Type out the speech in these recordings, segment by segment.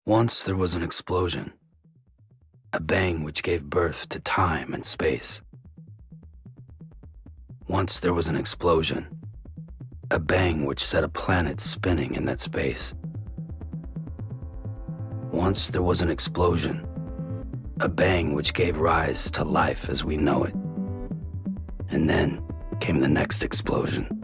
Once there was an explosion, a bang which gave birth to time and space. Once there was an explosion, a bang which set a planet spinning in that space. Once there was an explosion, a bang which gave rise to life as we know it. And then came the next explosion.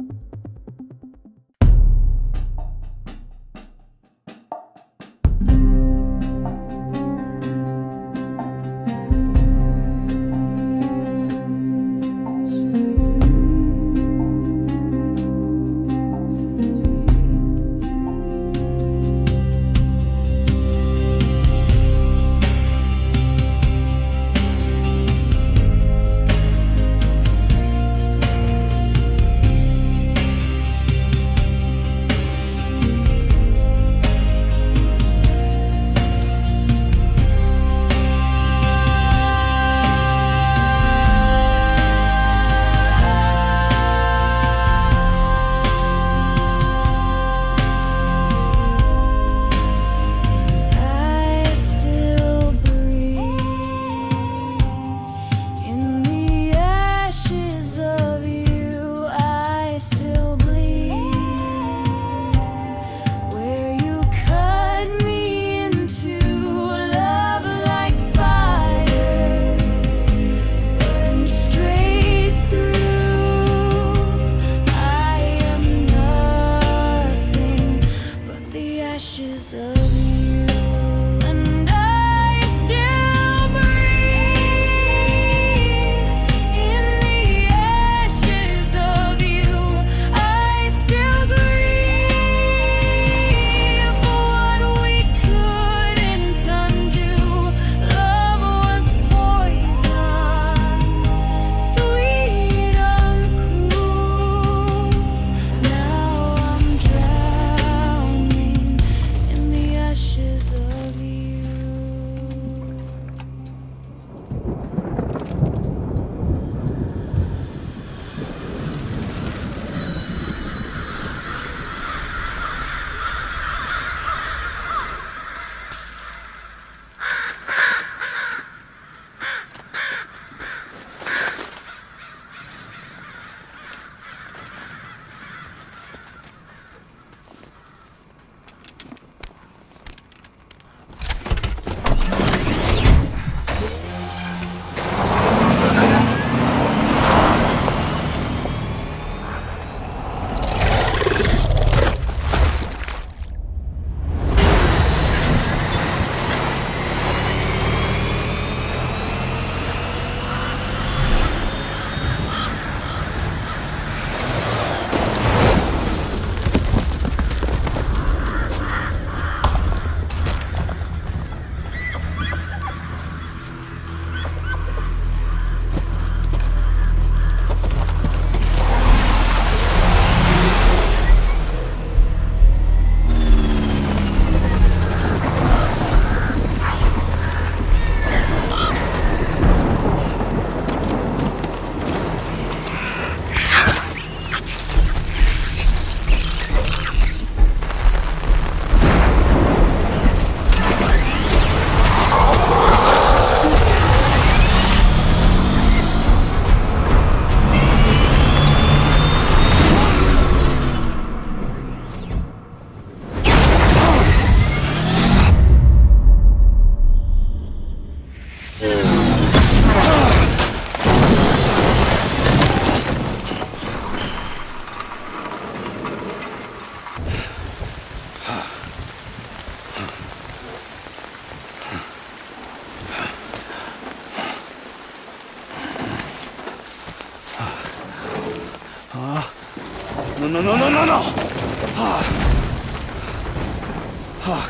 No.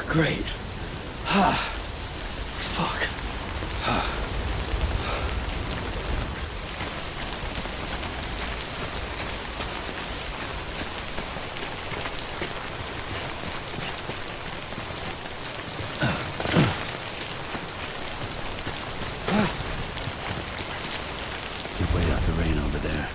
Great. Fuck. You wait out the rain over there.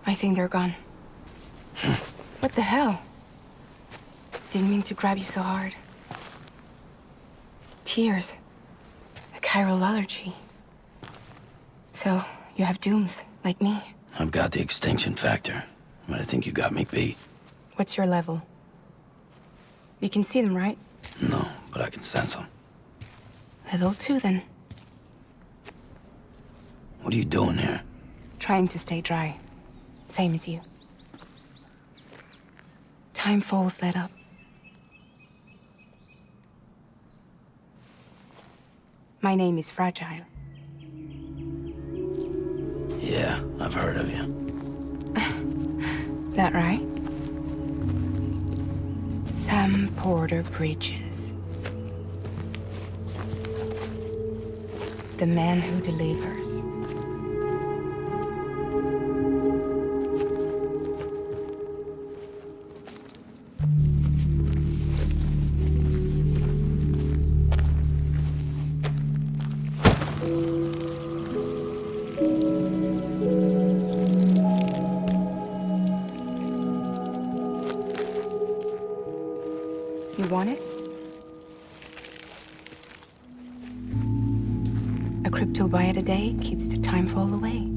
I think they're gone. What the hell? Didn't mean to grab you so hard. Tears. A chiral allergy. So, you have dooms, like me. I've got the extinction factor, but I think you got me beat. What's your level? You can see them, right? No, but I can sense them. Level 2, then. What are you doing here? Trying to stay dry. Same as you. Time falls let up. My name is Fragile. Yeah, I've heard of you. That right? Sam Porter Bridges. The man who delivers. You want it? A crypto byte a day keeps the time fall away.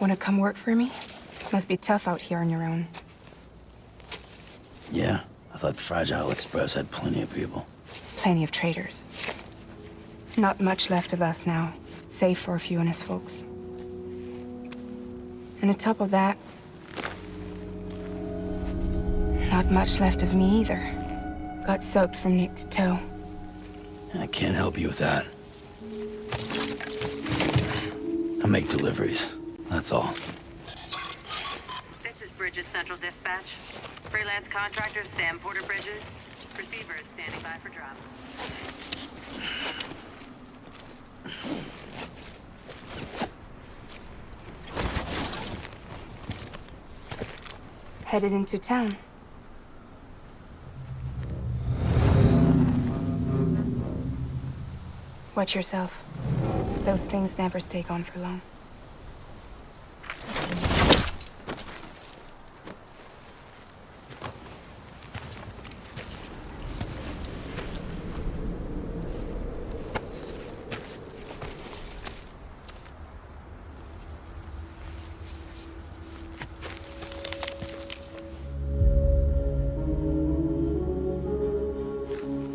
Wanna come work for me? Must be tough out here on your own. Yeah, I thought Fragile Express had plenty of people. Plenty of traitors. Not much left of us now, save for a few honest folks. And on top of that, not much left of me either. Got soaked from neck to toe. I can't help you with that. I make deliveries, that's all. This is Bridges Central Dispatch. Freelance contractor Sam Porter Bridges. Receiver is standing by for drop. Headed into town. Watch yourself. Those things never stay gone for long.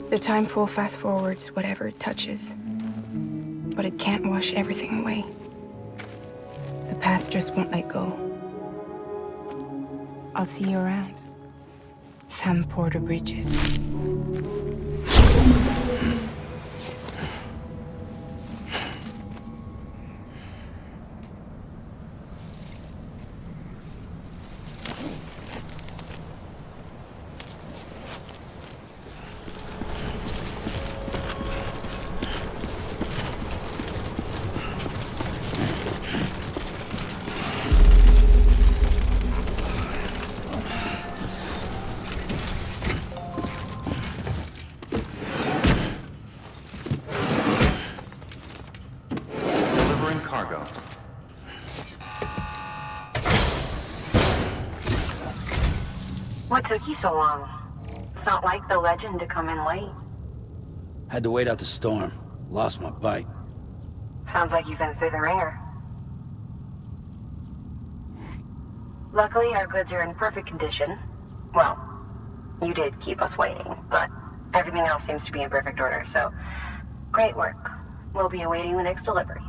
The timefall fast forwards whatever it touches, but it can't wash everything away. The past just won't let go. I'll see you around. Sam Porter Bridges. Cargo. What took you so long? It's not like the legend to come in late. Had to wait out the storm. Lost my bike. Sounds like you've been through the ringer. Luckily, our goods are in perfect condition. Well, you did keep us waiting, but everything else seems to be in perfect order, so great work. We'll be awaiting the next delivery.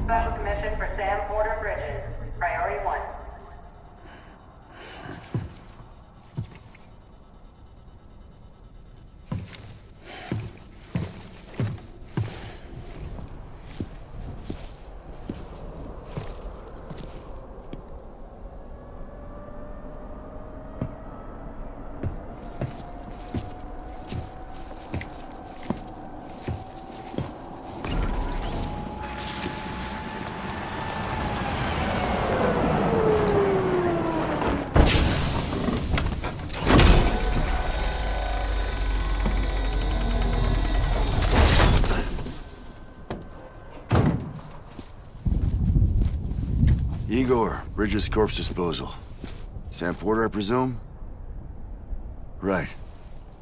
Special commission for Sam Porter Bridges. Priority 1. Igor, Bridges corpse disposal. Sam Porter, I presume? Right.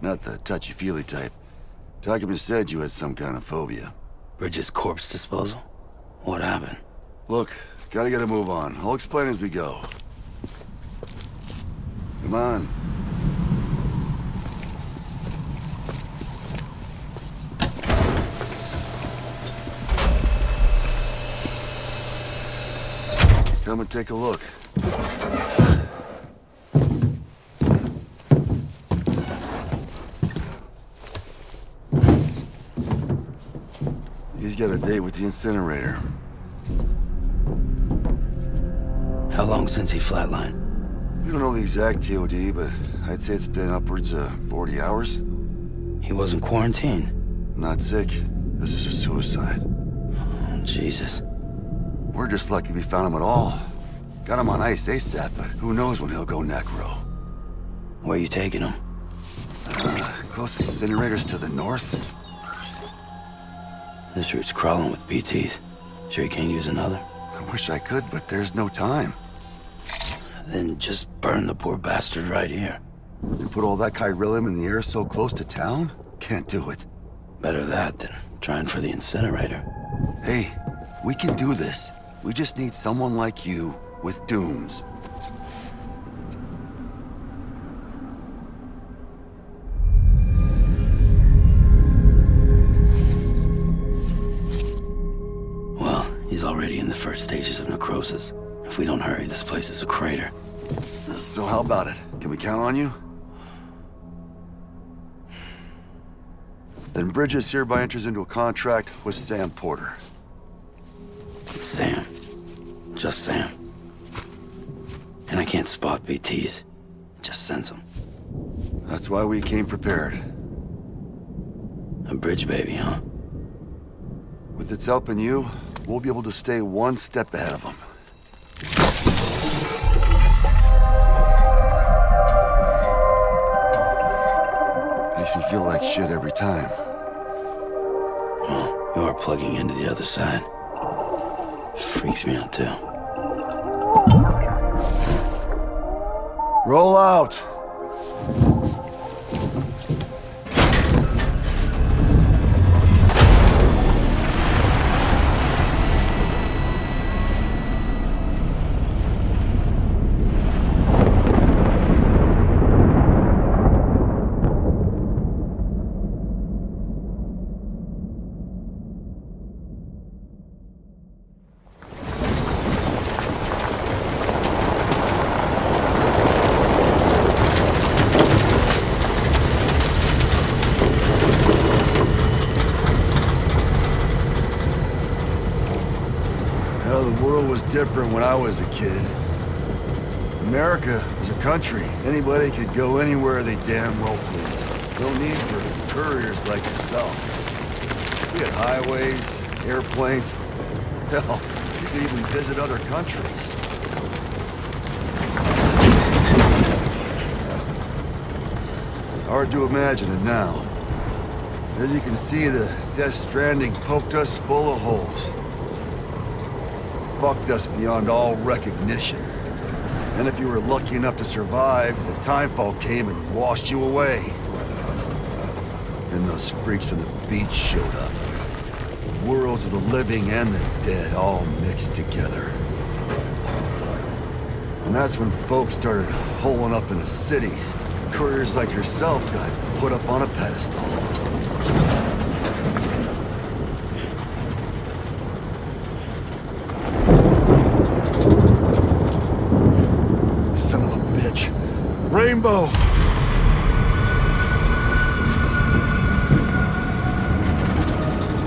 Not the touchy-feely type. Document said you had some kind of phobia. Bridges' corpse disposal? What happened? Look, gotta get a move on. I'll explain as we go. Come on. Come and take a look. He's got a date with the incinerator. How long since he flatlined? We don't know the exact TOD, but I'd say it's been upwards of 40 hours. He wasn't quarantined. Not sick. This is a suicide. Oh, Jesus. We're just lucky we found him at all. Got him on ice ASAP, but who knows when he'll go necro. Where you taking him? Closest incinerators to the north. This route's crawling with BTs. Sure you can't use another? I wish I could, but there's no time. Then just burn the poor bastard right here. You put all that chiralium in the air so close to town? Can't do it. Better that than trying for the incinerator. Hey, we can do this. We just need someone like you with dooms. Well, he's already in the first stages of necrosis. If we don't hurry, this place is a crater. So how about it? Can we count on you? Then Bridges hereby enters into a contract with Sam Porter. Sam. Just Sam. And I can't spot BTs. Just sense them. That's why we came prepared. A bridge baby, huh? With its help and you, we'll be able to stay one step ahead of them. Makes me feel like shit every time. Well, you are plugging into the other side. Freaks me out, too. Roll out! Different when I was a kid. America was a country. Anybody could go anywhere they damn well pleased. No need for couriers like yourself. We had highways, airplanes. Hell, you could even visit other countries. Hard to imagine it now. As you can see, the Death Stranding poked us full of holes. Fucked us beyond all recognition. And if you were lucky enough to survive, the timefall came and washed you away. Then those freaks from the beach showed up. Worlds of the living and the dead all mixed together. And that's when folks started holing up into cities. Couriers like yourself got put up on a pedestal. Rainbow!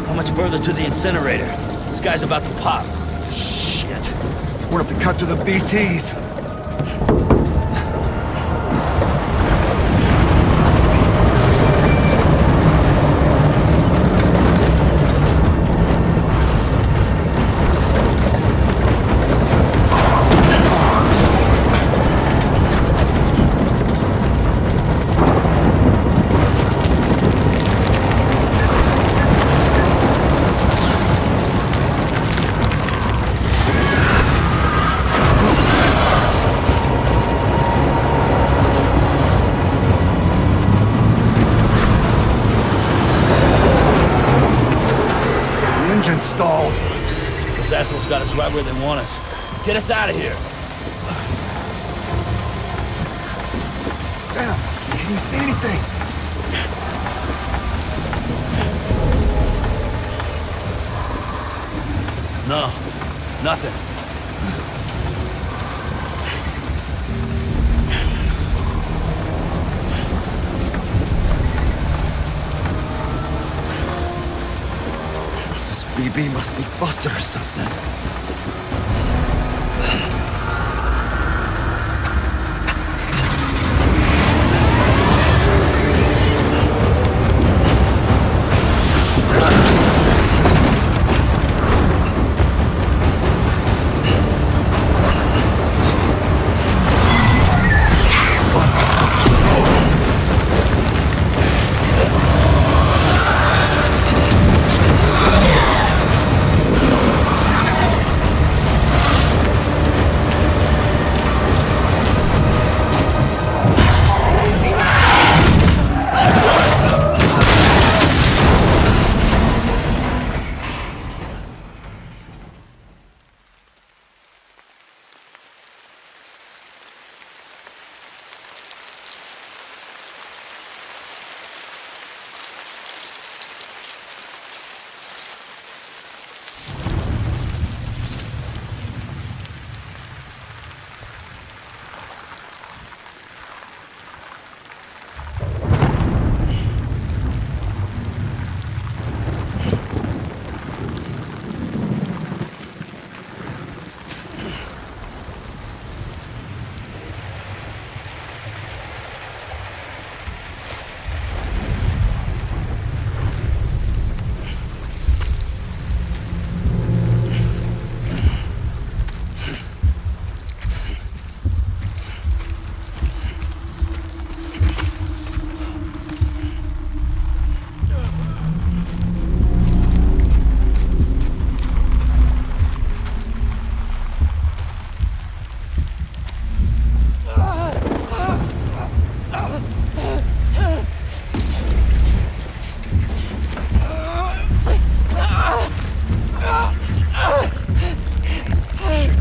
How much further to the incinerator? This guy's about to pop. Shit. We're gonna have to cut to the BTs. Engine stalled. Those assholes got us right where they want us. Get us out of here. Sam, can you see anything? No, nothing. This BB must be busted or something.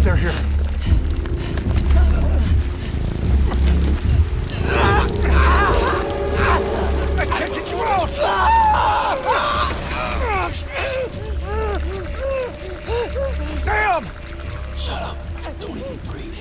They're here. I can't get you out! Sam! Shut up. Don't even breathe.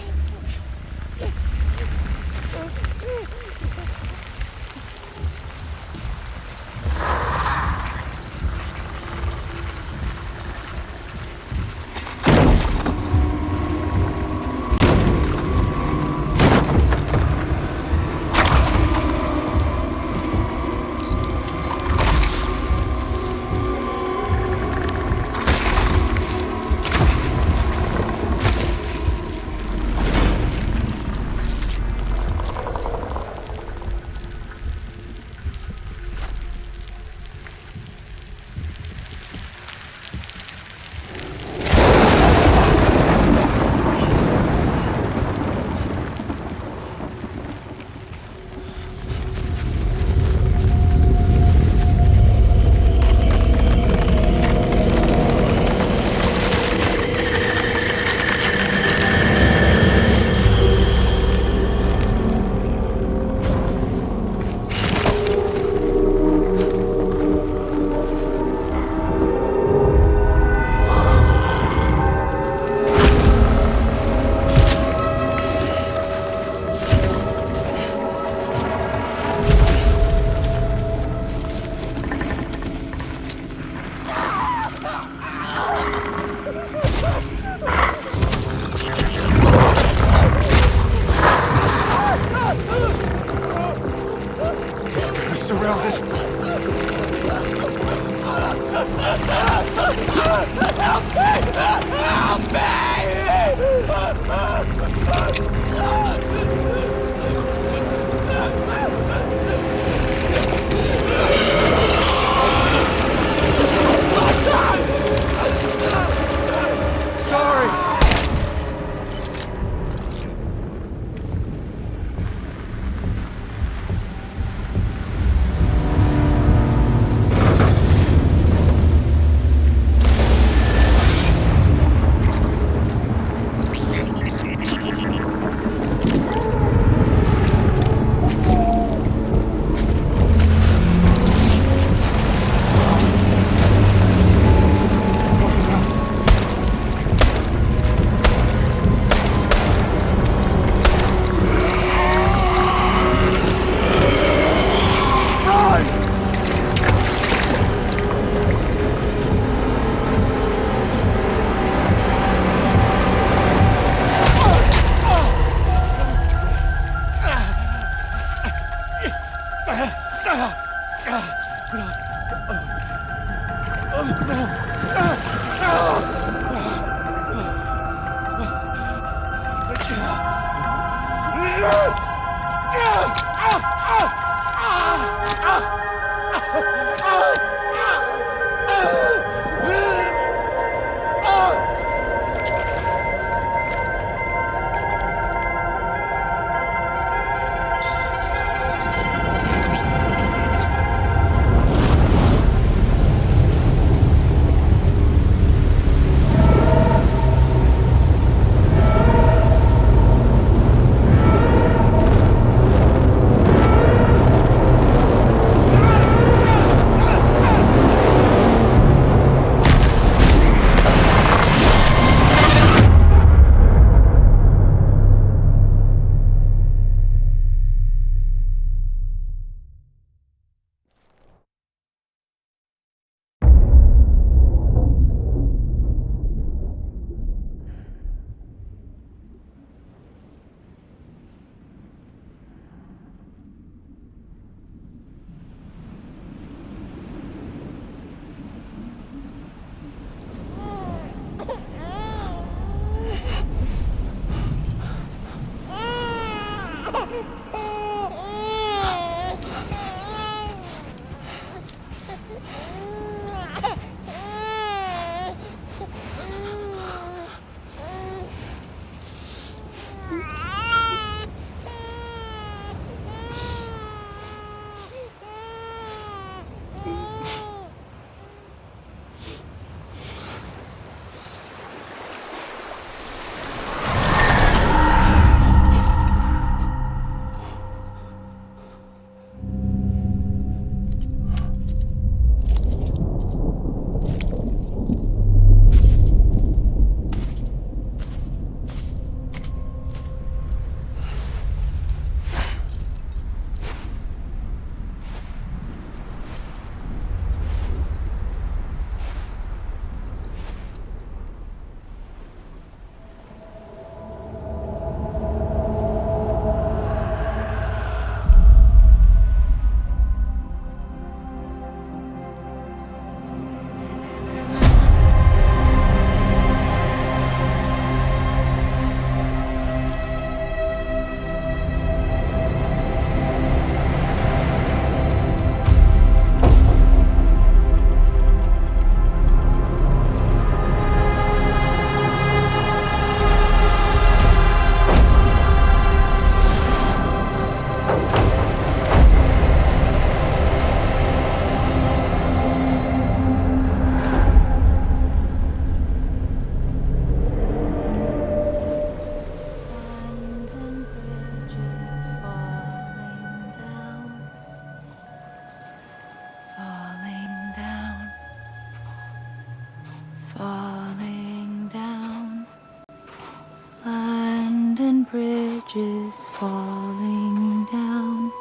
bridges falling down,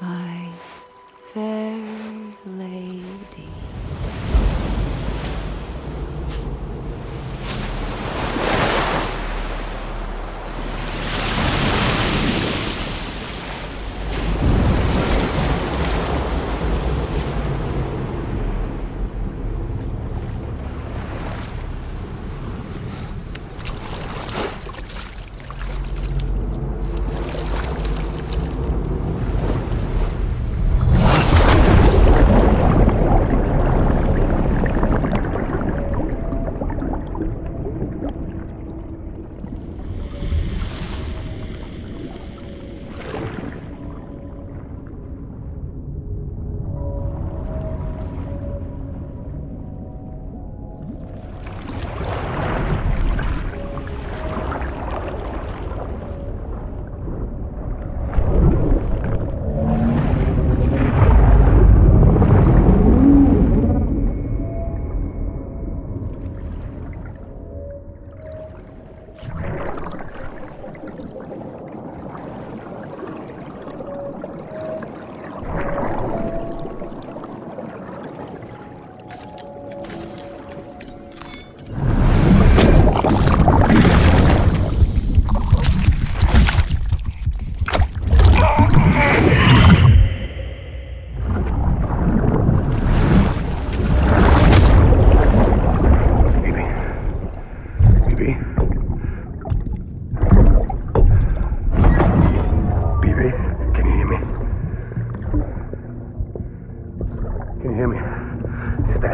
my fair lady.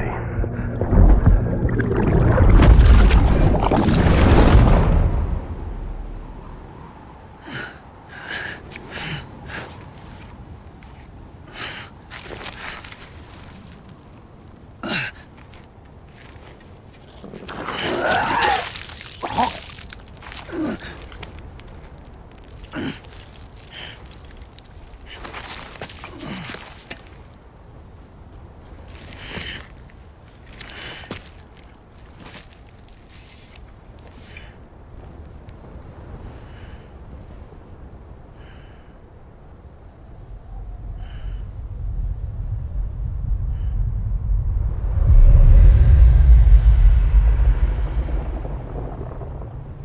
ready.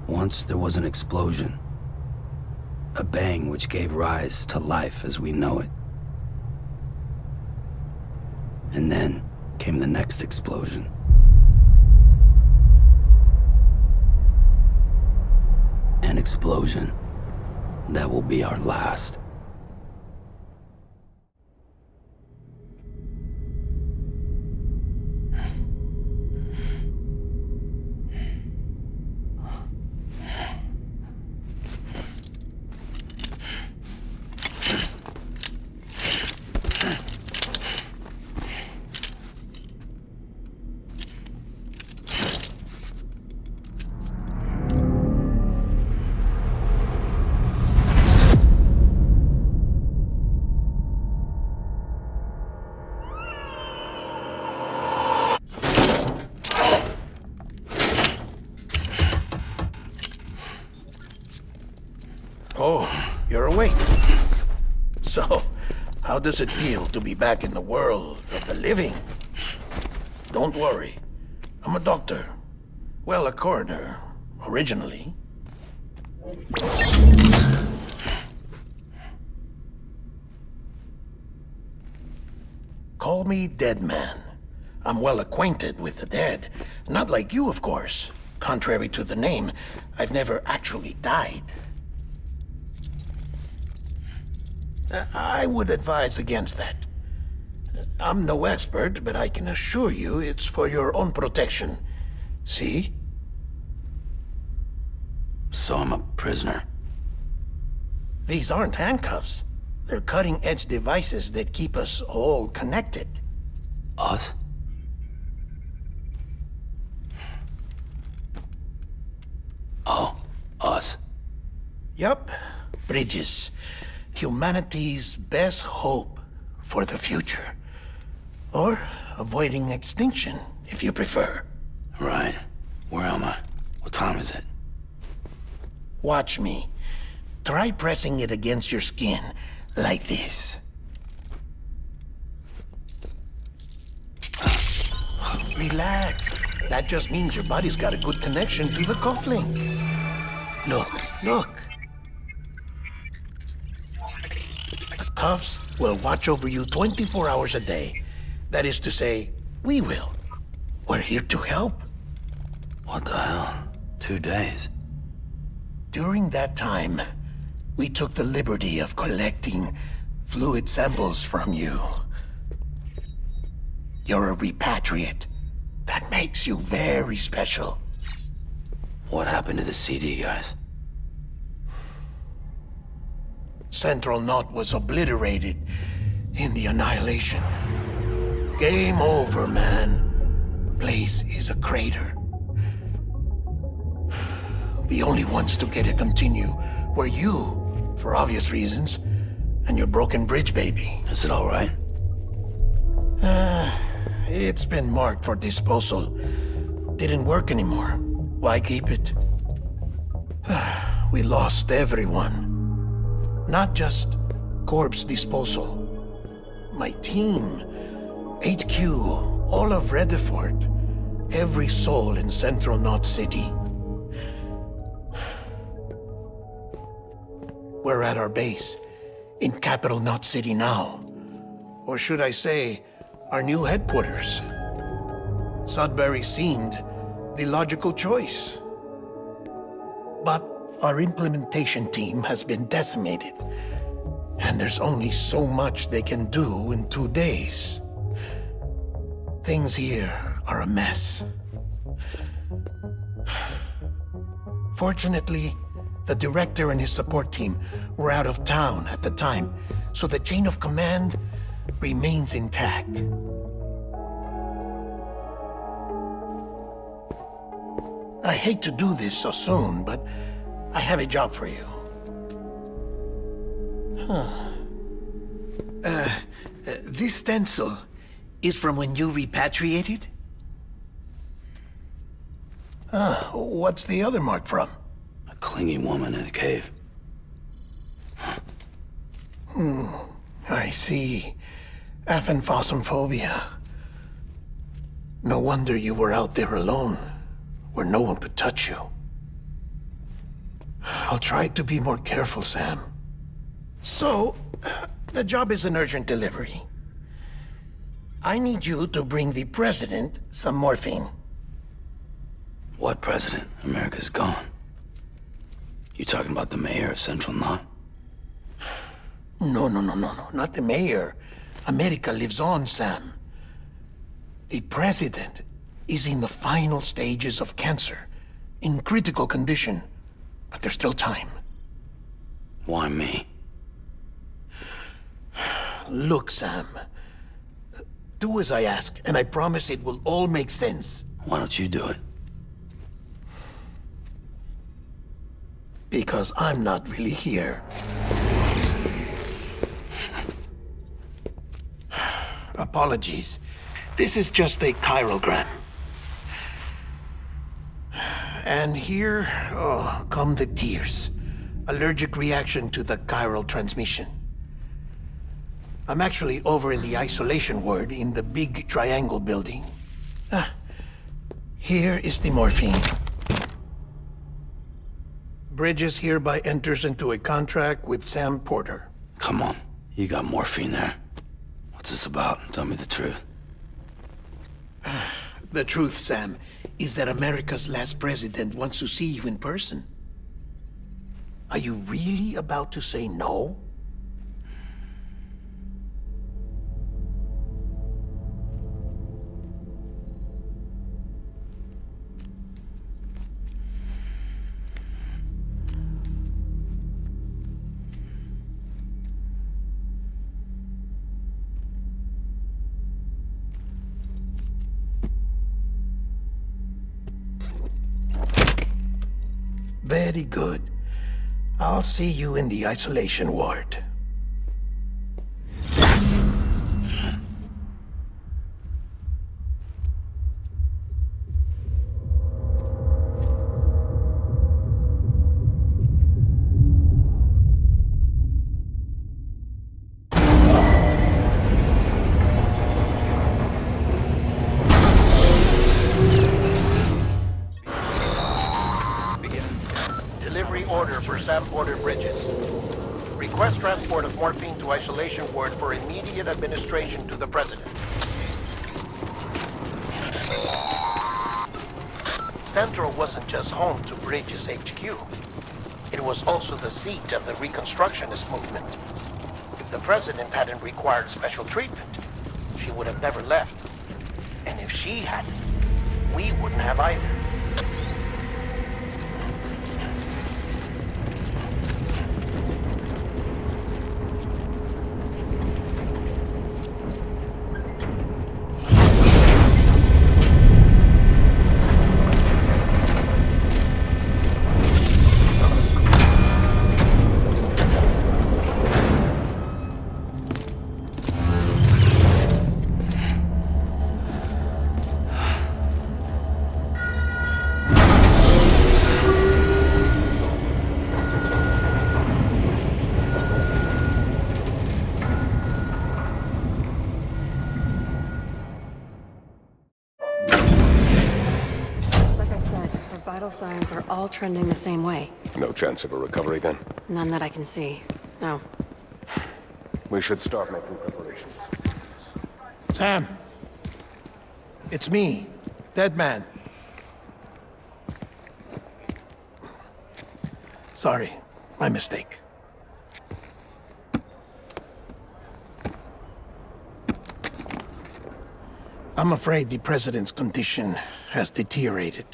Once there was an explosion. A bang which gave rise to life as we know it. And then came the next explosion. An explosion that will be our last. Oh, you're awake. So, how does it feel to be back in the world of the living? Don't worry. I'm a doctor. Well, a coroner, originally. Call me Dead Man. I'm well acquainted with the dead. Not like you, of course. Contrary to the name, I've never actually died. I would advise against that. I'm no expert, but I can assure you it's for your own protection. See? So I'm a prisoner. These aren't handcuffs. They're cutting-edge devices that keep us all connected. Us? Oh, us. Yup. Bridges. Humanity's best hope for the future. Or avoiding extinction, if you prefer. Right. Where am I? What time is it? Watch me. Try pressing it against your skin, like this. Relax. That just means your body's got a good connection to the cufflink. Look. The cuffs will watch over you 24 hours a day. That is to say, we will. We're here to help. What the hell? 2 days? During that time, we took the liberty of collecting fluid samples from you. You're a repatriate. That makes you very special. What happened to the CD guys? Central Knot was obliterated in the annihilation. Game over, man. Place is a crater. The only ones to get to continue were you, for obvious reasons, and your broken bridge baby. Is it all right? It's been marked for disposal. Didn't work anymore. Why keep it? We lost everyone. Not just corpse disposal. My team, HQ, all of Redford, every soul in Central Knot City. We're at our base, in Capital Knot City now. Or should I say, our new headquarters. Sudbury seemed the logical choice. But our implementation team has been decimated, and there's only so much they can do in 2 days. Things here are a mess. Fortunately, the director and his support team were out of town at the time, so the chain of command remains intact. I hate to do this so soon, but I have a job for you. This stencil is from when you repatriated? What's the other mark from? A clingy woman in a cave. I see. Aphenphosmphobia. No wonder you were out there alone, where no one could touch you. I'll try to be more careful, Sam. So, the job is an urgent delivery. I need you to bring the president some morphine. What president? America's gone. You talking about the mayor of Central Knot? No, not the mayor. America lives on, Sam. The president is in the final stages of cancer, in critical condition, but there's still time. Why me? Look, Sam. Do as I ask, and I promise it will all make sense. Why don't you do it? Because I'm not really here. Apologies. This is just a chiralgram. And here, come the tears. Allergic reaction to the chiral transmission. I'm actually over in the isolation ward in the big triangle building. Here is the morphine. Bridges hereby enters into a contract with Sam Porter. Come on. You got morphine there. What's this about? Tell me the truth. The truth, Sam, is that America's last president wants to see you in person. Are you really about to say no? Very good. I'll see you in the isolation ward. Request transport of morphine to isolation ward for immediate administration to the president. Central wasn't just home to Bridges HQ. It was also the seat of the Reconstructionist movement. If the president hadn't required special treatment, she would have never left. And if she hadn't, we wouldn't have either. Vital signs are all trending the same way. No chance of a recovery then? None that I can see. No. We should start making preparations. Sam. It's me, Dead Man. Sorry, my mistake. I'm afraid the President's condition has deteriorated.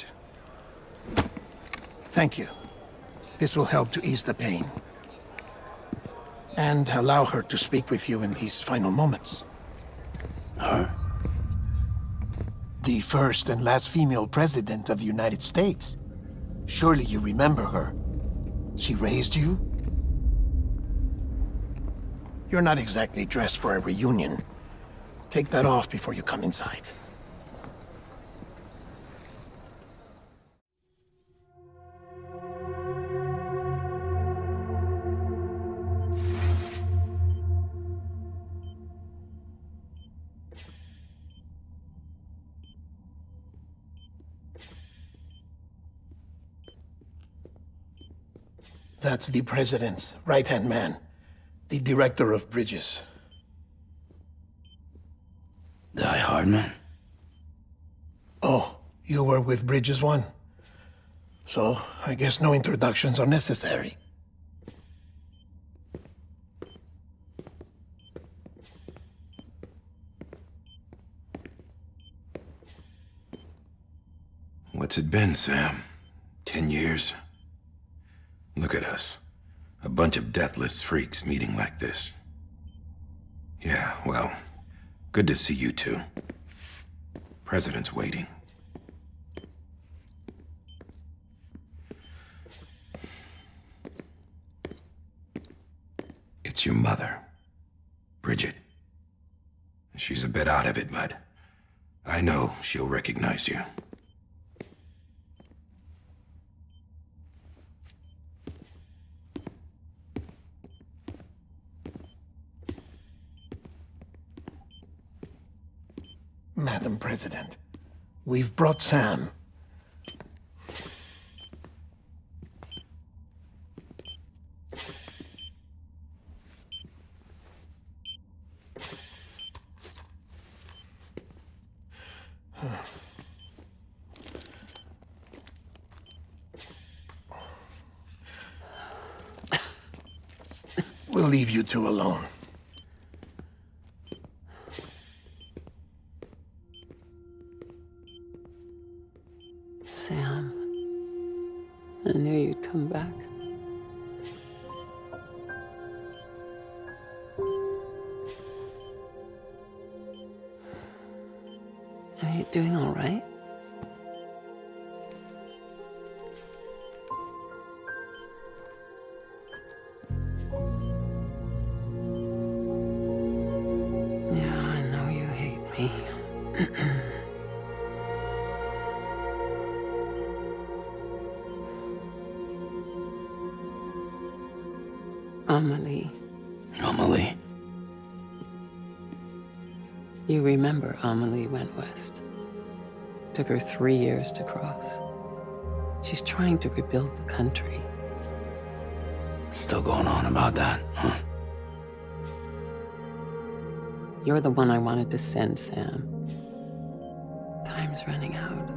Thank you. This will help to ease the pain. And allow her to speak with you in these final moments. Her? The first and last female president of the United States. Surely you remember her. She raised you? You're not exactly dressed for a reunion. Take that off before you come inside. That's the President's right-hand man, the Director of Bridges. Hartman? Oh, you were with Bridges 1? So, I guess no introductions are necessary. What's it been, Sam? 10 years? Look at us. A bunch of deathless freaks meeting like this. Yeah, well, good to see you two. President's waiting. It's your mother, Bridget. She's a bit out of it, but I know she'll recognize you. Madam President, we've brought Sam. We'll leave you two alone. Sam, I knew you'd come back. Are you doing all right? Yeah, I know you hate me. Amelie? You remember Amelie went west. Took her 3 years to cross. She's trying to rebuild the country. Still going on about that, huh? You're the one I wanted to send, Sam. Time's running out.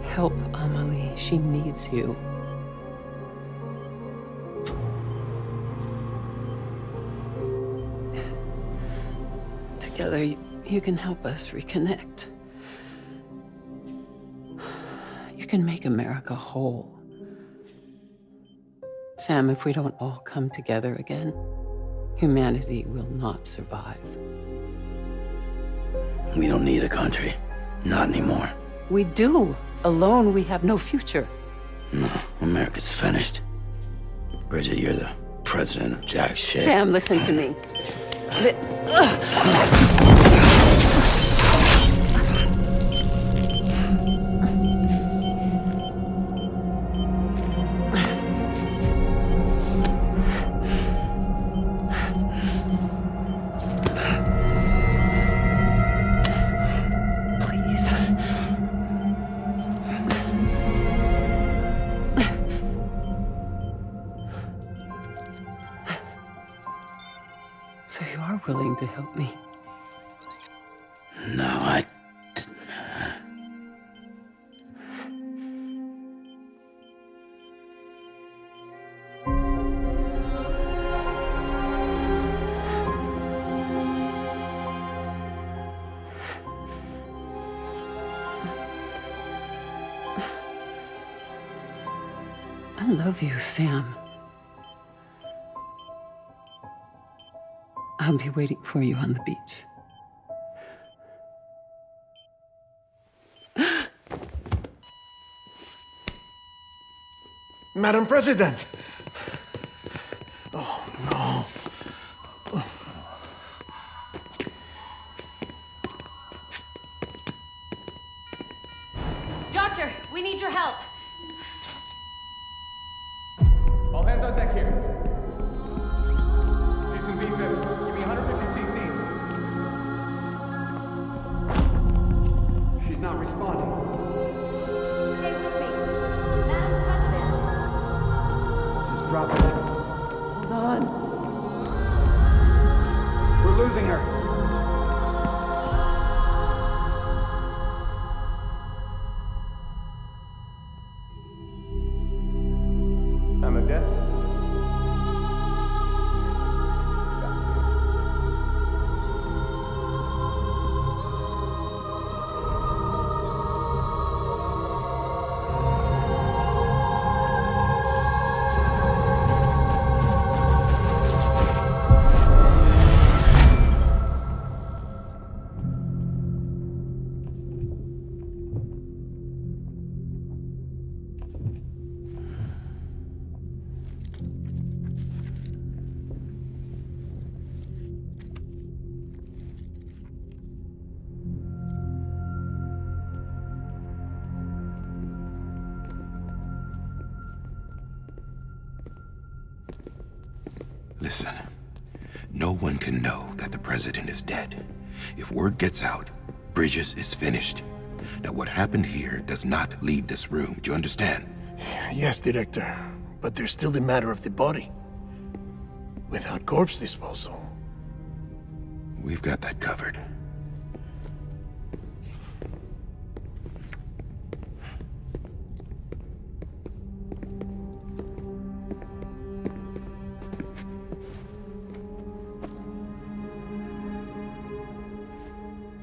Help Amelie. She needs you. Together, you can help us reconnect. You can make America whole. Sam, if we don't all come together again, humanity will not survive. We don't need a country. Not anymore. We do. Alone, we have no future. No, America's finished. Bridget, you're the president of jack shit. Sam, listen to me. So you are willing to help me? No, love you, Sam. I'll be waiting for you on the beach. Madam President! Oh, no. Doctor, we need your help. All hands on deck here. Season B-Fib, give me 150 cc's. She's not responding. Stay with me. Madam President. This is dropping. Hold on. We're losing her. I'm a death. Listen, no one can know that the president is dead. If word gets out, Bridges is finished. Now, what happened here does not leave this room. Do you understand? Yes, Director. But there's still the matter of the body. Without corpse disposal. We've got that covered.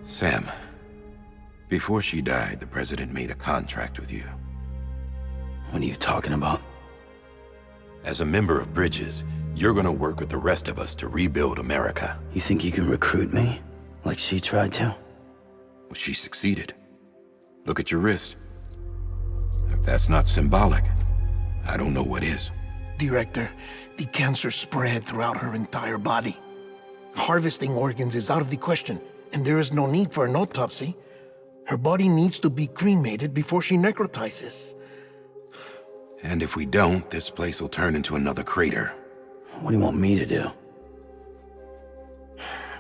Sam, before she died, the president made a contract with you. What are you talking about? As a member of Bridges, you're gonna work with the rest of us to rebuild America. You think you can recruit me? Like she tried to? Well, she succeeded. Look at your wrist. If that's not symbolic, I don't know what is. Director, the cancer spread throughout her entire body. Harvesting organs is out of the question, and there is no need for an autopsy. Her body needs to be cremated before she necrotizes. And if we don't, this place will turn into another crater. What do you want me to do?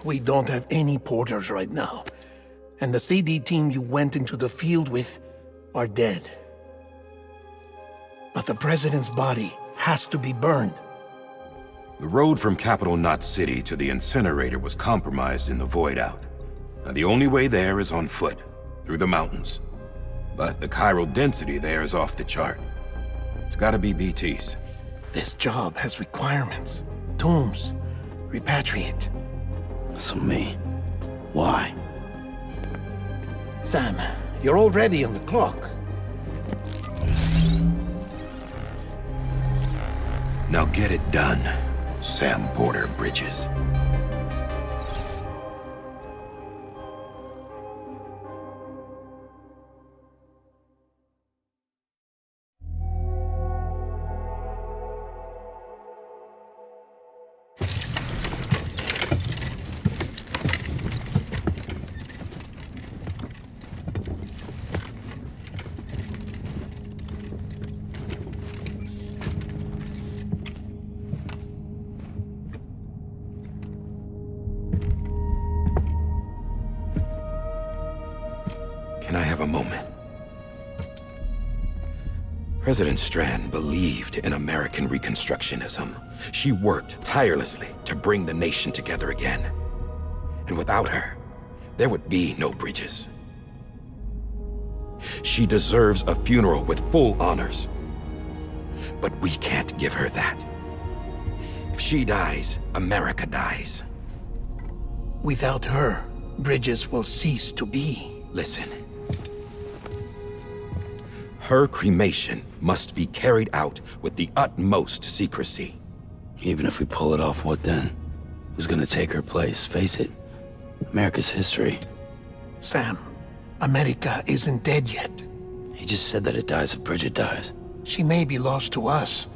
We don't have any porters right now. And the CD team you went into the field with are dead. But the president's body has to be burned. The road from Capital Knot City to the incinerator was compromised in the voidout. Now, the only way there is on foot, through the mountains. But the chiral density there is off the chart. It's gotta be BTs. This job has requirements. Tombs. Repatriate. So me. Why? Sam, you're already on the clock. Now get it done, Sam Porter Bridges. Can I have a moment? President Strand believed in American Reconstructionism. She worked tirelessly to bring the nation together again. And without her, there would be no Bridges. She deserves a funeral with full honors. But we can't give her that. If she dies, America dies. Without her, Bridges will cease to be. Listen. Her cremation must be carried out with the utmost secrecy. Even if we pull it off, what then? Who's gonna take her place? Face it, America's history. Sam, America isn't dead yet. He just said that it dies if Bridget dies. She may be lost to us,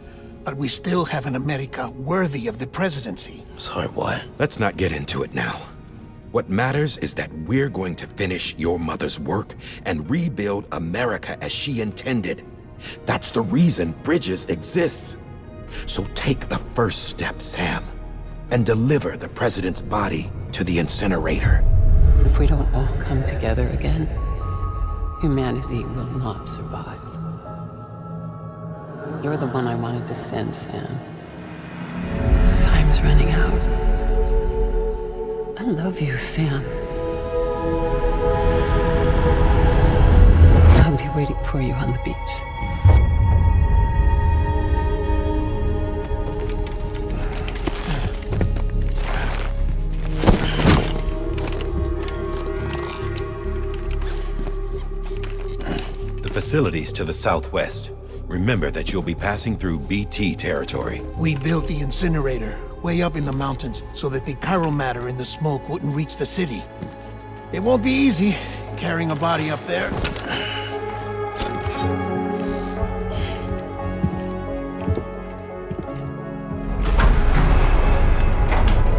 but we still have an America worthy of the presidency. Sorry, what? Let's not get into it now. What matters is that we're going to finish your mother's work and rebuild America as she intended. That's the reason Bridges exists. So take the first step, Sam, and deliver the president's body to the incinerator. If we don't all come together again, humanity will not survive. You're the one I wanted to send, Sam. Time's running out. I love you, Sam. I'll be waiting for you on the beach. The facilities to the southwest. Remember that you'll be passing through BT territory. We built the incinerator way up in the mountains so that the chiral matter in the smoke wouldn't reach the city. It won't be easy carrying a body up there.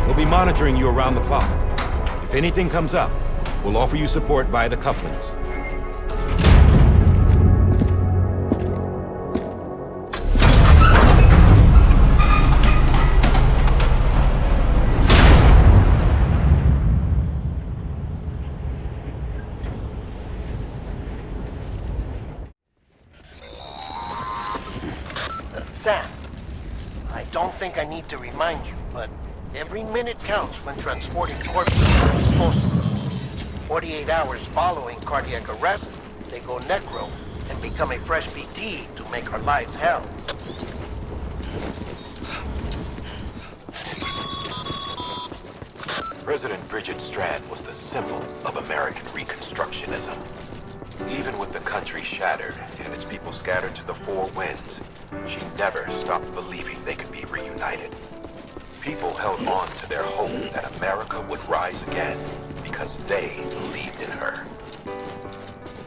We'll be monitoring you around the clock. If anything comes up, we'll offer you support via the cufflinks. Sam, I don't think I need to remind you, but every minute counts when transporting corpses for disposal. 48 hours following cardiac arrest, they go necro and become a fresh BT to make our lives hell. President Bridget Strand was the symbol of American Reconstructionism. Even with the country shattered and its people scattered to the four winds, she never stopped believing they could be reunited. People held on to their hope that America would rise again because they believed in her.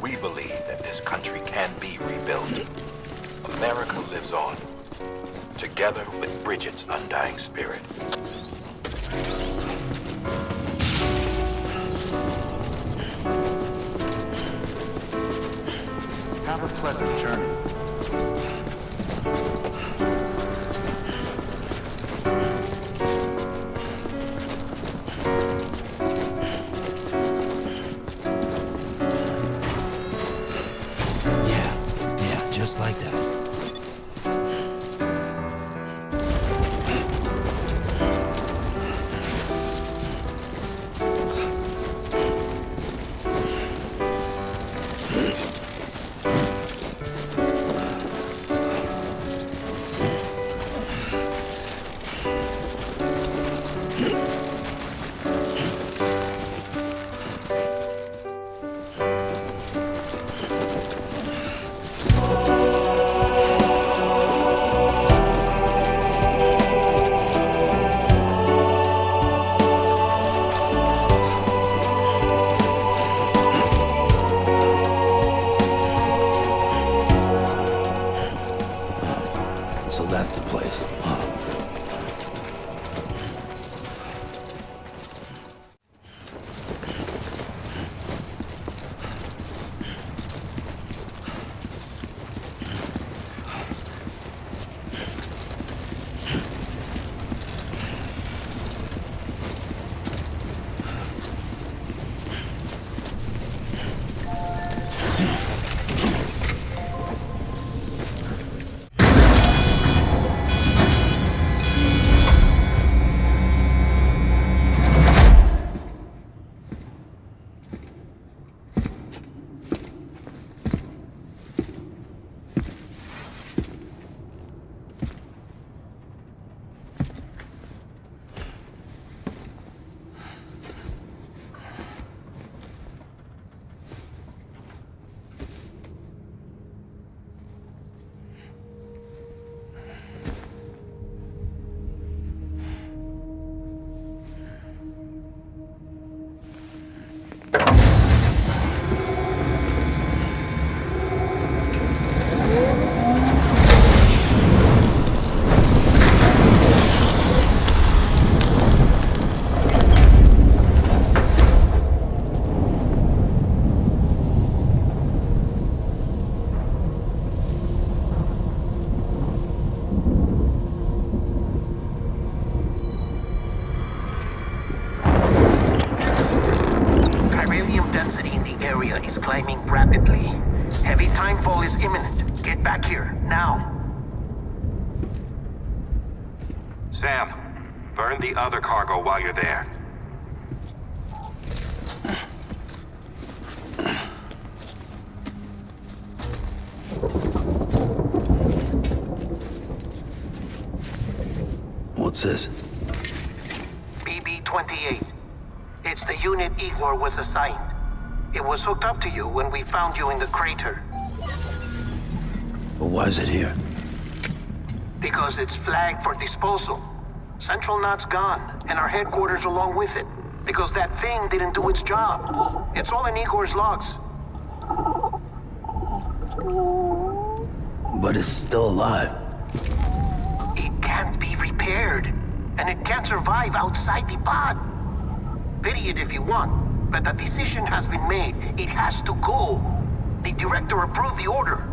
We believe that this country can be rebuilt. America lives on, together with Bridget's undying spirit. Have a pleasant journey. Yeah, just like that. density in the area is climbing rapidly. Heavy timefall is imminent. Get back here, now. Sam, burn the other cargo while you're there. What's this? BB-28. It's the unit Igor was assigned. It was hooked up to you when we found you in the crater. But why is it here? Because it's flagged for disposal. Central Knot's gone, and our headquarters along with it. Because that thing didn't do its job. It's all in Igor's logs. But it's still alive. It can't be repaired, and it can't survive outside the pod. Pity it if you want, but the decision has been made. It has to go. The director approved the order.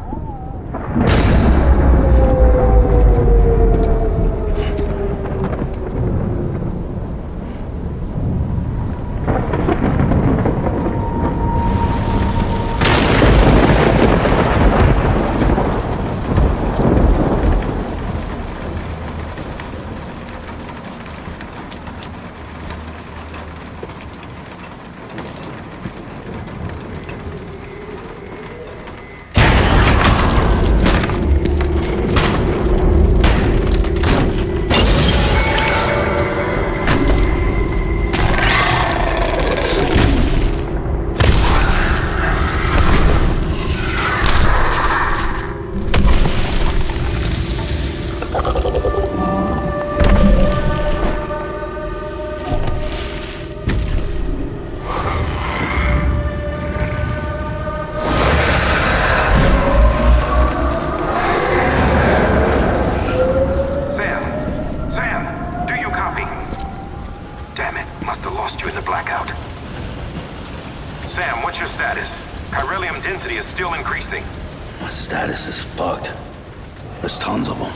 Still increasing. My status is fucked. There's tons of them.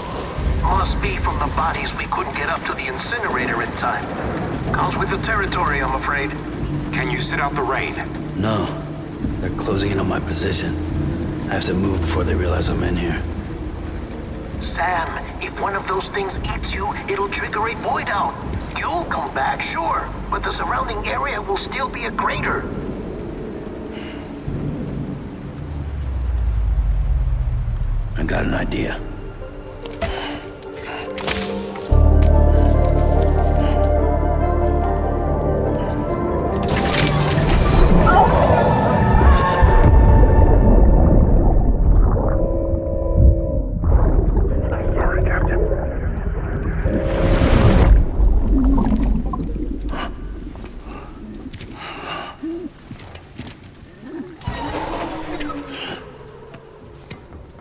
Must be from the bodies we couldn't get up to the incinerator in time. Comes with the territory, I'm afraid. Can you sit out the rain? No. They're closing in on my position. I have to move before they realize I'm in here. Sam, if one of those things eats you, it'll trigger a voidout. You'll come back, sure, but the surrounding area will still be a crater. I got an idea.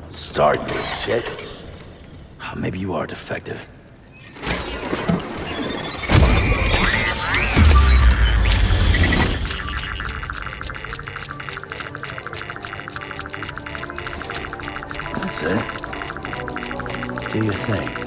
Start, you shit. Maybe you are defective. That's it. Do your thing.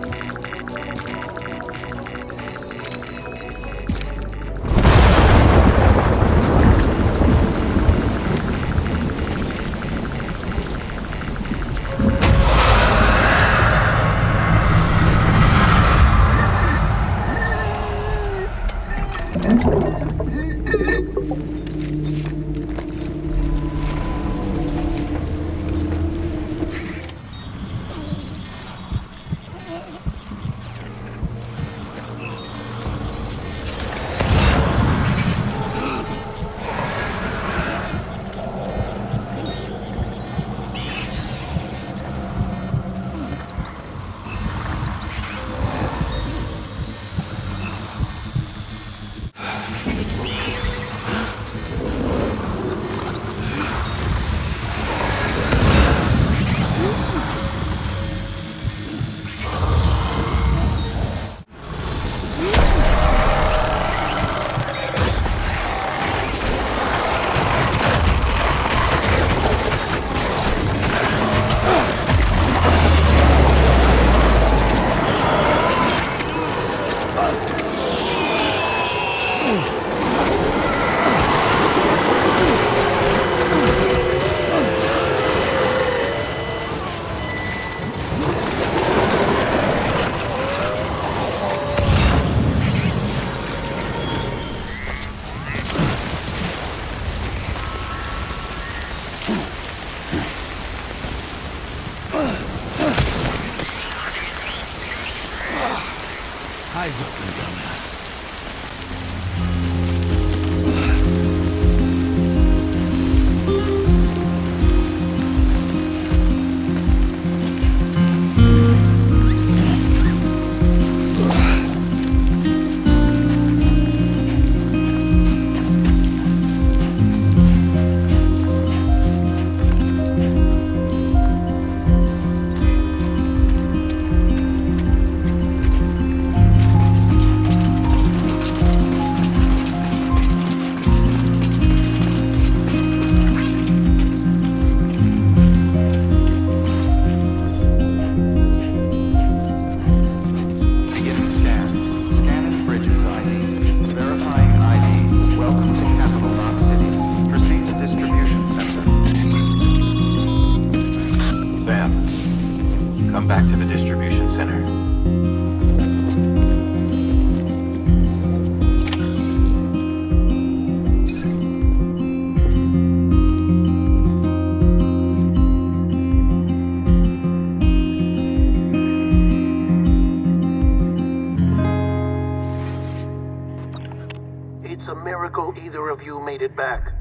of you made it back.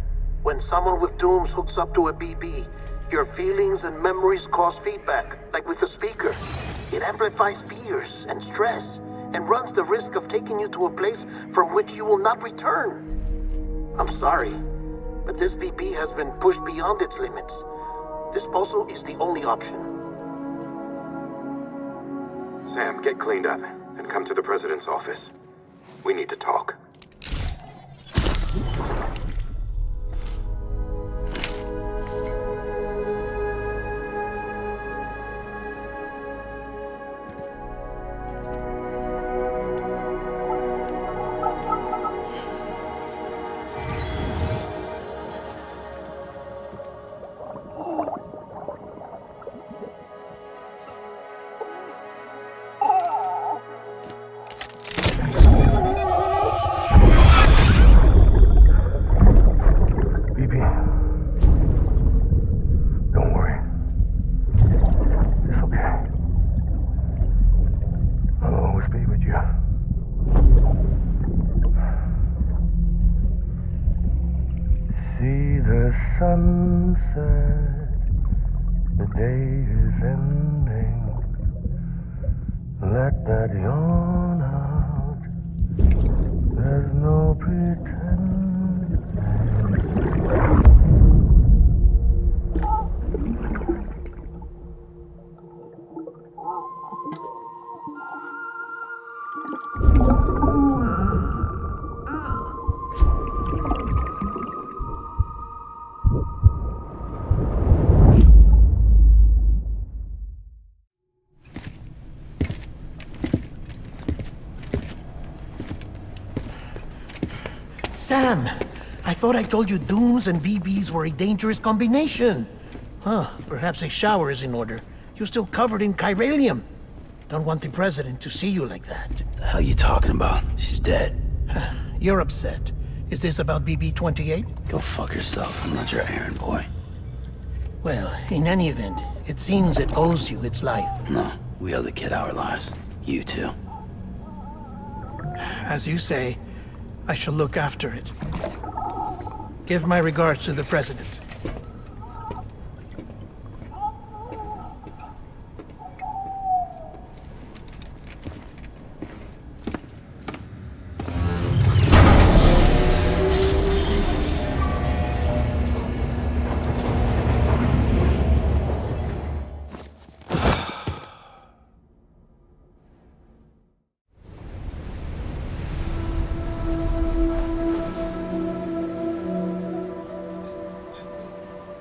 When someone with dooms hooks up to a BB, your feelings and memories cause feedback, like with a speaker. It amplifies fears and stress, and runs the risk of taking you to a place from which you will not return. I'm sorry, but this BB has been pushed beyond its limits. Disposal is the only option. Sam, get cleaned up and come to the president's office. We need to talk. Sunset, the day is ending. Let that yawn out. There's no pretending. Sam, I thought I told you dooms and BBs were a dangerous combination. Huh, perhaps a shower is in order. You're still covered in chiralium. Don't want the president to see you like that. The hell you talking about? She's dead. You're upset. Is this about BB-28? Go fuck yourself. I'm not your errand boy. Well, in any event, it seems it owes you its life. No, we owe the kid our lives. You too. As you say, I shall look after it. Give my regards to the president.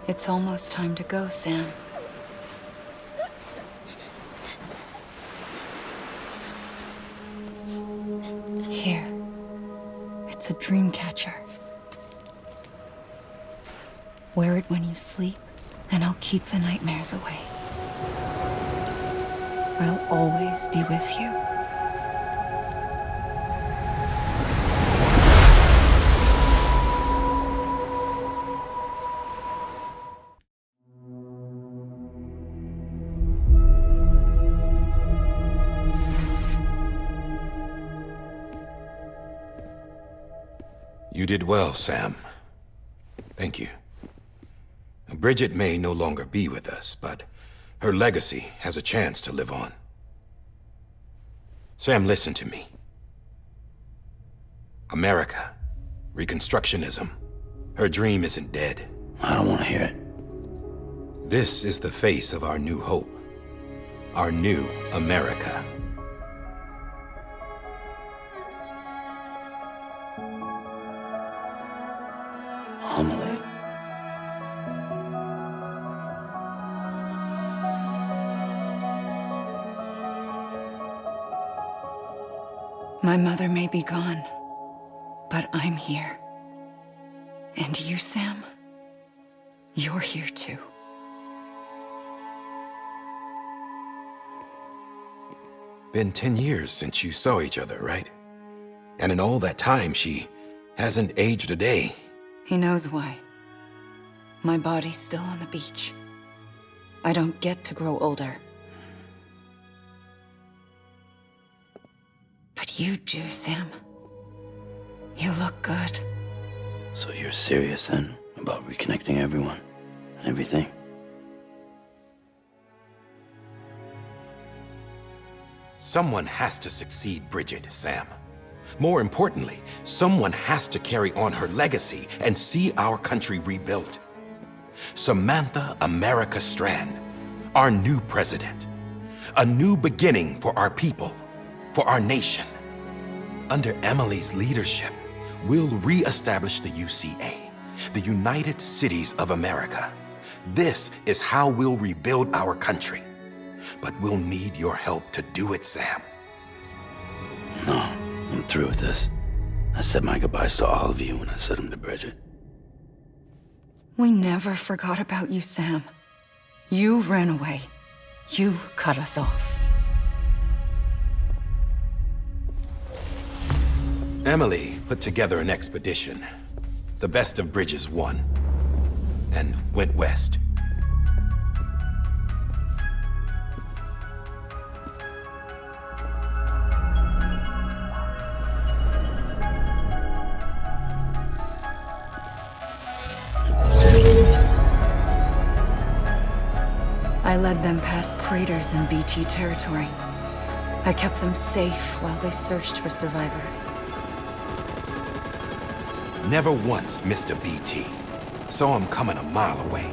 It's almost time to go, Sam. Here. It's a dream catcher. Wear it when you sleep, and I'll keep the nightmares away. I'll always be with you. You did well, Sam. Thank you. Bridget may no longer be with us, but her legacy has a chance to live on. Sam, listen to me. America, Reconstructionism, her dream isn't dead. I don't want to hear it. This is the face of our new hope. Our new America. Amelie. My mother may be gone, but I'm here. And you, Sam, you're here too. Been 10 years since you saw each other, right? And in all that time, she hasn't aged a day. He knows why. My body's still on the beach. I don't get to grow older. But you do, Sam. You look good. So you're serious then about reconnecting everyone and everything? Someone has to succeed Bridget, Sam. More importantly, someone has to carry on her legacy and see our country rebuilt. Samantha America Strand, our new president. A new beginning for our people, for our nation. Under Emily's leadership, we'll re-establish the UCA, the United Cities of America. This is how we'll rebuild our country. But we'll need your help to do it, Sam. No, I'm through with this. I said my goodbyes to all of you when I said them to Bridget. We never forgot about you, Sam. You ran away. You cut us off. Emily put together an expedition. The best of Bridges won. And went west. I led them past craters in BT territory. I kept them safe while they searched for survivors. Never once missed a BT. Saw him coming a mile away.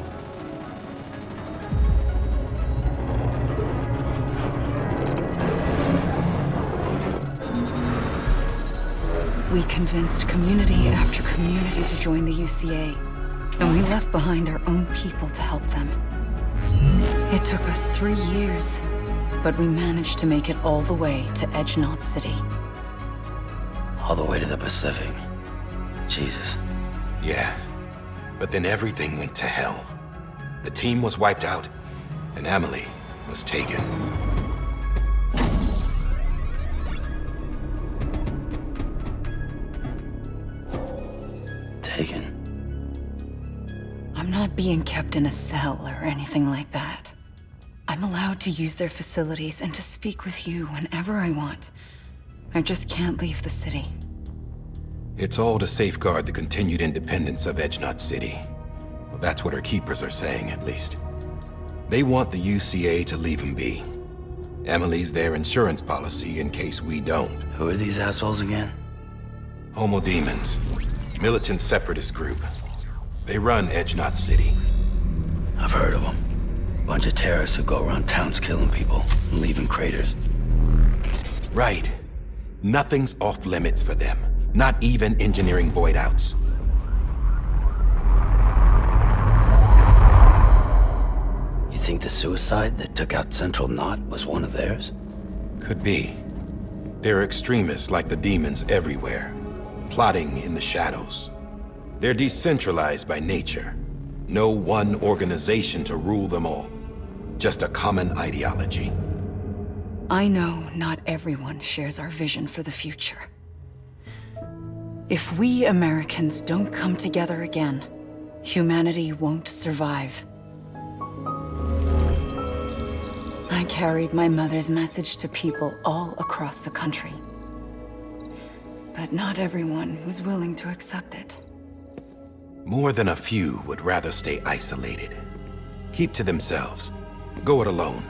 We convinced community after community to join the UCA, and we left behind our own people to help them. It took us 3 years, but we managed to make it all the way to Edge Knot City. All the way to the Pacific. Jesus. Yeah, but then everything went to hell. The team was wiped out, and Emily was taken. Taken? I'm not being kept in a cell or anything like that. I'm allowed to use their facilities and to speak with you whenever I want. I just can't leave the city. It's all to safeguard the continued independence of Edge Knot City. Well, that's what our keepers are saying, at least. They want the UCA to leave them be. Emily's their insurance policy in case we don't. Who are these assholes again? Homo Demons. Militant separatist group. They run Edge Knot City. I've heard of them. Bunch of terrorists who go around towns killing people and leaving craters. Right. Nothing's off limits for them. Not even engineering voidouts. You think the suicide that took out Central Knot was one of theirs? Could be. There are extremists like the demons everywhere, plotting in the shadows. They're decentralized by nature. No one organization to rule them all. Just a common ideology. I know not everyone shares our vision for the future. If we Americans don't come together again, humanity won't survive. I carried my mother's message to people all across the country. But not everyone was willing to accept it. More than a few would rather stay isolated. Keep to themselves. Go it alone.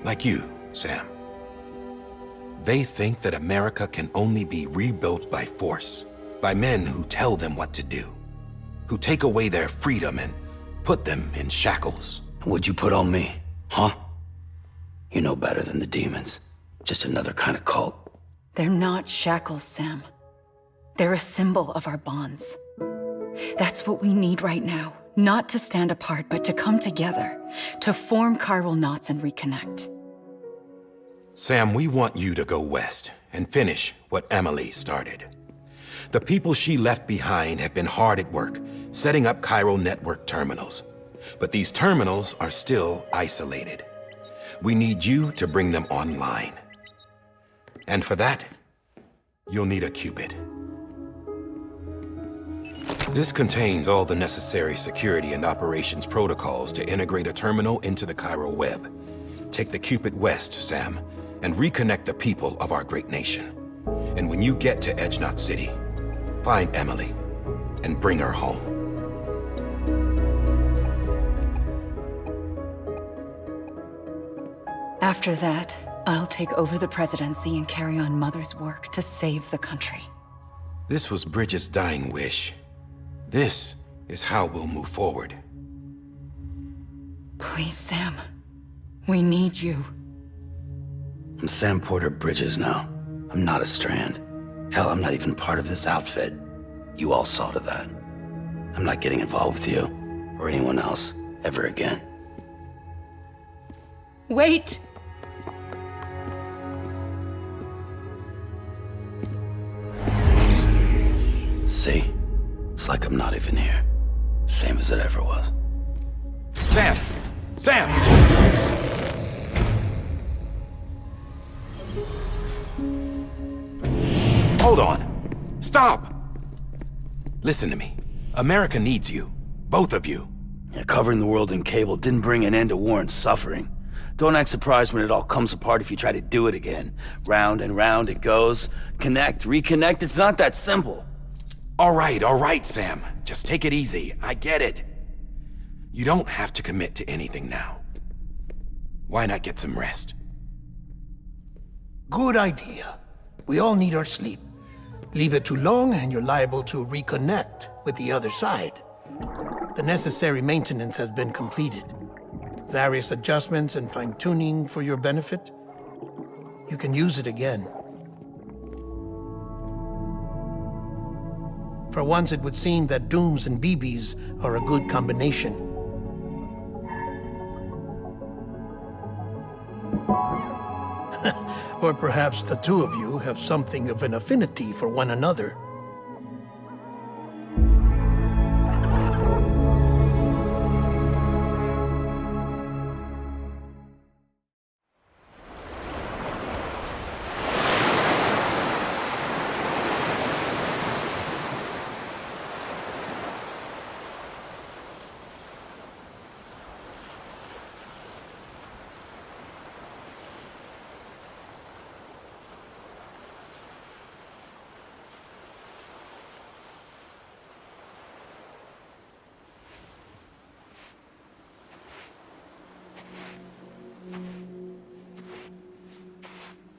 Like you, Sam. They think that America can only be rebuilt by force, by men who tell them what to do, who take away their freedom and put them in shackles. What'd you put on me, huh? You know better than the demons. Just another kind of cult. They're not shackles, Sam. They're a symbol of our bonds. That's what we need right now. Not to stand apart, but to come together, to form chiral knots and reconnect. Sam, we want you to go west and finish what Emily started. The people she left behind have been hard at work, setting up chiral network terminals. But these terminals are still isolated. We need you to bring them online. And for that, you'll need a Cupid. This contains all the necessary security and operations protocols to integrate a terminal into the chiral web. Take the Cupid west, Sam, and reconnect the people of our great nation. And when you get to Edge Knot City, Find Emily and bring her home. After that, I'll take over the presidency and carry on Mother's work to save the country. This was Bridget's dying wish. This is how we'll move forward. Please, Sam. We need you. I'm Sam Porter Bridges now. I'm not a Strand. Hell, I'm not even part of this outfit. You all saw to that. I'm not getting involved with you, or anyone else, ever again. Wait! See? It's like I'm not even here. Same as it ever was. Sam! Sam! Hold on. Stop! Listen to me. America needs you. Both of you. Yeah, covering the world in cable didn't bring an end to war and suffering. Don't act surprised when it all comes apart if you try to do it again. Round and round it goes. Connect, reconnect, it's not that simple. All right, Sam. Just take it easy. I get it. You don't have to commit to anything now. Why not get some rest? Good idea. We all need our sleep. Leave it too long and you're liable to reconnect with the other side. The necessary maintenance has been completed. Various adjustments and fine-tuning for your benefit. You can use it again. For once, it would seem that Dooms and BBs are a good combination. Or perhaps the two of you have something of an affinity for one another.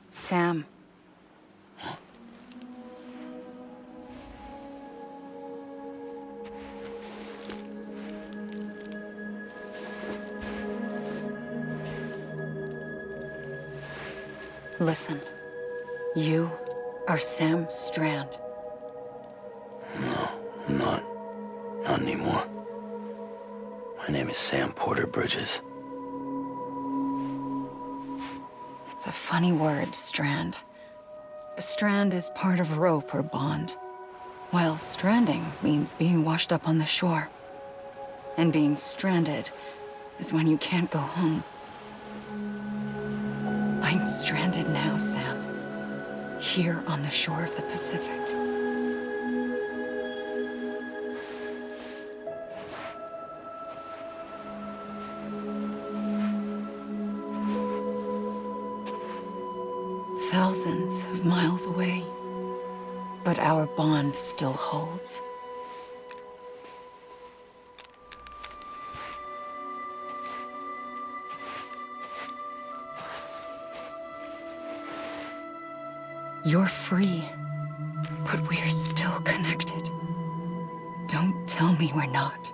Sam. Listen. You are Sam Strand. No, I'm not. Not anymore. My name is Sam Porter Bridges. It's a funny word, strand. A strand is part of rope or bond, while stranding means being washed up on the shore. And being stranded is when you can't go home. I'm stranded now, Sam. Here on the shore of the Pacific. Thousands of miles away, but our bond still holds. You're free, but we're still connected. Don't tell me we're not.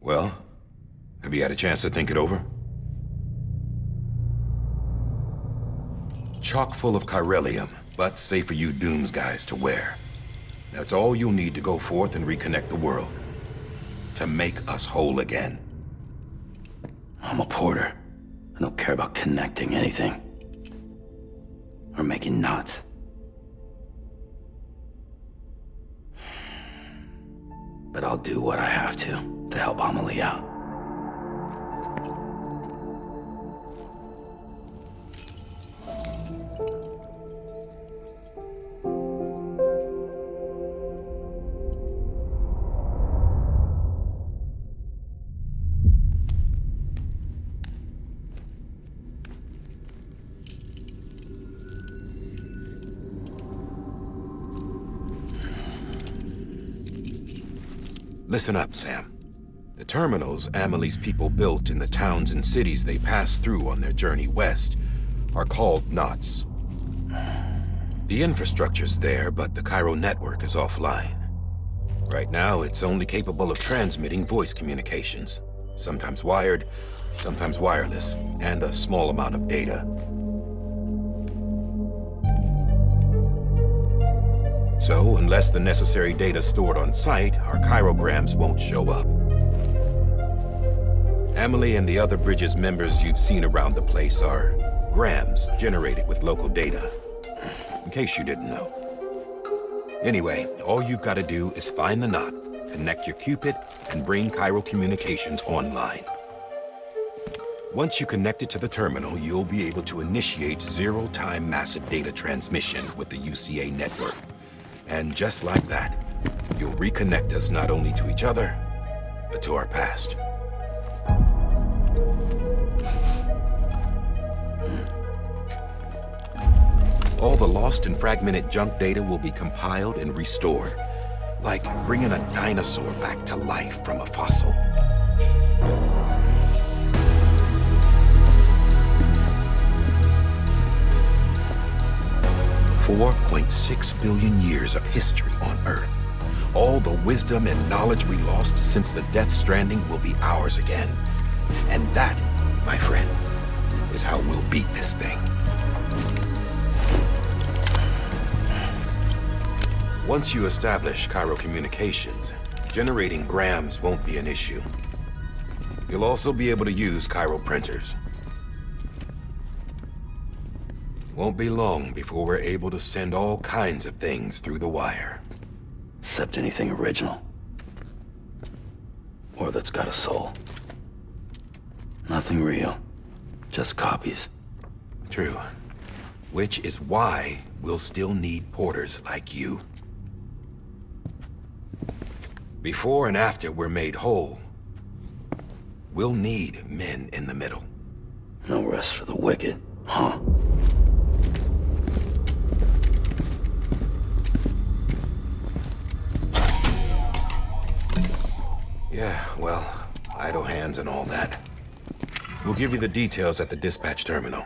Well, have you had a chance to think it over? Chock full of chiralium, but safe for you Dooms guys to wear. That's all you'll need to go forth and reconnect the world. To make us whole again. I'm a porter. I don't care about connecting anything. Or making knots. But I'll do what I have to help Amelie out. Listen up, Sam. The terminals Amelie's people built in the towns and cities they passed through on their journey west are called knots. The infrastructure's there, but the Cairo network is offline. Right now, it's only capable of transmitting voice communications. Sometimes wired, sometimes wireless, and a small amount of data. So, unless the necessary data stored on site, our chirograms won't show up. Amelie and the other Bridges members you've seen around the place are grams generated with local data. In case you didn't know. Anyway, all you've got to do is find the knot, connect your Cupid, and bring Cairo communications online. Once you connect it to the terminal, you'll be able to initiate zero-time massive data transmission with the UCA network. And just like that, you'll reconnect us not only to each other, but to our past. All the lost and fragmented junk data will be compiled and restored, like bringing a dinosaur back to life from a fossil. $4.6 billion years of history on Earth. All the wisdom and knowledge we lost since the Death Stranding will be ours again. And that, my friend, is how we'll beat this thing. Once you establish Cairo communications, generating grams won't be an issue. You'll also be able to use Cairo printers. Won't be long before we're able to send all kinds of things through the wire. Except anything original. Or that's got a soul. Nothing real. Just copies. True. Which is why we'll still need porters like you. Before and after we're made whole, we'll need men in the middle. No rest for the wicked, huh? Yeah, well, idle hands and all that. We'll give you the details at the dispatch terminal.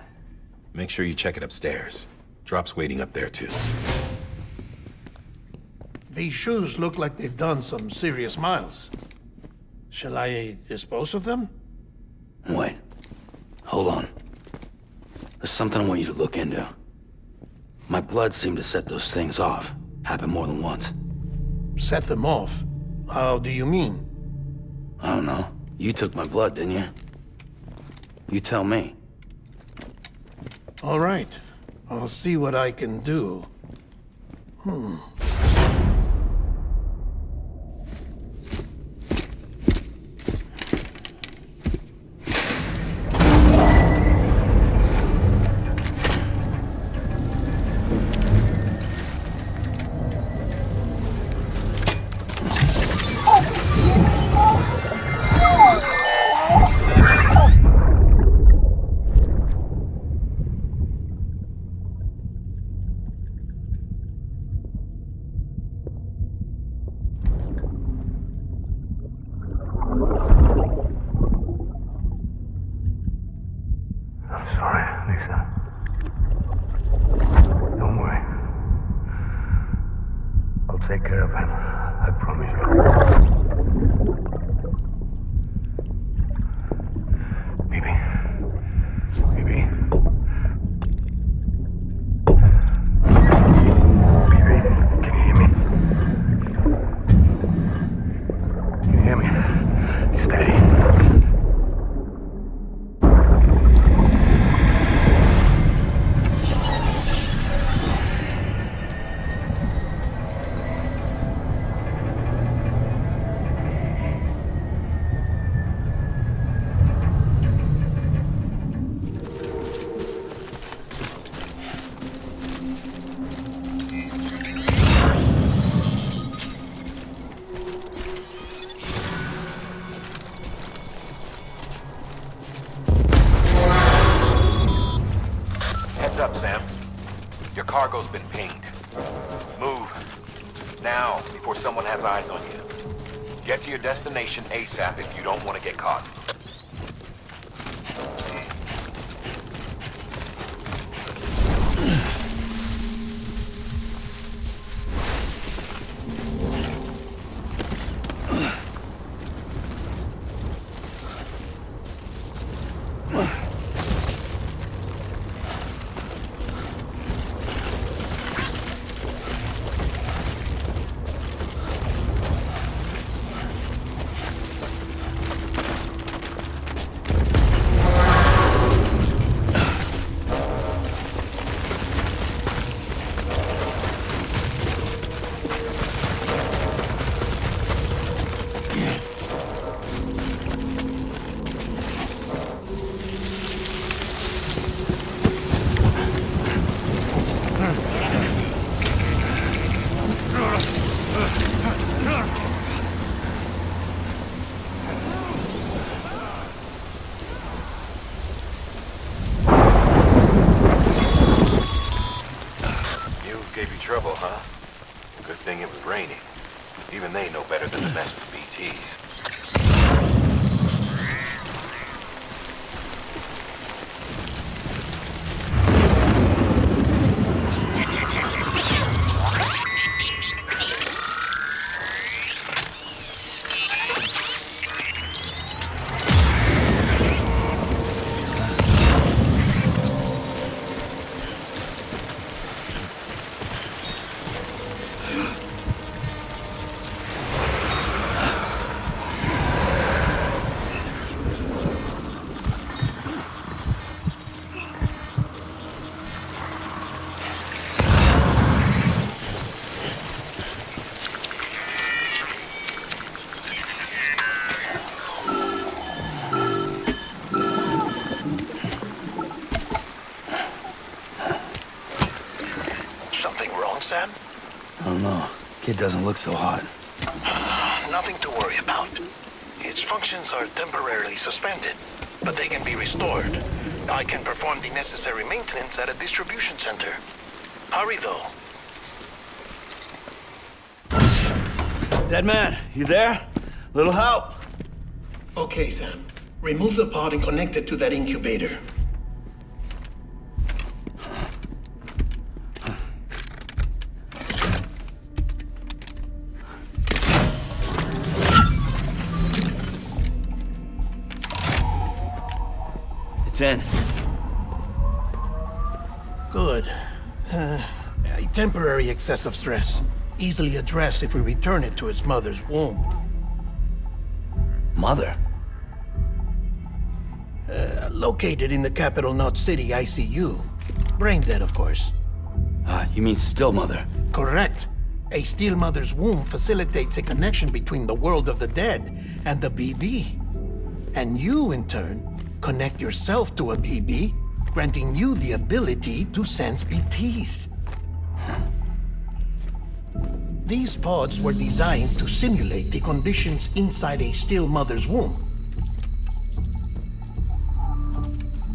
Make sure you check it upstairs. Drop's waiting up there, too. These shoes look like they've done some serious miles. Shall I dispose of them? Wait. Hold on. There's something I want you to look into. My blood seemed to set those things off. Happened more than once. Set them off? How do you mean? I don't know. You took my blood, didn't you? You tell me. All right. I'll see what I can do. Steady. Heads up, Sam. Your cargo's been pinged. Move. Now, before someone has eyes on you. Get to your destination ASAP if you don't want to get caught. Trouble, huh? Good thing it was raining. Even they know better than to mess with BTs. Sam? I don't know. Kid doesn't look so hot. Nothing to worry about. Its functions are temporarily suspended, but they can be restored. I can perform the necessary maintenance at a distribution center. Hurry, though. Dead man, you there? Little help. Okay, Sam. Remove the pod and connect it to that incubator. It's in. Good. A temporary excessive stress. Easily addressed if we return it to its mother's womb. Mother? Located in the capital Knot City ICU. Brain dead, of course. You mean still mother? Correct. A still mother's womb facilitates a connection between the world of the dead and the BB. And you, in turn, connect yourself to a BB, granting you the ability to sense BTs. These pods were designed to simulate the conditions inside a still mother's womb.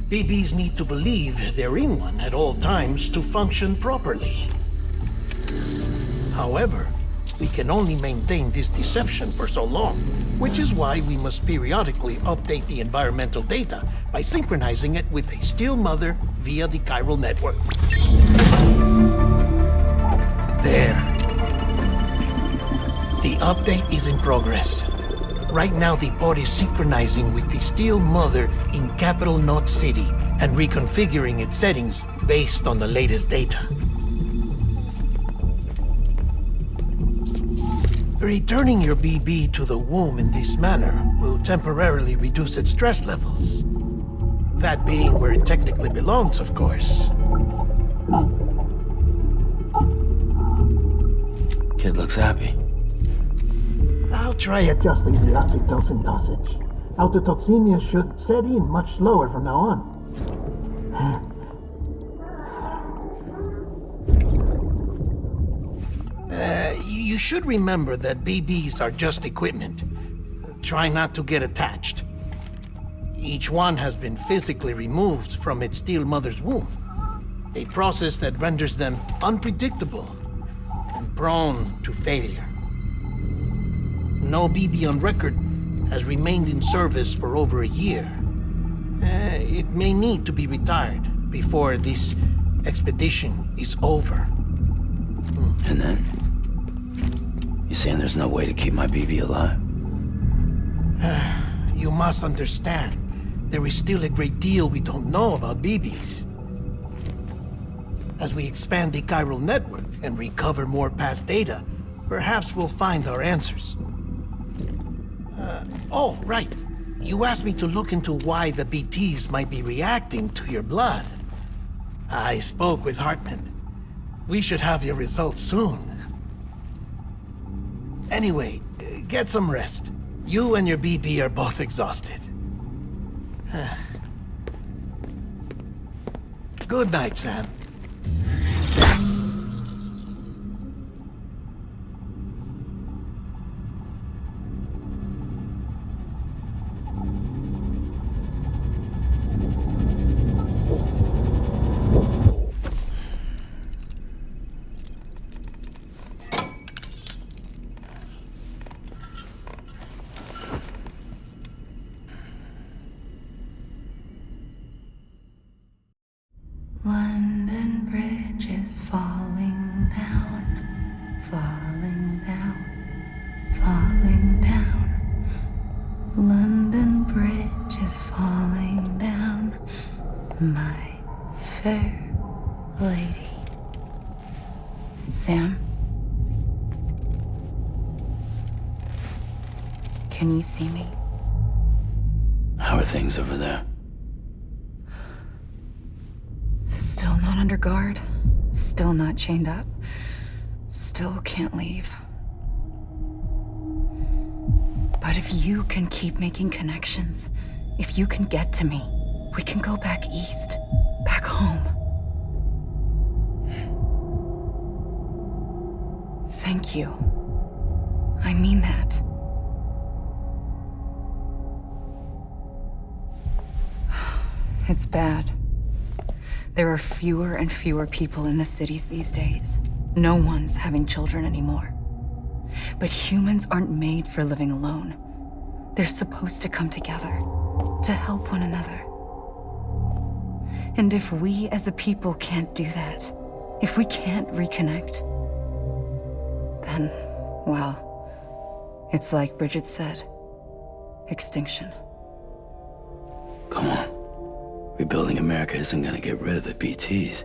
BBs need to believe they're in one at all times to function properly. However, we can only maintain this deception for so long, which is why we must periodically update the environmental data by synchronizing it with a still mother via the chiral network. There. The update is in progress. Right now, the pod is synchronizing with the still mother in capital Knot City and reconfiguring its settings based on the latest data. Returning your BB to the womb in this manner will temporarily reduce its stress levels. That being where it technically belongs, of course. Kid looks happy. I'll try adjusting the oxytocin dosage. Autotoxemia should set in much slower from now on. You should remember that BBs are just equipment. Try not to get attached. Each one has been physically removed from its steel mother's womb. A process that renders them unpredictable and prone to failure. No BB on record has remained in service for over a year. It may need to be retired before this expedition is over. And then? You saying there's no way to keep my BB alive? You must understand, there is still a great deal we don't know about BBs. As we expand the chiral network and recover more past data, perhaps we'll find our answers. Oh, right. You asked me to look into why the BTs might be reacting to your blood. I spoke with Hartman. We should have your results soon. Anyway, get some rest. You and your BB are both exhausted. Good night, Sam. London Bridge is falling down, falling down, falling down. London Bridge is falling down, my fair lady. Sam? Can you see me? How are things over there? Still not under guard, still not chained up, still can't leave. But if you can keep making connections, if you can get to me, we can go back east, back home. Thank you. I mean that. It's bad. There are fewer and fewer people in the cities these days. No one's having children anymore. But humans aren't made for living alone. They're supposed to come together, to help one another. And if we as a people can't do that, if we can't reconnect, then, well, it's like Bridget said, extinction. Come on. Rebuilding America isn't gonna get rid of the BTs.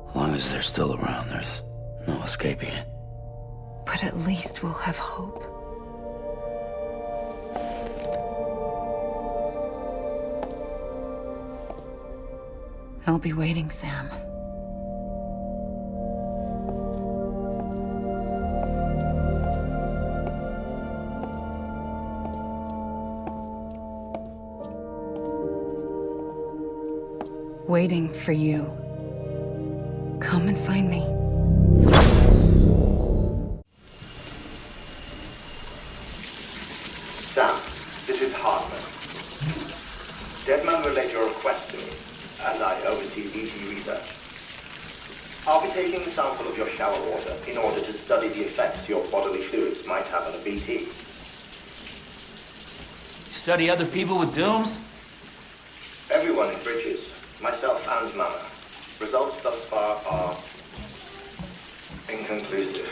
As long as they're still around, there's no escaping it. But at least we'll have hope. I'll be waiting, Sam. Waiting for you. Come and find me. Sam, this is Hartman. Deadman relayed your request to me, as I oversee BT research. I'll be taking a sample of your shower water in order to study the effects your bodily fluids might have on a BT. Study other people with dooms? Everyone in Bridges, myself and Mama. Results thus far are inconclusive.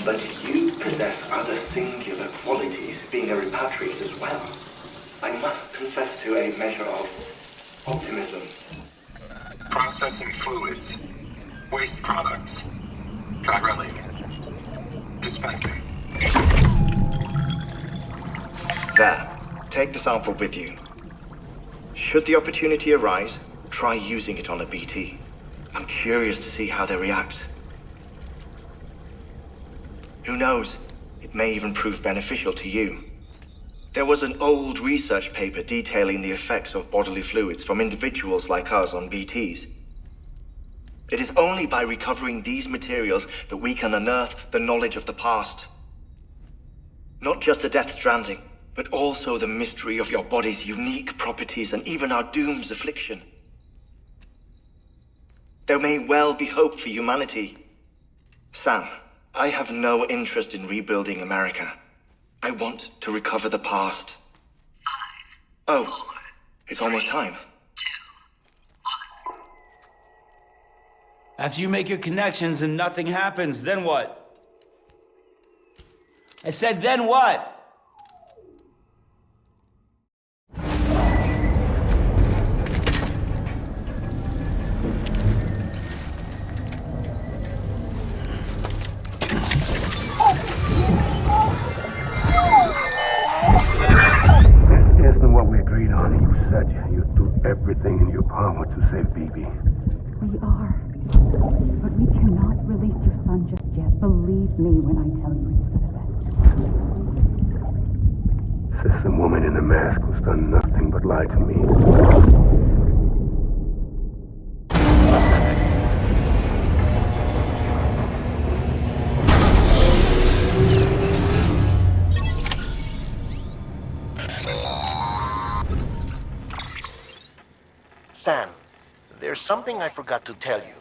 But you possess other singular qualities, being a repatriate as well. I must confess to a measure of optimism. Processing fluids. Waste products. Dry relic. Dispensing. There. Take the sample with you. Should the opportunity arise, try using it on a BT. I'm curious to see how they react. Who knows? It may even prove beneficial to you. There was an old research paper detailing the effects of bodily fluids from individuals like us on BTs. It is only by recovering these materials that we can unearth the knowledge of the past. Not just the Death Stranding, but also the mystery of your body's unique properties and even our doom's affliction. There may well be hope for humanity. Sam, I have no interest in rebuilding America. I want to recover the past. 5, 4, it's almost time. 2, 1. After you make your connections and nothing happens, then what? I said, then what? Everything in your power to save BB. We are. But we cannot release your son just yet. Believe me when I tell you it's for the best. System woman in the mask who's done nothing but lie to me. Sam, there's something I forgot to tell you.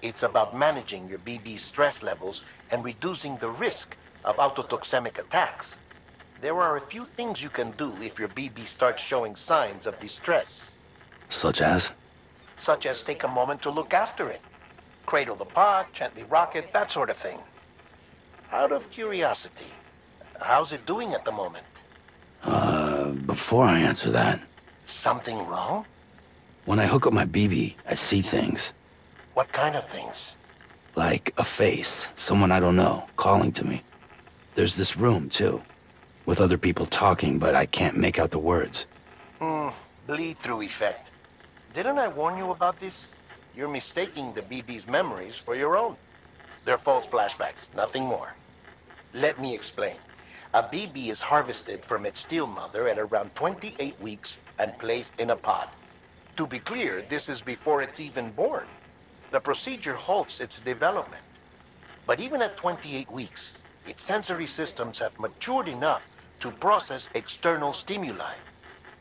It's about managing your BB stress levels and reducing the risk of autotoxemic attacks. There are a few things you can do if your BB starts showing signs of distress. Such as? Such as take a moment to look after it. Cradle the pod, gently rock it, that sort of thing. Out of curiosity, how's it doing at the moment? Before I answer that... Something wrong? When I hook up my BB, I see things. What kind of things? Like a face, someone I don't know, calling to me. There's this room, too, with other people talking, but I can't make out the words. Bleed-through effect. Didn't I warn you about this? You're mistaking the BB's memories for your own. They're false flashbacks, nothing more. Let me explain. A BB is harvested from its steel mother at around 28 weeks and placed in a pod. To be clear, this is before it's even born. The procedure halts its development. But even at 28 weeks, its sensory systems have matured enough to process external stimuli.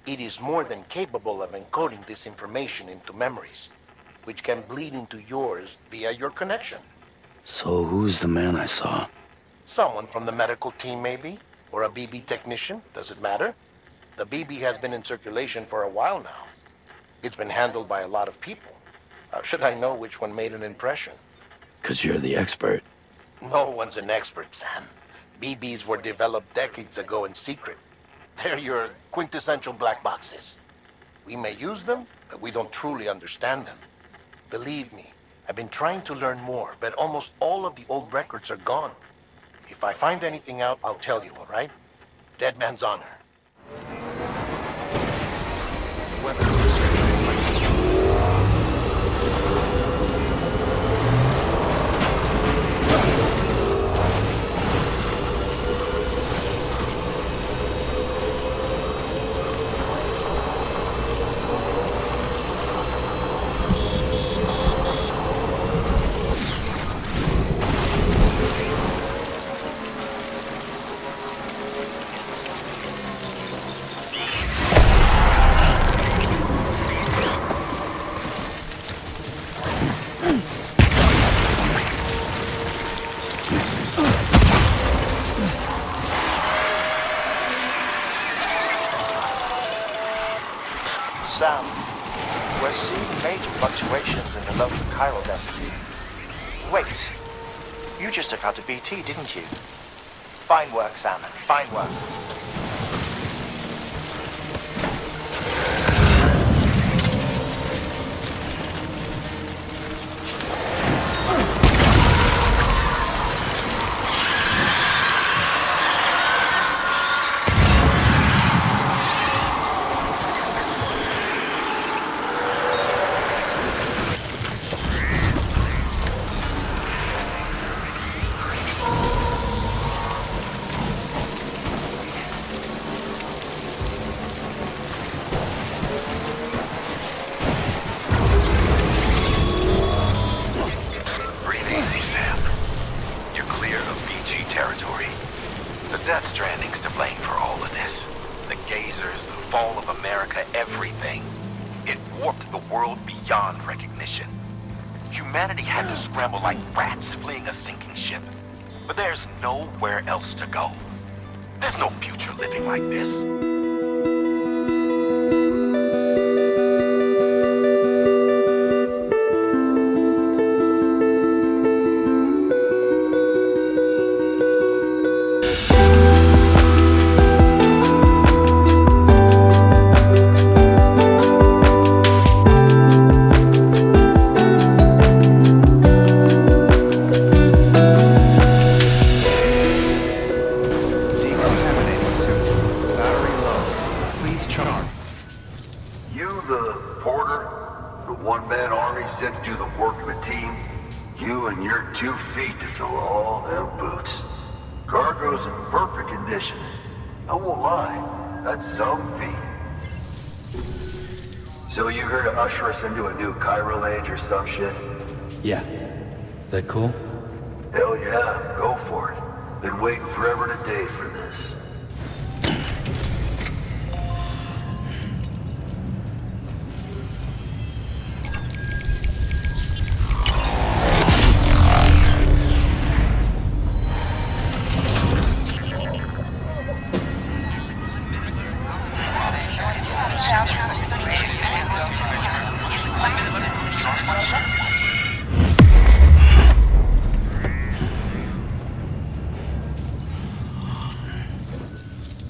It is more than capable of encoding this information into memories, which can bleed into yours via your connection. So who's the man I saw? Someone from the medical team, maybe? Or a BB technician, does it matter? The BB has been in circulation for a while now. It's been handled by a lot of people. How should I know which one made an impression? 'Cause you're the expert. No one's an expert, Sam. BBs were developed decades ago in secret. They're your quintessential black boxes. We may use them, but we don't truly understand them. Believe me, I've been trying to learn more, but almost all of the old records are gone. If I find anything out, I'll tell you, all right? Dead man's honor. Sam, we're seeing major fluctuations in the local chiral density. Wait, you just took out a BT, didn't you? Fine work, Sam, fine work. blame for all of this. The gazers, the fall of America, everything. It warped the world beyond recognition. Humanity had to scramble like rats fleeing a sinking ship. But there's nowhere else to go. There's no future living like this. So you here to usher us into a new chiral age or some shit? Yeah. That cool? Hell yeah, go for it. Been waiting forever and a day for this.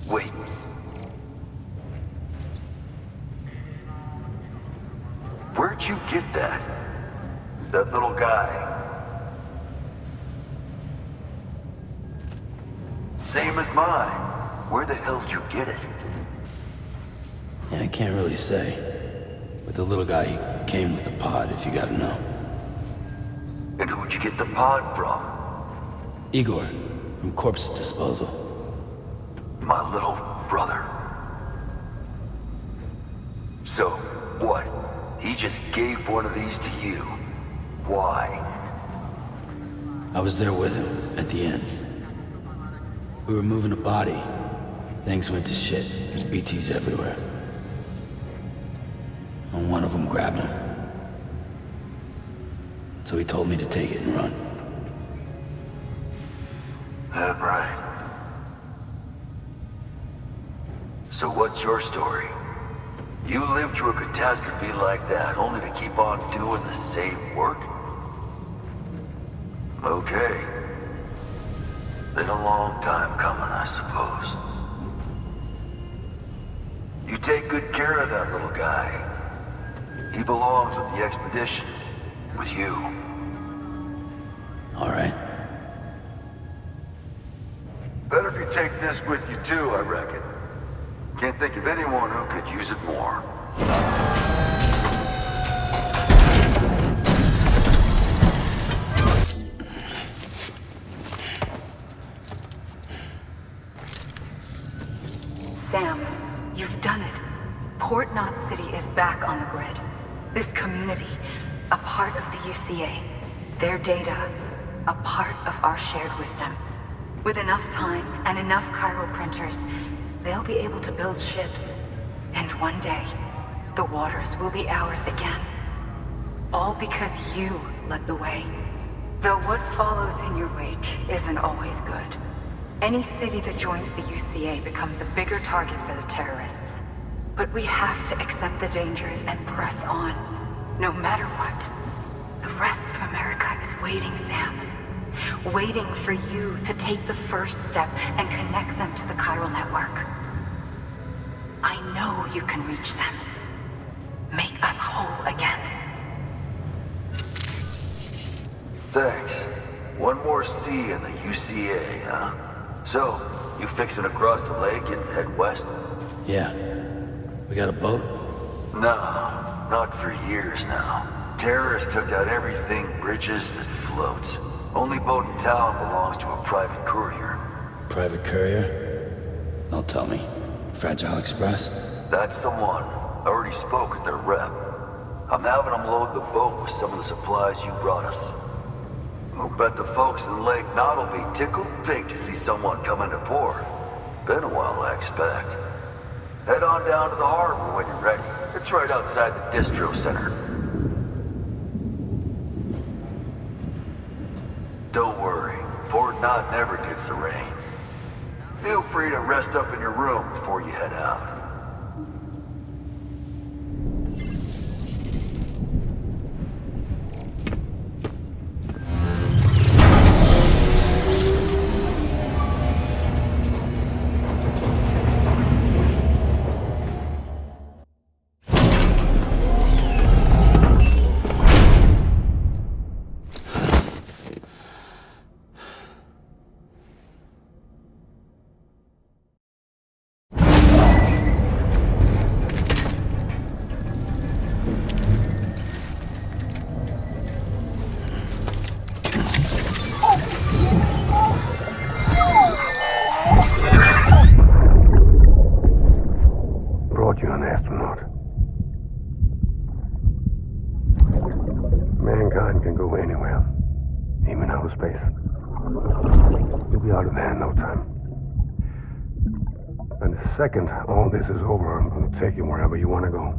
Wait. Where'd you get that? That little guy? Same as mine. Where the hell did you get it? Yeah, I can't really say. With the little guy, he came with the pod, if you gotta know. And who'd you get the pod from? Igor, from Corpse Disposal. My little brother. So, what? He just gave one of these to you. Why? I was there with him, at the end. We were moving a body. Things went to shit. There's BTs everywhere. And one of them grabbed him. So he told me to take it and run. That right. So what's your story? You lived through a catastrophe like that, only to keep on doing the same work? Okay. Been a long time coming, I suppose. You take good care of that little guy. He belongs with the expedition. With you. All right. Better if you take this with you too, I reckon. Can't think of anyone who could use it more. Sam, you've done it. Port Knot City is back on the grid. This community, a part of the UCA. Their data, a part of our shared wisdom. With enough time and enough chiral printers, they'll be able to build ships. And one day, the waters will be ours again. All because you led the way. Though what follows in your wake isn't always good. Any city that joins the UCA becomes a bigger target for the terrorists. But we have to accept the dangers and press on, no matter what. The rest of America is waiting, Sam. Waiting for you to take the first step and connect them to the chiral network. I know you can reach them. Make us whole again. Thanks. One more C in the UCA, huh? So, you fixing to cross the lake and head west? Yeah. We got a boat? No, not for years now. Terrorists took out everything bridges that floats. Only boat in town belongs to a private courier. Private courier? Don't tell me. Fragile Express? That's the one. I already spoke with their rep. I'm having them load the boat with some of the supplies you brought us. I'll bet the folks in Lake Knot will be tickled pink to see someone come into port. Been a while, I expect. Head on down to the harbor when you're ready. It's right outside the distro center. Don't worry, Fort Knott never gets the rain. Feel free to rest up in your room before you head out. Brought you an astronaut. Mankind can go anywhere, even outer space. You'll be out of there in no time. And the second all this is over, I'm going to take you wherever you want to go.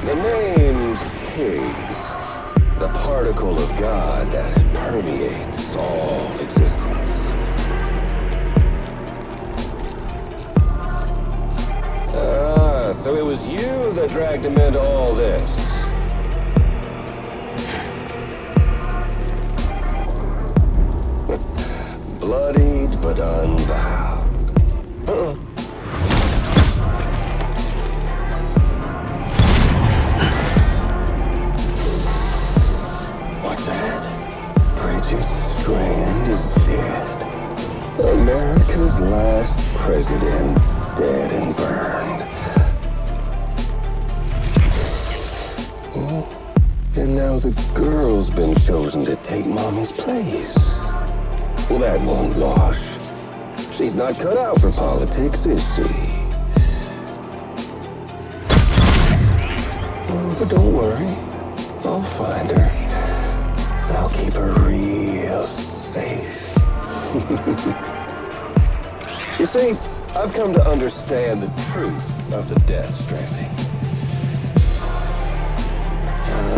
The name's Higgs, the particle of God that permeates all existence. Ah, so it was you that dragged him into all this. Bloodied but unvowed. What's that? Bridget Strand is dead. America's last president dead and burned. And now the girl's been chosen to take Mommy's place. Well, that won't wash. She's not cut out for politics, is she? Oh, but don't worry. I'll find her. And I'll keep her real safe. You see, I've come to understand the truth of the Death Stranding.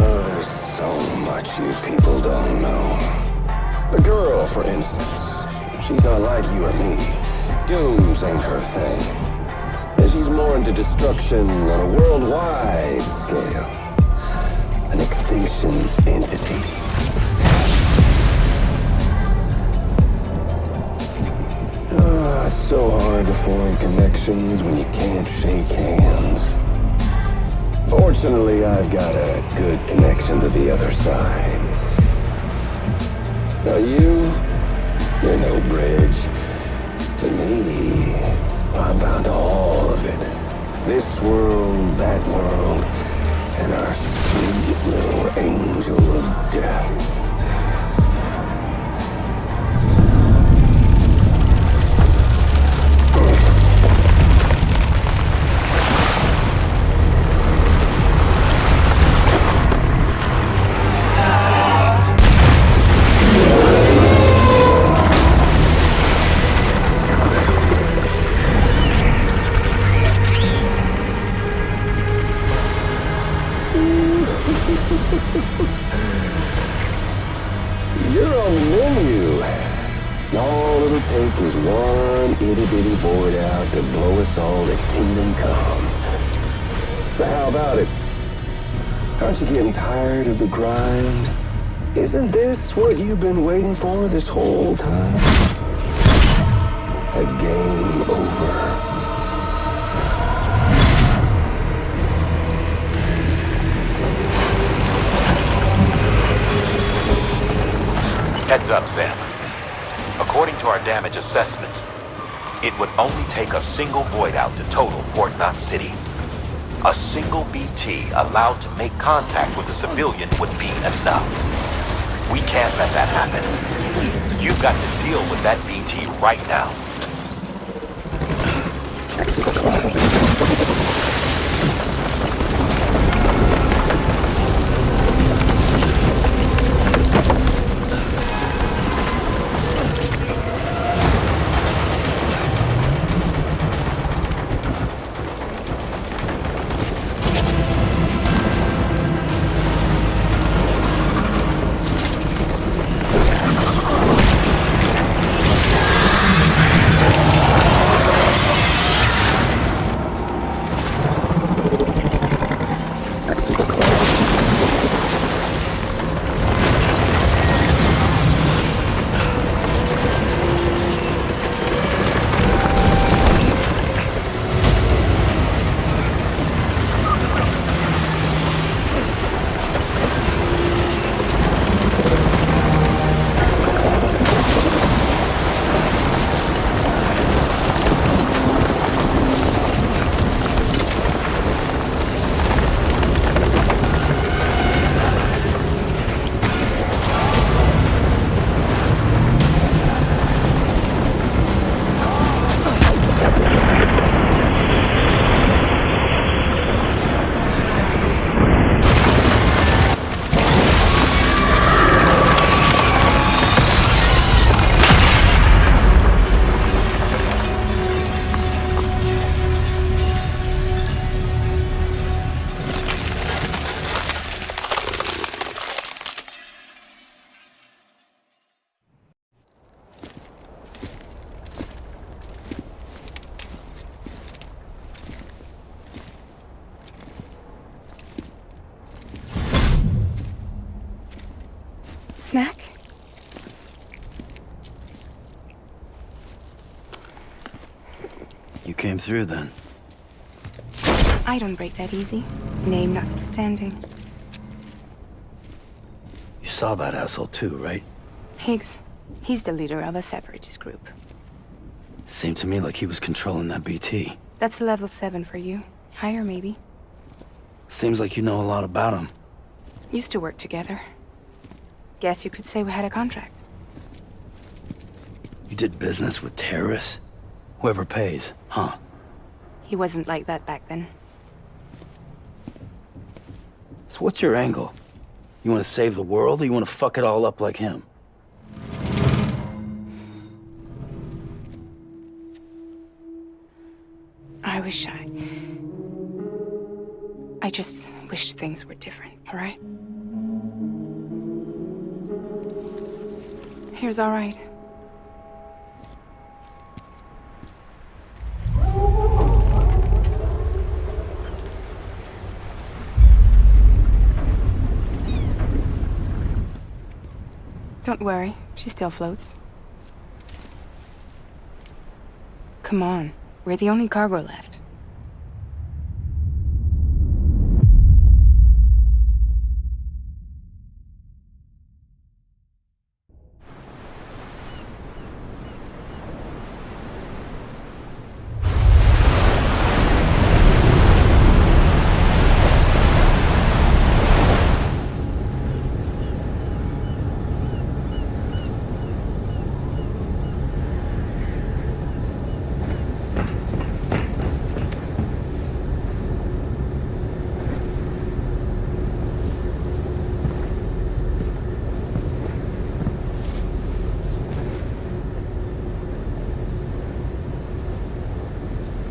Oh, there's so much you people don't know. The girl, for instance, she's not like you or me. Dooms ain't her thing. And she's more into destruction on a worldwide scale. An extinction entity. Oh, it's so hard to form connections when you can't shake hands. Fortunately, I've got a good connection to the other side. Now you're no bridge. To me, I'm bound to all of it. This world, that world, and our sweet little angel of death. You're on the menu. All it'll take is one itty-bitty void out to blow us all to kingdom come. So how about it? Aren't you getting tired of the grind? Isn't this what you've been waiting for this whole time? A game over. Heads up, Sam. According to our damage assessments, it would only take a single void out to total Port Knot City. A single BT allowed to make contact with a civilian would be enough. We can't let that happen. You've got to deal with that BT right now. Snack? You came through then. I don't break that easy. Name notwithstanding. You saw that asshole too, right? Higgs. He's the leader of a separatist group. Seemed to me like he was controlling that BT. That's level 7 for you. Higher, maybe. Seems like you know a lot about him. Used to work together. Guess you could say we had a contract. You did business with terrorists? Whoever pays, huh? He wasn't like that back then. So what's your angle? You want to save the world, or you want to fuck it all up like him? I just wish things were different, all right? Here's all right. Don't worry, she still floats. Come on, we're the only cargo left.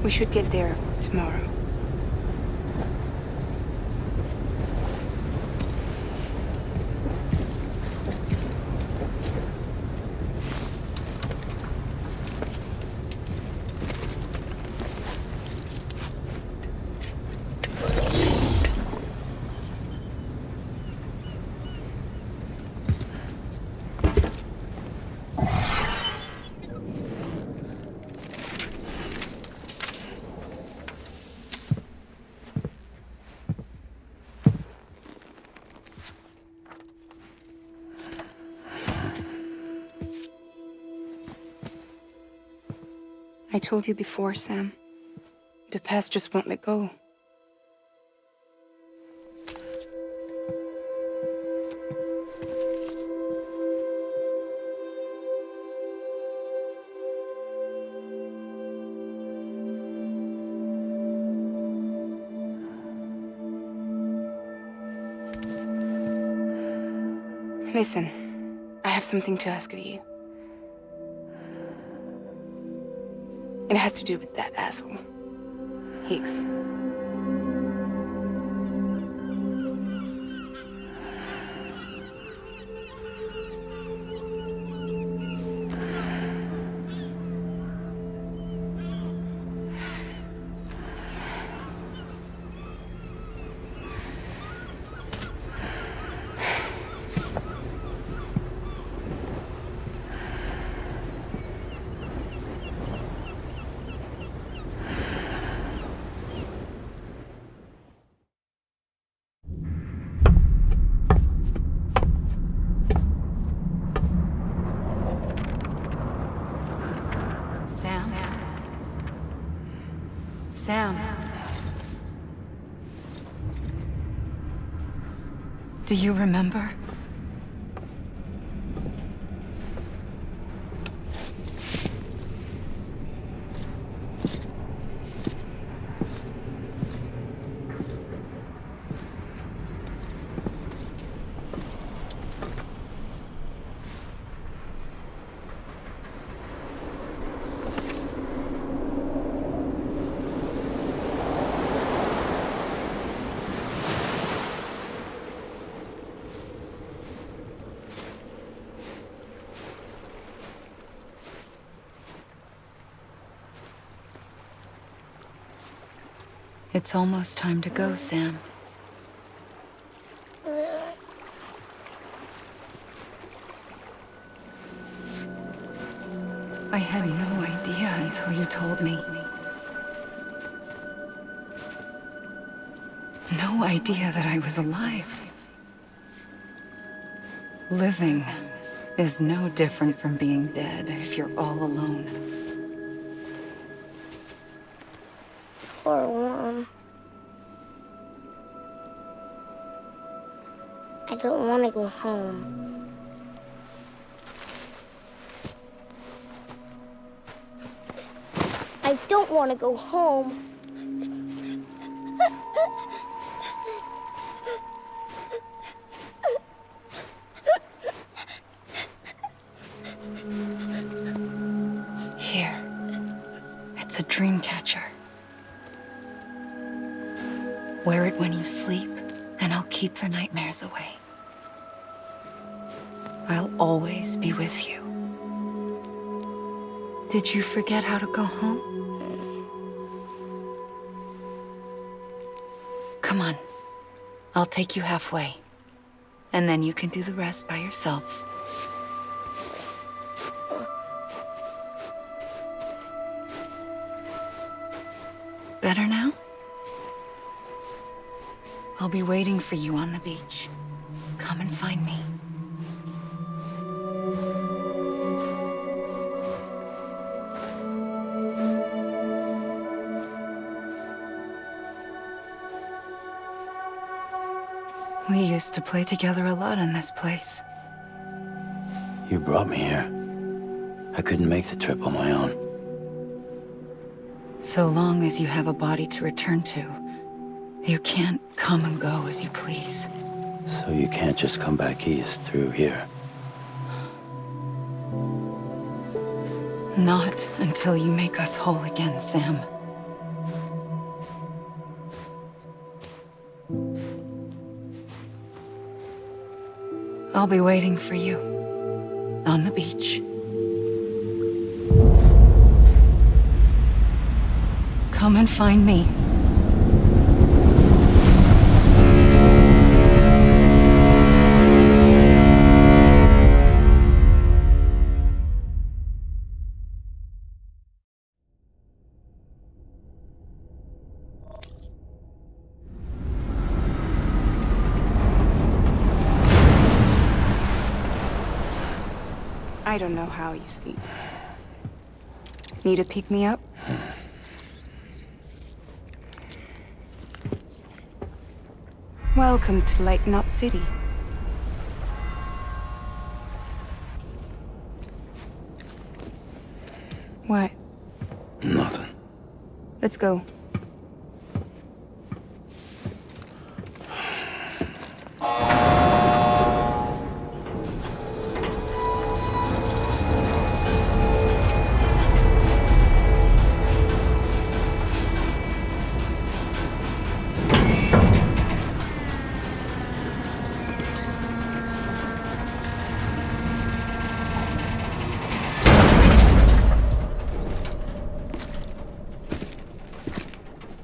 We should get there tomorrow. I told you before, Sam. The past just won't let go. Listen, I have something to ask of you. It has to do with that asshole, Higgs. Sam. Do you remember? It's almost time to go, Sam. I had no idea until you told me. No idea that I was alive. Living is no different from being dead if you're all alone. Poor Mom. I don't want to go home. I don't want to go home. Here. It's a dream catcher. Wear it when you sleep, and I'll keep the nightmares away. I'll always be with you. Did you forget how to go home? Come on. I'll take you halfway. And then you can do the rest by yourself. Better now? I'll be waiting for you on the beach. Come and find me. We used to play together a lot in this place. You brought me here. I couldn't make the trip on my own. So long as you have a body to return to, you can't come and go as you please. So you can't just come back east through here? Not until you make us whole again, Sam. I'll be waiting for you on the beach. Come and find me. I don't know how you sleep. Need a pick-me-up? Welcome to Lake Knot City. What? Nothing. Let's go.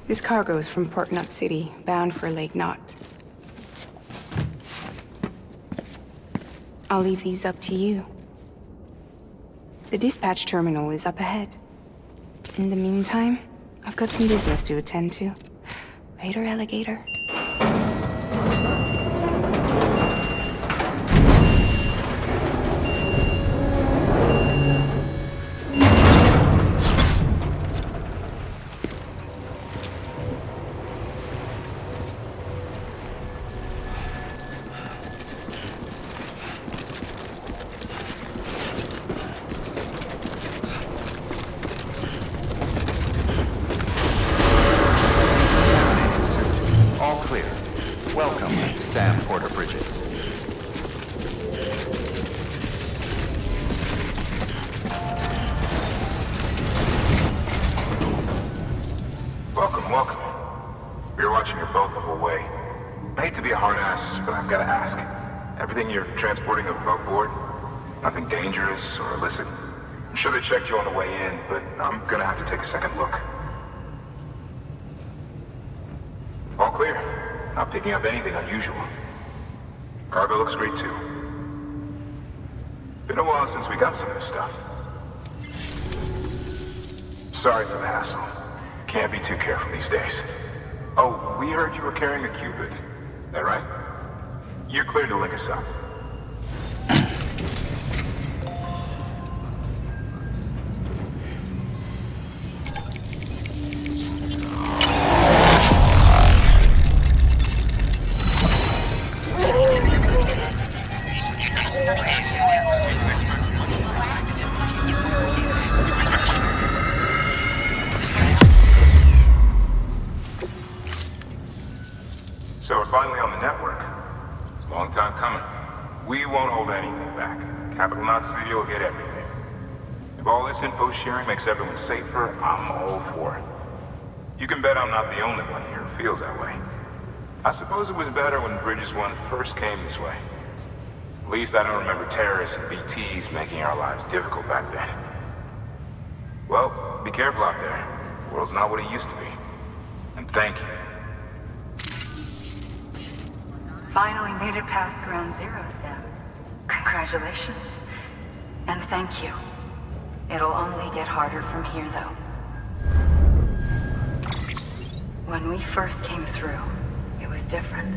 This cargo is from Port Knot City, bound for Lake Knot. I'll leave these up to you. The dispatch terminal is up ahead. In the meantime, I've got some business to attend to. Later, alligator. Checked you on the way in, but I'm gonna have to take a second look. All clear. Not picking up anything unusual. Cargo looks great too. Been a while since we got some of this stuff. Sorry for the hassle. Can't be too careful these days. Oh, we heard you were carrying a Cupid. That right? You're cleared to link us up. So we're finally on the network. Long time coming. We won't hold anything back. Capital Knot City will get everything. If all this info sharing makes everyone safer, I'm all for it. You can bet I'm not the only one here who feels that way. I suppose it was better when Bridges 1 first came this way. At least I don't remember terrorists and BTs making our lives difficult back then. Well, be careful out there. The world's not what it used to be. And thank you. Finally made it past ground zero, Sam. Congratulations. And thank you. It'll only get harder from here, though. When we first came through, it was different.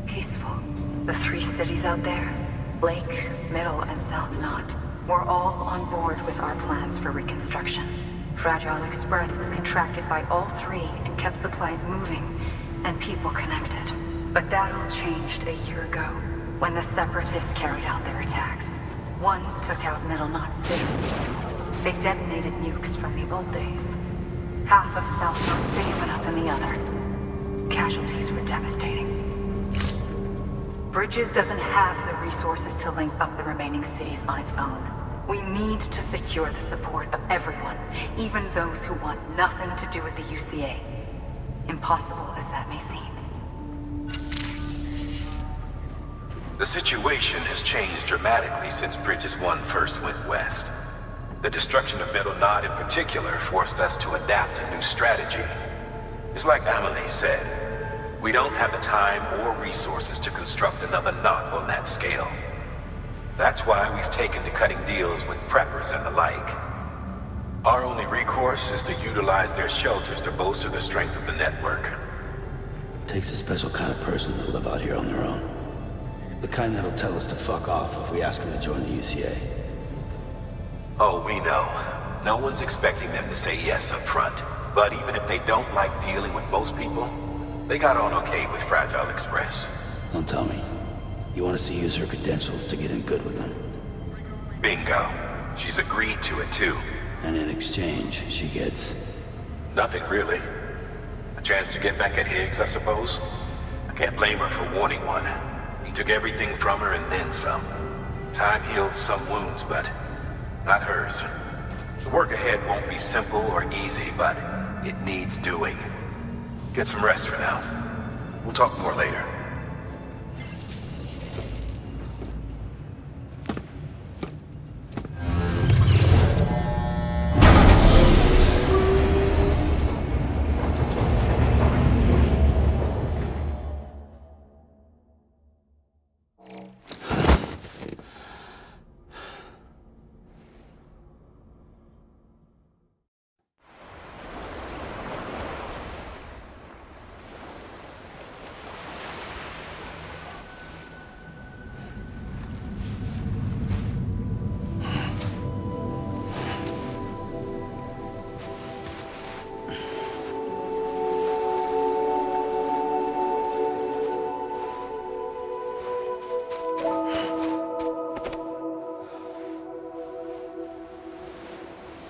Peaceful. The 3 cities out there, Lake, Middle, and South Knot, were all on board with our plans for reconstruction. Fragile Express was contracted by all 3 and kept supplies moving and people connected. But that all changed a year ago, when the Separatists carried out their attacks. One took out Middle Knot City. They detonated nukes from the old days. Half of South Knot City went up in the other. Casualties were devastating. Bridges doesn't have the resources to link up the remaining cities on its own. We need to secure the support of everyone, even those who want nothing to do with the UCA. Impossible as that may seem. The situation has changed dramatically since Bridges 1 first went west. The destruction of Middle Knot in particular forced us to adapt a new strategy. It's like Amelie said, we don't have the time or resources to construct another knot on that scale. That's why we've taken to cutting deals with preppers and the like. Our only recourse is to utilize their shelters to bolster the strength of the network. Takes a special kind of person to live out here on their own. The kind that'll tell us to fuck off if we ask them to join the UCA. Oh, we know. No one's expecting them to say yes up front. But even if they don't like dealing with most people, they got on okay with Fragile Express. Don't tell me. You want us to use her credentials to get in good with them? Bingo. She's agreed to it too. And in exchange, she gets... Nothing really. A chance to get back at Higgs, I suppose. I can't blame her for wanting one. He took everything from her and then some. Time heals some wounds, but not hers. The work ahead won't be simple or easy, but it needs doing. Get some rest for now. We'll talk more later.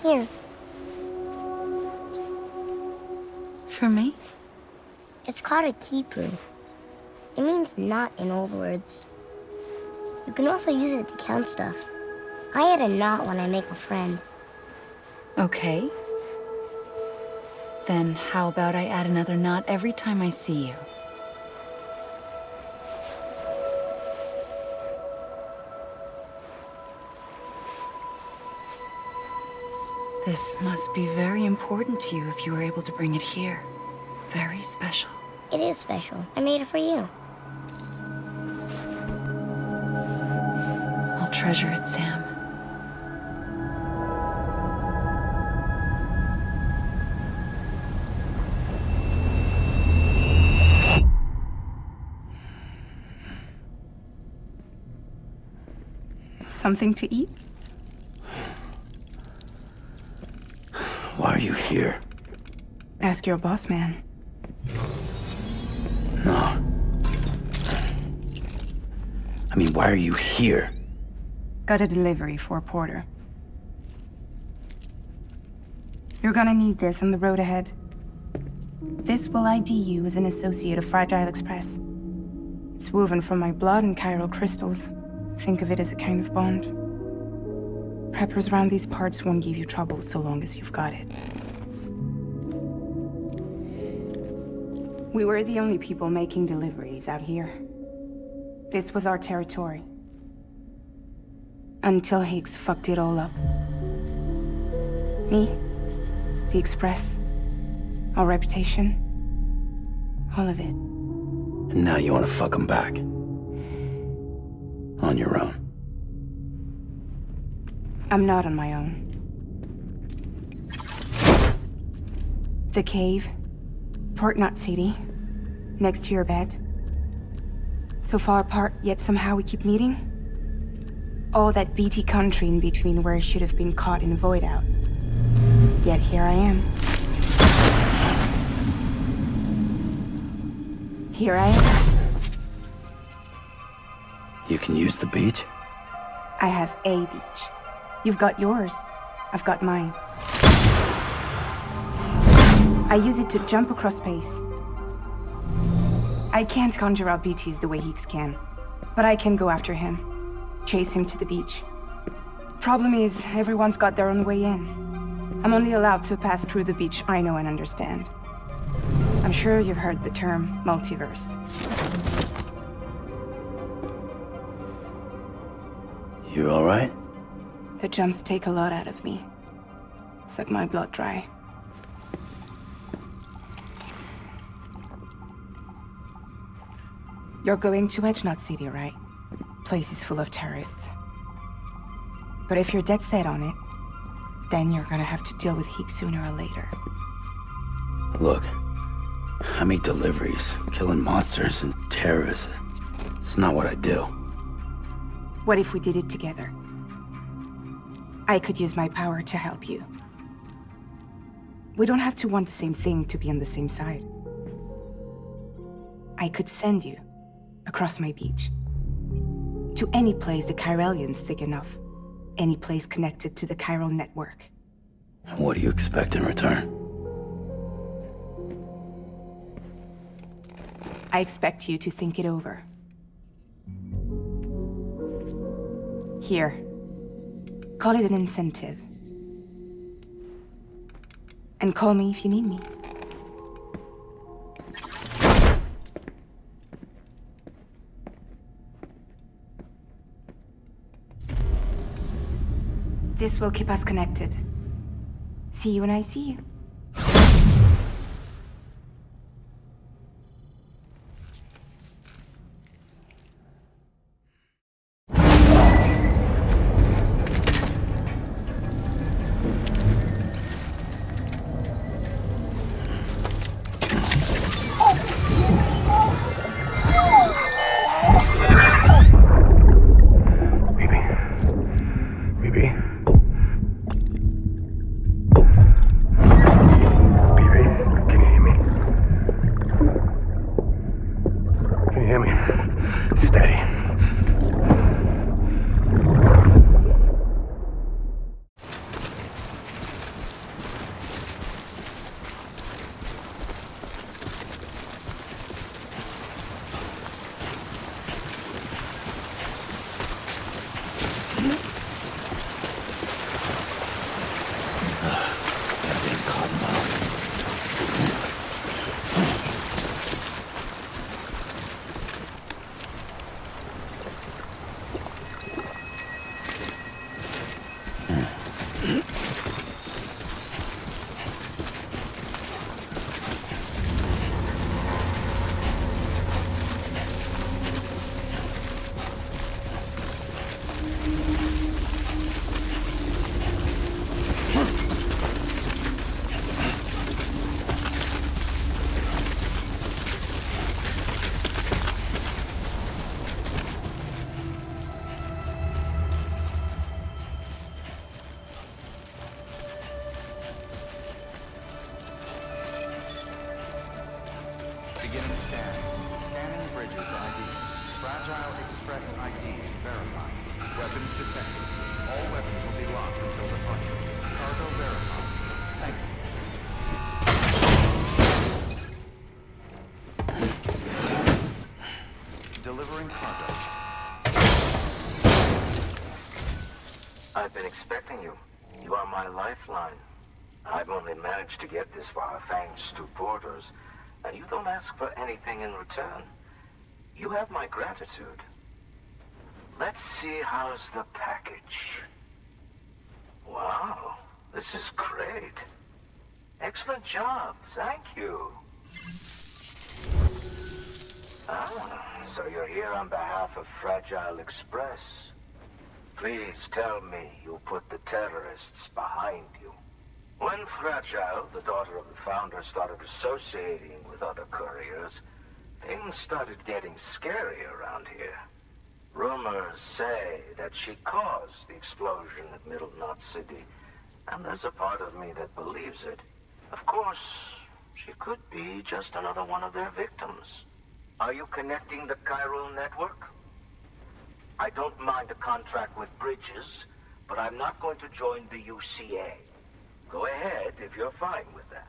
Here. For me? It's called a key proof. It means not in old words. You can also use it to count stuff. I add a knot when I make a friend. Okay. Then how about I add another knot every time I see you? This must be very important to you if you were able to bring it here. Very special. It is special. I made it for you. I'll treasure it, Sam. Something to eat? Why are you here? Ask your boss man. No. I mean, why are you here? Got a delivery for Porter. You're gonna need this on the road ahead. This will ID you as an associate of Fragile Express. It's woven from my blood and chiral crystals. Think of it as a kind of bond. Preppers around these parts won't give you trouble so long as you've got it. We were the only people making deliveries out here. This was our territory. Until Higgs fucked it all up. Me, the Express, our reputation, all of it. And now you want to fuck him back. On your own. I'm not on my own. The cave, Port Knot City, next to your bed. So far apart, yet somehow we keep meeting. All that BT country in between where I should have been caught in voidout. Yet here I am. Here I am. You can use the beach? I have a beach. You've got yours. I've got mine. I use it to jump across space. I can't conjure up BTs the way Higgs can, but I can go after him, chase him to the beach. Problem is, everyone's got their own way in. I'm only allowed to pass through the beach I know and understand. I'm sure you've heard the term multiverse. You all right? The jumps take a lot out of me. Suck my blood dry. You're going to Edge Knot City, right? Place is full of terrorists. But if you're dead set on it, then you're gonna have to deal with Higgs sooner or later. Look, I make deliveries, killing monsters and terrorists. It's not what I do. What if we did it together? I could use my power to help you. We don't have to want the same thing to be on the same side. I could send you across my beach. To any place the Chiralian's thick enough. Any place connected to the chiral network. What do you expect in return? I expect you to think it over. Here. Call it an incentive. And call me if you need me. This will keep us connected. See you when I see you. Beginning scan. Scanning bridges ID. Fragile Express ID verified. Weapons detected. All weapons will be locked until departure. Cargo verified. Thank you. Delivering cargo. I've been expecting you. You are my lifeline. I've only managed to get this far thanks to porters. And you don't ask for anything in return. You have my gratitude. Let's see how's the package. Wow, this is great. Excellent job, thank you. Ah, so you're here on behalf of Fragile Express. Please tell me you put the terrorists behind you. When Fragile, the daughter of the founder, started associating with other couriers, things started getting scary around here. Rumors say that she caused the explosion at Middle Knot City, and there's a part of me that believes it. Of course, she could be just another one of their victims. Are you connecting the chiral network? I don't mind a contract with Bridges, but I'm not going to join the UCA. Go ahead if you're fine with that.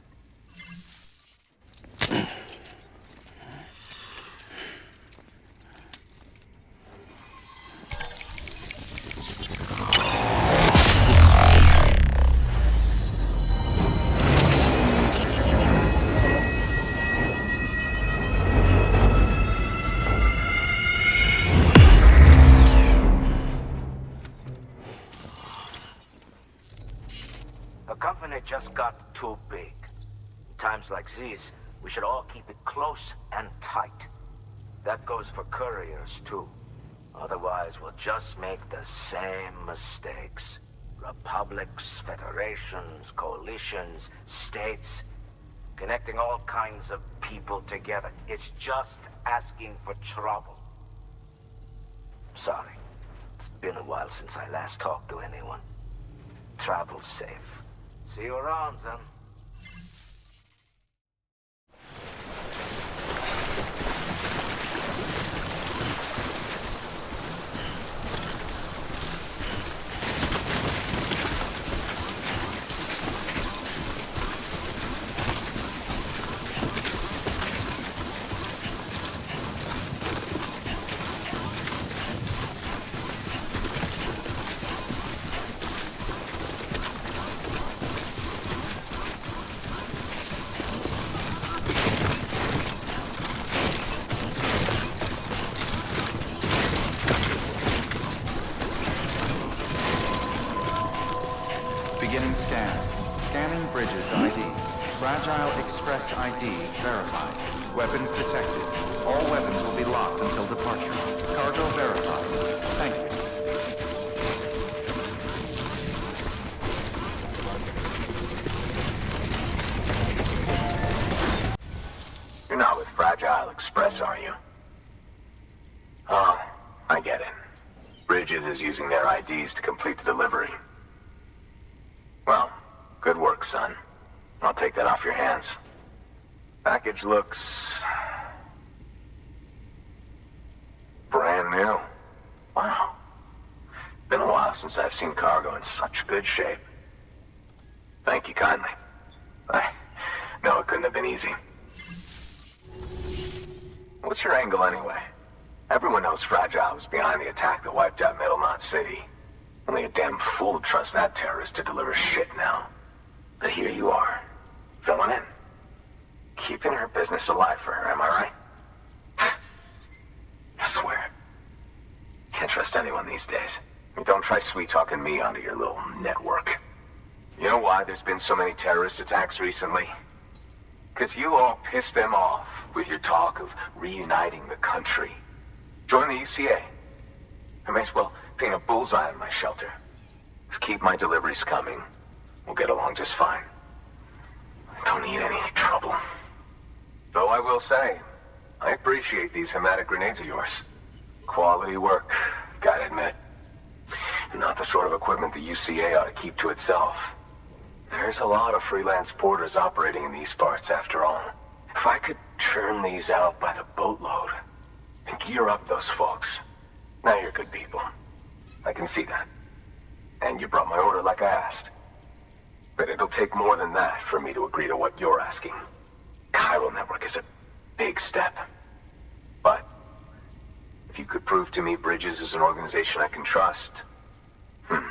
The company just got too big. In times like these, we should all keep it close and tight. That goes for couriers, too. Otherwise, we'll just make the same mistakes. Republics, federations, coalitions, states, connecting all kinds of people together. It's just asking for trouble. Sorry. It's been a while since I last talked to anyone. Travel safe. See you around, then. Scanning Bridges ID. Fragile Express ID verified. Weapons detected. All weapons will be locked until departure. Cargo verified. Thank you. You're not with Fragile Express, are you? Oh, I get it. Bridges is using their IDs to complete the delivery. Well, good work, son. I'll take that off your hands. Package looks... brand new. Wow. Been a while since I've seen cargo in such good shape. Thank you kindly. I know it couldn't have been easy. What's your angle anyway? Everyone knows Fragile was behind the attack that wiped out Middle Knot City. Only a damn fool would trust that terrorist to deliver shit now. But here you are, filling in. Keeping her business alive for her, am I right? I swear. Can't trust anyone these days. And don't try sweet-talking me onto your little network. You know why there's been so many terrorist attacks recently? Because you all pissed them off with your talk of reuniting the country. Join the UCA. I may as well paint a bullseye on my shelter. Just keep my deliveries coming. We'll get along just fine. Don't need any trouble. Though I will say, I appreciate these hematic grenades of yours. Quality work, gotta admit. And not the sort of equipment the UCA ought to keep to itself. There's a lot of freelance porters operating in these parts, after all. If I could churn these out by the boatload and gear up those folks. Now you're good people. I can see that. And you brought my order like I asked. But it'll take more than that for me to agree to what you're asking. Chiral Network is a big step. But if you could prove to me Bridges is an organization I can trust... Well,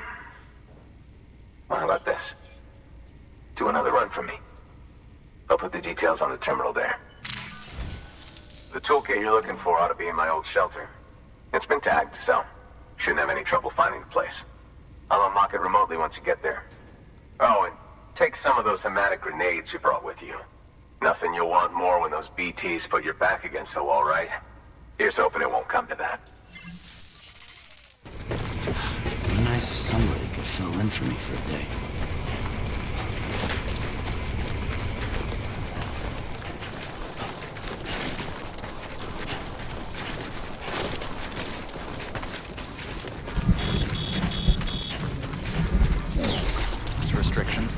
how about this? Do another run for me. I'll put the details on the terminal there. The toolkit you're looking for ought to be in my old shelter. It's been tagged, so shouldn't have any trouble finding the place. I'll unlock it remotely once you get there. Oh, and take some of those hematic grenades you brought with you. Nothing you'll want more when those BTs put your back against the wall, right? Here's hoping it won't come to that. It'd be nice if somebody could fill in for me for a day. Restrictions.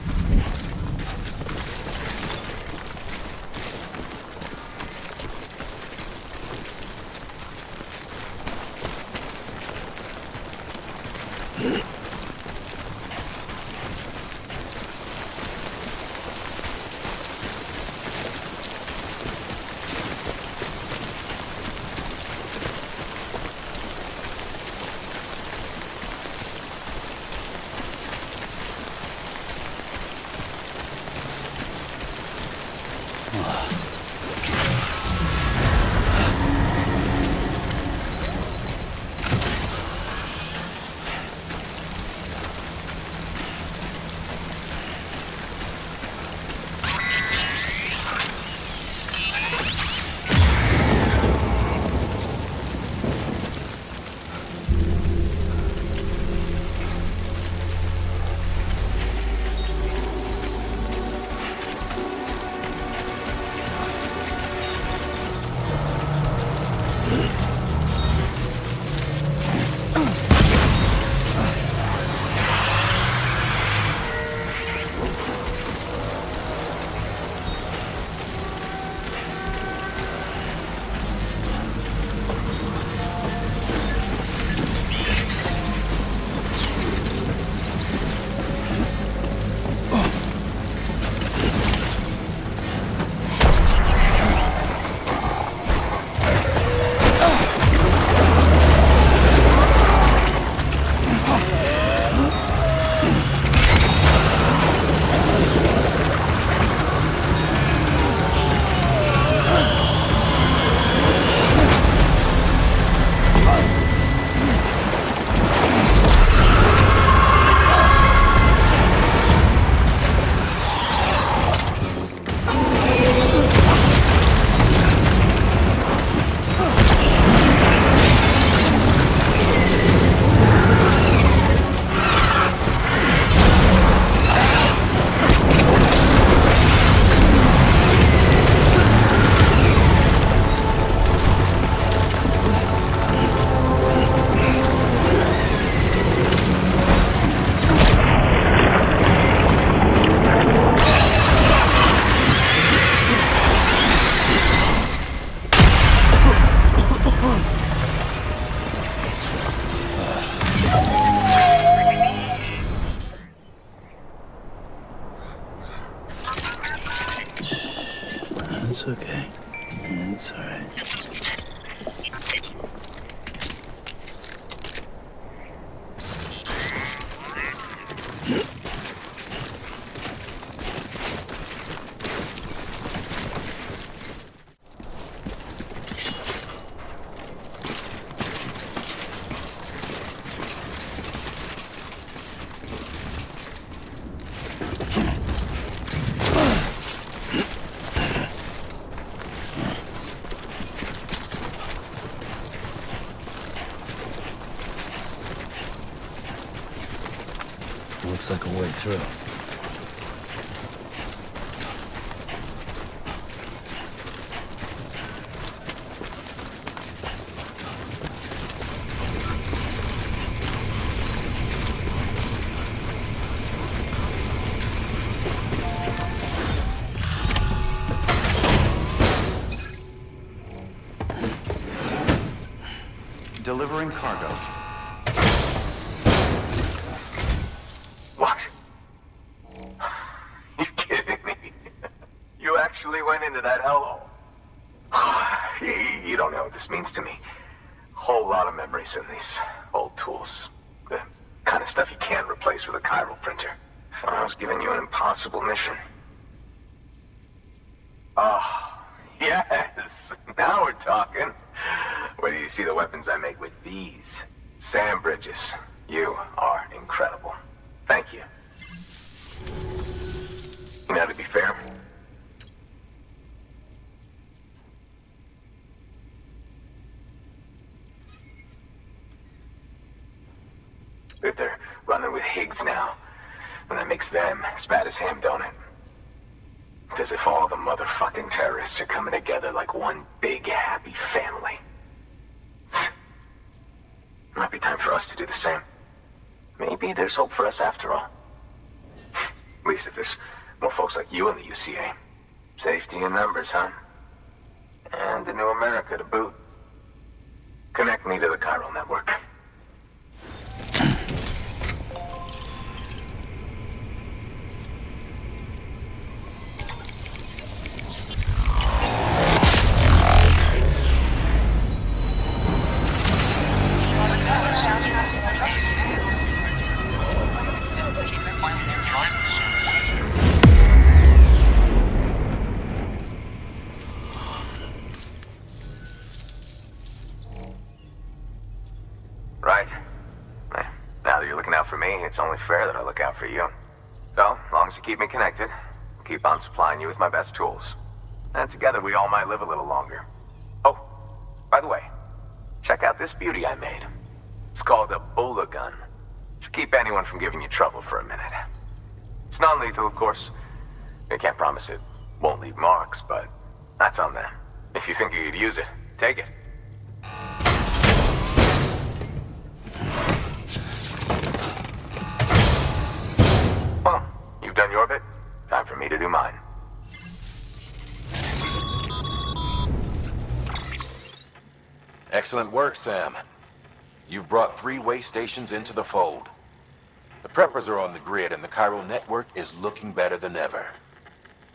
It's okay. It's alright. Looks like a way through. Delivering cargo. What? You kidding me? You actually went into that hellhole? You don't know what this means to me. Whole lot of memories in these old tools. The kind of stuff you can't replace with a chiral printer. Thought I was giving you an impossible mission. Oh, yes. Now we're talking. Whether you see the weapons I make with these sand bridges, you are incredible. Thank you. Now, to be fair, if they're running with Higgs now, and that makes them as bad as him, don't it? It's as if all the motherfucking terrorists are coming together like one big happy family. Might be time for us to do the same. Maybe there's hope for us after all. At least if there's more folks like you in the UCA. Safety in numbers, huh? And the new America to boot. Connect me to the chiral network. Right. Now that you're looking out for me, it's only fair that I look out for you. So, as long as you keep me connected, I'll keep on supplying you with my best tools. And together we all might live a little longer. Oh, by the way, check out this beauty I made. It's called a bullet gun. Should keep anyone from giving you trouble for a minute. It's non-lethal, of course. I can't promise it won't leave marks, but that's on them. If you think you could use it, take it. Well, you've done your bit. Time for me to do mine. Excellent work, Sam. You've brought 3 way stations into the fold. The preppers are on the grid and the chiral network is looking better than ever.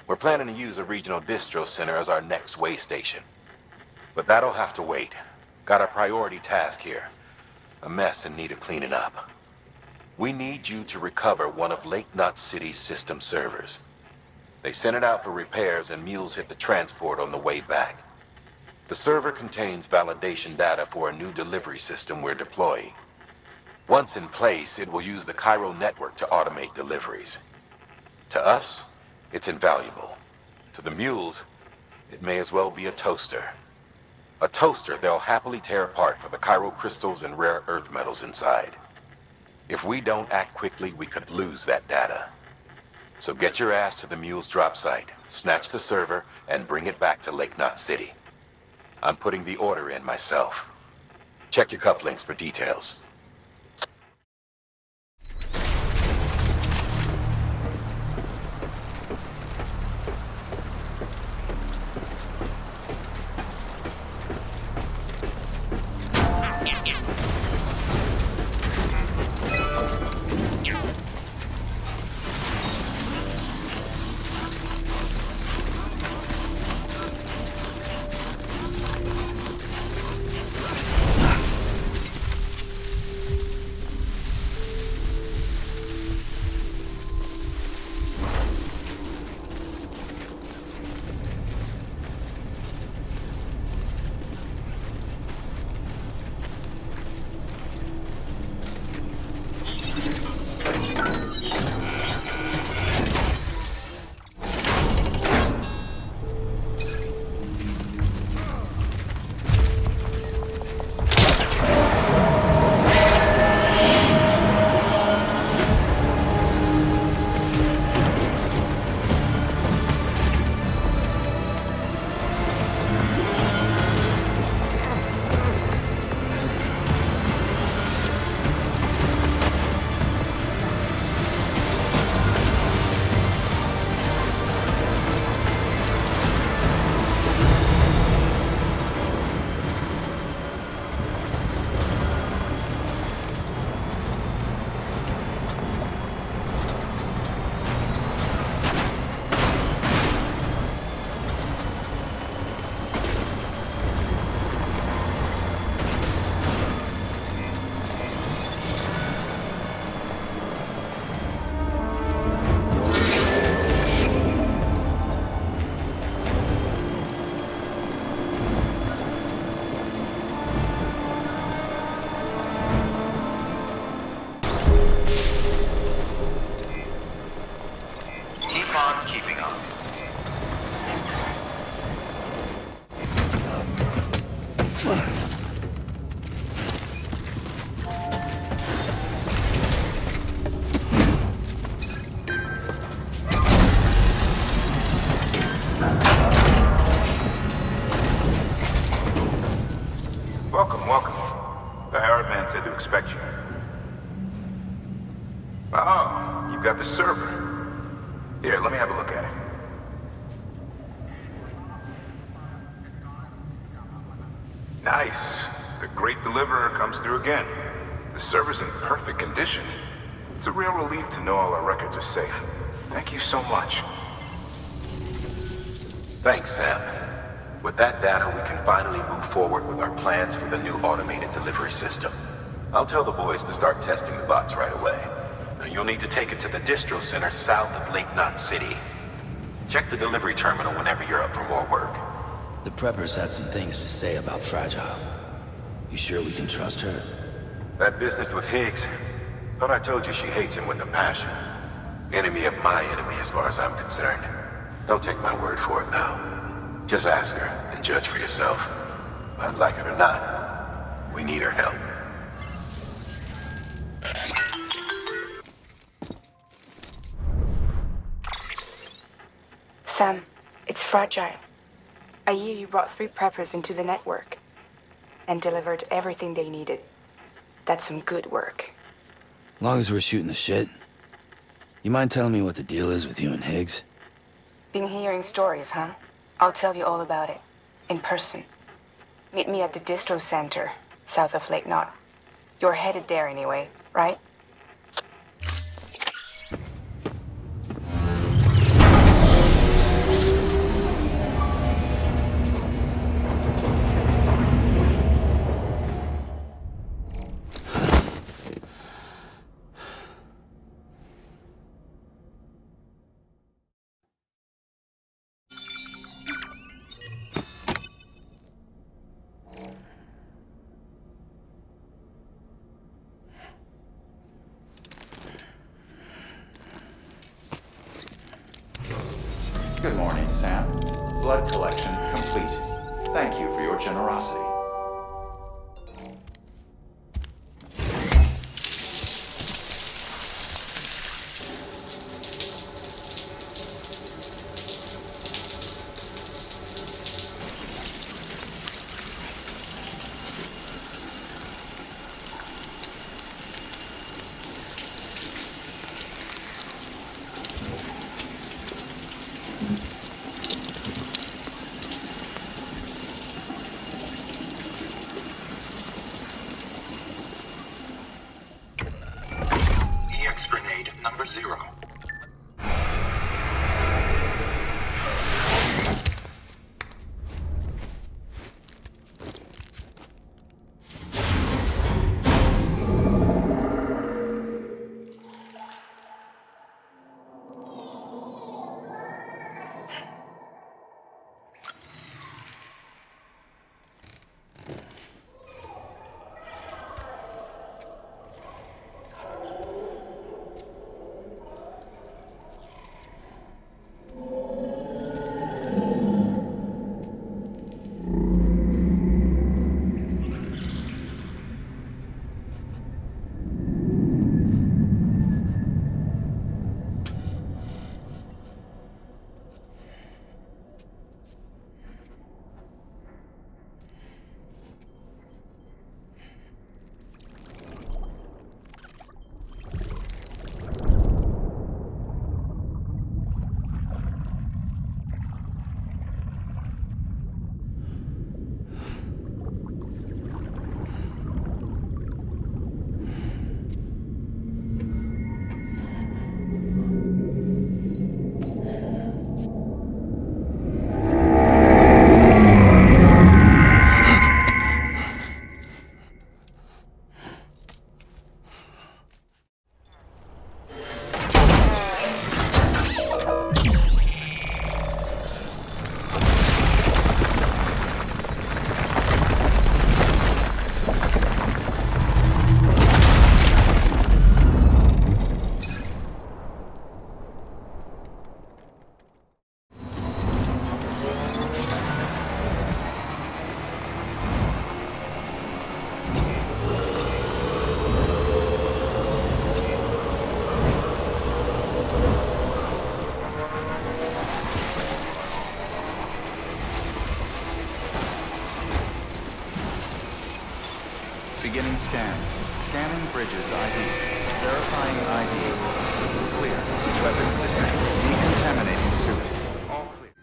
We're planning to use a regional distro center as our next way station. But that'll have to wait. Got a priority task here. A mess in need of cleaning up. We need you to recover one of Lake Knot City's system servers. They sent it out for repairs and mules hit the transport on the way back. The server contains validation data for a new delivery system we're deploying. Once in place, it will use the chiral network to automate deliveries. To us, it's invaluable. To the mules, it may as well be a toaster. A toaster they'll happily tear apart for the chiral crystals and rare earth metals inside. If we don't act quickly, we could lose that data. So get your ass to the mule's drop site, snatch the server, and bring it back to Lake Knot City. I'm putting the order in myself. Check your cufflinks for details. Welcome, welcome. The Hartman said to expect you. Oh, you've got the server. Here, let me have a look at it. Nice. The great deliverer comes through again. The server's in perfect condition. It's a real relief to know all our records are safe. Thank you so much. Thanks, Sam. With that data, we can finally move forward with our plans for the new automated delivery system. I'll tell the boys to start testing the bots right away. Now, you'll need to take it to the distro center south of Lochne City. Check the delivery terminal whenever you're up for more work. The preppers had some things to say about Fragile. You sure we can trust her? That business with Higgs, thought I told you she hates him with a passion. Enemy of my enemy as far as I'm concerned. Don't take my word for it now. Just ask her and judge for yourself. I'd like it or not, we need her help. Sam, it's Fragile. I hear you brought 3 preppers into the network and delivered everything they needed. That's some good work. Long as we're shooting the shit. You mind telling me what the deal is with you and Higgs? Been hearing stories, huh? I'll tell you all about it. In person. Meet me at the distro center, south of Lochne. You're headed there anyway, right? Good morning, Sam. Blood collection complete. Thank you for your generosity. Grenade number 0. Beginning scan. Scanning bridges ID. Verifying ID. Clear. Weapons detected. Decontaminating suit. All clear.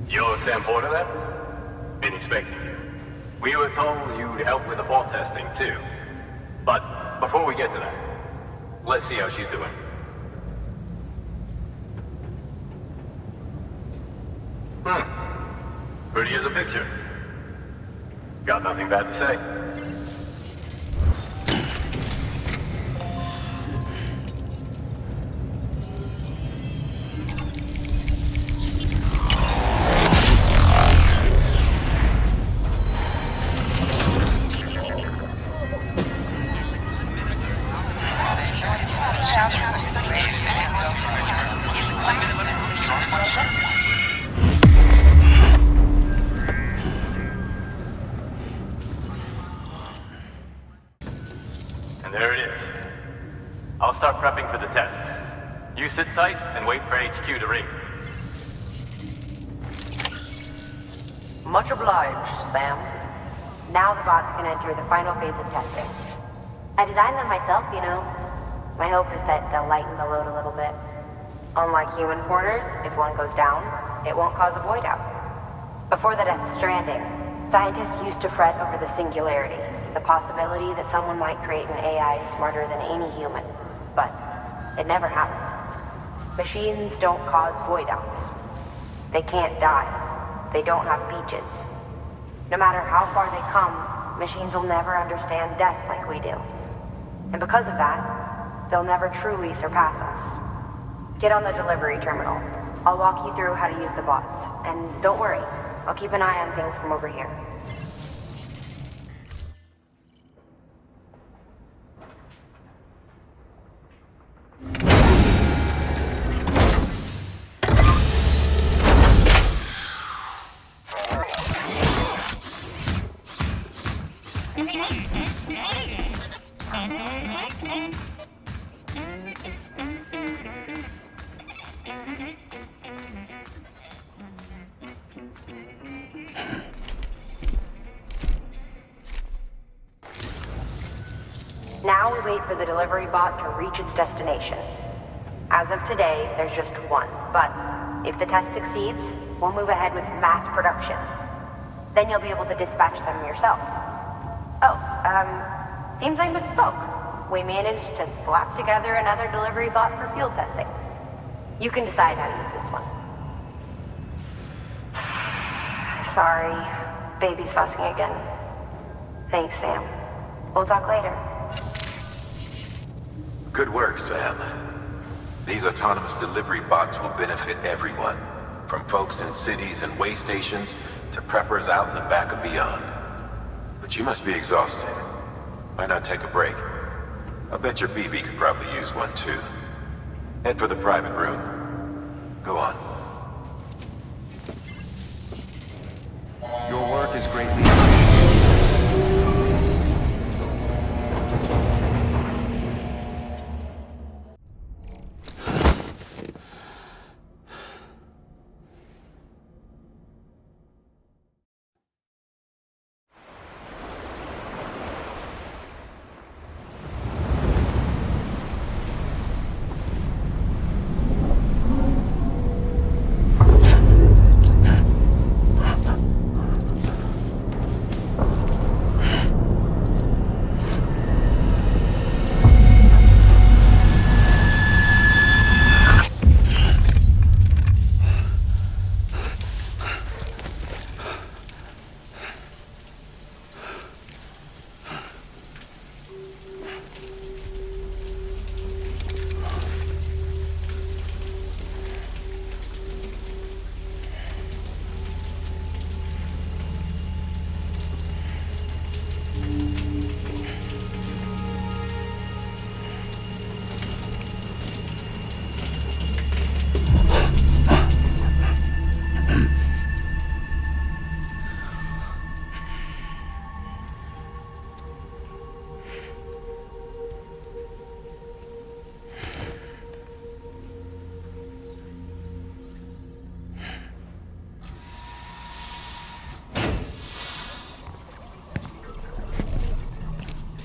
You're Sam Porter then? Been expecting you. We were told you'd help with the bot testing too. But before we get to that, let's see how she's doing. Pretty as a picture. Got nothing bad to say. And there it is. I'll start prepping for the test. You sit tight and wait for HQ to ring. Much obliged, Sam. Now the bots can enter the final phase of testing. I designed them myself, you know. My hope is that they'll lighten the load a little bit. Unlike human porters, if one goes down, it won't cause a voidout. Before the Death Stranding, scientists used to fret over the singularity, the possibility that someone might create an AI smarter than any human. But it never happened. Machines don't cause voidouts. They can't die. They don't have beaches. No matter how far they come, machines will never understand death like we do. And because of that, they'll never truly surpass us. Get on the delivery terminal. I'll walk you through how to use the bots. And don't worry, I'll keep an eye on things from over here. Now we wait for the delivery bot to reach its destination. As of today, there's just one, but if the test succeeds, we'll move ahead with mass production. Then you'll be able to dispatch them yourself. Oh, seems I misspoke. We managed to slap together another delivery bot for field testing. You can decide how to use this one. Sorry, baby's fussing again. Thanks, Sam. We'll talk later. Good work, Sam. These autonomous delivery bots will benefit everyone, from folks in cities and way stations to preppers out in the back and beyond. But you must be exhausted. Why not take a break? I'll bet your BB could probably use one too. Head for the private room. Go on. Your work is greatly appreciated.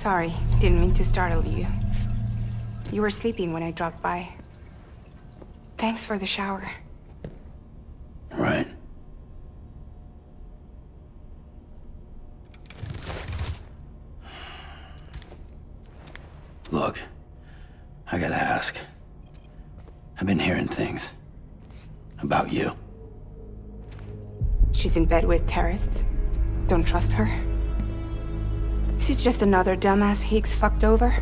Sorry, didn't mean to startle you. You were sleeping when I dropped by. Thanks for the shower. Right. Look, I gotta ask. I've been hearing things about you. She's in bed with terrorists. Don't trust her. She's just another dumbass Higgs fucked over.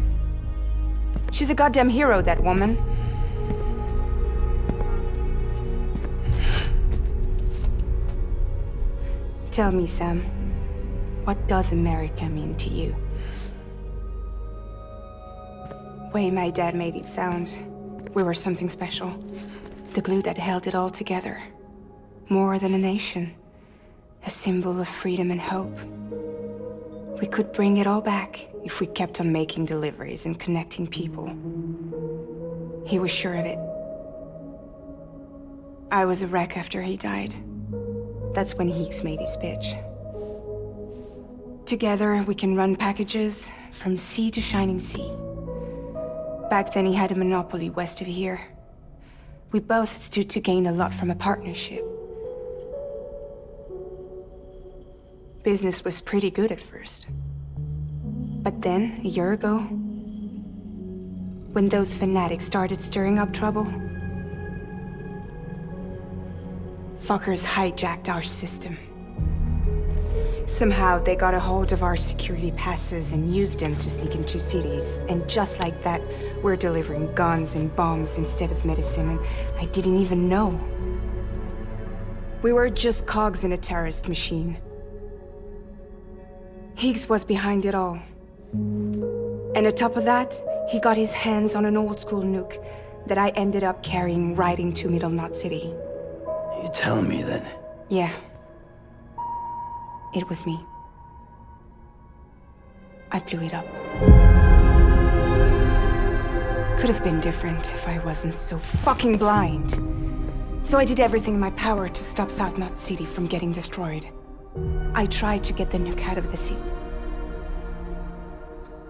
She's a goddamn hero, that woman. Tell me, Sam, what does America mean to you? Way my dad made it sound, we were something special. The glue that held it all together. More than a nation. A symbol of freedom and hope. We could bring it all back if we kept on making deliveries and connecting people. He was sure of it. I was a wreck after he died. That's when Higgs made his pitch. Together, we can run packages from sea to shining sea. Back then, he had a monopoly west of here. We both stood to gain a lot from a partnership. Business was pretty good at first. But then, a year ago, when those fanatics started stirring up trouble, fuckers hijacked our system. Somehow, they got a hold of our security passes and used them to sneak into cities. And just like that, we're delivering guns and bombs instead of medicine, and I didn't even know. We were just cogs in a terrorist machine. Higgs was behind it all. And on top of that, he got his hands on an old-school nuke that I ended up carrying right into Middle Knot City. You telling me that? Yeah. It was me. I blew it up. Could have been different if I wasn't so fucking blind. So I did everything in my power to stop South Knot City from getting destroyed. I tried to get the nuke out of the city.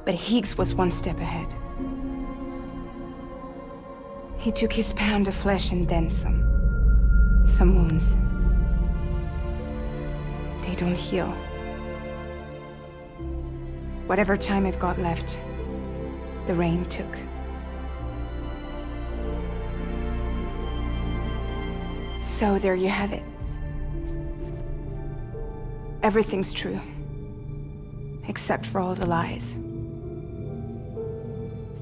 But Higgs was one step ahead. He took his pound of flesh and then some. Some wounds. They don't heal. Whatever time I've got left, the rain took. So there you have it. Everything's true. Except for all the lies.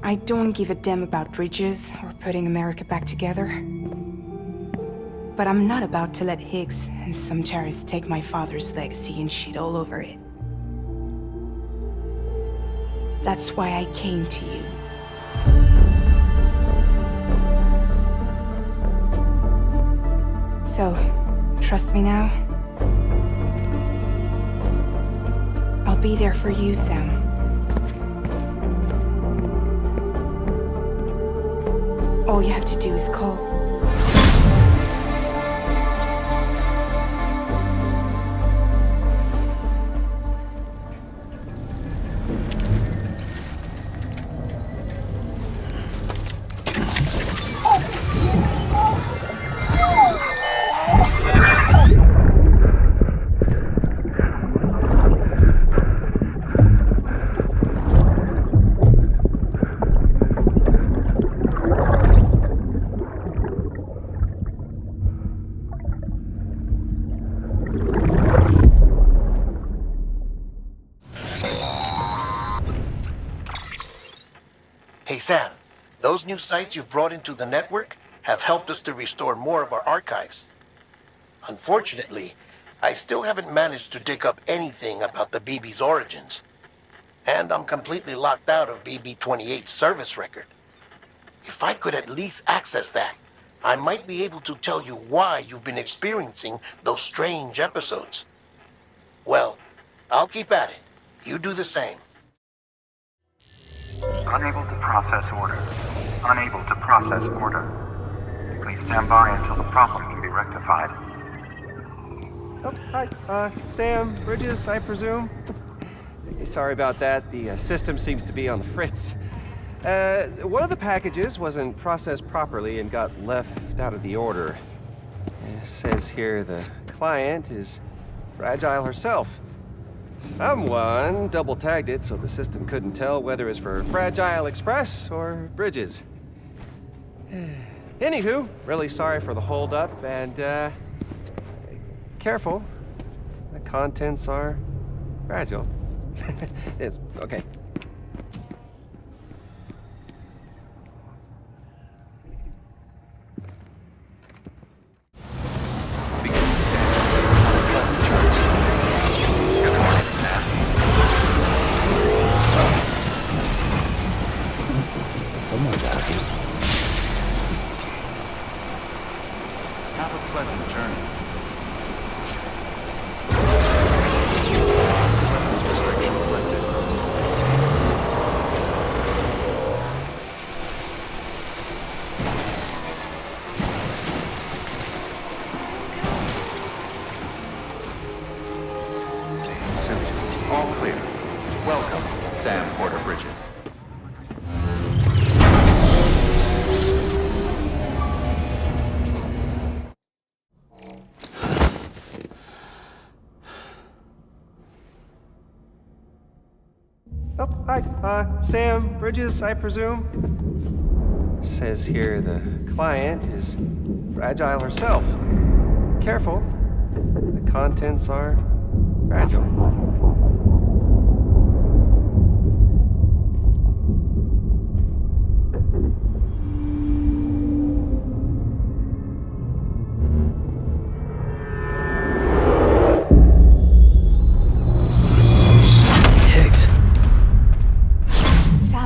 I don't give a damn about bridges or putting America back together. But I'm not about to let Higgs and some terrorists take my father's legacy and shit all over it. That's why I came to you. So, trust me now? I'll be there for you, Sam. All you have to do is call. Sam, those new sites you've brought into the network have helped us to restore more of our archives. Unfortunately, I still haven't managed to dig up anything about the BB's origins. And I'm completely locked out of BB-28's service record. If I could at least access that, I might be able to tell you why you've been experiencing those strange episodes. Well, I'll keep at it. You do the same. Unable to process order. Unable to process order. Please stand by until the problem can be rectified. Oh, hi. Sam, Bridges, I presume? Sorry about that. The system seems to be on the fritz. One of the packages wasn't processed properly and got left out of the order. It says here the client is Fragile herself. Someone double-tagged it so the system couldn't tell whether it's for Fragile Express or Bridges. Anywho, really sorry for the holdup, and careful. The contents are fragile. It's okay. Someone's happy. Have a pleasant journey. Weapons restrictions lifted. Suit. All clear. Welcome, Sam Porter Bridges. Oh, hi. Sam Bridges, I presume? Says here the client is Fragile herself. Careful. The contents are fragile.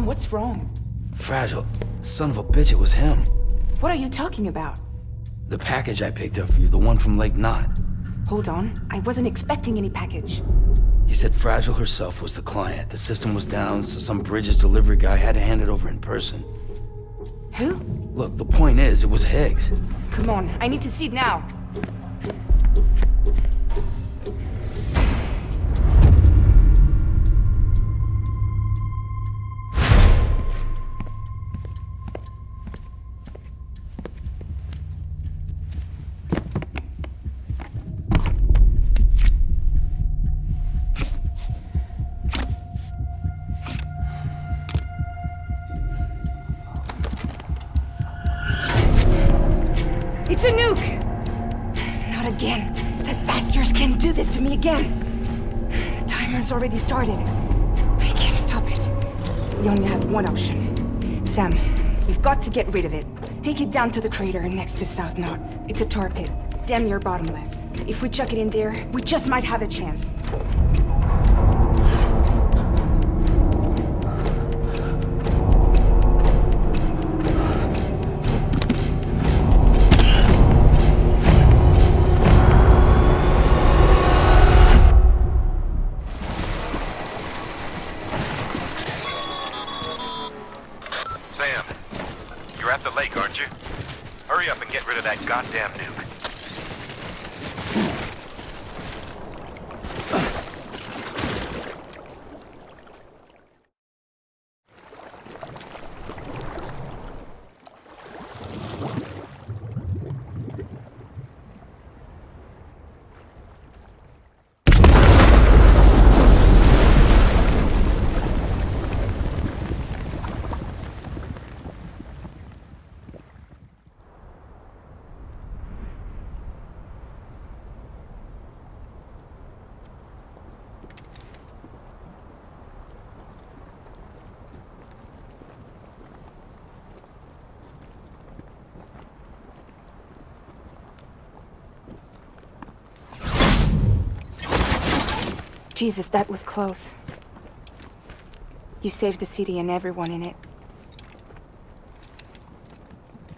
What's wrong? Fragile. Son of a bitch, it was him. What are you talking about? The package I picked up for you, the one from Lake Knot. Hold on. I wasn't expecting any package. He said Fragile herself was the client. The system was down, so some Bridges delivery guy had to hand it over in person. Who? Look, the point is, it was Higgs. Come on, I need to see it now. It's a nuke! Not again. The bastards can't do this to me again. The timer's already started. I can't stop it. We only have one option. Sam, we've got to get rid of it. Take it down to the crater next to South Knot. It's a tar pit. Damn near bottomless. If we chuck it in there, we just might have a chance. Sam, you're at the lake, aren't you? Hurry up and get rid of that goddamn nuke. Jesus, that was close. You saved the city and everyone in it.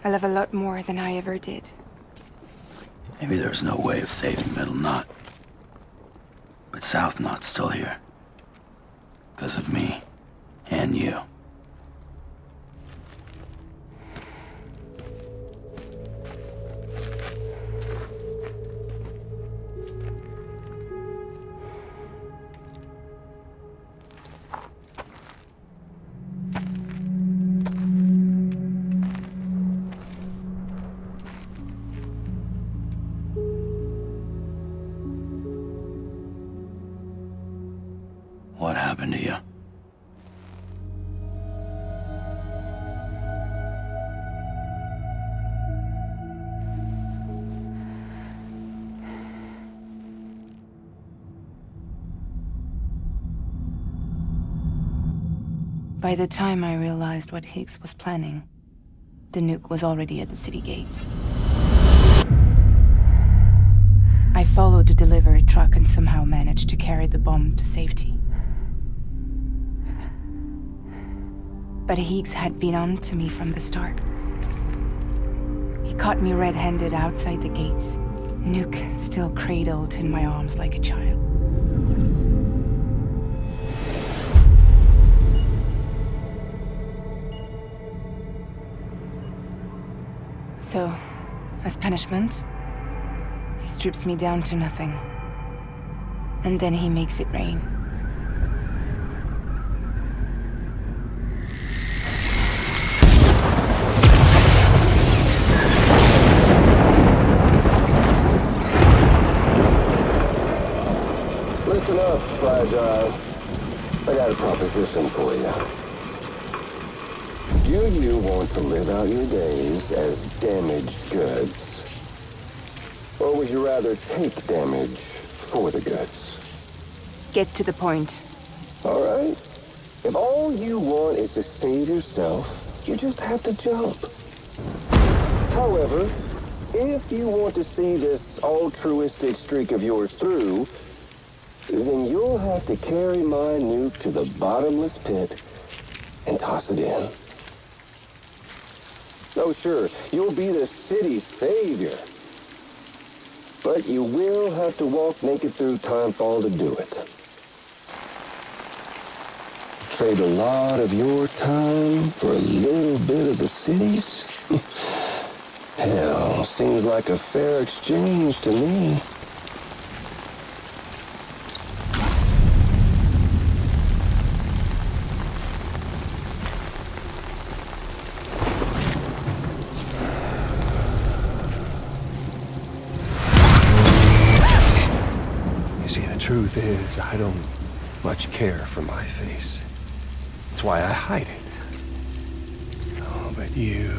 I love a lot more than I ever did. Maybe there's no way of saving Middle Knot. But South Knot's still here. Because of me. And you. happened to you. By the time I realized what Higgs was planning, the nuke was already at the city gates. I followed the delivery truck and somehow managed to carry the bomb to safety. But Higgs had been on to me from the start. He caught me red-handed outside the gates, nuke still cradled in my arms like a child. So, as punishment, he strips me down to nothing. And then he makes it rain. Listen up, Fragile. I got a proposition for you. Do you want to live out your days as damaged goods? Or would you rather take damage for the goods? Get to the point. All right. If all you want is to save yourself, you just have to jump. However, if you want to see this altruistic streak of yours through, then you'll have to carry my nuke to the bottomless pit and toss it in. Oh, sure, you'll be the city's savior. But you will have to walk naked through Timefall to do it. Trade a lot of your time for a little bit of the city's? Hell, seems like a fair exchange to me. Truth is, I don't much care for my face. That's why I hide it. Oh, but you...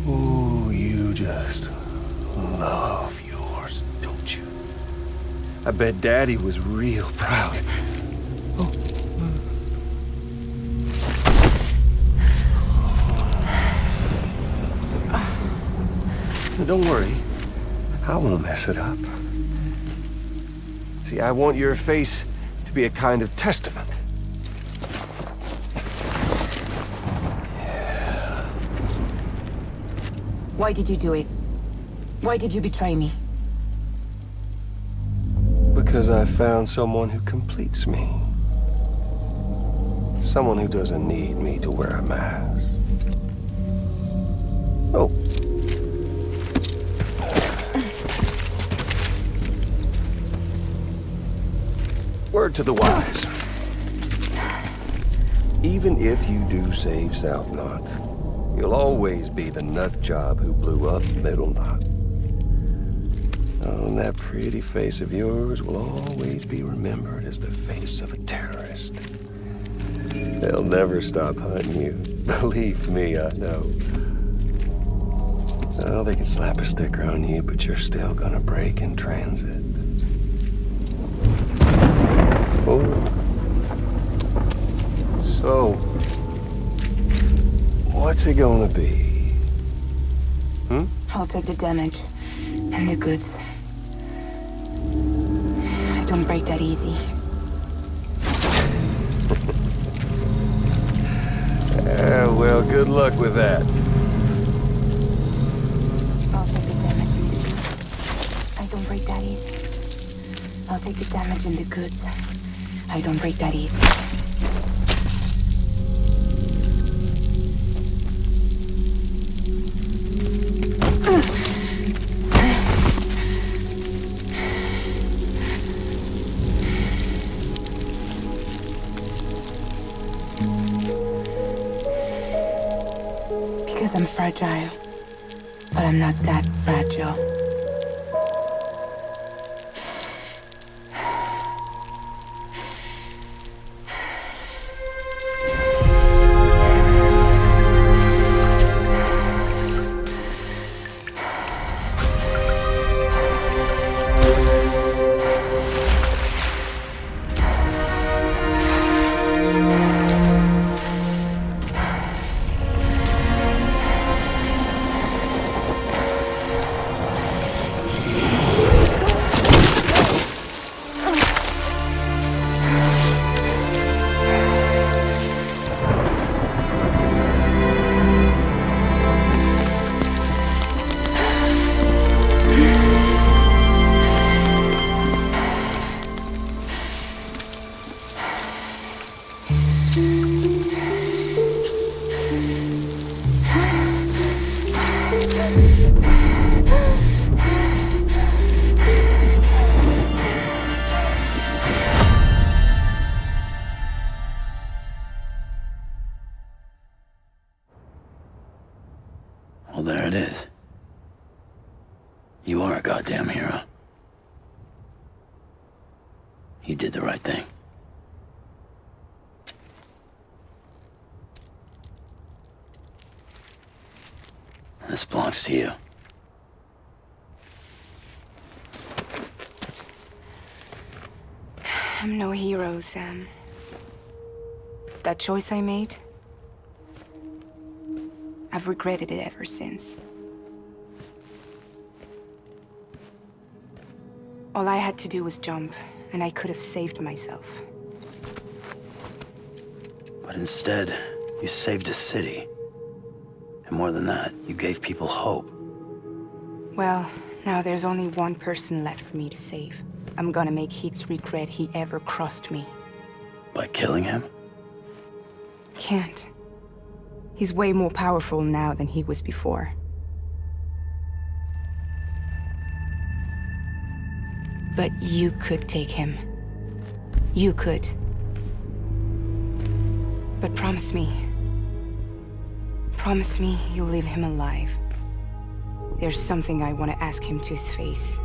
ooh, you just love yours, don't you? I bet Daddy was real proud. Oh. Don't worry. I won't mess it up. See, I want your face to be a kind of testament. Yeah. Why did you do it? Why did you betray me? Because I found someone who completes me. Someone who doesn't need me to wear a mask. Oh. Word to the wise. Even if you do save South Knot, you'll always be the nut job who blew up Middle Knot. Oh, and that pretty face of yours will always be remembered as the face of a terrorist. They'll never stop hunting you. Believe me, I know. Oh, they can slap a sticker on you, but you're still gonna break in transit. Oh. So, what's it gonna be? I'll take the damage and the goods. I don't break that easy. Well, good luck with that. I'll take the damage and the goods. I don't break that easy. I'll take the damage and the goods. I don't break that easy. Because I'm fragile, but I'm not that fragile. Well, there it is. You are a goddamn hero. You did the right thing. This belongs to you. I'm no hero, Sam. That choice I made, I've regretted it ever since. All I had to do was jump, and I could have saved myself. But instead, you saved a city. And more than that, you gave people hope. Well, now there's only one person left for me to save. I'm gonna make Higgs regret he ever crossed me. By killing him? Can't. He's way more powerful now than he was before. But you could take him. You could. But promise me. Promise me you'll leave him alive. There's something I want to ask him to his face.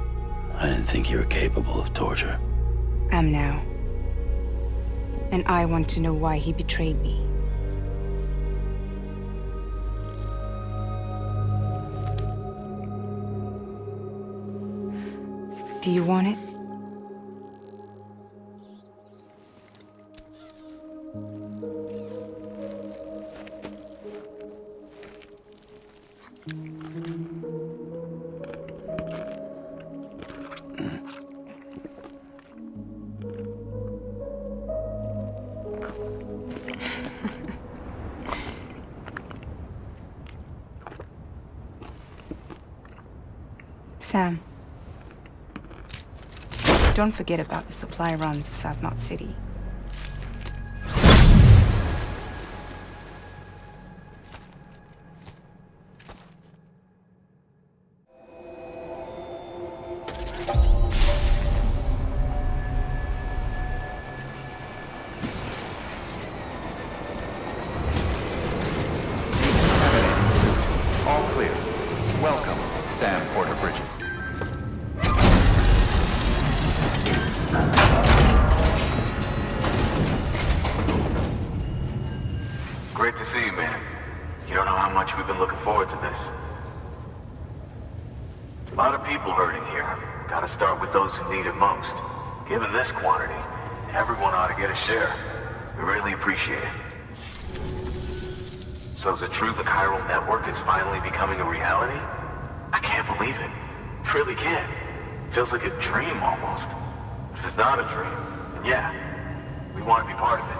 I didn't think you were capable of torture. Am now. And I want to know why he betrayed me. Do you want it? Sam. Don't forget about the supply run to South Knot City. All clear. Welcome, Sam Porter Bridges. Great to see you, man. You don't know how much we've been looking forward to this. A lot of people hurting here. Gotta start with those who need it most. Given this quantity, everyone ought to get a share. We really appreciate it. So is it true the chiral network is finally becoming a reality? I can't believe it. Really can't. Feels like a dream almost. If it's not a dream, then yeah, we want to be part of it.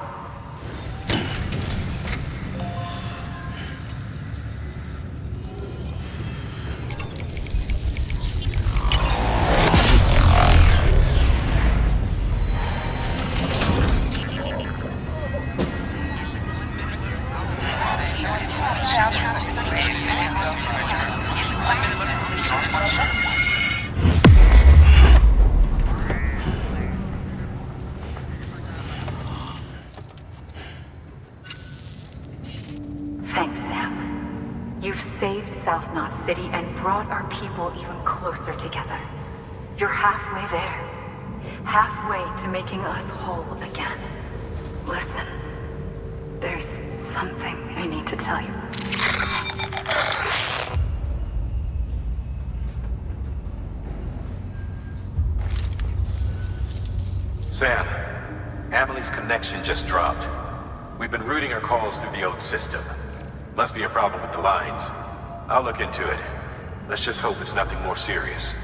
Thanks, Sam. You've saved South Knot City and brought our people even closer together. You're halfway there. Halfway to making us whole again. Listen, there's something I need to tell you. Sam, Amelie's connection just dropped. We've been routing her calls through the old system. Must be a problem with the lines. I'll look into it. Let's just hope it's nothing more serious.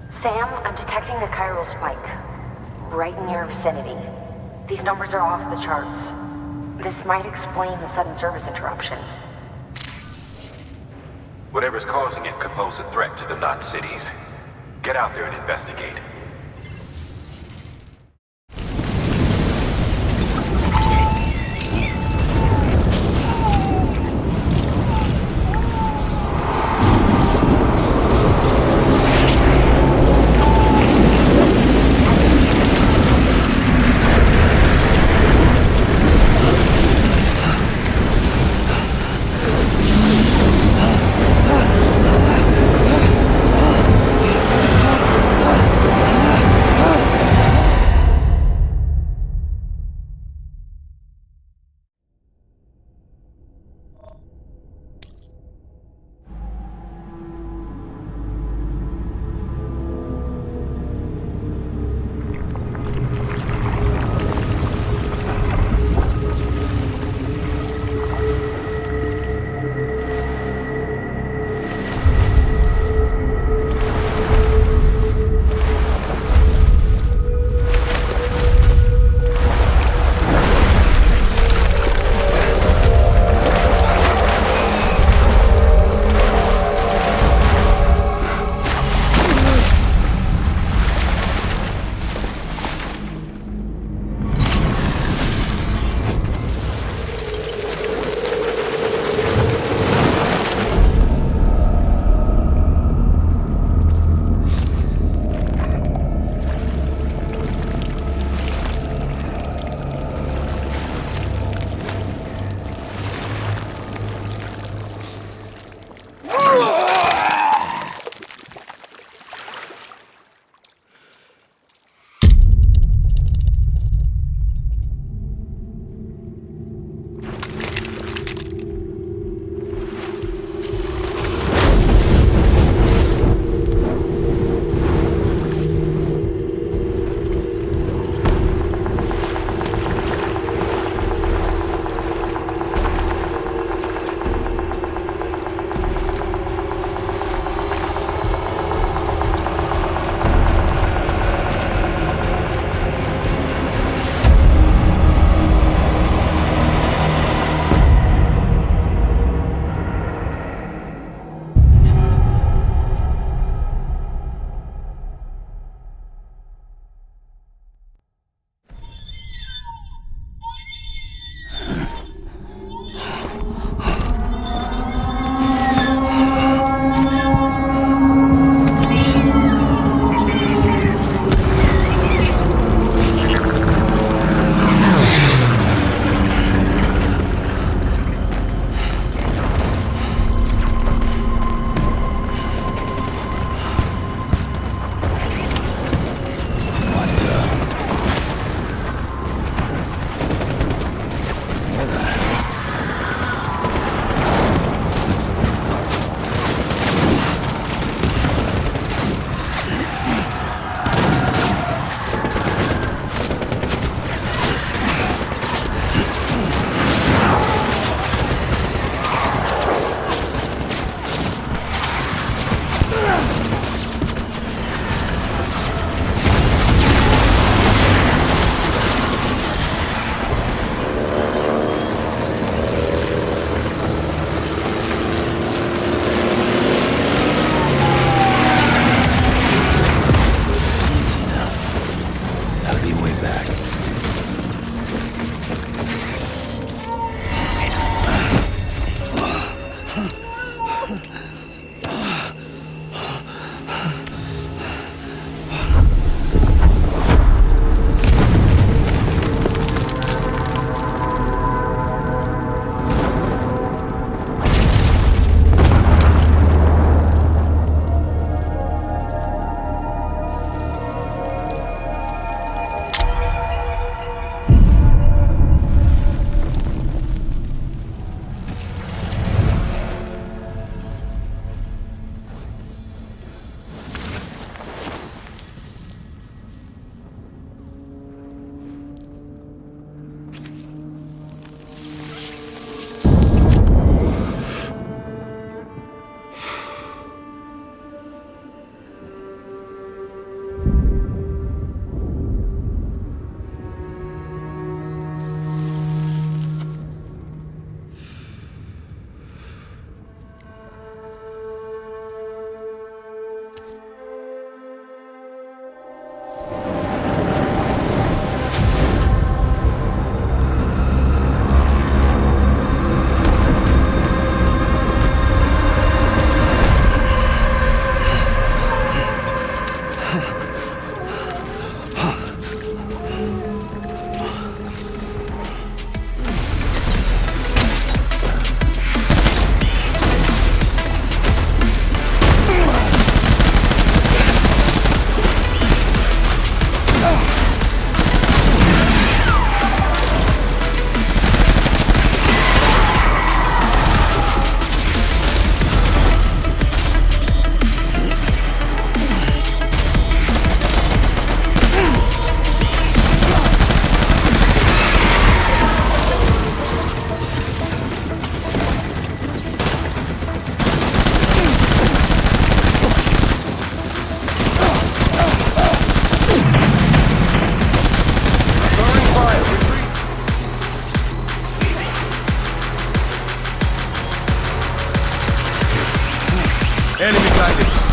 Sam, I'm detecting a chiral spike. Right in your vicinity. These numbers are off the charts. This might explain the sudden service interruption. Whatever's causing it could pose a threat to the Knot cities. Get out there and investigate. Enemy guided.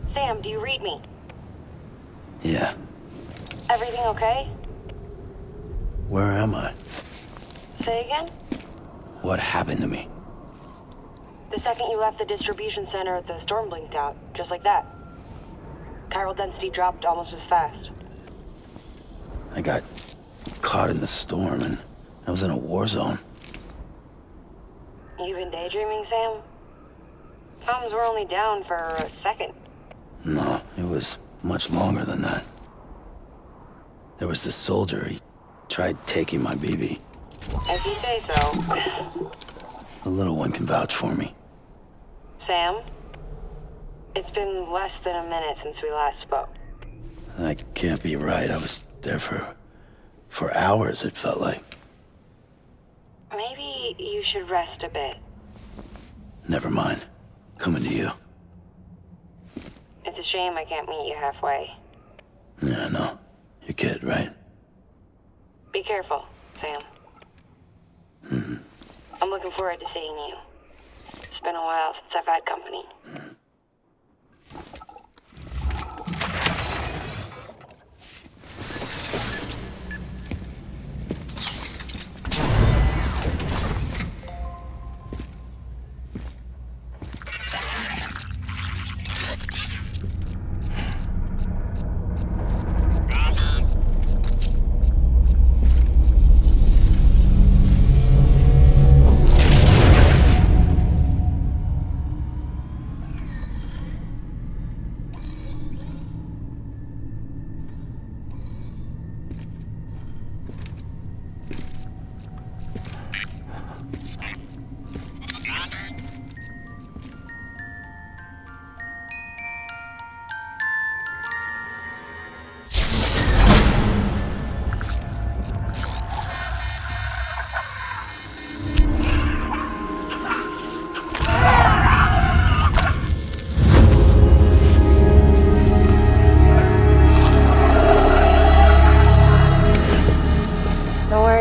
Sam, do you read me? Yeah. Everything okay? Where am I? Say again? What happened to me? The second you left the distribution center, the storm blinked out, just like that. Chiral density dropped almost as fast. I got caught in the storm and I was in a war zone. You been daydreaming, Sam? Comms were only down for a second. No, it was much longer than that. There was this soldier, he tried taking my BB. If you say so. The little one can vouch for me. Sam? It's been less than a minute since we last spoke. That can't be right. I was there for hours, it felt like. Maybe you should rest a bit. Never mind. Coming to you. It's a shame I can't meet you halfway. Yeah, I know. Your kid, right? Be careful, Sam. Mm-hmm. I'm looking forward to seeing you. It's been a while since I've had company.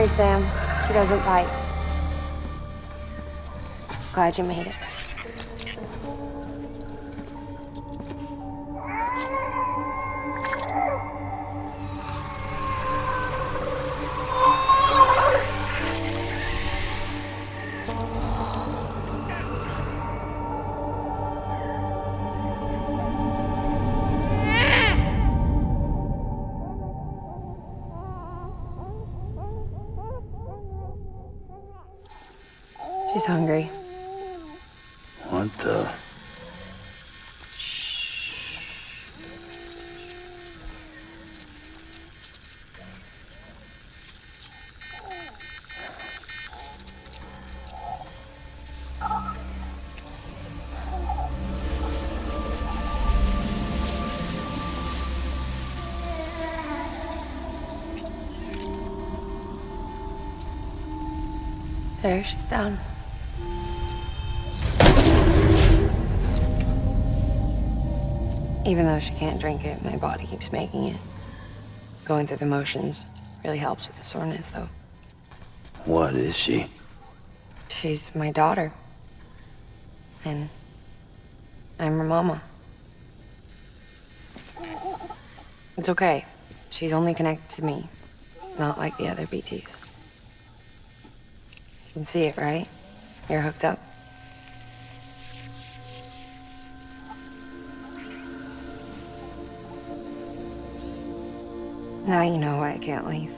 Sam. She doesn't bite. Glad you made it. She's hungry. What the? There, she's down. Even though she can't drink it, my body keeps making it. Going through the motions really helps with the soreness, though. What is she? She's my daughter. And I'm her mama. It's okay. She's only connected to me. Not like the other BTs. You can see it, right? You're hooked up. Now you know why I can't leave.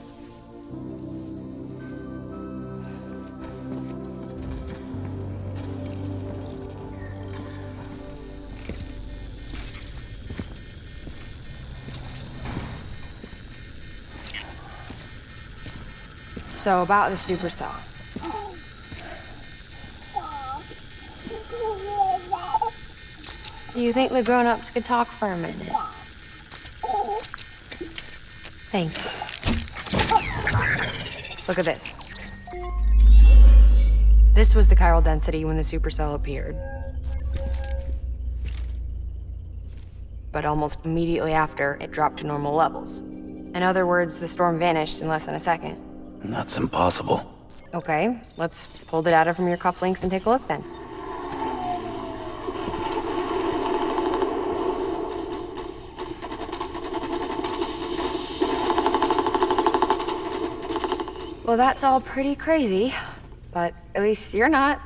So about the supercell. Do you think the grown-ups could talk for a minute? Thank you. Look at this. This was the chiral density when the supercell appeared. But almost immediately after, it dropped to normal levels. In other words, the storm vanished in less than a second. That's impossible. Okay, let's pull the data from your cufflinks and take a look then. Well, that's all pretty crazy, but at least you're not.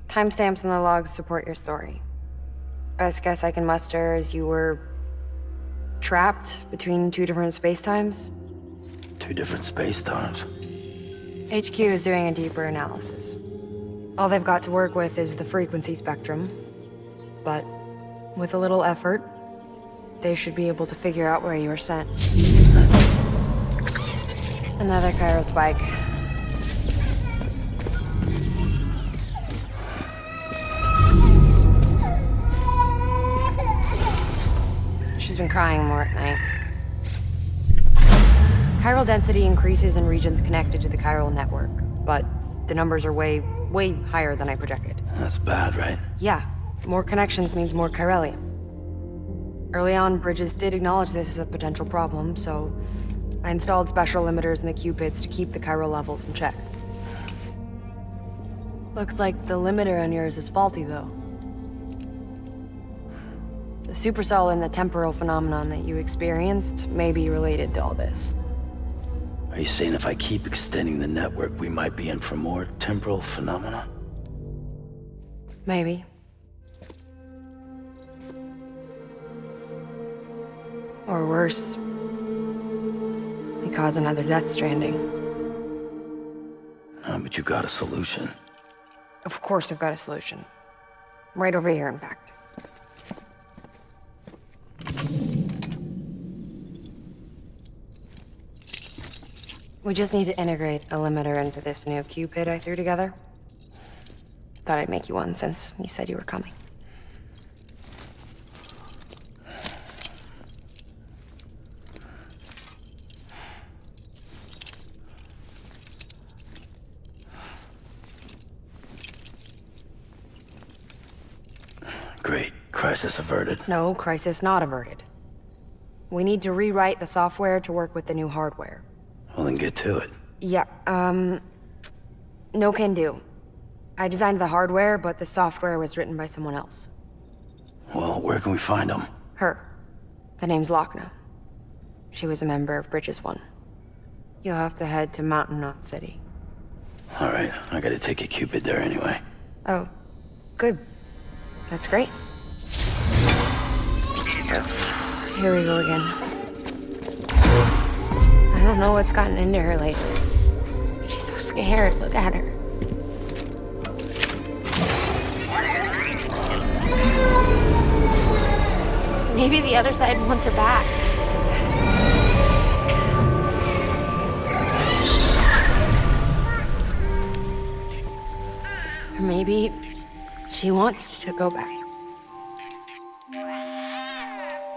Timestamps in the logs support your story. Best guess I can muster is you were trapped between two different spacetimes. Two different space-times. HQ is doing a deeper analysis. All they've got to work with is the frequency spectrum, but with a little effort, they should be able to figure out where you were sent. Another chiral spike. She's been crying more at night. Chiral density increases in regions connected to the chiral network, but the numbers are way higher than I projected. That's bad, right? Yeah, more connections means more chiralium. Early on, Bridges did acknowledge this as a potential problem, so I installed special limiters in the Cupids to keep the chiral levels in check. Looks like the limiter on yours is faulty, though. The supercell and the temporal phenomenon that you experienced may be related to all this. Are you saying if I keep extending the network, we might be in for more temporal phenomena? Maybe. Or worse, they cause another Death Stranding. But you got a solution. Of course I've got a solution. Right over here, in fact. We just need to integrate a limiter into this new Cupid I threw together. Thought I'd make you one since you said you were coming. Great. Crisis averted. No, crisis not averted. We need to rewrite the software to work with the new hardware. Well, then get to it. Yeah, no can do. I designed the hardware, but the software was written by someone else. Well, where can we find them? Her. The name's Lochne. She was a member of Bridges 1. You'll have to head to Mountain Knot City. All right, I gotta take a Cupid there anyway. Oh, good. That's great. Here we go again. I don't know what's gotten into her lately. She's so scared. Look at her. Maybe the other side wants her back. Or maybe she wants to go back.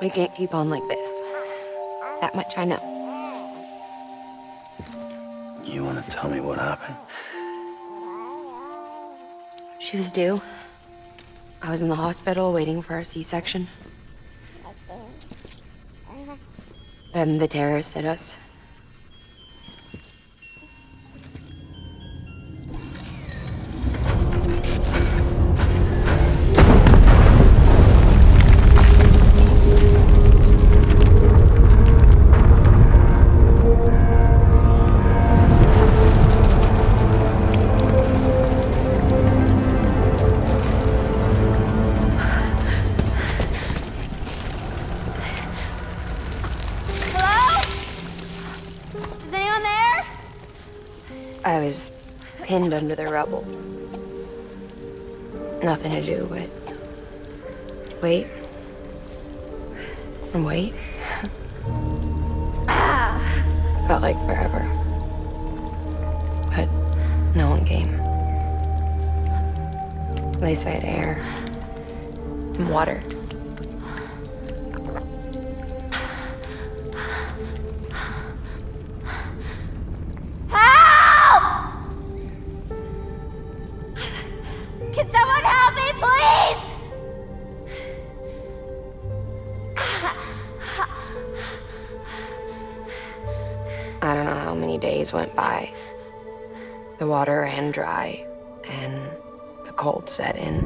We can't keep on like this. That much I know. You wanna tell me what happened? She was due. I was in the hospital waiting for a C-section. Then the terrorists hit us. I was pinned under the rubble. Nothing to do but wait and wait. Felt like forever. But no one came. They said air and water. I don't know how many days went by. The water ran dry, and the cold set in.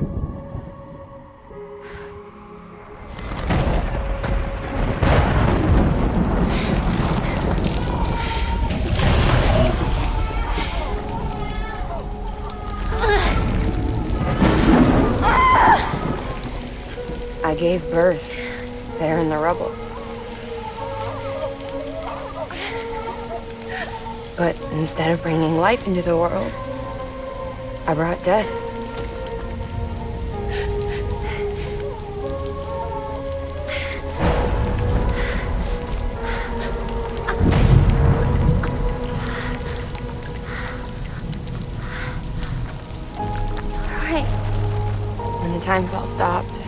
I gave birth there in the rubble. But instead of bringing life into the world, I brought death. Right. When the time fell stopped,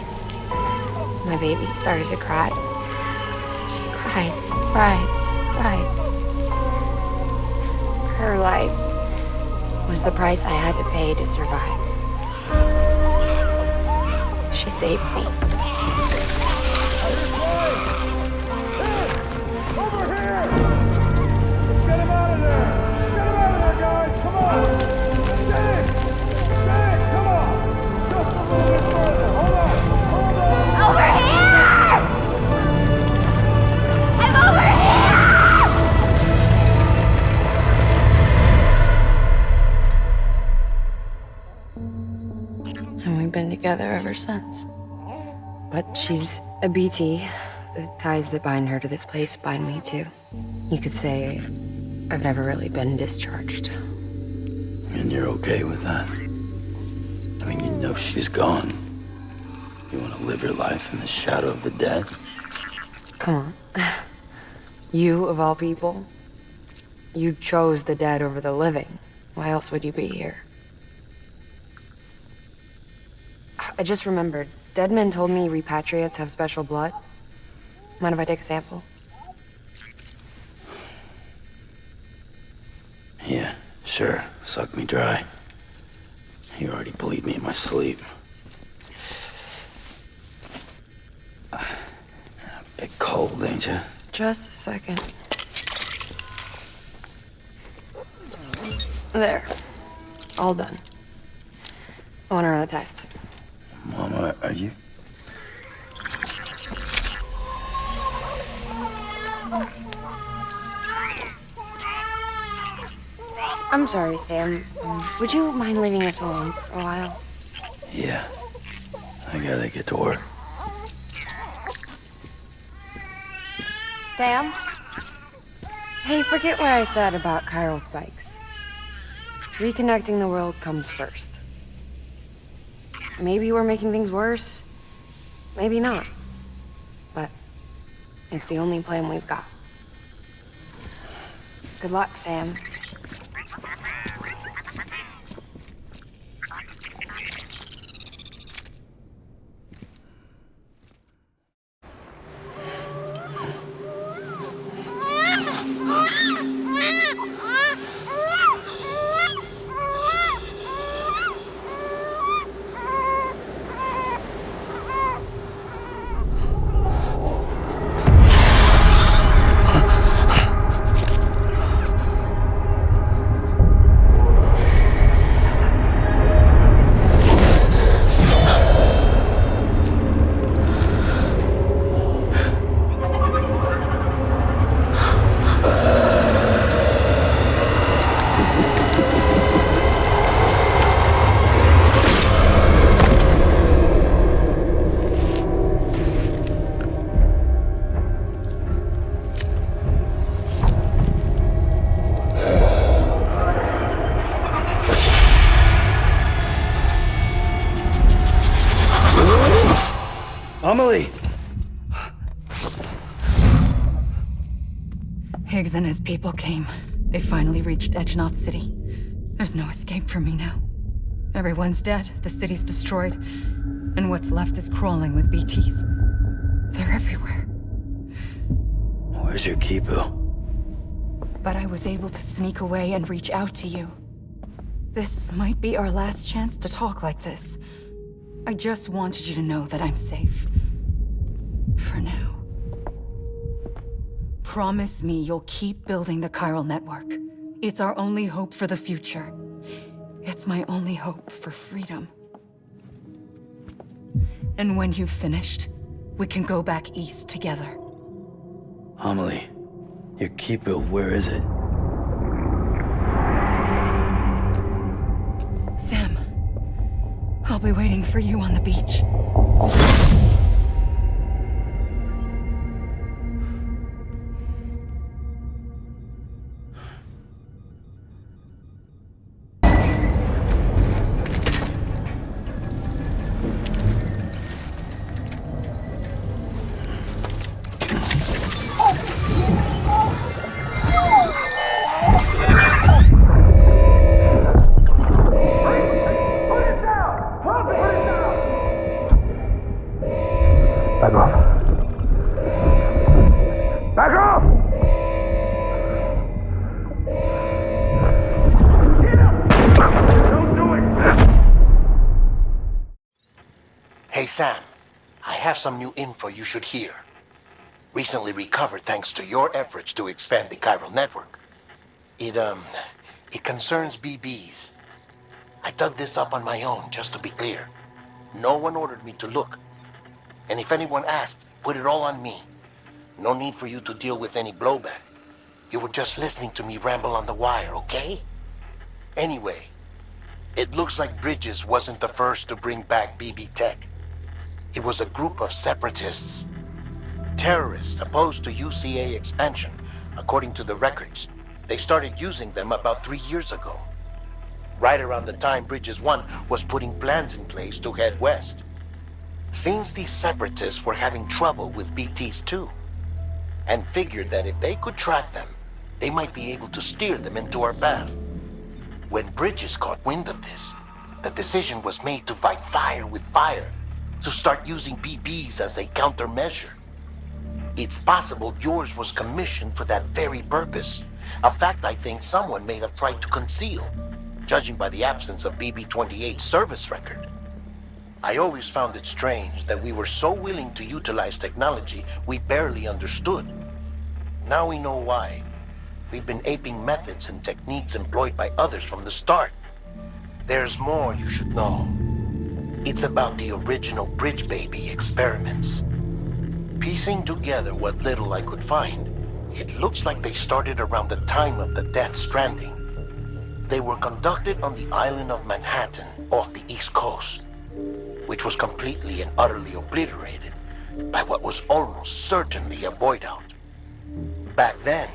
my baby started to cry. She cried. Her life was the price I had to pay to survive. She saved me. Over here! Get him out of there! Get him out of there, guys! Come on! Get in! Come on! Just a little bit further. Hold on! Over here! I'm over here! And we've been together ever since. But she's a BT. The ties that bind her to this place bind me too. You could say I've never really been discharged. And you're okay with that? I mean, you know she's gone. You want to live your life in the shadow of the dead? Come on. You, of all people, you chose the dead over the living. Why else would you be here? I just remembered. Dead men told me repatriates have special blood. Mind if I take a sample? Yeah, sure. Suck me dry. You already bleed me in my sleep. A bit cold, ain't you? Just a second. There. All done. I want to run a test. Mama, are you? I'm sorry, Sam. Would you mind leaving us alone for a while? Yeah. I gotta get to work. Sam? Hey, forget what I said about chiral spikes. Reconnecting the world comes first. Maybe we're making things worse. Maybe not. But it's the only plan we've got. Good luck, Sam. Amelie! Higgs and his people came. They finally reached Knot City. There's no escape for me now. Everyone's dead, the city's destroyed, and what's left is crawling with BTs. They're everywhere. Where's your Kipu? But I was able to sneak away and reach out to you. This might be our last chance to talk like this. I just wanted you to know that I'm safe. For now. Promise me you'll keep building the chiral network. It's our only hope for the future. It's my only hope for freedom. And when you've finished, we can go back east together. Amelie, your Kipu, where is it? Sam, I'll be waiting for you on the beach. Back off. Back off! Get up! Don't do it! Hey, Sam. I have some new info you should hear. Recently recovered thanks to your efforts to expand the chiral network. It concerns BBs. I dug this up on my own, just to be clear. No one ordered me to look. And if anyone asked, put it all on me. No need for you to deal with any blowback. You were just listening to me ramble on the wire, okay? Anyway, it looks like Bridges wasn't the first to bring back BB tech. It was a group of separatists. Terrorists opposed to UCA expansion, according to the records. They started using them about 3 years ago. Right around the time Bridges 1 was putting plans in place to head west. Seems these separatists were having trouble with BTs too, and figured that if they could track them, they might be able to steer them into our path. When Bridges caught wind of this, the decision was made to fight fire with fire, to start using BBs as a countermeasure. It's possible yours was commissioned for that very purpose, a fact I think someone may have tried to conceal, judging by the absence of BB-28's service record. I always found it strange that we were so willing to utilize technology we barely understood. Now we know why. We've been aping methods and techniques employed by others from the start. There's more you should know. It's about the original Bridge Baby experiments. Piecing together what little I could find, it looks like they started around the time of the Death Stranding. They were conducted on the island of Manhattan off the East Coast, which was completely and utterly obliterated by what was almost certainly a voidout. Back then,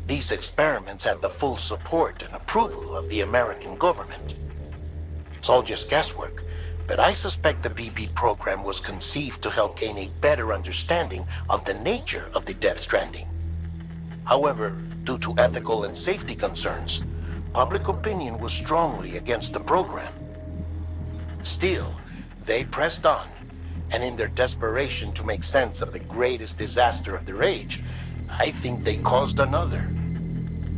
these experiments had the full support and approval of the American government. It's all just guesswork, but I suspect the BB program was conceived to help gain a better understanding of the nature of the Death Stranding. However, due to ethical and safety concerns, public opinion was strongly against the program. Still, they pressed on, and in their desperation to make sense of the greatest disaster of their age, I think they caused another.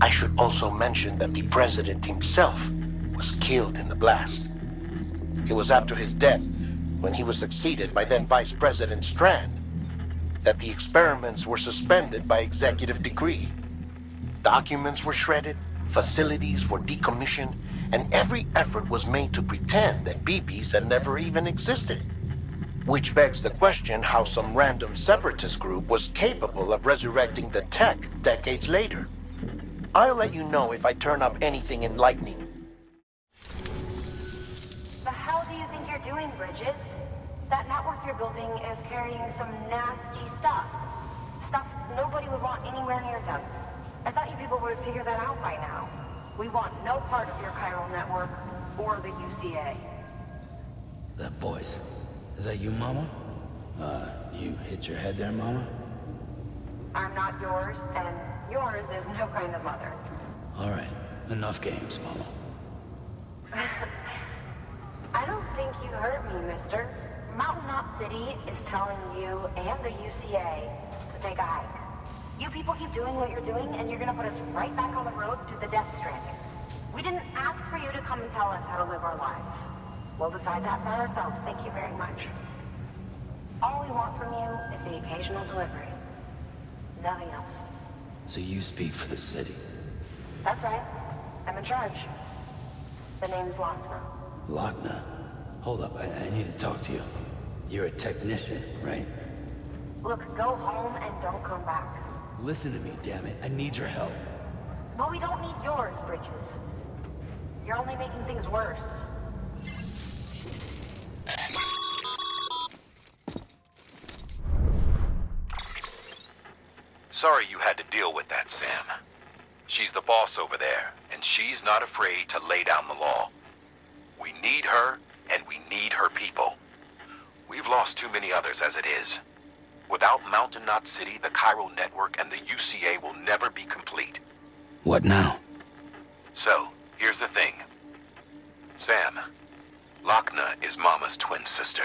I should also mention that the president himself was killed in the blast. It was after his death, when he was succeeded by then Vice President Strand, that the experiments were suspended by executive decree. Documents were shredded, facilities were decommissioned, and every effort was made to pretend that BBs had never even existed. Which begs the question how some random separatist group was capable of resurrecting the tech decades later. I'll let you know if I turn up anything enlightening. The hell do you think you're doing, Bridges? That network you're building is carrying some nasty stuff. Stuff nobody would want anywhere near them. I thought you people would figure that out by now. We want no part of your chiral network or the UCA. That voice. Is that you, Mama? You hit your head there, Mama? I'm not yours, and yours is no kind of mother. All right, enough games, Mama. I don't think you heard me, mister. Mountain Knot City is telling you and the UCA to take a hike. You people keep doing what you're doing, and you're gonna put us right back on the road to the Death Stranding. We didn't ask for you to come and tell us how to live our lives. We'll decide that by ourselves, thank you very much. All we want from you is the occasional delivery. Nothing else. So you speak for the city? That's right. I'm in charge. The name's Lochne. Lochne? Hold up, I need to talk to you. You're a technician, right? Look, go home and don't come back. Listen to me, damn it. I need your help. Well, we don't need yours, Bridges. You're only making things worse. Sorry you had to deal with that, Sam. She's the boss over there, and she's not afraid to lay down the law. We need her, and we need her people. We've lost too many others as it is. Without Mountain Knot City, the Chiral Network, and the UCA will never be complete. What now? So, here's the thing. Sam, Lochne is Mama's twin sister.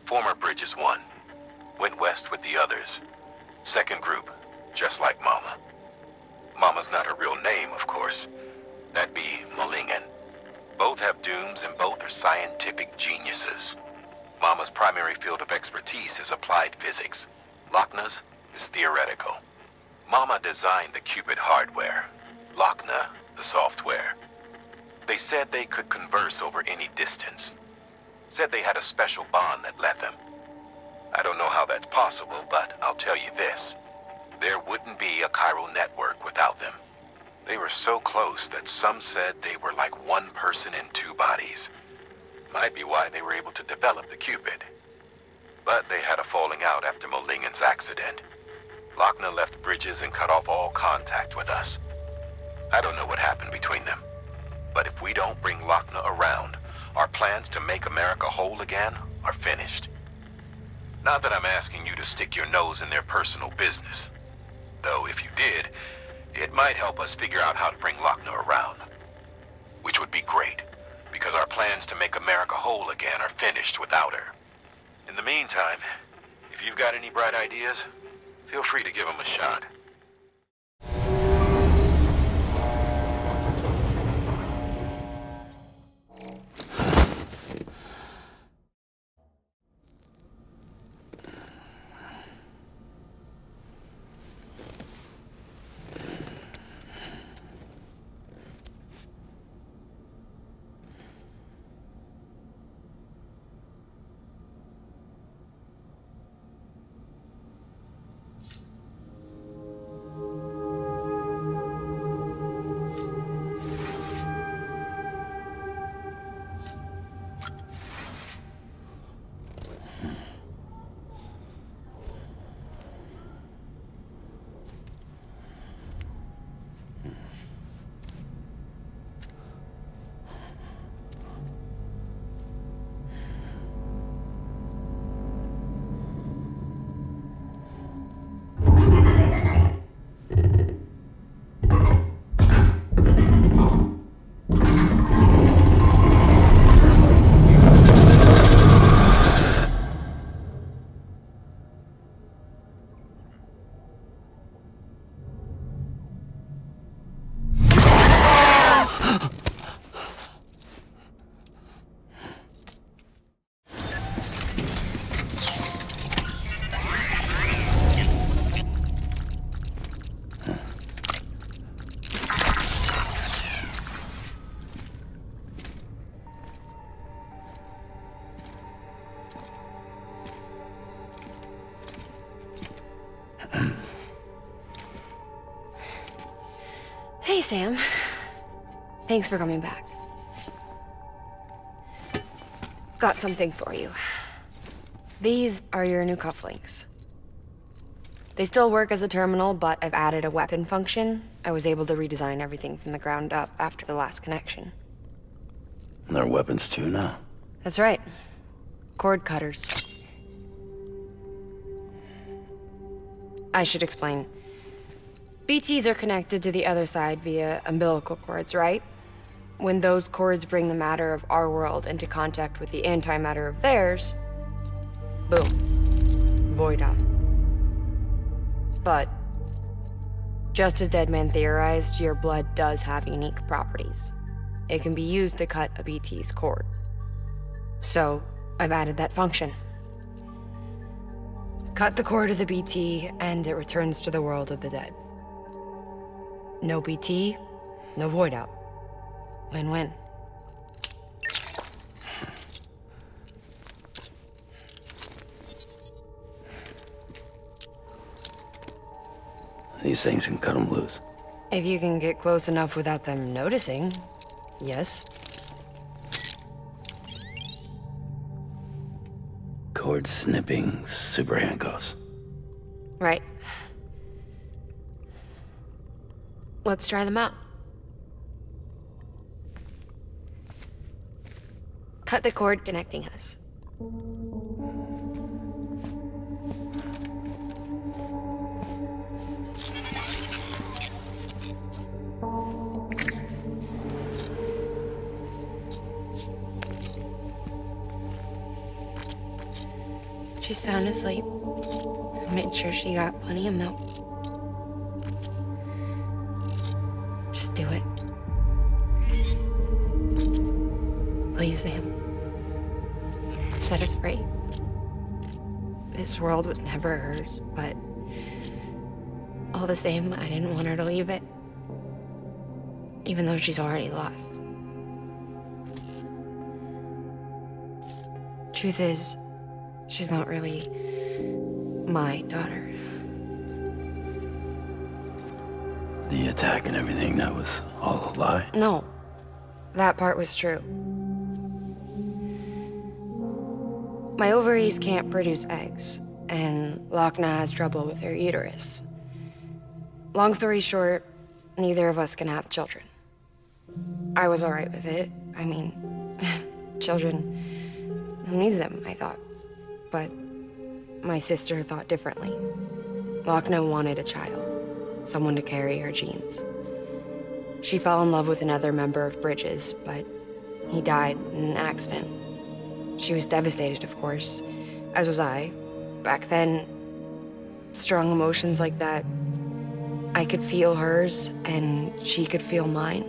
Former Bridges 1. Went west with the others. Second group, just like Mama. Mama's not her real name, of course. That'd be Malingen. Both have dooms and both are scientific geniuses. Mama's primary field of expertise is applied physics. Lochne's is theoretical. Mama designed the Cupid hardware. Lochne, the software. They said they could converse over any distance. Said they had a special bond that led them. I don't know how that's possible, but I'll tell you this. There wouldn't be a chiral network without them. They were so close that some said they were like one person in two bodies. Might be why they were able to develop the Cupid. But they had a falling out after Malingen's accident. Lochne left Bridges and cut off all contact with us. I don't know what happened between them. But if we don't bring Lochne around, our plans to make America whole again are finished. Not that I'm asking you to stick your nose in their personal business. Though if you did, it might help us figure out how to bring Lochne around. Which would be great, because our plans to make America whole again are finished without her. In the meantime, if you've got any bright ideas, feel free to give them a shot. Hey, Sam. Thanks for coming back. Got something for you. These are your new cufflinks. They still work as a terminal, but I've added a weapon function. I was able to redesign everything from the ground up after the last connection. And they're weapons too now? That's right. Cord cutters. I should explain. BTs are connected to the other side via umbilical cords, right? When those cords bring the matter of our world into contact with the antimatter of theirs, boom, void out. But, just as Deadman theorized, your blood does have unique properties. It can be used to cut a BT's cord. So, I've added that function. Cut the cord of the BT, and it returns to the world of the dead. No BT, no void out. Win-win. These things can cut them loose. If you can get close enough without them noticing, yes. Cord snipping, super handcuffs. Right. Let's try them out. Cut the cord connecting us. She's sound asleep. I made sure she got plenty of milk. Just do it. Please, Sam. Set us free. This world was never hers, but all the same, I didn't want her to leave it. Even though she's already lost. Truth is, she's not really my daughter. The attack and everything, that was all a lie? No, that part was true. My ovaries can't produce eggs, and Lochne has trouble with her uterus. Long story short, neither of us can have children. I was alright with it. I mean, children, who needs them, I thought. But my sister thought differently. Lochne wanted a child, someone to carry her genes. She fell in love with another member of Bridges, but he died in an accident. She was devastated, of course, as was I. Back then, strong emotions like that, I could feel hers, and she could feel mine.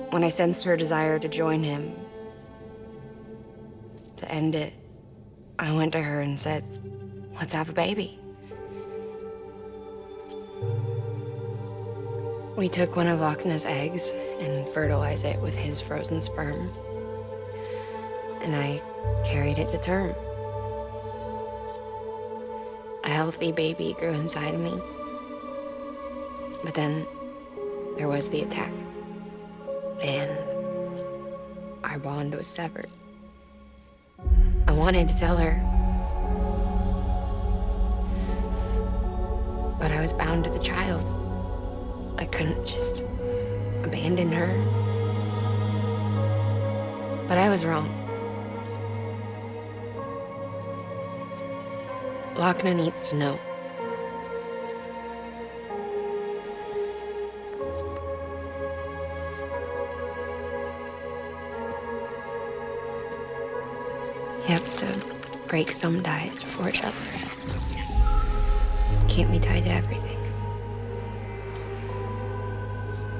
When I sensed her desire to join him, to end it, I went to her and said, let's have a baby. We took one of Lochne's eggs and fertilized it with his frozen sperm. And I carried it to term. A healthy baby grew inside of me. But then there was the attack. And our bond was severed. I wanted to tell her. But I was bound to the child. I couldn't just abandon her. But I was wrong. Lochne needs to know. You have to break some ties to forge others. Can't be tied to everything.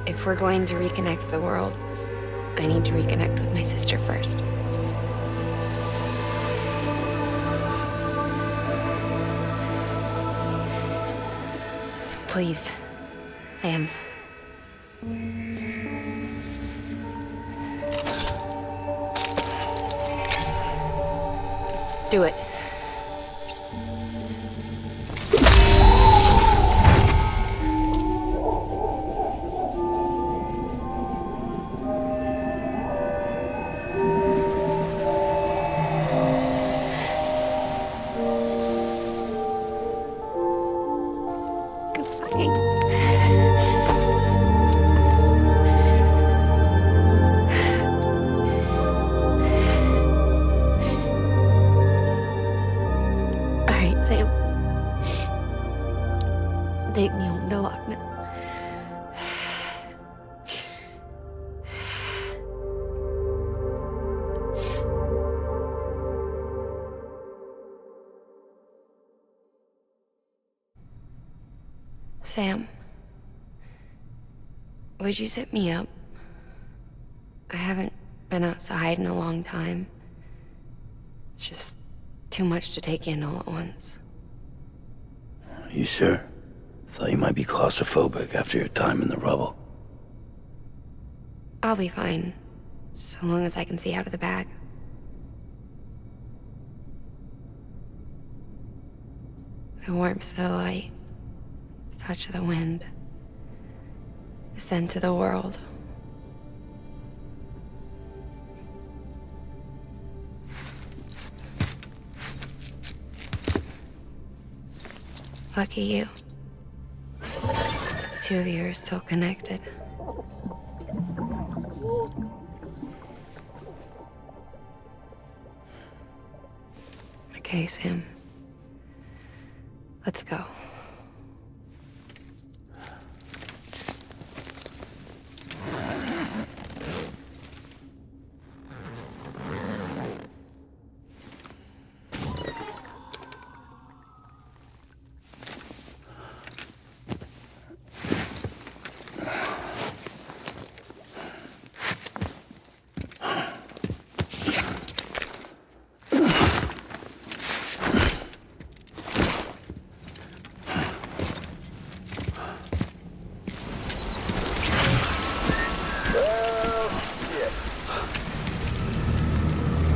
If we're going to reconnect the world, I need to reconnect with my sister first. So please, Sam. Do it. Sam, would you set me up? I haven't been outside in a long time. It's just too much to take in all at once. You sure? Thought you might be claustrophobic after your time in the rubble. I'll be fine, so long as I can see out of the bag. The warmth of the light, the touch of the wind, the scent of the world. Lucky you. The two of you are still connected. Okay, Sam. Let's go.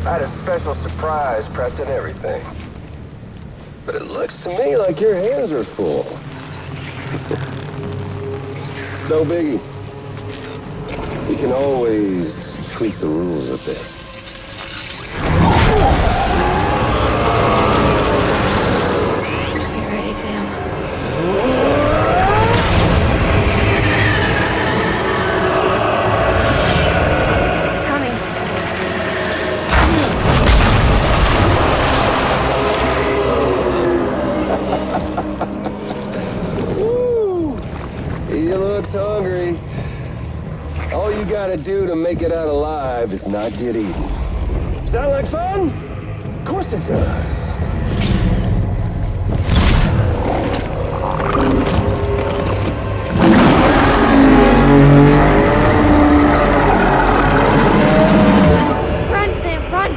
I had a special surprise prepped and everything. But it looks to me like your hands are full. It's no biggie. We can always tweak the rules a bit. Get ready, Sam. Hungry. All you gotta do to make it out alive is not get eaten. Sound like fun? Of course it does. Run, Sam, run!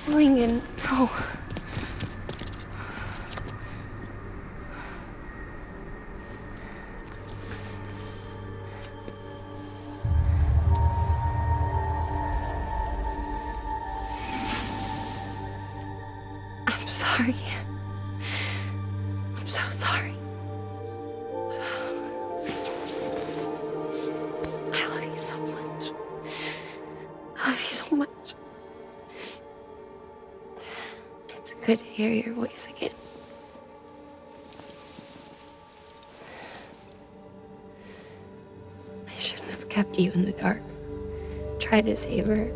Lincoln, no. I'm sorry. I'm so sorry. I love you so much. I love you so much. It's good to hear your voice again. I shouldn't kept you in the dark. Tried to save her.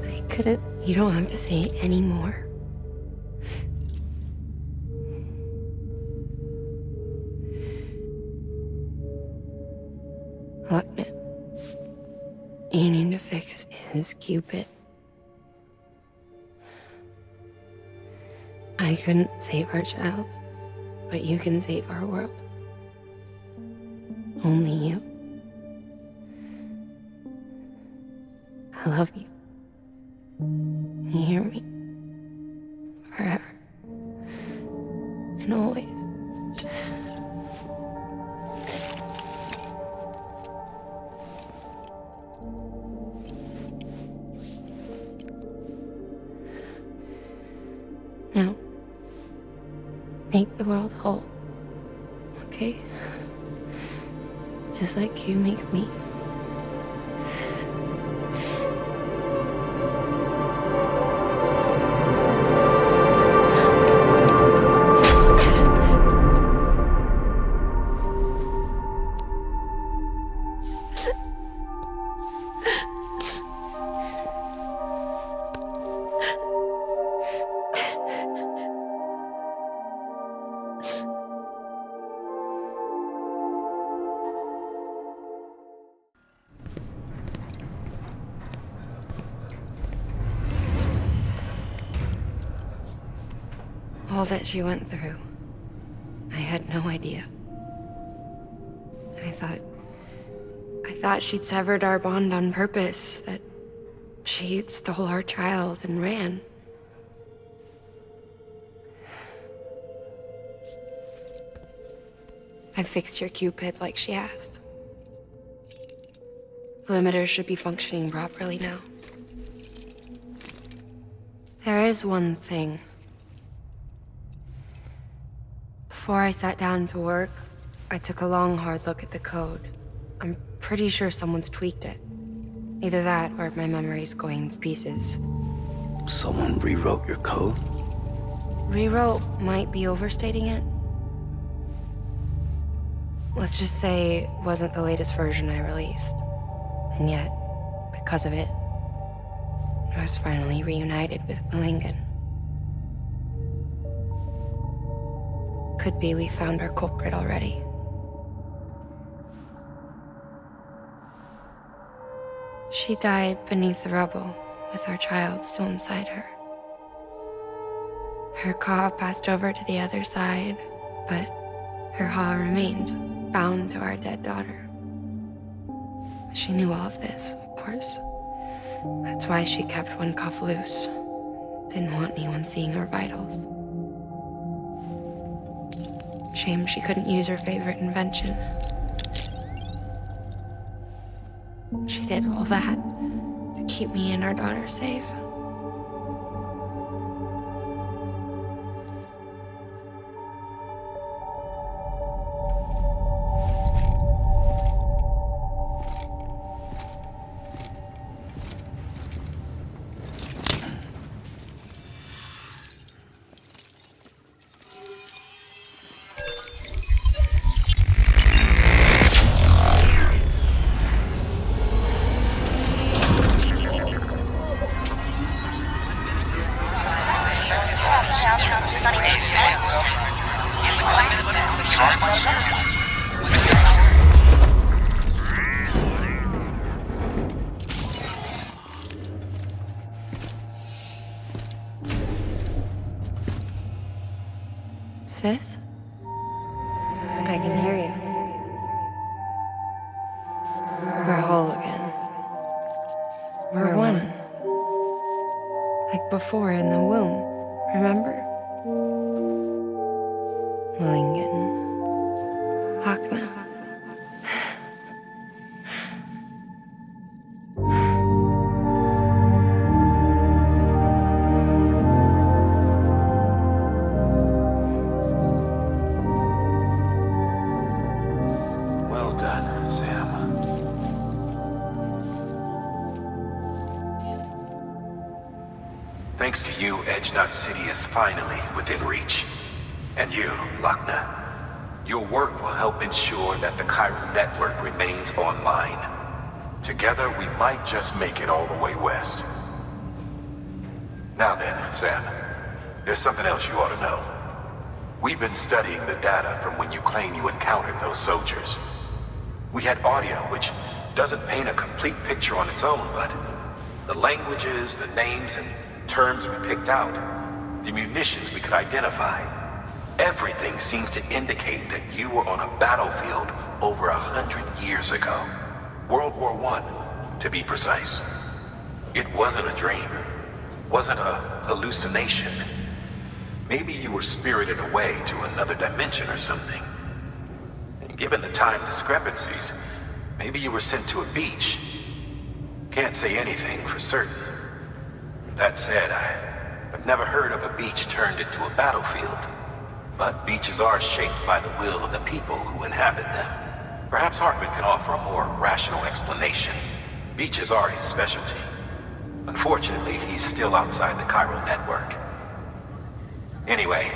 I couldn't. You don't have to say any more. Lochne, you need to fix his Cupid. I couldn't save our child, but you can save our world. Only you. I love you. You hear me? Forever. And always. Now, make the world whole, okay? Just like you make me. All that she went through, I had no idea. I thought she'd severed our bond on purpose, that she stole our child and ran. I fixed your Cupid like she asked. The limiter should be functioning properly now. There is one thing. Before I sat down to work, I took a long, hard look at the code. I'm pretty sure someone's tweaked it. Either that, or my memory's going to pieces. Someone rewrote your code? Rewrote might be overstating it. Let's just say it wasn't the latest version I released. And yet, because of it, I was finally reunited with Malingen. Could be we found our culprit already. She died beneath the rubble, with our child still inside her. Her Ka passed over to the other side, but her Ha remained, bound to our dead daughter. She knew all of this, of course. That's why she kept one cuff loose. Didn't want anyone seeing her vitals. Shame she couldn't use her favorite invention. She did all that to keep me and our daughter safe. Sis? I can hear you. We're whole again. We're one. Like before in the womb, remember? Malingen. Lochne. Thanks to you, Edgenut City is finally within reach. And you, Lochne. Your work will help ensure that the Chiral network remains online. Together, we might just make it all the way west. Now then, Sam, there's something else you ought to know. We've been studying the data from when you claim you encountered those soldiers. We had audio, which doesn't paint a complete picture on its own, but the languages, the names, and terms we picked out, the munitions we could identify, everything seems to indicate that you were on a battlefield over 100 years ago. World War I, to be precise. It wasn't a dream. Wasn't a hallucination. Maybe you were spirited away to another dimension or something. And given the time discrepancies, maybe you were sent to a beach. Can't say anything for certain. That said, I've never heard of a beach turned into a battlefield. But beaches are shaped by the will of the people who inhabit them. Perhaps Hartman can offer a more rational explanation. Beaches are his specialty. Unfortunately, he's still outside the chiral network. Anyway,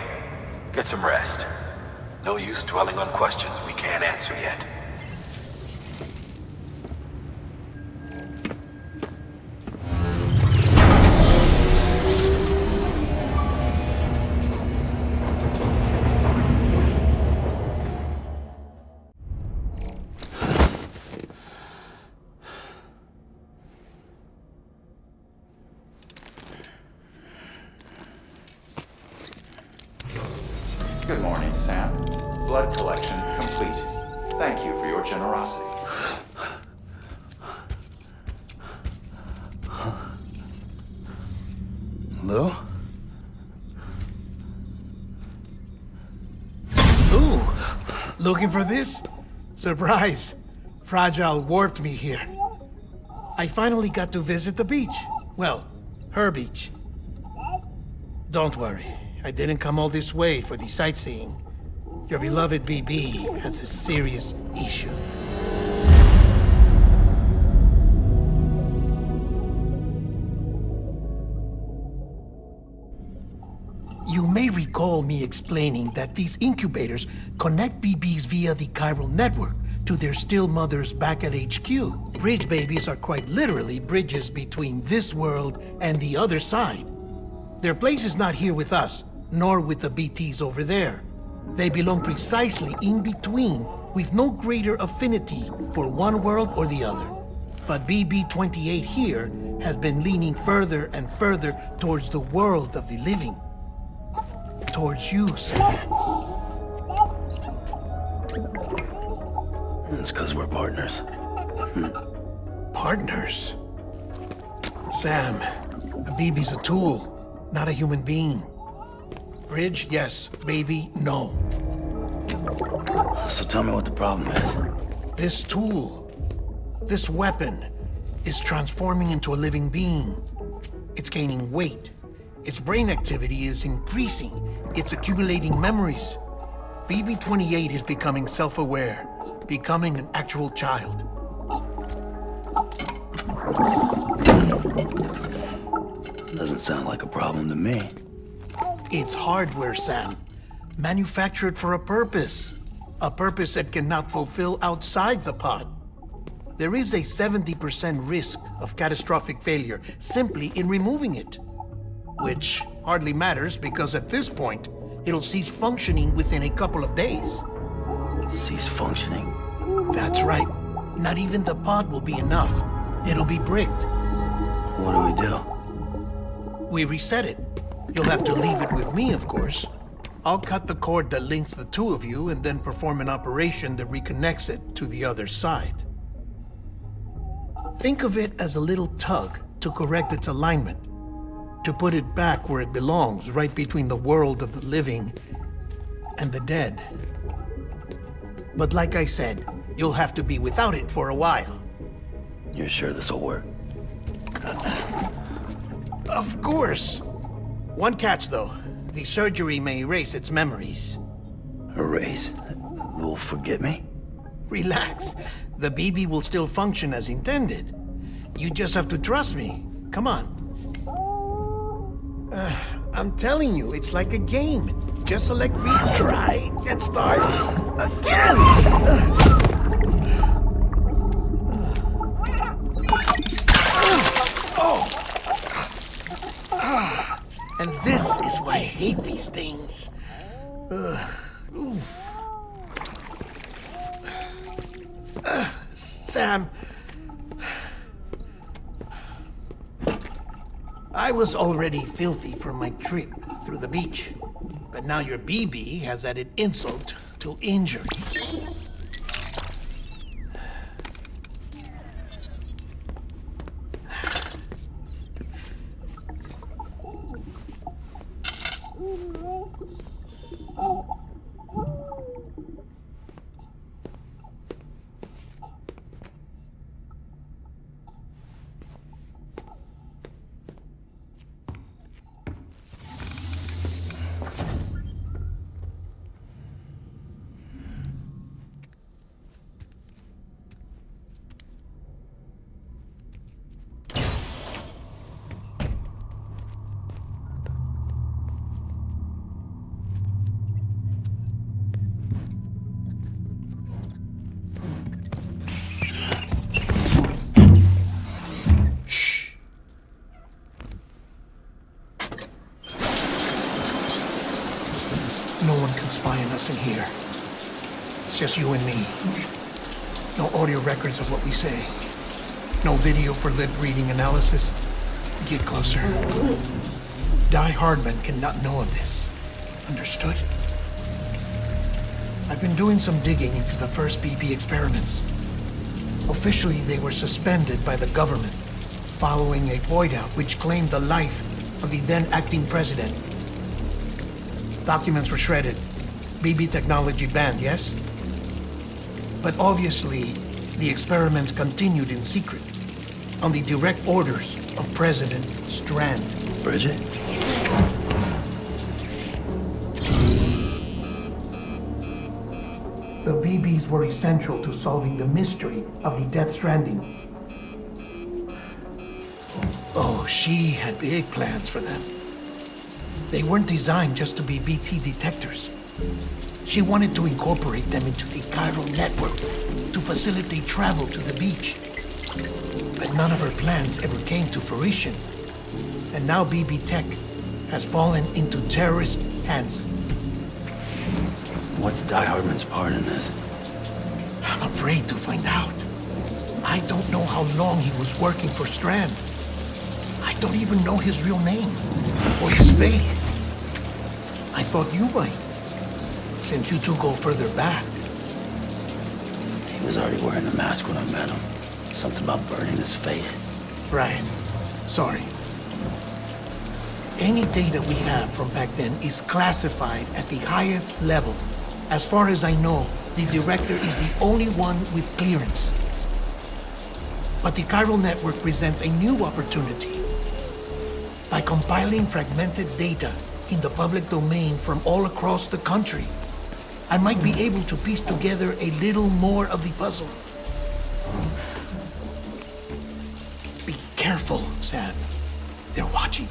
get some rest. No use dwelling on questions we can't answer yet. Good morning, Sam. Blood collection complete. Thank you for your generosity. Lou? Ooh, looking for this? Surprise. Fragile warped me here. I finally got to visit the beach. Well, her beach. Don't worry. I didn't come all this way for the sightseeing. Your beloved BB has a serious issue. You may recall me explaining that these incubators connect BBs via the chiral network to their still mothers back at HQ. Bridge babies are quite literally bridges between this world and the other side. Their place is not here with us, nor with the BTs over there. They belong precisely in between, with no greater affinity for one world or the other. But BB-28 here has been leaning further and further towards the world of the living. Towards you, Sam. It's because we're partners. Partners? Sam, a BB's a tool. Not a human being. Bridge, yes. Baby, no. So tell me what the problem is. This tool, this weapon, is transforming into a living being. It's gaining weight. Its brain activity is increasing. It's accumulating memories. BB-28 is becoming self-aware, becoming an actual child. Doesn't sound like a problem to me. It's hardware, Sam. Manufactured for a purpose. A purpose that cannot fulfill outside the pod. There is a 70% risk of catastrophic failure simply in removing it. Which hardly matters because at this point, it'll cease functioning within a couple of days. Cease functioning? That's right. Not even the pod will be enough. It'll be bricked. What do we do? We reset it. You'll have to leave it with me, of course. I'll cut the cord that links the two of you and then perform an operation that reconnects it to the other side. Think of it as a little tug to correct its alignment, to put it back where it belongs, right between the world of the living and the dead. But like I said, you'll have to be without it for a while. You're sure this'll work? Of course. One catch, though. The surgery may erase its memories. Erase? Will forget me? Relax. The BB will still function as intended. You just have to trust me. Come on. I'm telling you, it's like a game. Just select retry and start again! I hate these things. Sam. I was already filthy from my trip through the beach. But now your BB has added insult to injury. In here. It's just you and me. No audio records of what we say. No video for lip reading analysis. Get closer. Hartman cannot know of this. Understood? I've been doing some digging into the first BB experiments. Officially, they were suspended by the government following a voidout which claimed the life of the then acting president. Documents were shredded. BB technology banned, yes? But obviously, the experiments continued in secret, on the direct orders of President Strand. Bridget? The BBs were essential to solving the mystery of the Death Stranding. Oh, she had big plans for them. They weren't designed just to be BT detectors. She wanted to incorporate them into the chiral network to facilitate travel to the beach. But none of her plans ever came to fruition. And now BB Tech has fallen into terrorist hands. What's Hartman's part in this? I'm afraid to find out. I don't know how long he was working for Strand. I don't even know his real name or his face. I thought you might. Since you two go further back. He was already wearing the mask when I met him. Something about burning his face. Right. Sorry. Any data we have from back then is classified at the highest level. As far as I know, the director is the only one with clearance. But the chiral network presents a new opportunity. By compiling fragmented data in the public domain from all across the country, I might be able to piece together a little more of the puzzle. Be careful, Sam. They're watching.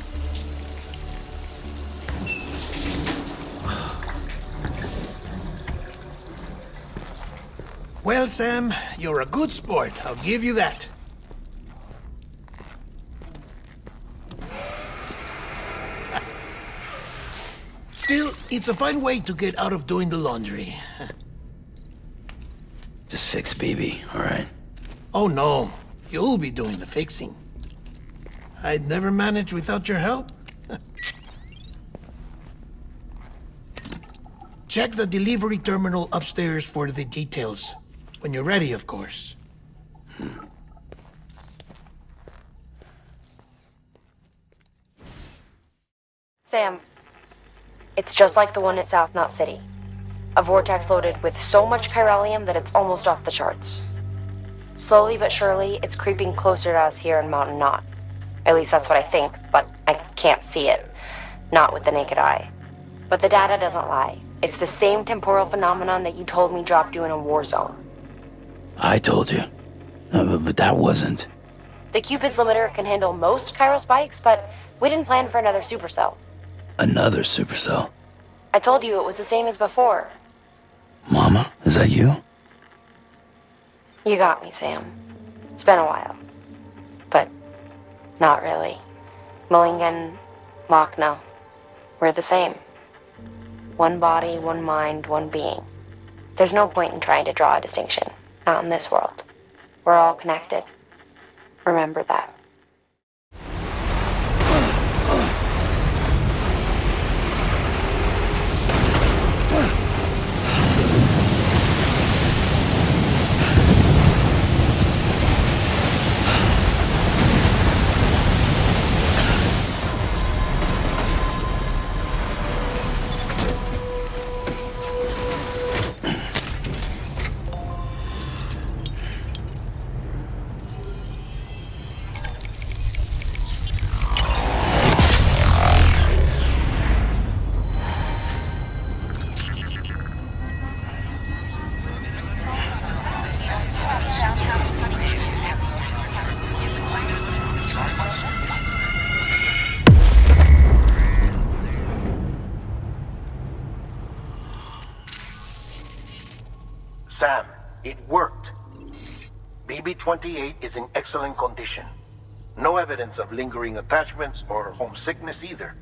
Well, Sam, you're a good sport. I'll give you that. Still, it's a fine way to get out of doing the laundry. Just fix BB, all right? Oh, no. You'll be doing the fixing. I'd never manage without your help. Check the delivery terminal upstairs for the details. When you're ready, of course. Sam, it's just like the one at South Knot City. A vortex loaded with so much chiralium that it's almost off the charts. Slowly but surely, it's creeping closer to us here in Mountain Knot. At least that's what I think, but I can't see it. Not with the naked eye. But the data doesn't lie. It's the same temporal phenomenon that you told me dropped you in a war zone. I told you. But that wasn't. The Cupid's limiter can handle most chiral spikes, but we didn't plan for another supercell. Another supercell? I told you it was the same as before. Mama, is that you? You got me, Sam. It's been a while. But not really. Mulligan, Lochne, We're the same. One body, one mind, one being. There's no point in trying to draw a distinction. Not in this world. We're all connected. Remember that. Sam, it worked. BB-28 is in excellent condition. No evidence of lingering attachments or homesickness either.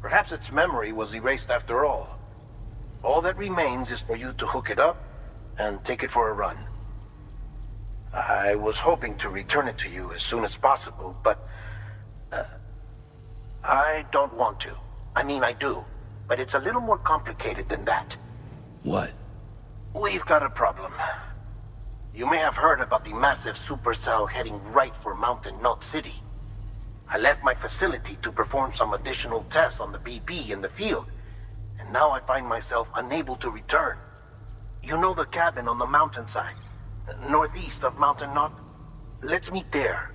Perhaps its memory was erased after all. All that remains is for you to hook it up and take it for a run. I was hoping to return it to you as soon as possible, but I don't want to. I mean, I do, but it's a little more complicated than that. What? We've got a problem. You may have heard about the massive supercell heading right for Mountain Knot City. I left my facility to perform some additional tests on the BB in the field, and now I find myself unable to return. You know the cabin on the mountainside, northeast of Mountain Knot? Let's meet there.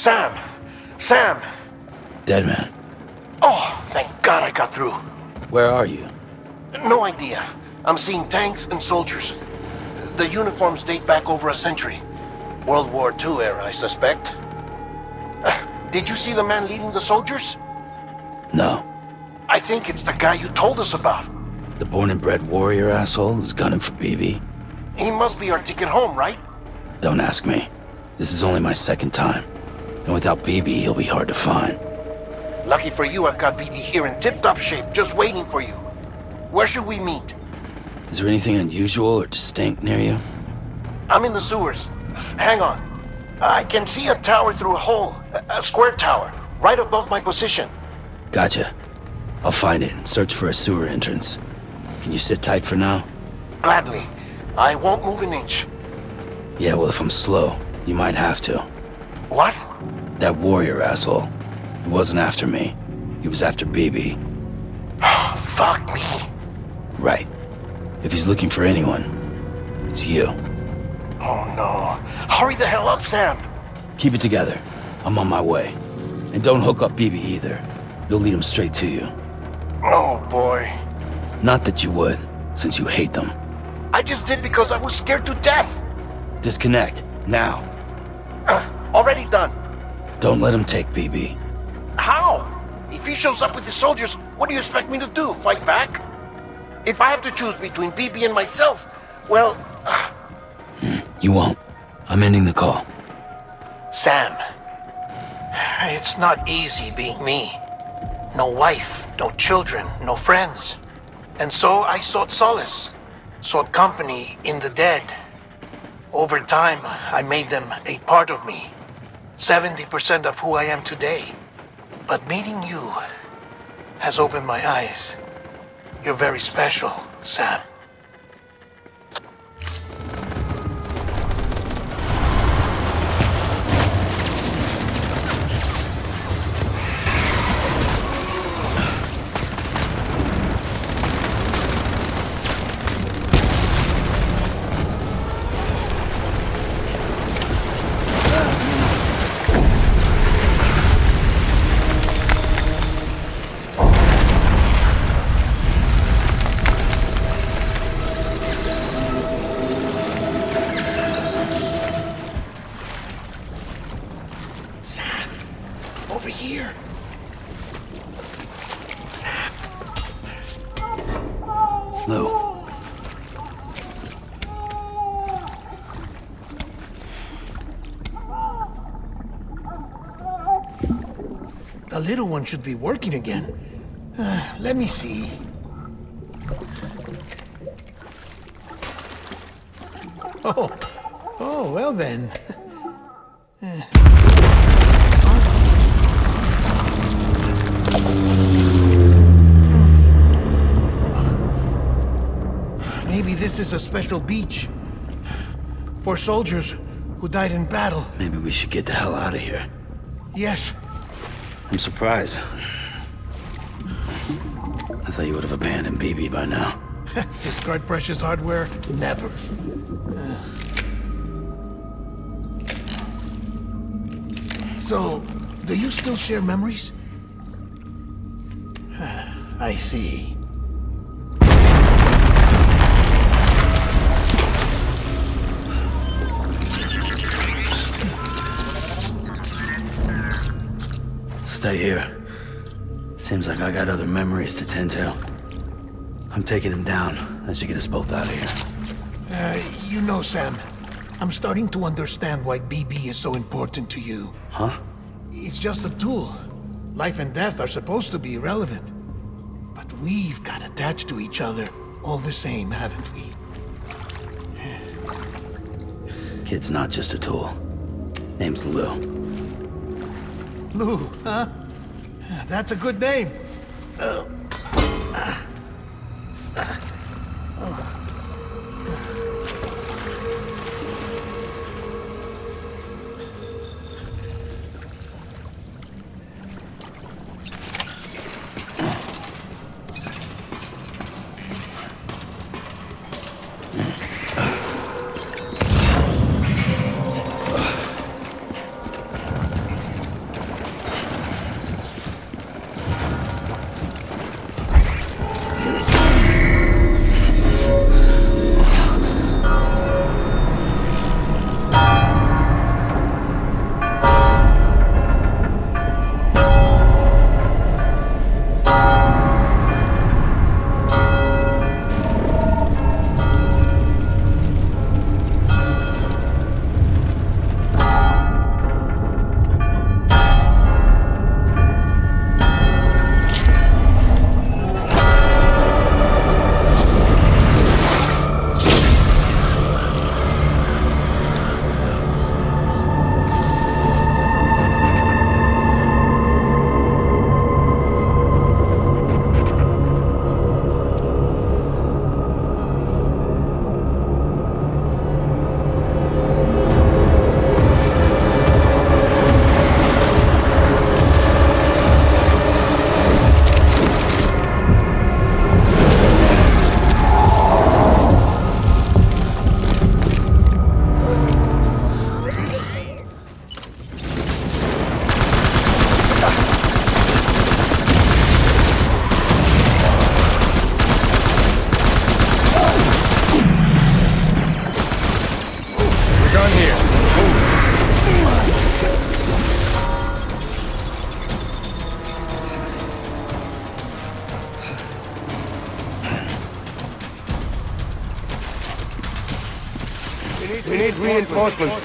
Sam! Sam! Dead man. Oh, thank God I got through. Where are you? No idea. I'm seeing tanks and soldiers. The uniforms date back over a century. World War II era, I suspect. Did you see the man leading the soldiers? No. I think it's the guy you told us about. The born and bred warrior asshole who's gunning for BB? He must be our ticket home, right? Don't ask me. This is only my second time. And without BB, he'll be hard to find. Lucky for you, I've got BB here in tip-top shape, just waiting for you. Where should we meet? Is there anything unusual or distinct near you? I'm in the sewers. Hang on. I can see a tower through a hole. A square tower, right above my position. Gotcha. I'll find it and search for a sewer entrance. Can you sit tight for now? Gladly. I won't move an inch. Yeah, well, if I'm slow, you might have to. What? That warrior asshole. He wasn't after me. He was after BB. Fuck me. Right. If he's looking for anyone, it's you. Oh no. Hurry the hell up, Sam. Keep it together. I'm on my way. And don't hook up BB either. You'll lead him straight to you. Oh boy. Not that you would, since you hate them. I just did because I was scared to death. Disconnect, now. Already done. Don't let him take BB. How? If he shows up with his soldiers, what do you expect me to do? Fight back? If I have to choose between BB and myself, well... You won't. I'm ending the call. Sam. It's not easy being me. No wife, no children, no friends. And so I sought solace. Sought company in the dead. Over time, I made them a part of me. 70% of who I am today. But meeting you has opened my eyes. You're very special, Sam. The little one should be working again. Let me see. Oh, well then. Maybe this is a special beach for soldiers who died in battle. Maybe we should get the hell out of here. Yes. I'm surprised. I thought you would have abandoned BB by now. Discard precious hardware? Never. So, do you still share memories? I see. Stay here. Seems like I got other memories to tend to. I'm taking him down as you get us both out of here. You know, Sam, I'm starting to understand why BB is so important to you. Huh? It's just a tool. Life and death are supposed to be irrelevant. But we've got attached to each other all the same, haven't we? Kid's not just a tool. Name's Lou. Lou, huh? That's a good name. We need reinforcements.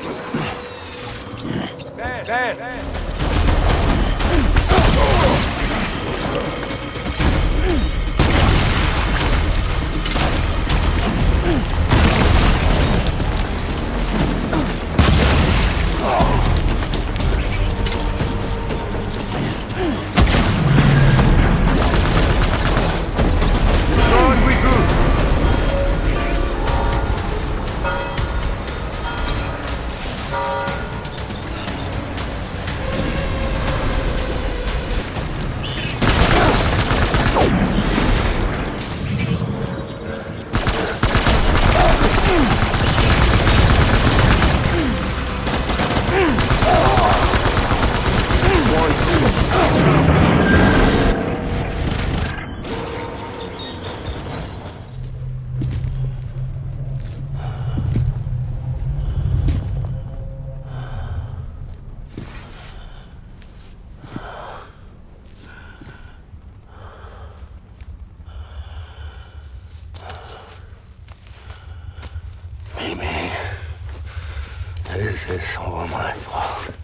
This is all my fault.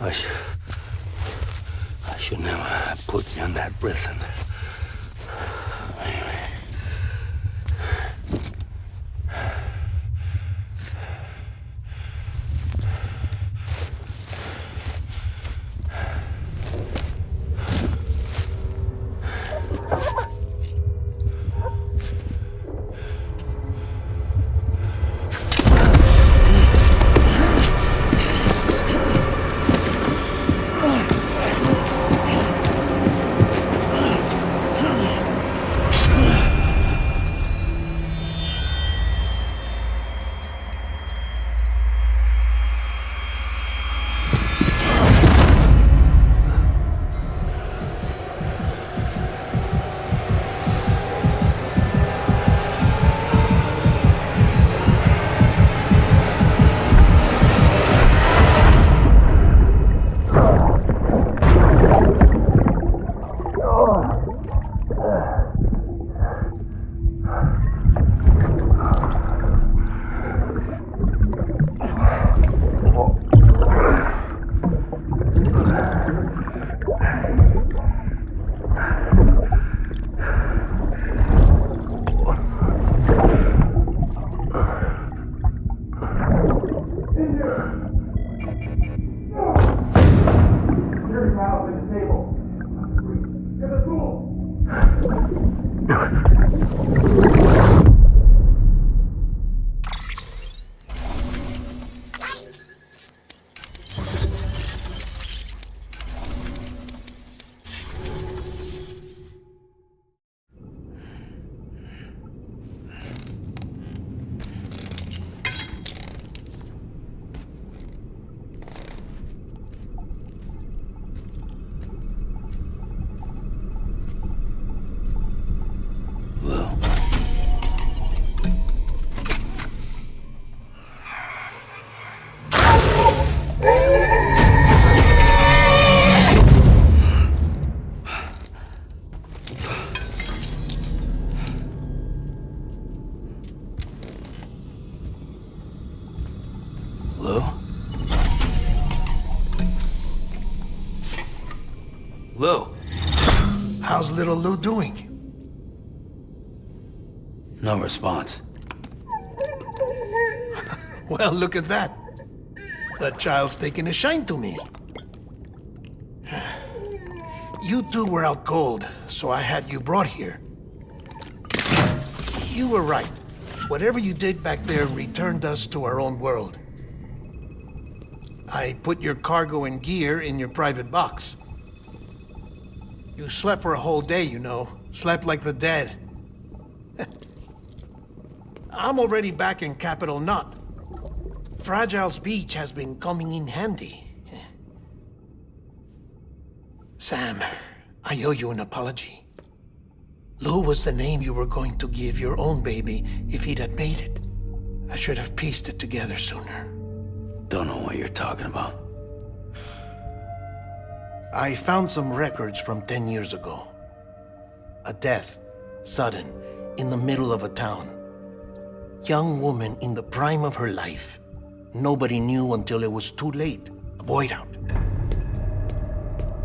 I should never have put you in that prison. Lou. How's little Lou doing? No response. Well, look at that. That child's taking a shine to me. You two were out cold, so I had you brought here. You were right. Whatever you did back there returned us to our own world. I put your cargo and gear in your private box. You slept for a whole day, you know. Slept like the dead. I'm already back in Capital Knot. Fragile's beach has been coming in handy. Sam, I owe you an apology. Lou was the name you were going to give your own baby if he'd had made it. I should have pieced it together sooner. Don't know what you're talking about. I found some records from 10 years ago. A death, sudden, in the middle of a town. Young woman in the prime of her life. Nobody knew until it was too late. A voidout.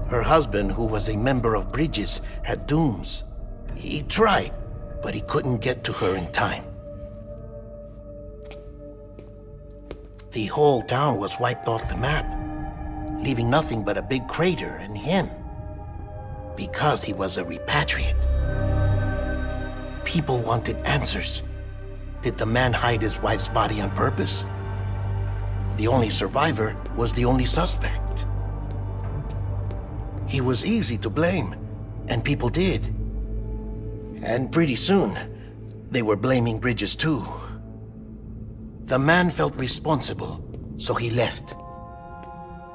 Her husband, who was a member of Bridges, had dooms. He tried, but he couldn't get to her in time. The whole town was wiped off the map, leaving nothing but a big crater and him. Because he was a repatriate. People wanted answers. Did the man hide his wife's body on purpose? The only survivor was the only suspect. He was easy to blame, and people did. And pretty soon, they were blaming Bridges too. The man felt responsible, so he left.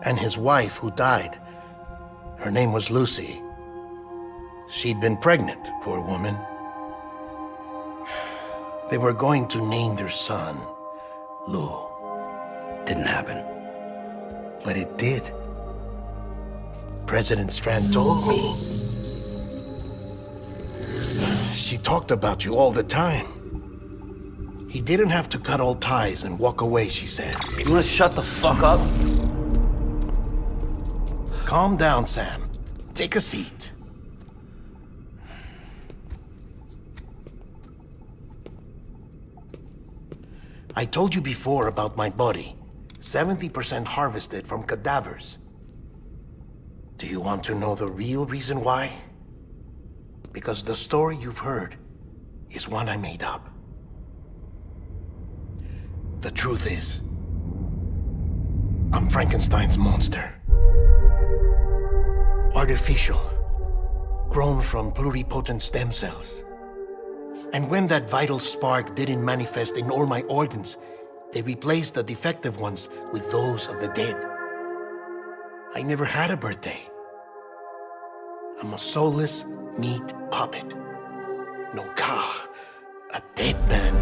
And his wife, who died, her name was Lucy. She'd been pregnant, poor woman. They were going to name their son Lou. Didn't happen. But it did. President Strand told me. She talked about you all the time. He didn't have to cut all ties and walk away, she said. You wanna shut the fuck up? Calm down, Sam. Take a seat. I told you before about my body. 70% harvested from cadavers. Do you want to know the real reason why? Because the story you've heard is one I made up. The truth is, I'm Frankenstein's monster. Artificial, grown from pluripotent stem cells. And when that vital spark didn't manifest in all my organs, they replaced the defective ones with those of the dead. I never had a birthday. I'm a soulless meat puppet. No car, a dead man.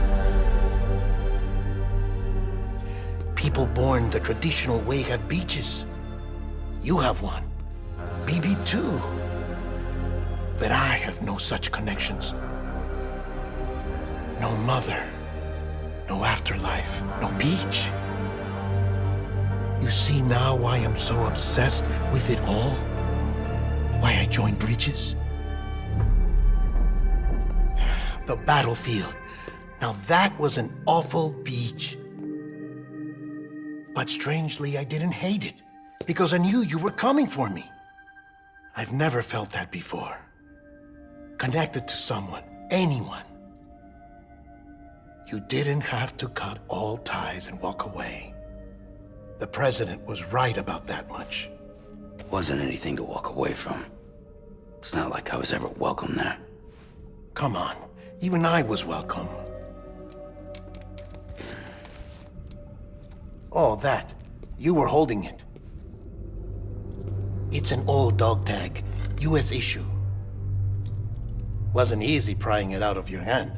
People born the traditional way have beaches. You have one. BB2. But I have no such connections. No mother, no afterlife, no beach. You see now why I'm so obsessed with it all? Why I joined Bridges? The battlefield. Now that was an awful beach. But strangely, I didn't hate it, because I knew you were coming for me. I've never felt that before. Connected to someone, anyone. You didn't have to cut all ties and walk away. The president was right about that much. Wasn't anything to walk away from. It's not like I was ever welcome there. Come on, even I was welcome. Oh, that. You were holding it. It's an old dog tag, US issue. Wasn't easy prying it out of your hand.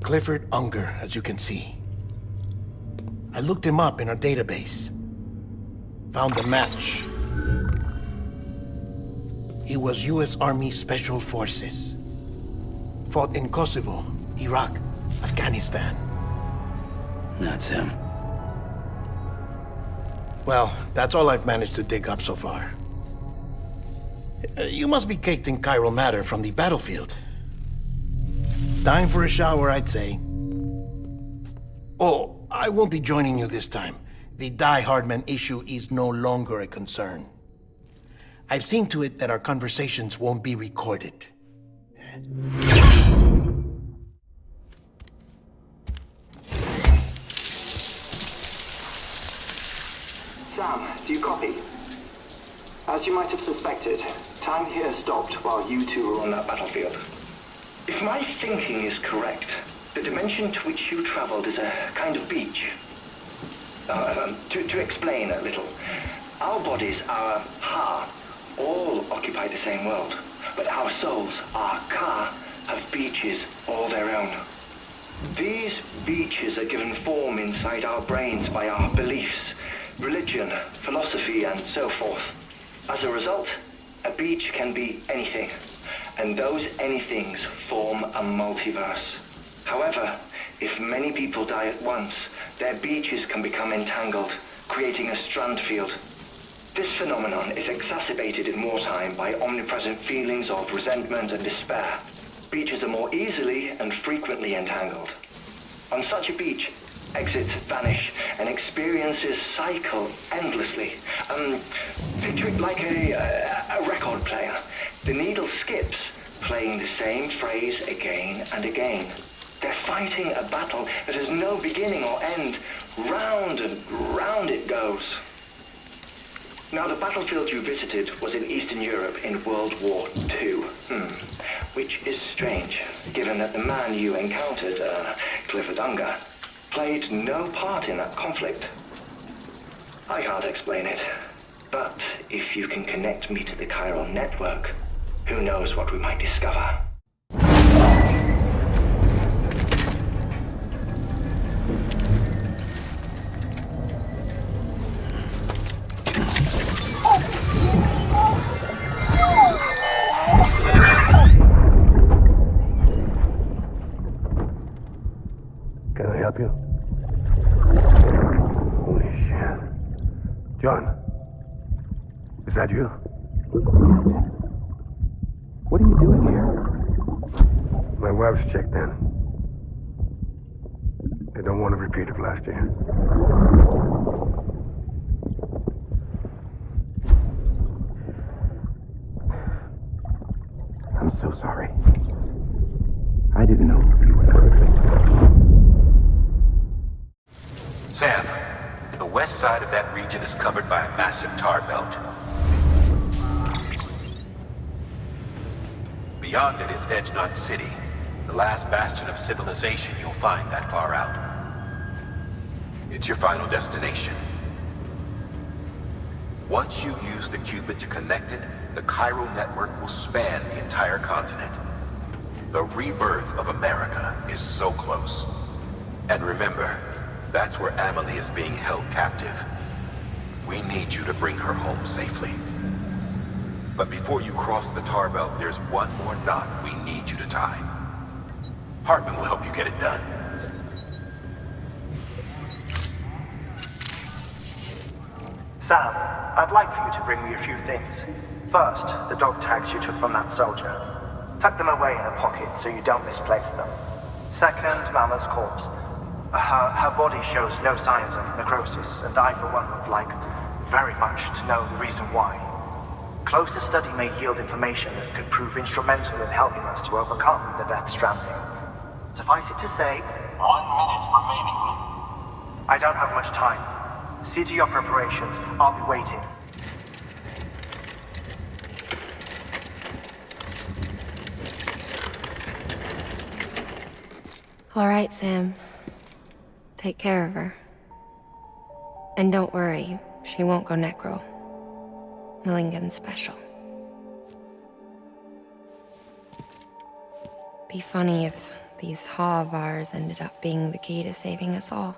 Clifford Unger, as you can see. I looked him up in our database. Found a match. He was US Army Special Forces. Fought in Kosovo, Iraq, Afghanistan. That's him. Well, that's all I've managed to dig up so far. You must be caked in chiral matter from the battlefield. Time for a shower, I'd say. Oh, I won't be joining you this time. The Hartman issue is no longer a concern. I've seen to it that our conversations won't be recorded. Sam, do you copy? As you might have suspected, time here stopped while you two were on that battlefield. If my thinking is correct, the dimension to which you traveled is a kind of beach. To explain a little, our bodies, our Ha, all occupy the same world, but our souls, our Ka, have beaches all their own. These beaches are given form inside our brains by our beliefs, religion, philosophy, and so forth. As a result, a beach can be anything, and those anythings form a multiverse. However, If many people die at once, their beaches can become entangled, creating a strand field. This phenomenon is exacerbated in wartime by omnipresent feelings of resentment and despair. Beaches are more easily and frequently entangled. On such a beach, exits vanish and experiences cycle endlessly. Picture it like a record player. The needle skips, playing the same phrase again and again. They're fighting a battle that has no beginning or end. Round and round it goes. Now, the battlefield you visited was in Eastern Europe in World War II. Which is strange, given that the man you encountered, Clifford Unger, played no part in that conflict. I can't explain it, but if you can connect me to the chiral network, who knows what we might discover. Can I help you? Holy shit. John, is that you? What are you doing here? My wife's checked in. I don't want a repeat of last year. I'm so sorry. I didn't know you were perfect. Sam, the west side of that region is covered by a massive tar belt. Beyond it is Edgenut City, the last bastion of civilization you'll find that far out. It's your final destination. Once you use the Cupid to connect it, the chiral network will span the entire continent. The rebirth of America is so close. And remember, that's where Amelie is being held captive. We need you to bring her home safely. But before you cross the tar belt, there's one more knot we need you to tie. Hartman will help you get it done. Sam, I'd like for you to bring me a few things. First, the dog tags you took from that soldier. Tuck them away in a pocket so you don't misplace them. Second, Mama's corpse. Her body shows no signs of necrosis, and I, for one, would like very much to know the reason why. Closer study may yield information that could prove instrumental in helping us to overcome the Death Stranding. Suffice it to say, 1 minute remaining. I don't have much time. See to your preparations. I'll be waiting. All right, Sam. Take care of her. And don't worry, she won't go necro. Millingen's special. Be funny if these Ha of ours ended up being the key to saving us all.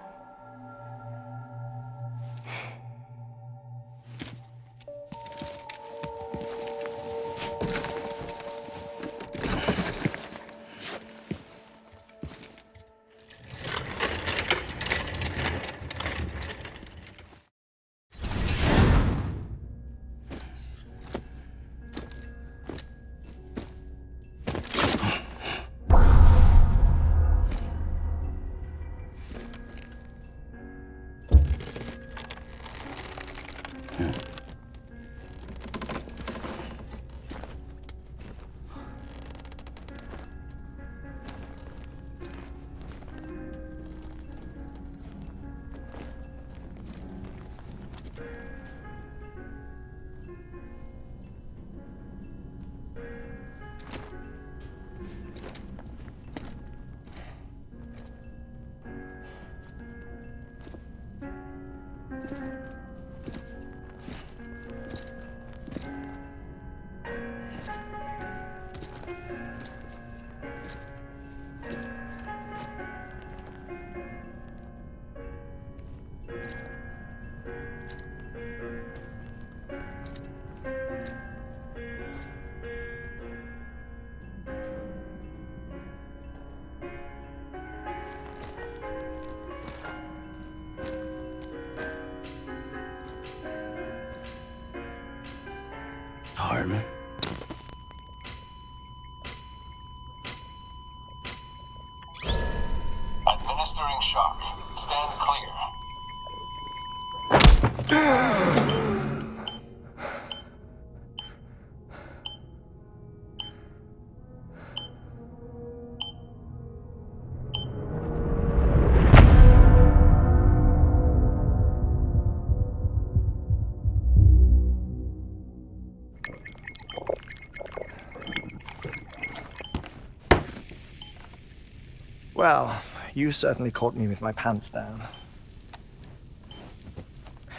Well, you certainly caught me with my pants down.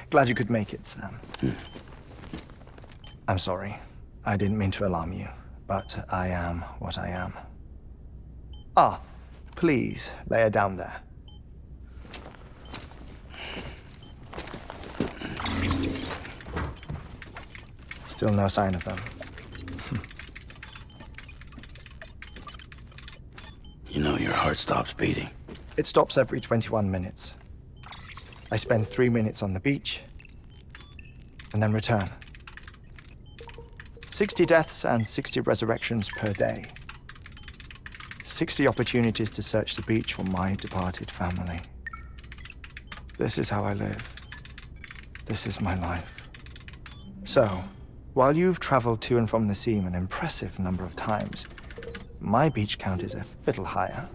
Glad you could make it, Sam. I'm sorry. I didn't mean to alarm you, but I am what I am. Ah, please lay her down there. Still no sign of them. You know your heart stops beating. It stops every 21 minutes. I spend 3 minutes on the beach, and then return. 60 deaths and 60 resurrections per day. 60 opportunities to search the beach for my departed family. This is how I live. This is my life. So, while you've traveled to and from the seam an impressive number of times, my beach count is a little higher.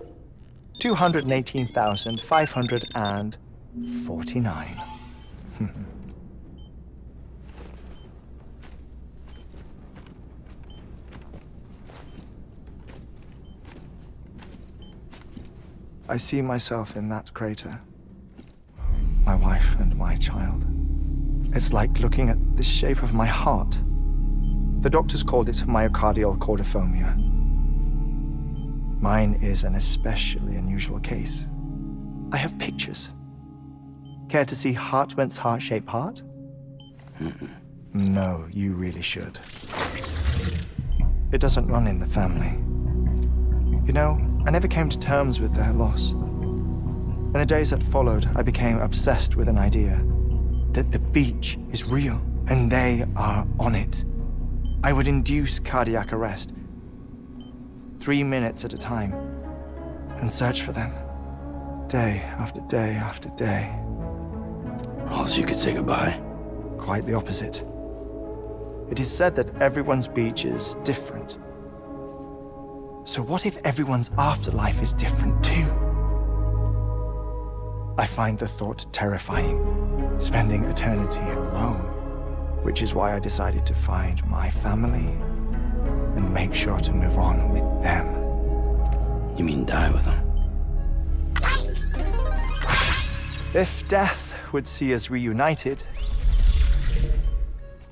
218,549. I see myself in that crater. My wife and my child. It's like looking at the shape of my heart. The doctors called it myocardial cordophobia. Mine is an especially unusual case. I have pictures. Care to see Hartman's heart-shaped heart? No, you really should. It doesn't run in the family. You know, I never came to terms with their loss. In the days that followed, I became obsessed with an idea that the beach is real and they are on it. I would induce cardiac arrest, 3 minutes at a time, and search for them, day after day after day. Also, you could say goodbye. Quite the opposite. It is said that everyone's beach is different. So what if everyone's afterlife is different too? I find the thought terrifying, spending eternity alone, which is why I decided to find my family and make sure to move on with them. You mean die with them? If death would see us reunited,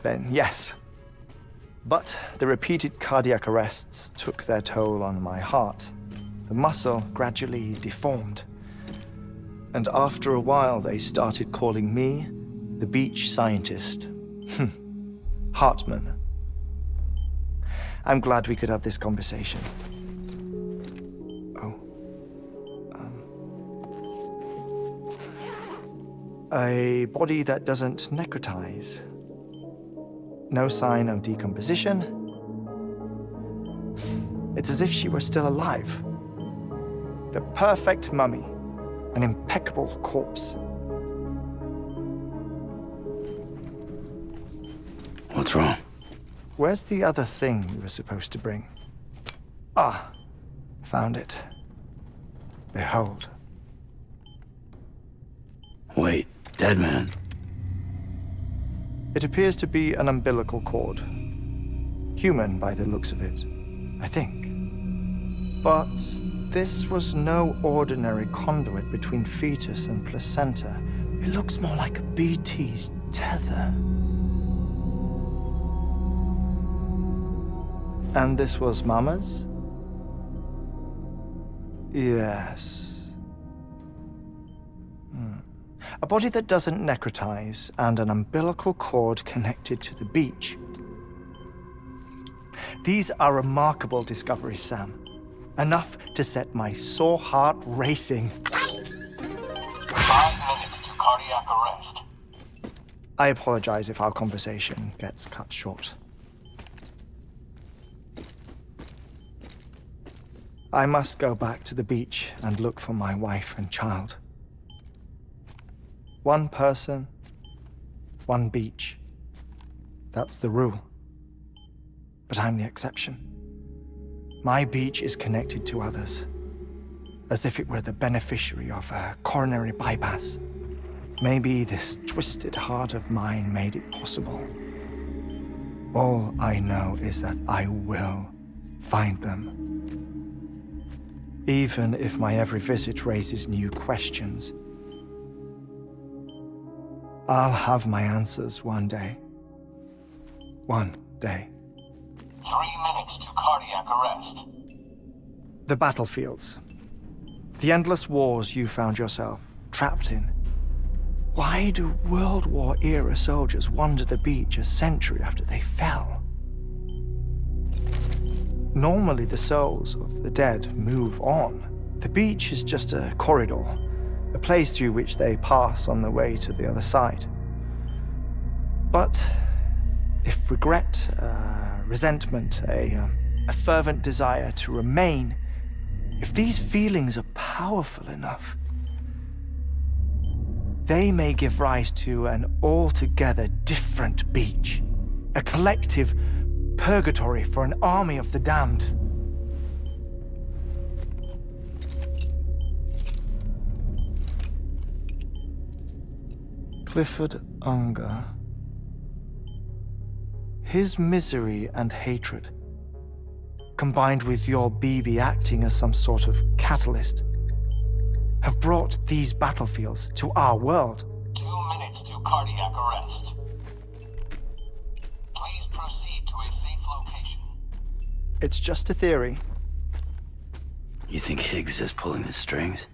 then yes. But the repeated cardiac arrests took their toll on my heart. The muscle gradually deformed. And after a while, they started calling me the beach scientist. Hartman. I'm glad we could have this conversation. A body that doesn't necrotize. No sign of decomposition. It's as if she were still alive. The perfect mummy. An impeccable corpse. What's wrong? Where's the other thing you were supposed to bring? Ah, found it. Behold. Wait, dead man. It appears to be an umbilical cord. Human by the looks of it, I think. But this was no ordinary conduit between fetus and placenta. It looks more like a BT's tether. And this was Mama's? Yes. A body that doesn't necrotize and an umbilical cord connected to the beach. These are remarkable discoveries, Sam. Enough to set my sore heart racing. 5 minutes to cardiac arrest. I apologize if our conversation gets cut short. I must go back to the beach and look for my wife and child. One person, one beach. That's the rule. But I'm the exception. My beach is connected to others, as if it were the beneficiary of a coronary bypass. Maybe this twisted heart of mine made it possible. All I know is that I will find them. even if my every visit raises new questions. I'll have my answers one day. One day. 3 minutes to cardiac arrest. The battlefields. The endless wars you found yourself trapped in. Why do World War-era soldiers wander the beach a century after they fell? Normally, the souls of the dead move on. The beach is just a corridor, a place through which they pass on the way to the other side. But if regret, resentment, a fervent desire to remain, if these feelings are powerful enough, they may give rise to an altogether different beach, a collective purgatory for an army of the damned. Clifford Unger. His misery and hatred, combined with your BB acting as some sort of catalyst, have brought these battlefields to our world. 2 minutes to cardiac arrest. Please proceed to a safe location. It's just a theory. You think Higgs is pulling the strings?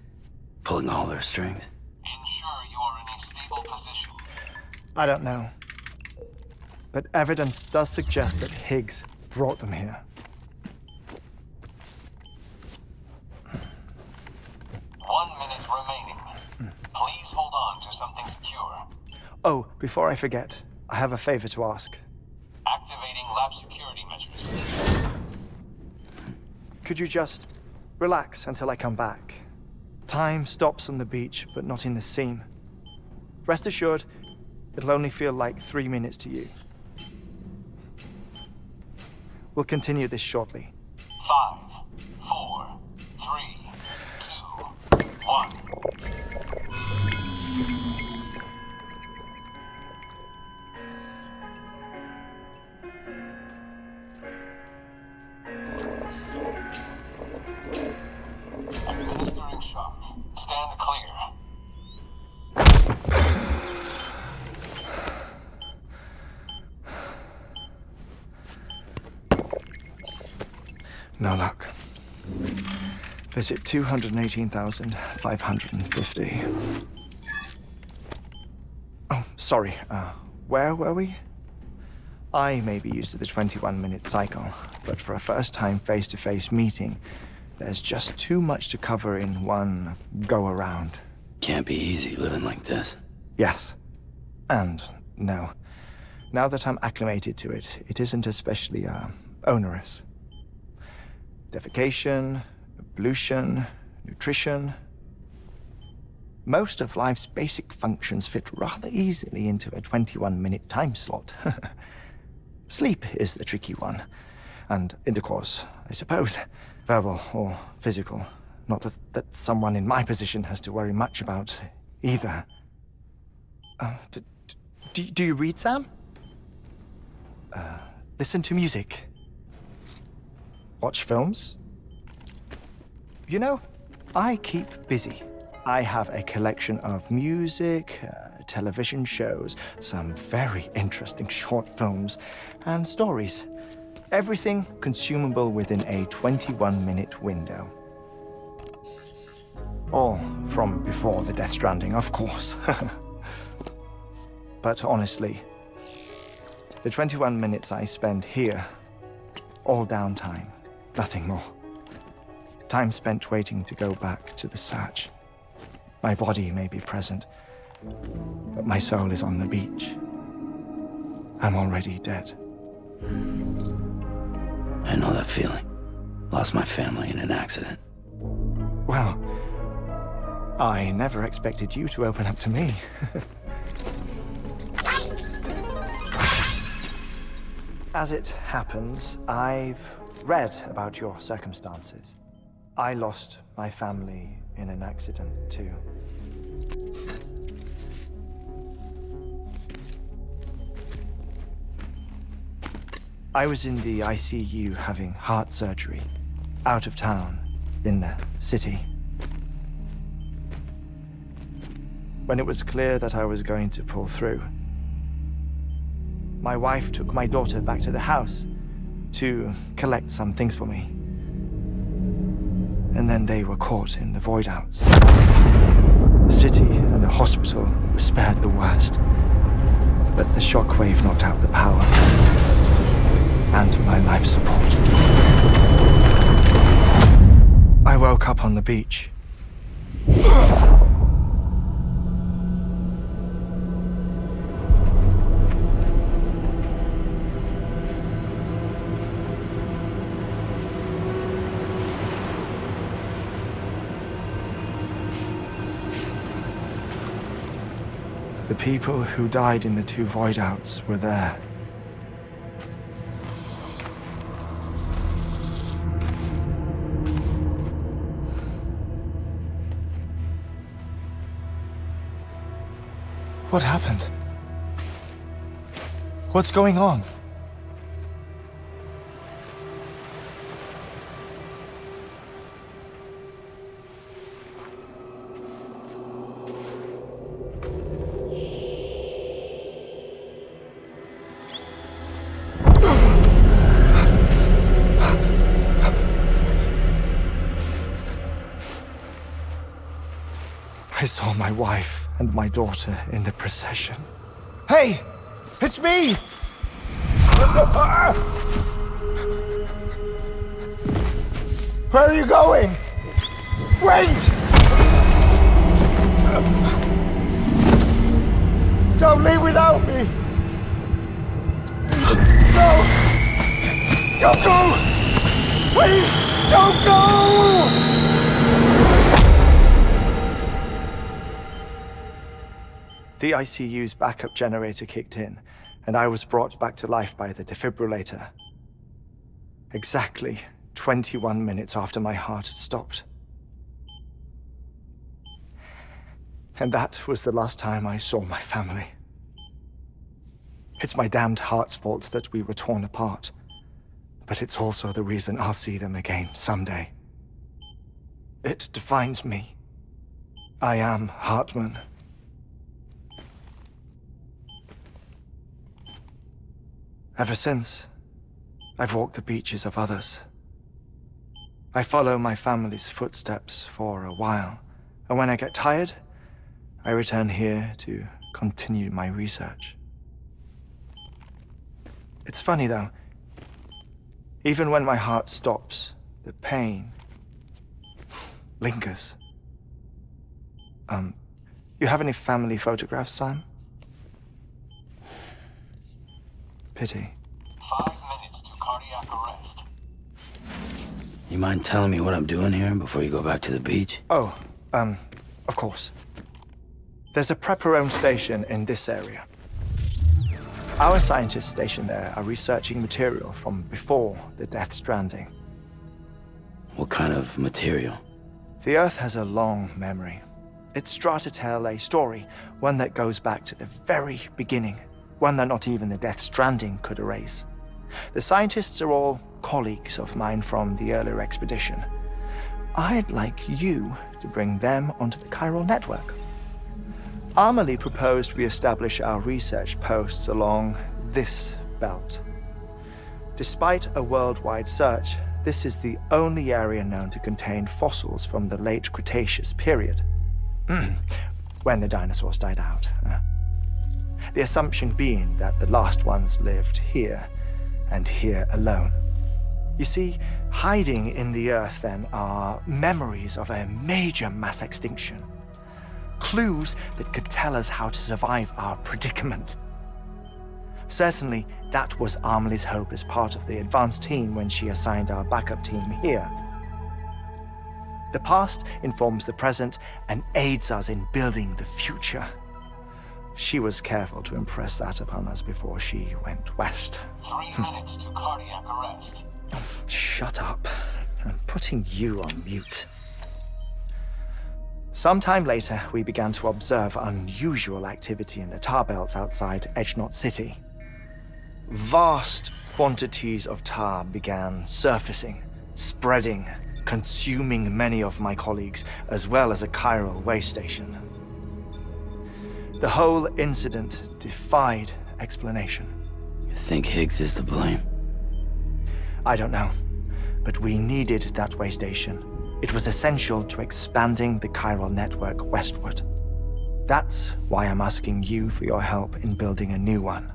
Pulling all their strings? Ensure you are in a stable position. I don't know. But evidence does suggest that Higgs brought them here. 1 minute remaining. Please hold on to something secure. Oh, before I forget, I have a favor to ask. Activating lab security measures. Could you just relax until I come back? Time stops on the beach, but not in the scene. Rest assured, it'll only feel like 3 minutes to you. We'll continue this shortly. 5, 4, 3, 2, 1. Administering shock. Stand clear. No luck. Visit 218,550. Oh, sorry. Where were we? I may be used to the 21-minute cycle, but for a first-time face-to-face meeting, there's just too much to cover in one go-around. Can't be easy living like this. Yes. And no. Now that I'm acclimated to it, it isn't especially, onerous. Defecation, ablution, nutrition. Most of life's basic functions fit rather easily into a 21-minute time slot. Sleep is the tricky one. And intercourse, I suppose. Verbal or physical. Not that someone in my position has to worry much about either. Do you read, Sam? Listen to music. Watch films? You know, I keep busy. I have a collection of music, television shows, some very interesting short films, and stories. Everything consumable within a 21-minute window. All from before the Death Stranding, of course. But honestly, the 21 minutes I spend here, all downtime, nothing more. Time spent waiting to go back to the search. My body may be present, but my soul is on the beach. I'm already dead. I know that feeling. Lost my family in an accident. Well, I never expected you to open up to me. As it happens, I've read about your circumstances. I lost my family in an accident, too. I was in the ICU having heart surgery, out of town, in the city. When it was clear that I was going to pull through, my wife took my daughter back to the house to collect some things for me. And then they were caught in the voidouts. The city and the hospital were spared the worst, but the shockwave knocked out the power and my life support. I woke up on the beach. The people who died in the 2 voidouts were there. What happened? What's going on? I saw my wife and my daughter in the procession. Hey! It's me! Where are you going? Wait! Don't leave without me! No! Don't go! Please, don't go! The ICU's backup generator kicked in, and I was brought back to life by the defibrillator. Exactly 21 minutes after my heart had stopped. And that was the last time I saw my family. It's my damned heart's fault that we were torn apart, but it's also the reason I'll see them again someday. It defines me. I am Hartman. Ever since, I've walked the beaches of others. I follow my family's footsteps for a while, and when I get tired, I return here to continue my research. It's funny though, even when my heart stops, the pain lingers. You have any family photographs, Sam? Pity. 5 minutes to cardiac arrest. You mind telling me what I'm doing here before you go back to the beach? Oh, of course. There's a Prepperone station in this area. Our scientists stationed there are researching material from before the Death Stranding. What kind of material? The Earth has a long memory. It's trying to tell a story, one that goes back to the very beginning. One that not even the Death Stranding could erase. The scientists are all colleagues of mine from the earlier expedition. I'd like you to bring them onto the chiral network. Amelie proposed we establish our research posts along this belt. Despite a worldwide search, this is the only area known to contain fossils from the late Cretaceous period, when the dinosaurs died out. The assumption being that the last ones lived here, and here alone. You see, hiding in the Earth then are memories of a major mass extinction. Clues that could tell us how to survive our predicament. Certainly, that was Amelie's hope as part of the advanced team when she assigned our backup team here. The past informs the present and aids us in building the future. She was careful to impress that upon us before she went west. 3 minutes to cardiac arrest. Shut up. I'm putting you on mute. Sometime later, we began to observe unusual activity in the tar belts outside Edgenot City. Vast quantities of tar began surfacing, spreading, consuming many of my colleagues, as well as a chiral way station. The whole incident defied explanation. You think Higgs is to blame? I don't know, but we needed that way station. It was essential to expanding the chiral network westward. That's why I'm asking you for your help in building a new one.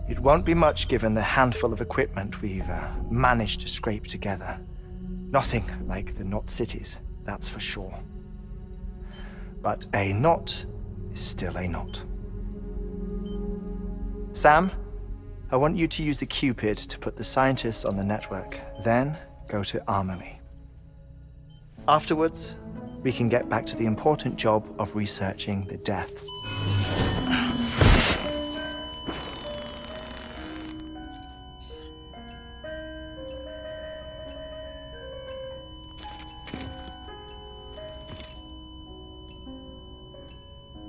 It won't be much given the handful of equipment we've managed to scrape together. Nothing like the Knot cities, that's for sure. But a knot is still a knot. Sam, I want you to use the Cupid to put the scientists on the network, then go to Armory. Afterwards, we can get back to the important job of researching the deaths.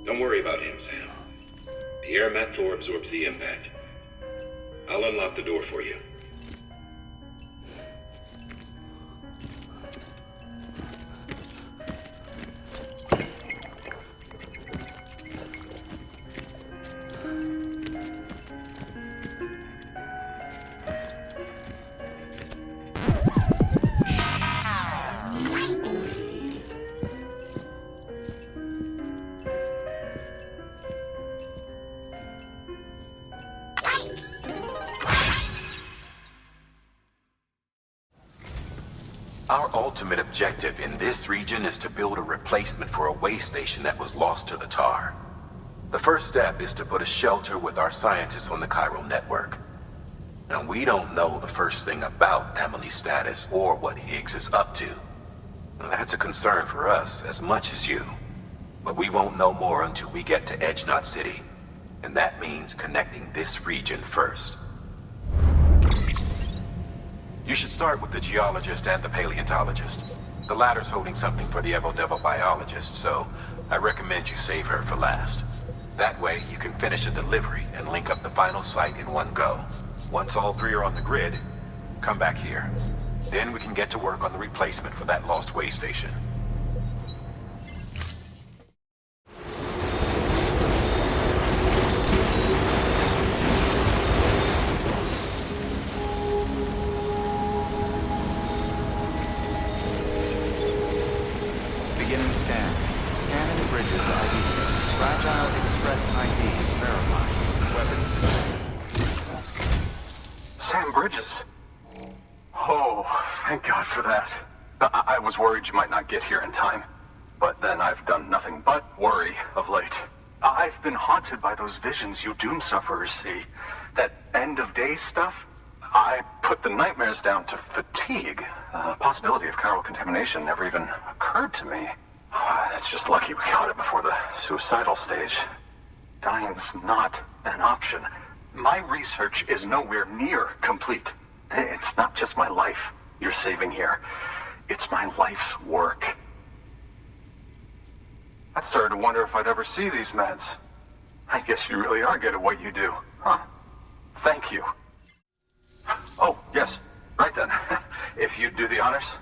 Don't worry about him, Sam. The air mat floor absorbs the impact. I'll unlock the door for you. Our ultimate objective in this region is to build a replacement for a way station that was lost to the tar. The first step is to put a shelter with our scientists on the chiral network. Now, we don't know the first thing about Amelie's status or what Higgs is up to. Now, that's a concern for us as much as you. But we won't know more until we get to Edge Knot City. And that means connecting this region first. You should start with the geologist and the paleontologist. The latter's holding something for the Evo-Devo biologist, so I recommend you save her for last. That way, you can finish a delivery and link up the final site in one go. Once all three are on the grid, come back here. Then we can get to work on the replacement for that lost way station. Beginning scan. Scanning bridges ID. Fragile Express ID verified. Weapons. Sam Bridges. Oh, thank God for that. I was worried you might not get here in time. But then I've done nothing but worry of late. I've been haunted by those visions you doom sufferers see. That end of days stuff. I put the nightmares down to fatigue. The possibility of chiral contamination never even occurred to me. It's just lucky we got it before the suicidal stage. Dying's not an option. My research is nowhere near complete. It's not just my life you're saving here. It's my life's work. I started to wonder if I'd ever see these meds. I guess you really are good at what you do, huh? Thank you. Oh, yes. Right then. If you'd do the honors.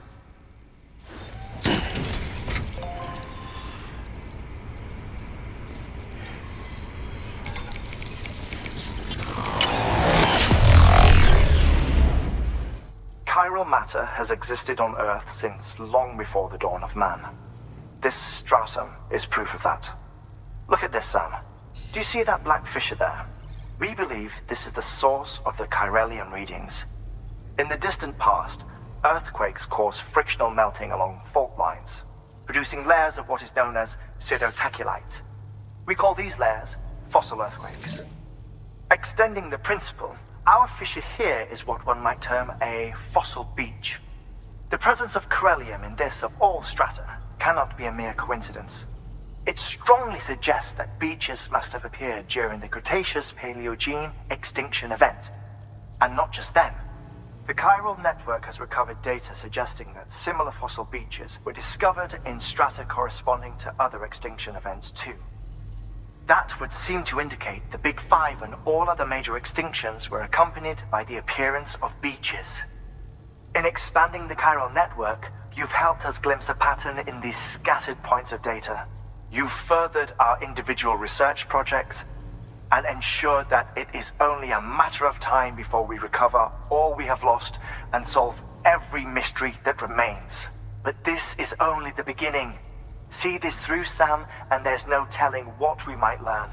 Chiral matter has existed on Earth since long before the dawn of man. This stratum is proof of that. Look at this, Sam. Do you see that black fissure there? We believe this is the source of the Chiralian readings. In the distant past, earthquakes caused frictional melting along fault lines, producing layers of what is known as pseudotachylite. We call these layers fossil earthquakes. Extending the principle, our fissure here is what one might term a fossil beach. The presence of chiralium in this of all strata cannot be a mere coincidence. It strongly suggests that beaches must have appeared during the Cretaceous-Paleogene extinction event. And not just then. The chiral network has recovered data suggesting that similar fossil beaches were discovered in strata corresponding to other extinction events too. That would seem to indicate the Big Five and all other major extinctions were accompanied by the appearance of beaches. In expanding the chiral network, You've helped us glimpse a pattern in these scattered points of data. You've furthered our individual research projects and ensured that it is only a matter of time before we recover all we have lost and solve every mystery that remains. But this is only the beginning. See this through, Sam, and there's no telling what we might learn.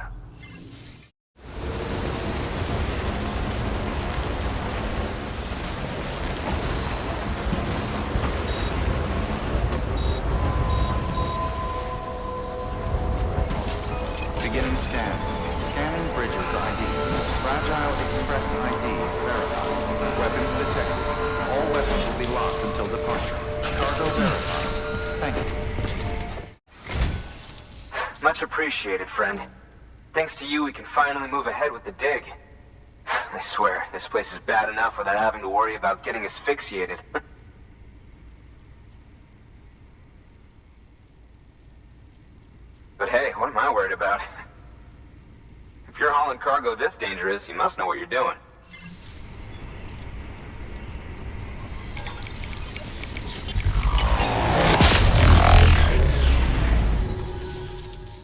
Beginning scan. Scanning bridges ID. Fragile Express ID verified. Weapons detected. All weapons will be locked until departure. Cargo verified. Thank you. Much appreciated, friend. Thanks to you, we can finally move ahead with the dig. I swear, this place is bad enough without having to worry about getting asphyxiated. But hey, what am I worried about? If you're hauling cargo this dangerous, you must know what you're doing.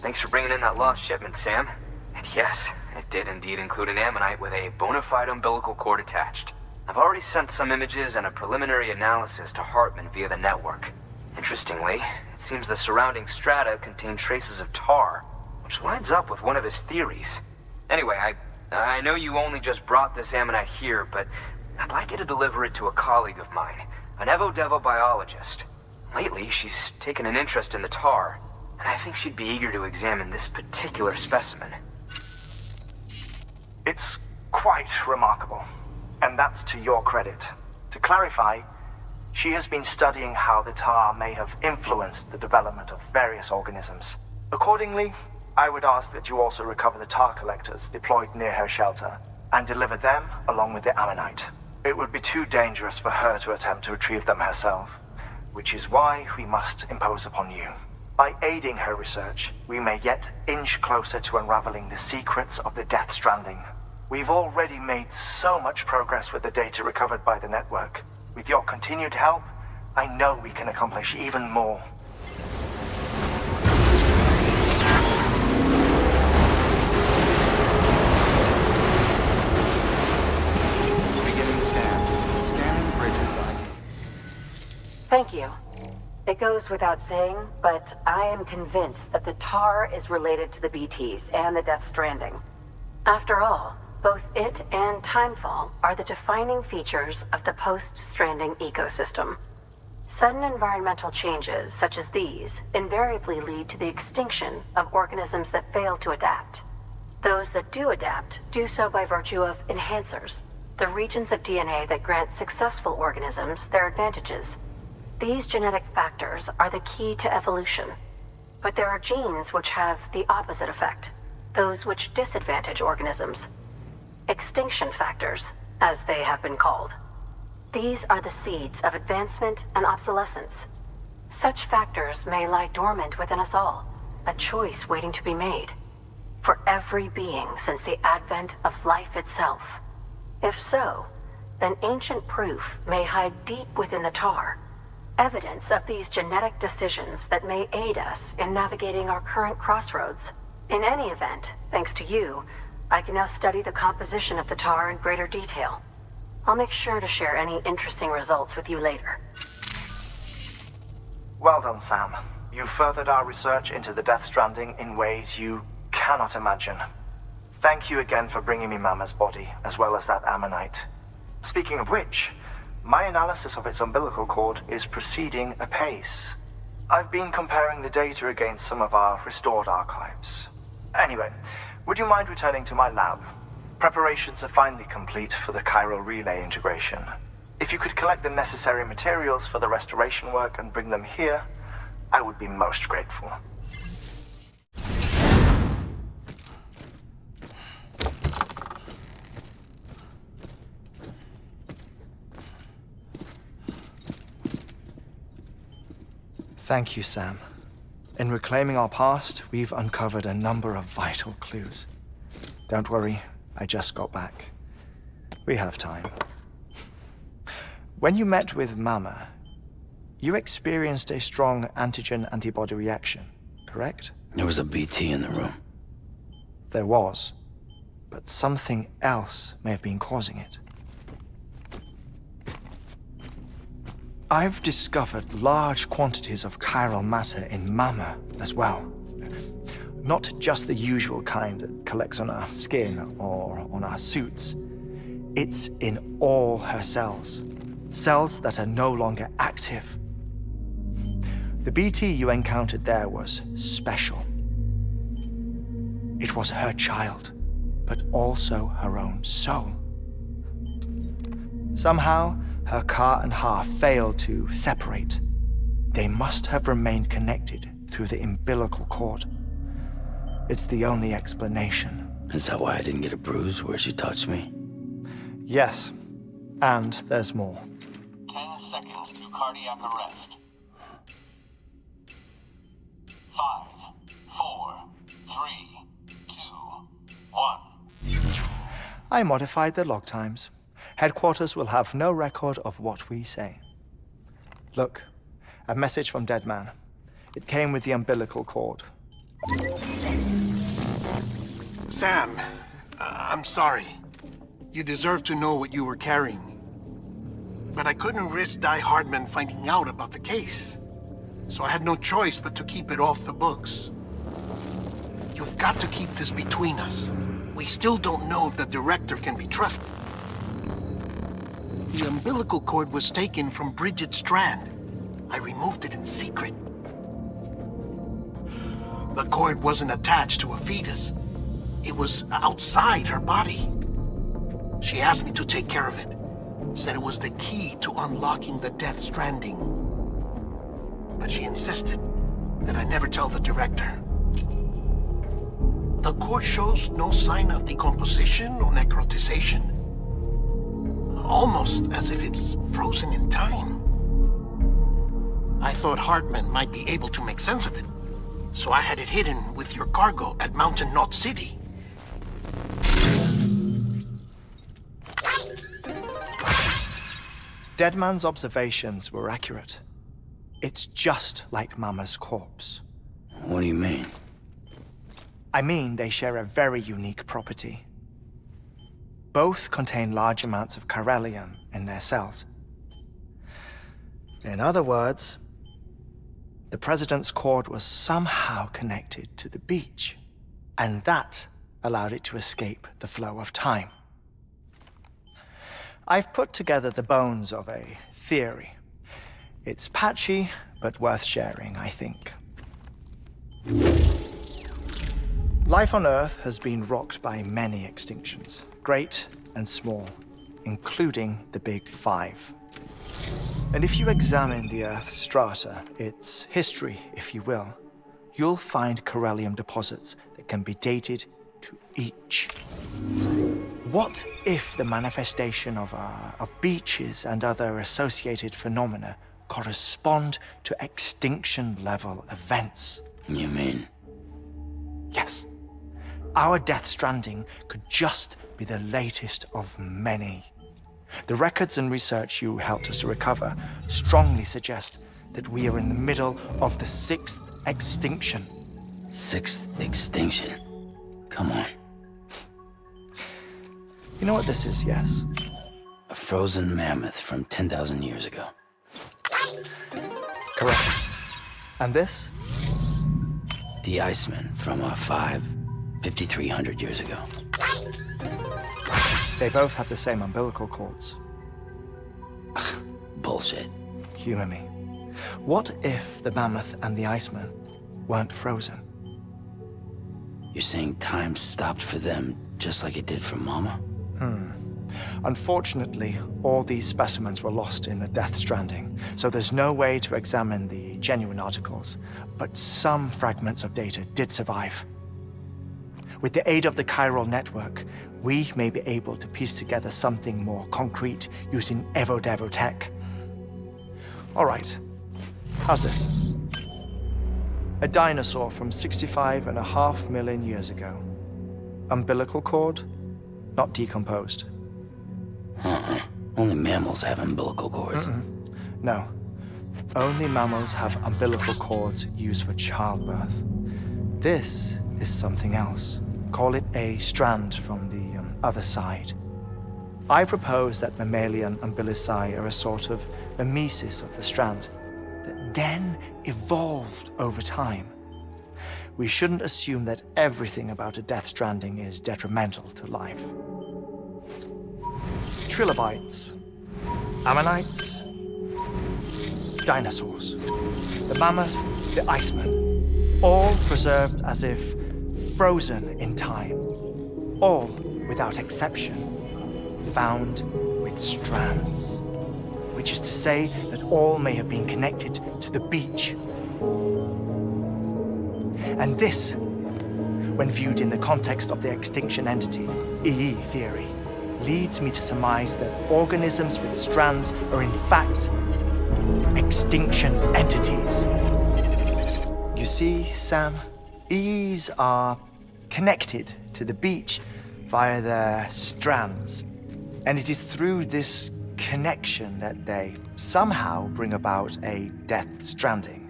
Thanks for bringing in that lost shipment, Sam. And yes, it did indeed include an ammonite with a bona fide umbilical cord attached. I've already sent some images and a preliminary analysis to Hartman via the network. Interestingly, it seems the surrounding strata contain traces of tar, which lines up with one of his theories. Anyway, I know you only just brought this ammonite here, but I'd like you to deliver it to a colleague of mine, an Evo-Devo biologist. Lately, she's taken an interest in the tar, and I think she'd be eager to examine this particular specimen. It's quite remarkable, and that's to your credit. To clarify, she has been studying how the tar may have influenced the development of various organisms. Accordingly, I would ask that you also recover the tar collectors deployed near her shelter and deliver them along with the ammonite. It would be too dangerous for her to attempt to retrieve them herself, which is why we must impose upon you. By aiding her research, we may yet inch closer to unraveling the secrets of the Death Stranding. We've already made so much progress with the data recovered by the network. With your continued help, I know we can accomplish even more. Beginning scan. Scanning bridges ID. Thank you. It goes without saying, but I am convinced that the tar is related to the BTs and the Death Stranding. After all, both it and Timefall are the defining features of the post-Stranding ecosystem. Sudden environmental changes such as these invariably lead to the extinction of organisms that fail to adapt. Those that do adapt do so by virtue of enhancers, the regions of DNA that grant successful organisms their advantages. These genetic factors are the key to evolution. But there are genes which have the opposite effect, those which disadvantage organisms. Extinction factors, as they have been called. These are the seeds of advancement and obsolescence. Such factors may lie dormant within us all, a choice waiting to be made. For every being since the advent of life itself. If so, then ancient proof may hide deep within the tar. Evidence of these genetic decisions that may aid us in navigating our current crossroads. In any event, thanks to you, I can now study the composition of the tar in greater detail. I'll make sure to share any interesting results with you later. Well done, Sam. You furthered our research into the Death Stranding in ways you cannot imagine. Thank you again for bringing me Mama's body, as well as that ammonite. Speaking of which, my analysis of its umbilical cord is proceeding apace. I've been comparing the data against some of our restored archives. Anyway, would you mind returning to my lab? Preparations are finally complete for the chiral relay integration. If you could collect the necessary materials for the restoration work and bring them here, I would be most grateful. Thank you, Sam. In reclaiming our past, we've uncovered a number of vital clues. Don't worry, I just got back. We have time. When you met with Mama, You experienced a strong antigen-antibody reaction, correct? There was a BT in the room. There was, but something else may have been causing it. I've discovered large quantities of chiral matter in Mama as well. Not just the usual kind that collects on our skin or on our suits. It's in all her cells. Cells that are no longer active. The BT you encountered there was special. It was her child, but also her own soul. Somehow, her Ka and Ha failed to separate. They must have remained connected through the umbilical cord. It's the only explanation. Is that why I didn't get a bruise where she touched me? Yes, and there's more. 10 seconds to cardiac arrest. 5, 4, 3, 2, 1. I modified the log times. Headquarters will have no record of what we say. Look, a message from Dead Man. It came with the umbilical cord. Sam, I'm sorry. You deserve to know what you were carrying. But I couldn't risk Hartman finding out about the case. So I had no choice but to keep it off the books. You've got to keep this between us. We still don't know if the director can be trusted. The umbilical cord was taken from Bridget Strand. I removed it in secret. The cord wasn't attached to a fetus. It was outside her body. She asked me to take care of it. Said it was the key to unlocking the Death Stranding. But she insisted that I never tell the director. The cord shows no sign of decomposition or necrotization. Almost as if it's frozen in time. I thought Hartman might be able to make sense of it, so I had it hidden with your cargo at Mountain Knot City. Deadman's observations were accurate. It's just like Mama's corpse. What do you mean? I mean they share a very unique property. Both contain large amounts of chiralium in their cells. In other words, the President's cord was somehow connected to the beach, and that allowed it to escape the flow of time. I've put together the bones of a theory. It's patchy, but worth sharing, I think. Life on Earth has been rocked by many extinctions, great and small, including the Big Five. And if you examine the Earth's strata, its history, if you will, you'll find chiralium deposits that can be dated to each. What if the manifestation of beaches and other associated phenomena correspond to extinction-level events? You mean? Yes. Our Death Stranding could just be the latest of many. The records and research you helped us to recover strongly suggest that we are in the middle of the 6th extinction. 6th extinction? Come on. You know what this is, yes? A frozen mammoth from 10,000 years ago. Correct. And this? The Iceman from 5,300 years ago. They both have the same umbilical cords. Bullshit. Humor me. What if the mammoth and the Iceman weren't frozen? You're saying time stopped for them just like it did for Mama? Unfortunately, all these specimens were lost in the Death Stranding, so there's no way to examine the genuine articles, but some fragments of data did survive. With the aid of the chiral network, we may be able to piece together something more concrete using Evo-Devo tech. All right, how's this? A dinosaur from 65.5 million years ago. Umbilical cord, not decomposed. Only mammals have umbilical cords. No. only mammals have umbilical cords used for childbirth. This is something else. Call it a strand from the other side. I propose that mammalian umbilici are a sort of mimesis of the strand that then evolved over time. We shouldn't assume that everything about a Death Stranding is detrimental to life. Trilobites, ammonites, dinosaurs, the mammoth, the iceman, all preserved as if frozen in time, all without exception found with strands, which is to say that all may have been connected to the beach. And this, when viewed in the context of the extinction entity, EE theory, leads me to surmise that organisms with strands are in fact extinction entities. You see, Sam, EEs are connected to the beach via their strands. And it is through this connection that they somehow bring about a Death Stranding.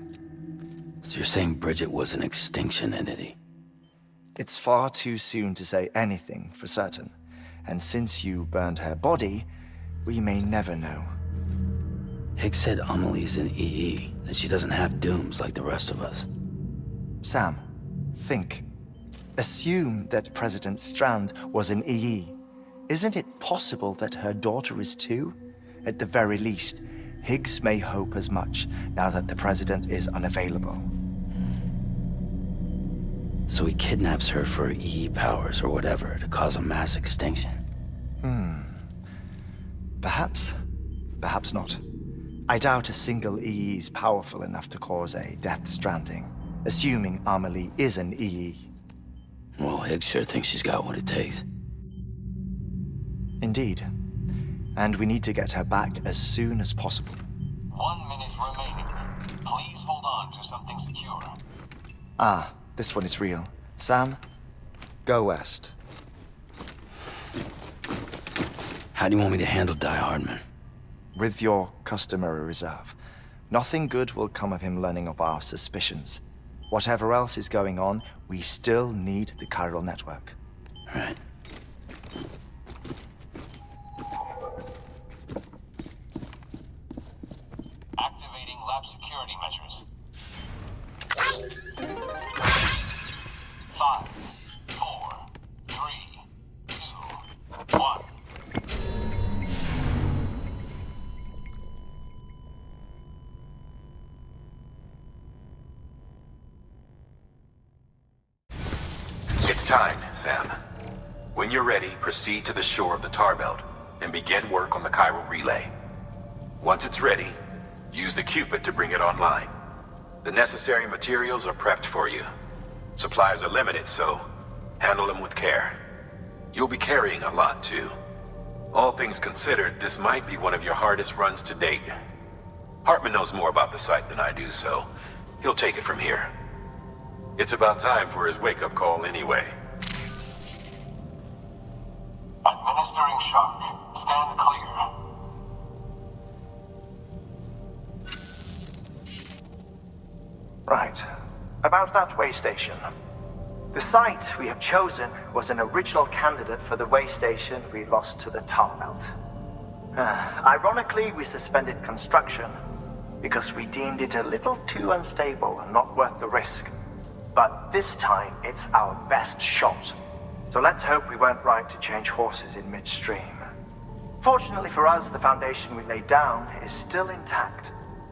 So you're saying Bridget was an extinction entity? It's far too soon to say anything for certain. And since you burned her body, we may never know. Higgs said Amelie's in EE, that she doesn't have dooms like the rest of us. Sam, think. Assume that President Strand was in EE. Isn't it possible that her daughter is too? At the very least, Higgs may hope as much now that the president is unavailable. So he kidnaps her for EE powers or whatever to cause a mass extinction. Perhaps. Perhaps not. I doubt a single EE is powerful enough to cause a Death Stranding, assuming Amelie is an EE. Well, Higgs sure thinks she's got what it takes. Indeed. And we need to get her back as soon as possible. 1 minute remaining. Please hold on to something secure. Ah, this one is real. Sam, go west. How do you want me to handle Hartman? With your customary reserve. Nothing good will come of him learning of our suspicions. Whatever else is going on, we still need the chiral network. Right. Activating lab security measures. 5, 4, 3, 2, 1. It's time, Sam. When you're ready, proceed to the shore of the tar belt and begin work on the chiral relay. Once it's ready, use the Cupid to bring it online. The necessary materials are prepped for you. Supplies are limited, so handle them with care. You'll be carrying a lot, too. All things considered, this might be one of your hardest runs to date. Hartman knows more about the site than I do, so he'll take it from here. It's about time for his wake-up call anyway. Administering shock. Stand clear. Right. About that way station. The site we have chosen was an original candidate for the way station we lost to the tar belt. Ironically, we suspended construction because we deemed it a little too unstable and not worth the risk. But this time, it's our best shot. So let's hope we weren't right to change horses in midstream. Fortunately for us, the foundation we laid down is still intact.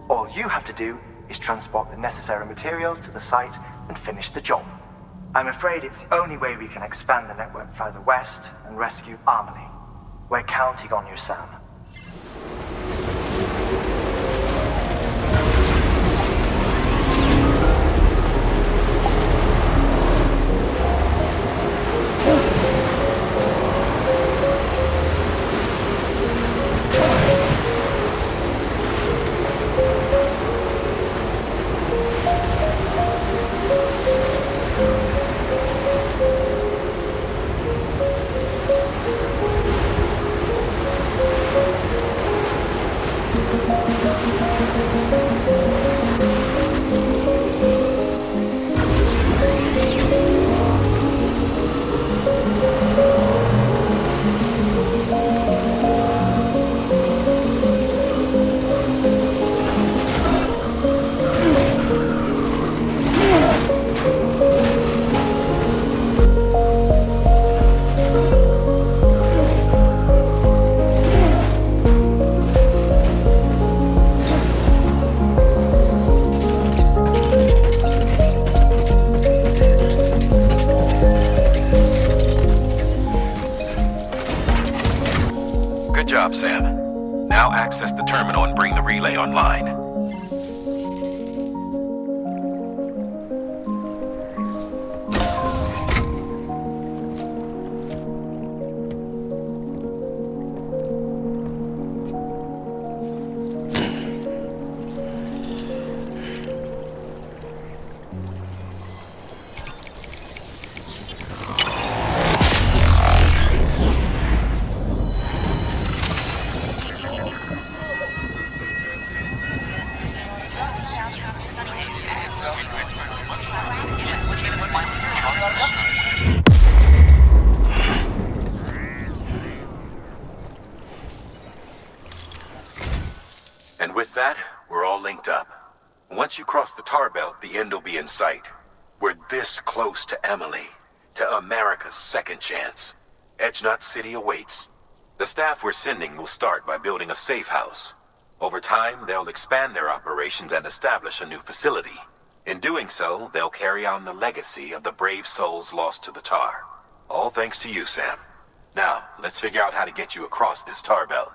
All you have to do is transport the necessary materials to the site and finish the job. I'm afraid it's the only way we can expand the network further west and rescue Amelie. We're counting on you, Sam. access the terminal and bring the relay online. And with that, we're all linked up. Once you cross the tar belt, the end will be in sight. We're this close to Emily, to America's second chance. Edgenut City awaits. The staff we're sending will start by building a safe house. Over time, they'll expand their operations and establish a new facility. In doing so, they'll carry on the legacy of the brave souls lost to the tar. All thanks to you, Sam. Now, let's figure out how to get you across this tar belt.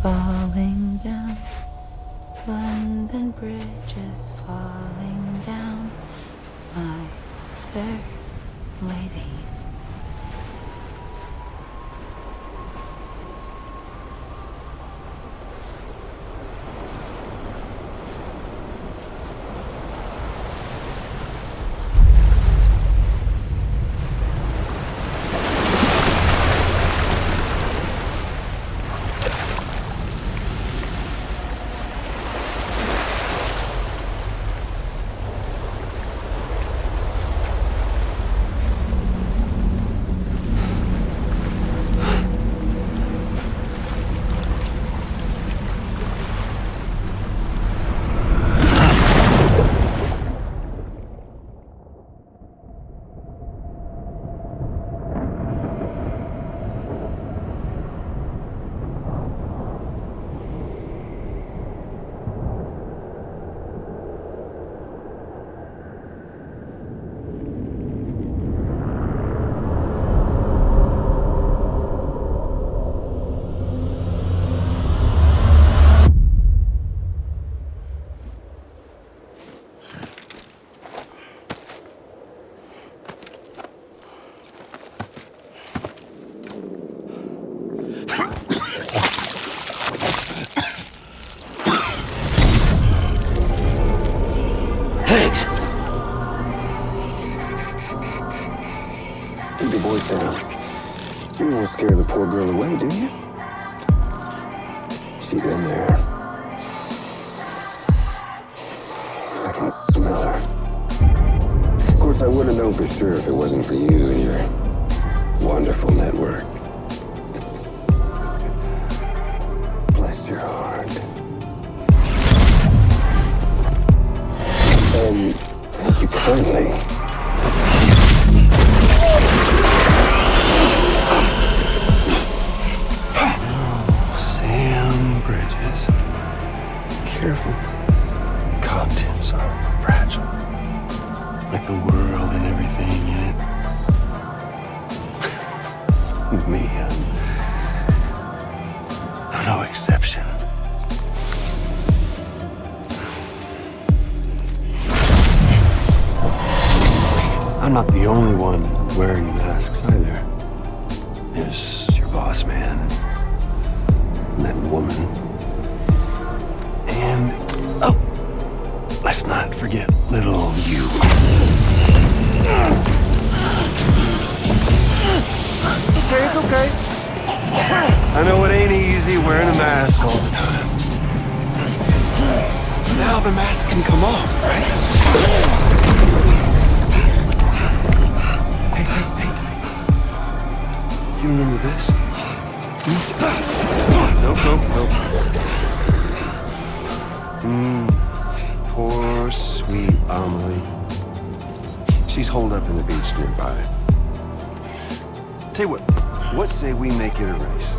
Falling down, London Bridge is falling down, my fair lady. scare the poor girl away, do you? She's in there. I can smell her. Of course, I wouldn't know for sure if it wasn't for you and your wonderful network. Bless your heart. And thank you kindly. Sam Bridges. Careful. Contents are fragile. Like the world and everything in it. Me, I'm no exception. I'm not the only one wearing masks either. There's your boss man, and that woman, and oh, let's not forget little you. Okay, it's okay. I know it ain't easy wearing a mask all the time. Now the mask can come off, right? Hey. You remember this? Nope. Poor, sweet Amelie. She's holed up in the beach nearby. Tell you what say we make it a race?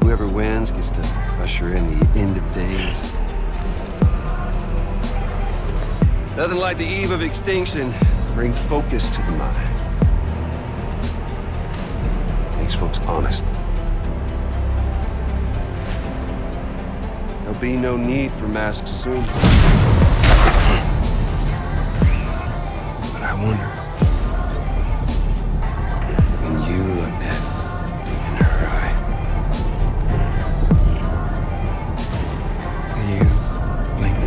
Whoever wins gets to usher in the end of days. Nothing like the eve of extinction. Bring focus to the mind. Makes folks honest. There'll be no need for masks soon. But I wonder, when you looked at in her eye, will you blink?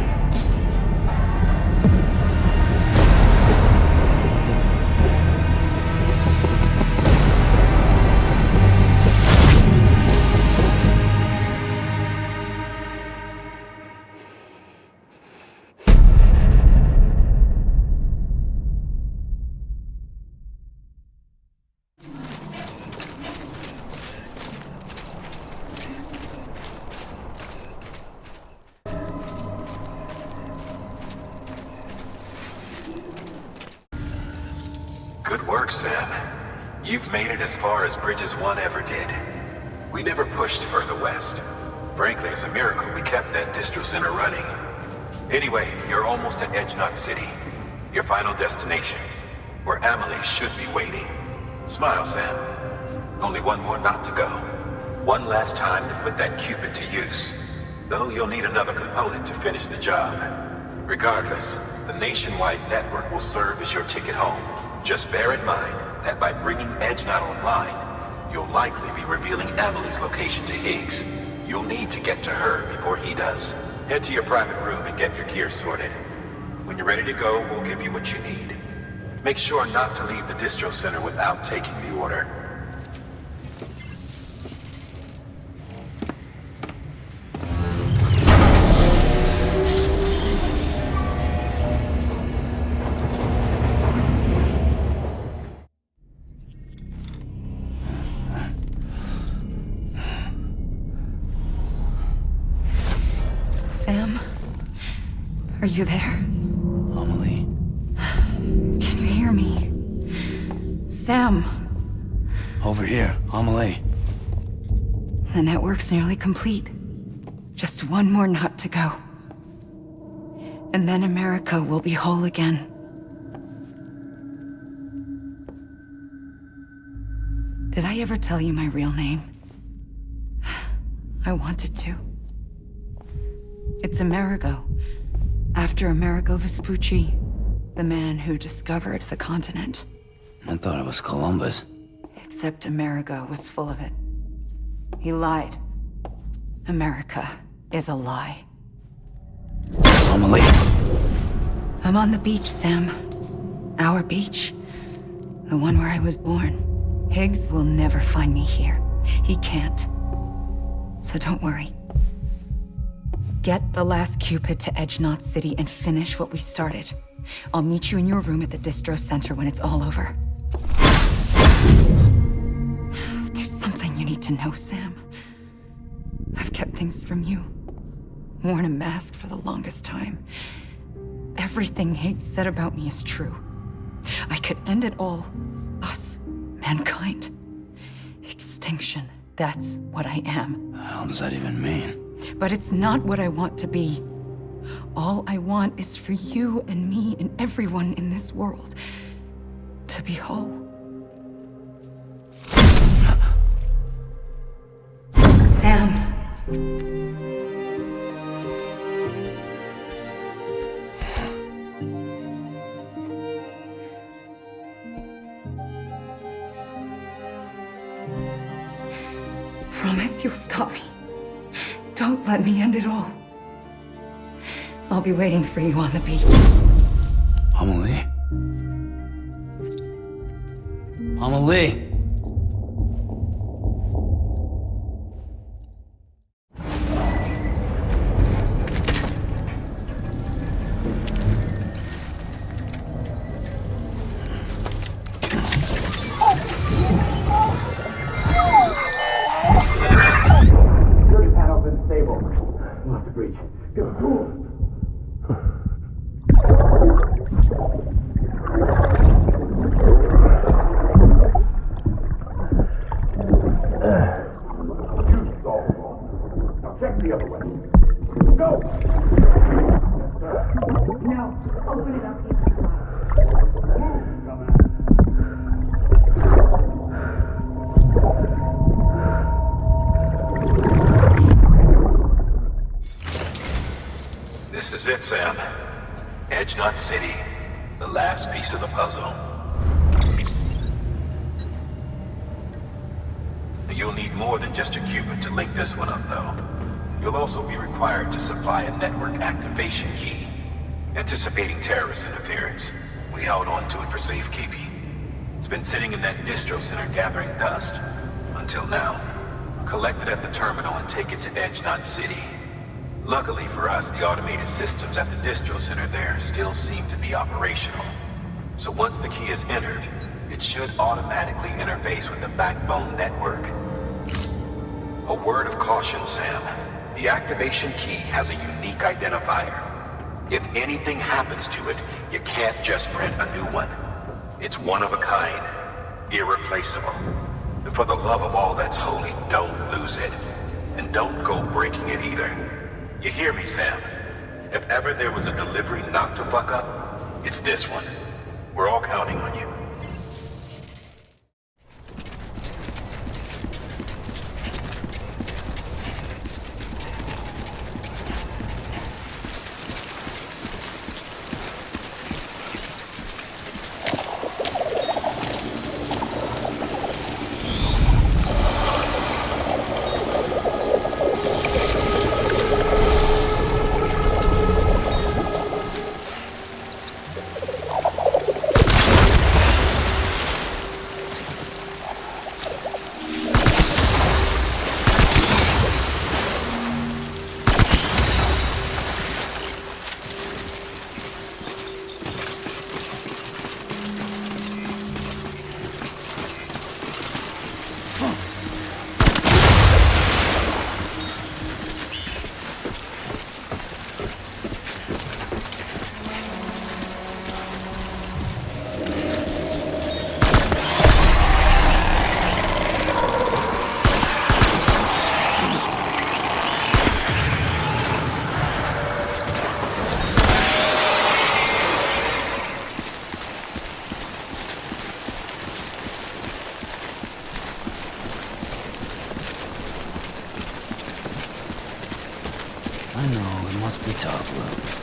Good work, Sam. You've made it as far as Bridges 1 ever did. We never pushed further west. Frankly, it's a miracle we kept that distro center running. Anyway, you're almost at Edge Knot City, your final destination, where Amelie should be waiting. Smile, Sam. Only one more knot to go. One last time to put that Cupid to use. Though you'll need another component to finish the job. Regardless, the nationwide network will serve as your ticket home. Just bear in mind that by bringing Edge Knot online, you'll likely be revealing Amelie's location to Higgs. You'll need to get to her before he does. Head to your private room and get your gear sorted. When you're ready to go, we'll give you what you need. Make sure not to leave the distro center without taking the order. Sam? Are you there? Amelie? Can you hear me? Sam! Over here, Amelie. The network's nearly complete. Just one more knot to go. And then America will be whole again. Did I ever tell you my real name? I wanted to. It's Amerigo, after Amerigo Vespucci, the man who discovered the continent. I thought it was Columbus. Except Amerigo was full of it. He lied. America is a lie. Amelie. I'm on the beach, Sam. Our beach. The one where I was born. Higgs will never find me here. He can't. So don't worry. Get the last Cupid to Edge Knot City and finish what we started. I'll meet you in your room at the distro center when it's all over. There's something you need to know, Sam. I've kept things from you. Worn a mask for the longest time. Everything Higgs said about me is true. I could end it all. Us. Mankind. Extinction. That's what I am. The hell does that even mean? But it's not what I want to be. All I want is for you and me and everyone in this world to be whole. Sam. Promise you'll stop me. Don't let me end it all. I'll be waiting for you on the beach. Amelie? Amelie! This is it, Sam. Edge Knot City. The last piece of the puzzle. You'll need more than just a Cupid to link this one up, though. You'll also be required to supply a network activation key. Anticipating terrorist interference, we held on to it for safekeeping. It's been sitting in that distro center gathering dust. Until now. Collect it at the terminal and take it to Edge Knot City. Luckily for us, the automated systems at the distro center there still seem to be operational. So once the key is entered, it should automatically interface with the backbone network. A word of caution, Sam. The activation key has a unique identifier. If anything happens to it, you can't just print a new one. It's one of a kind, irreplaceable. And for the love of all that's holy, don't lose it. And don't go breaking it either. You hear me, Sam? If ever there was a delivery not to fuck up, it's this one. We're all counting on you. I know, it must be tough, Luke.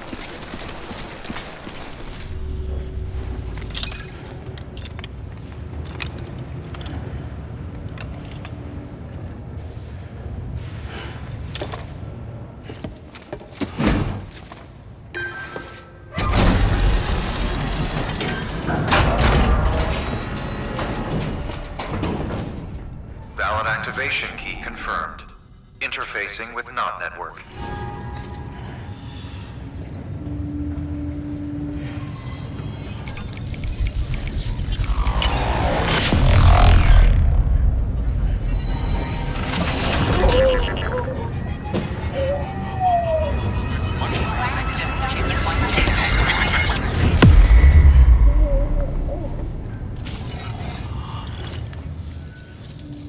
Interfacing with NOT network.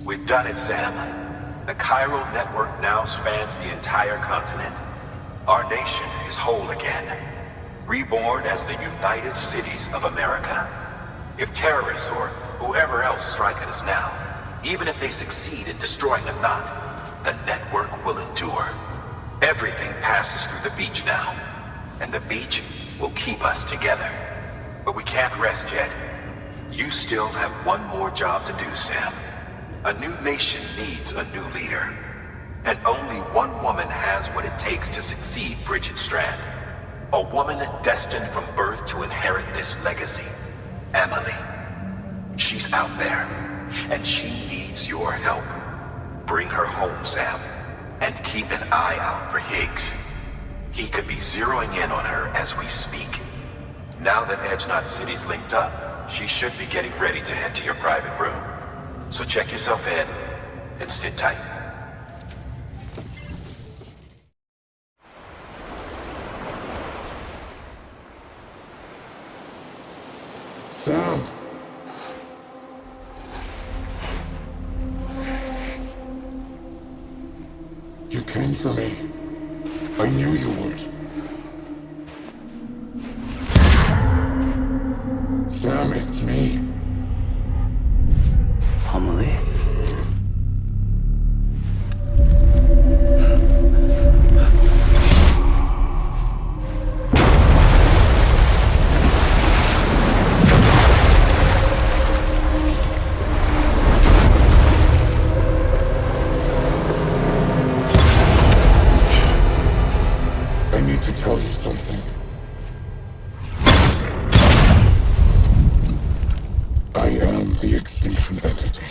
We've done it, Sam. The chiral network now spans the entire continent. Our nation is whole again, reborn as the United Cities of America. If terrorists or whoever else strike at us now, even if they succeed in destroying the knot, the network will endure. Everything passes through the beach now, and the beach will keep us together. But we can't rest yet. You still have one more job to do, Sam. A new nation needs a new leader. And only one woman has what it takes to succeed Bridget Strand. A woman destined from birth to inherit this legacy. Emily. She's out there, and she needs your help. Bring her home, Sam, and keep an eye out for Higgs. He could be zeroing in on her as we speak. Now that Edge Knot City's linked up, she should be getting ready to head to your private room. So check yourself in, and sit tight. Sam! You came for me. I knew you would. Sam, it's me. Emily? I need to tell you something. I am the extinction entity.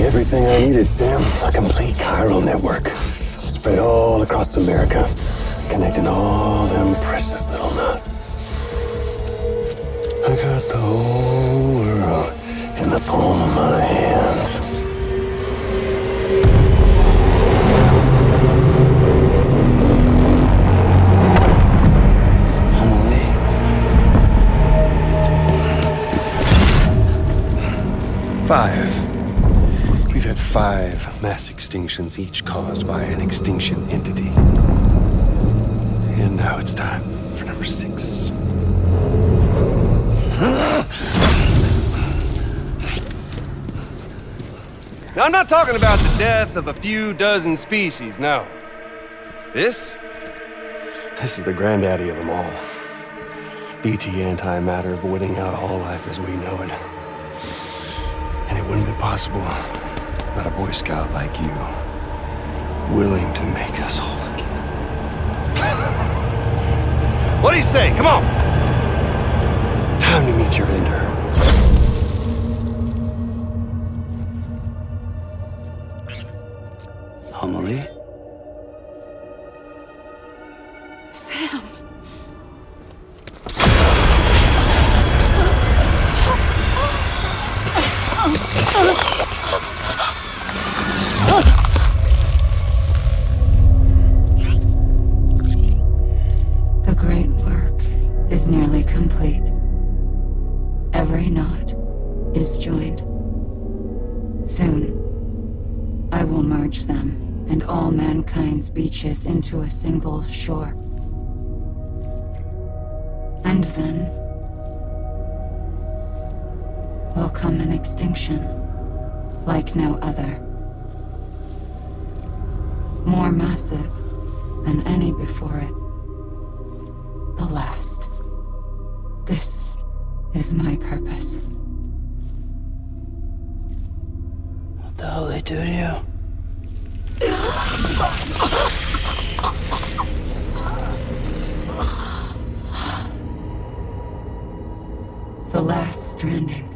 Everything I needed, Sam. A complete chiral network. Spread all across America. Connecting all them precious little knots. I got the whole world in the palm of my hand. We've had 5 mass extinctions, each caused by an extinction entity. And now it's time for number 6. Now, I'm not talking about the death of a few dozen species, no. This is the granddaddy of them all. BT antimatter voiding out all life as we know it. And it Wouldn't be possible without a Boy Scout like you, willing to make us whole again. What do you say? Come on! Time to meet your ender. Amelie? Sam. The great work is nearly complete. Every knot is joined. Soon, I will merge them and all mankind's beaches into a single shore. And then will come an extinction like no other. More massive than any before it. The last. This is my purpose. What the hell they do to you? The last stranding.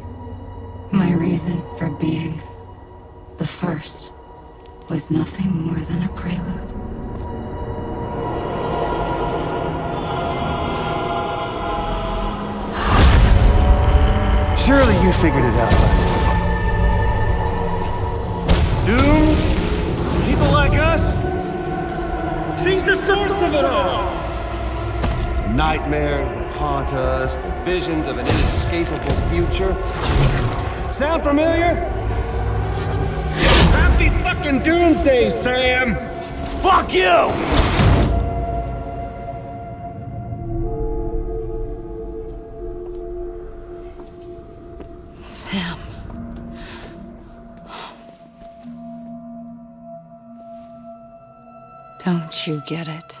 My reason for being. The first was nothing more than a prelude. Surely you figured it out. Dooms? People like us? She's the source of it all! Nightmares that haunt us, the visions of an inescapable future. Sound familiar? Happy fucking doomsday, Sam! Fuck you! Sam. Don't you get it?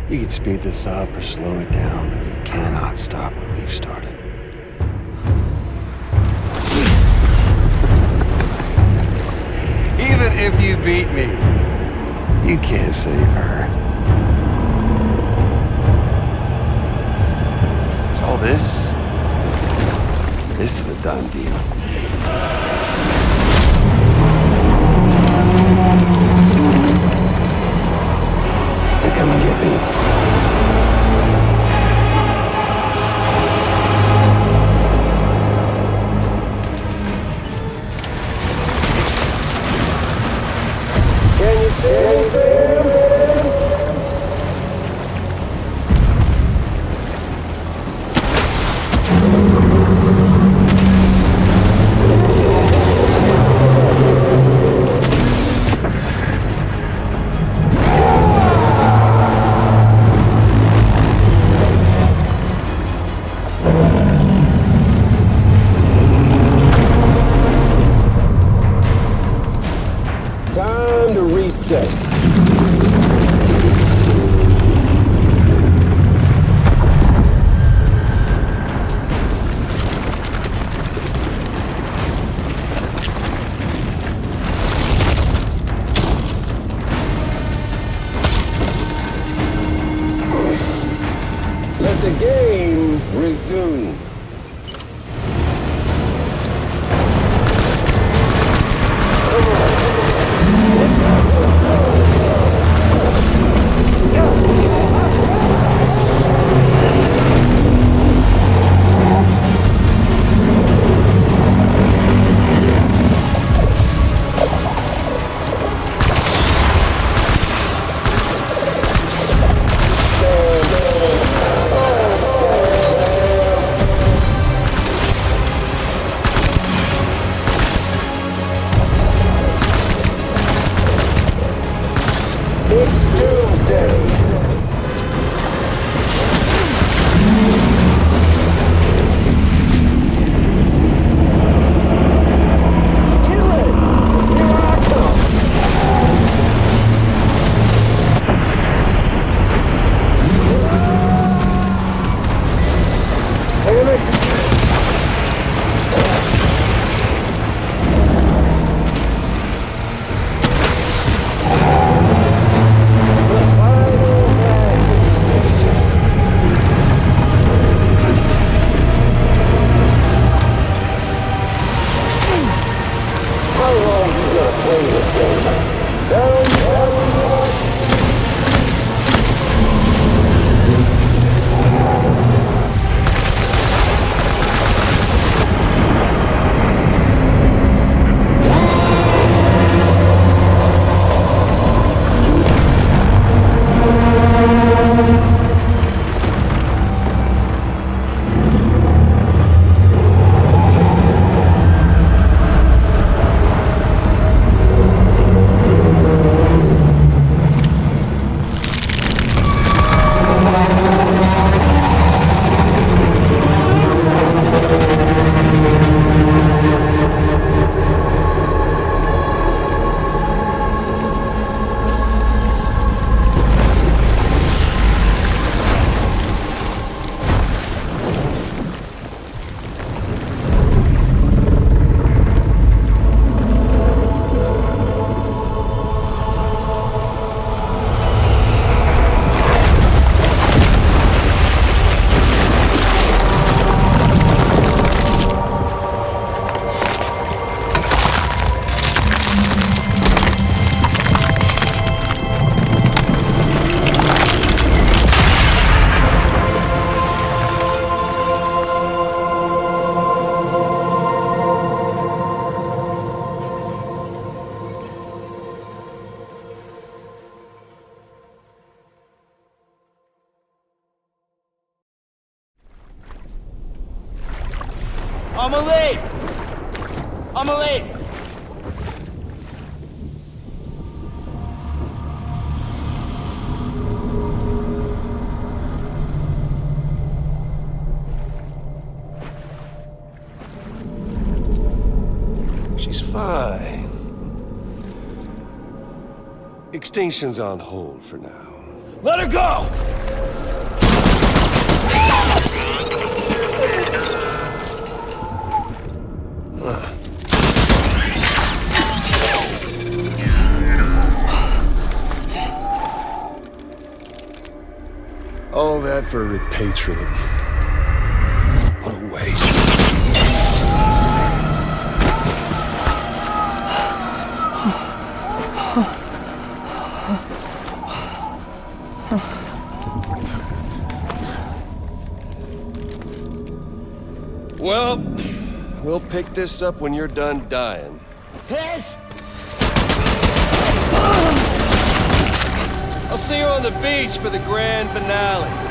You can speed this up or slow it down, but you cannot stop what we've started. Even if you beat me, you can't save her. So all this is a done deal. They come and get me. Can you see me? Time to reset. Let the game resume. Come on. Let's have some fun. play this game. Down, I'm late! She's fine. Extinction's on hold for now. Let her go! All that for repatriate. What a waste. Well, we'll pick this up when you're done dying. Hit! I'll see you on the beach for the grand finale.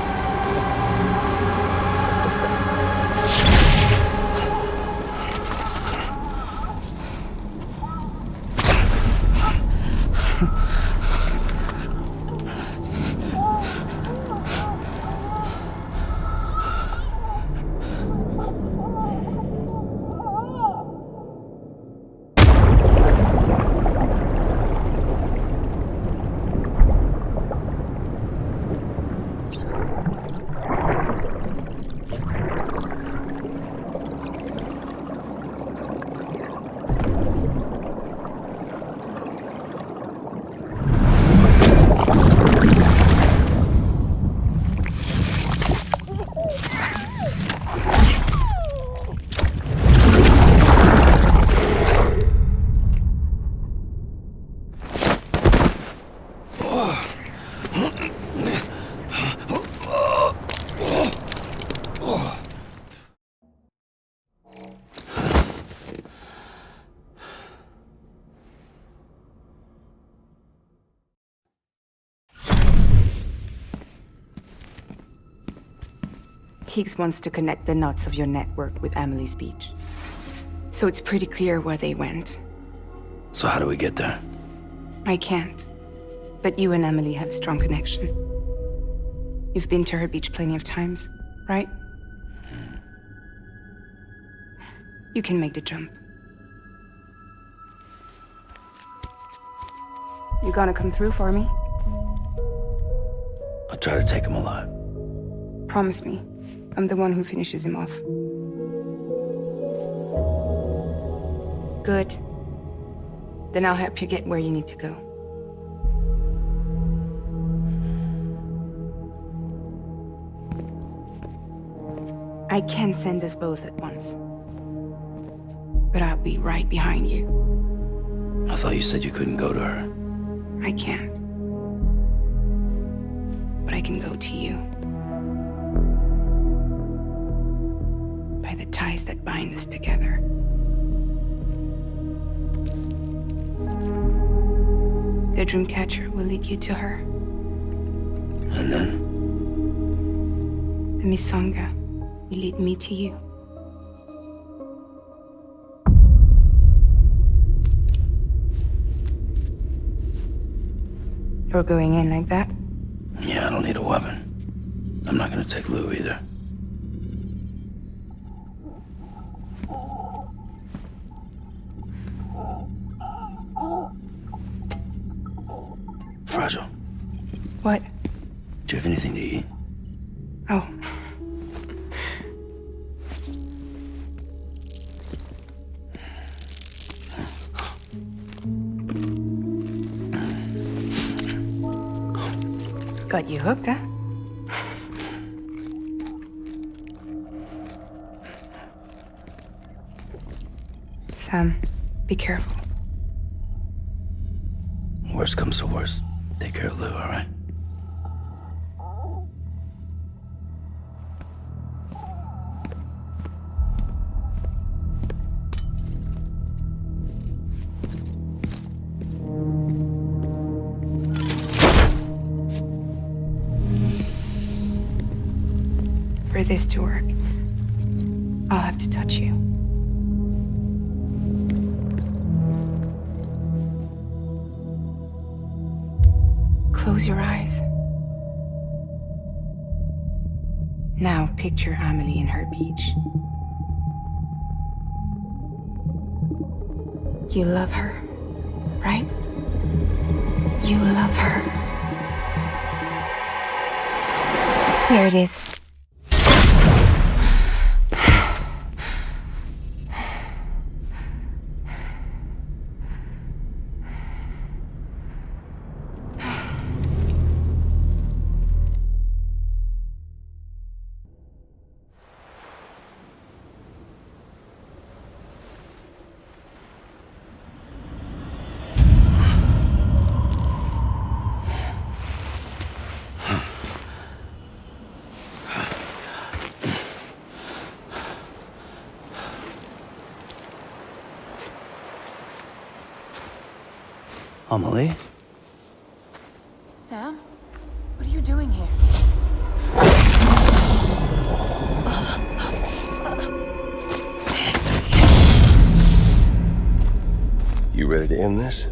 Higgs wants to connect the knots of your network with Amelie's beach. So it's pretty clear where they went. So how do we get there? I can't. But you and Emily have a strong connection. You've been to her beach plenty of times, right? You can make the jump. You gonna come through for me? I'll try to take him alive. Promise me. I'm the one who finishes him off. Good. Then I'll help you get where you need to go. I can send us both at once. But I'll be right behind you. Oh, thought you said you couldn't go to her. I can't. But I can go to you. By the ties that bind us together. The Dreamcatcher will lead you to her. And then? The Misanga will lead me to you. You're going in like that? Yeah, I don't need a weapon. I'm not gonna take Lou either. Fragile. What? Do you have anything to eat? Oh. Got you hooked, huh? Sam, be careful. Worst comes to worst. Take care of Lou, all right? For this to work, I'll have to touch you. Close your eyes. Now picture Amelie in her beach. You love her, right? You love her. Here it is. Amelie? Sam? What are you doing here? You ready to end this?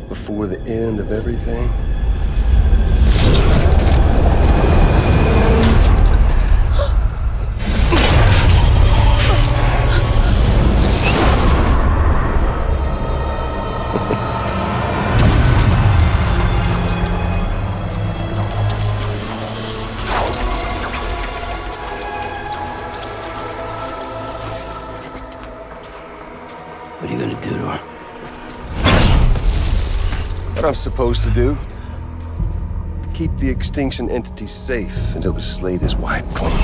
Before the end of everything? What are you gonna do to her? What I'm supposed to do? Keep the extinction entity safe until the slate is wiped clean.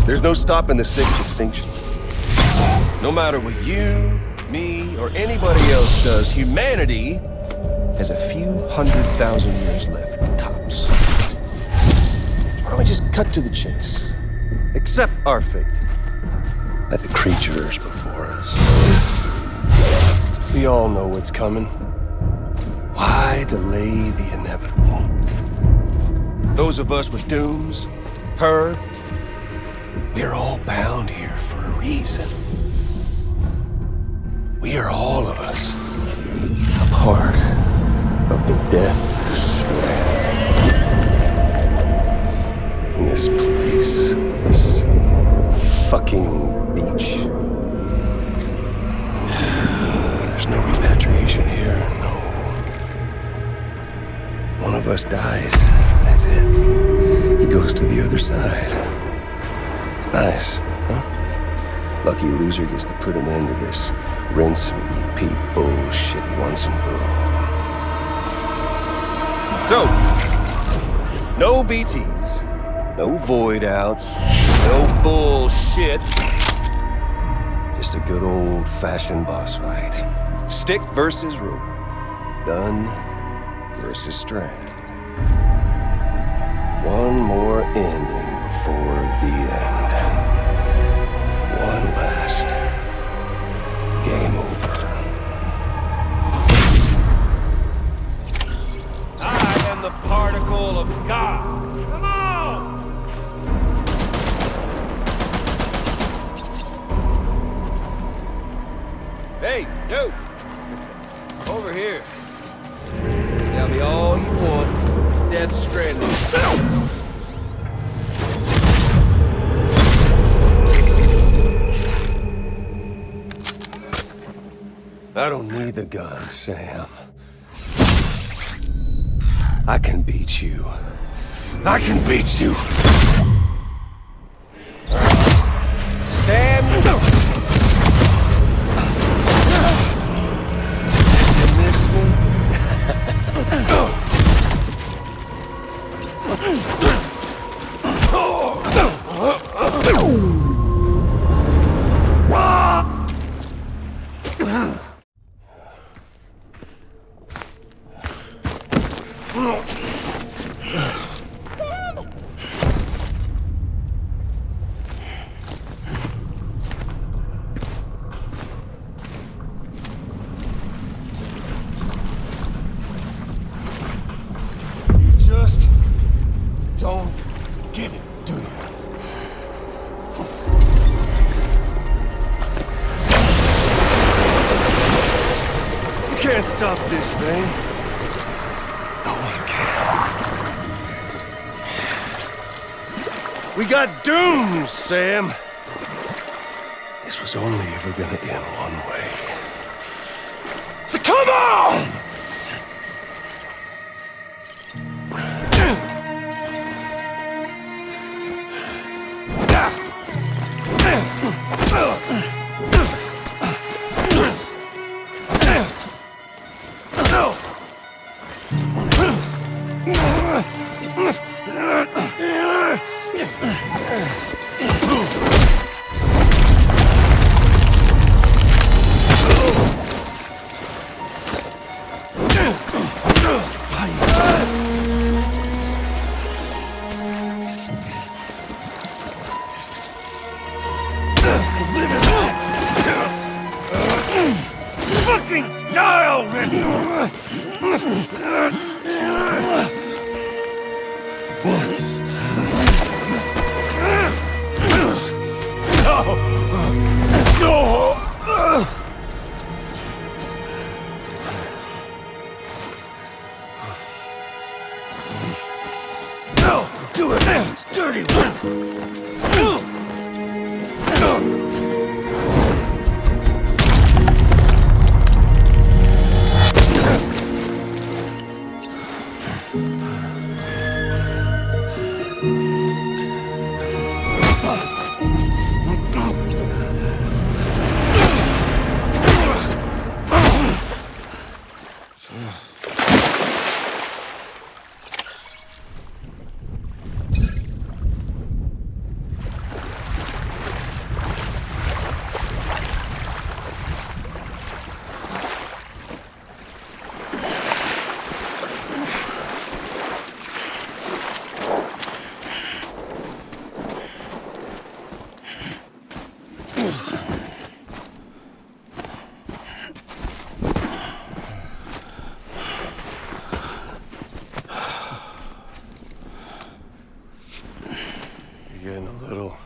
There's no stopping the sixth extinction. No matter what you, me, or anybody else does, humanity has a few 100,000 years left, tops. Why don't we just cut to the chase? Accept our fate, like the creatures before us. We all know what's coming. Why delay the inevitable? Those of us with dooms, her, we're all bound here for a reason. We are all of us a part of the Death Strand. In this place, this fucking beach. There's no repatriation here, no. One of us dies, that's it. He goes to the other side. It's nice, huh? Lucky loser gets to put an end to this rinse and repeat bullshit once and for all. So, no BTs, no void outs, no bullshit. Just just a good old-fashioned boss fight. Stick versus rope. Gun versus strand. One more ending before the end. One last game over. I am the particle of God. Come on! Hey, yo! Over here. Tell me all you want. Death Stranding. I don't need the gun, Sam. I can beat you. I can beat you! Stand! You miss me? Just don't get it, do you? You can't stop this thing. No one can. We got doomed, Sam. This was only ever gonna end one way. So come on! Fucking die already! No! Do it! It's dirty one! Getting a little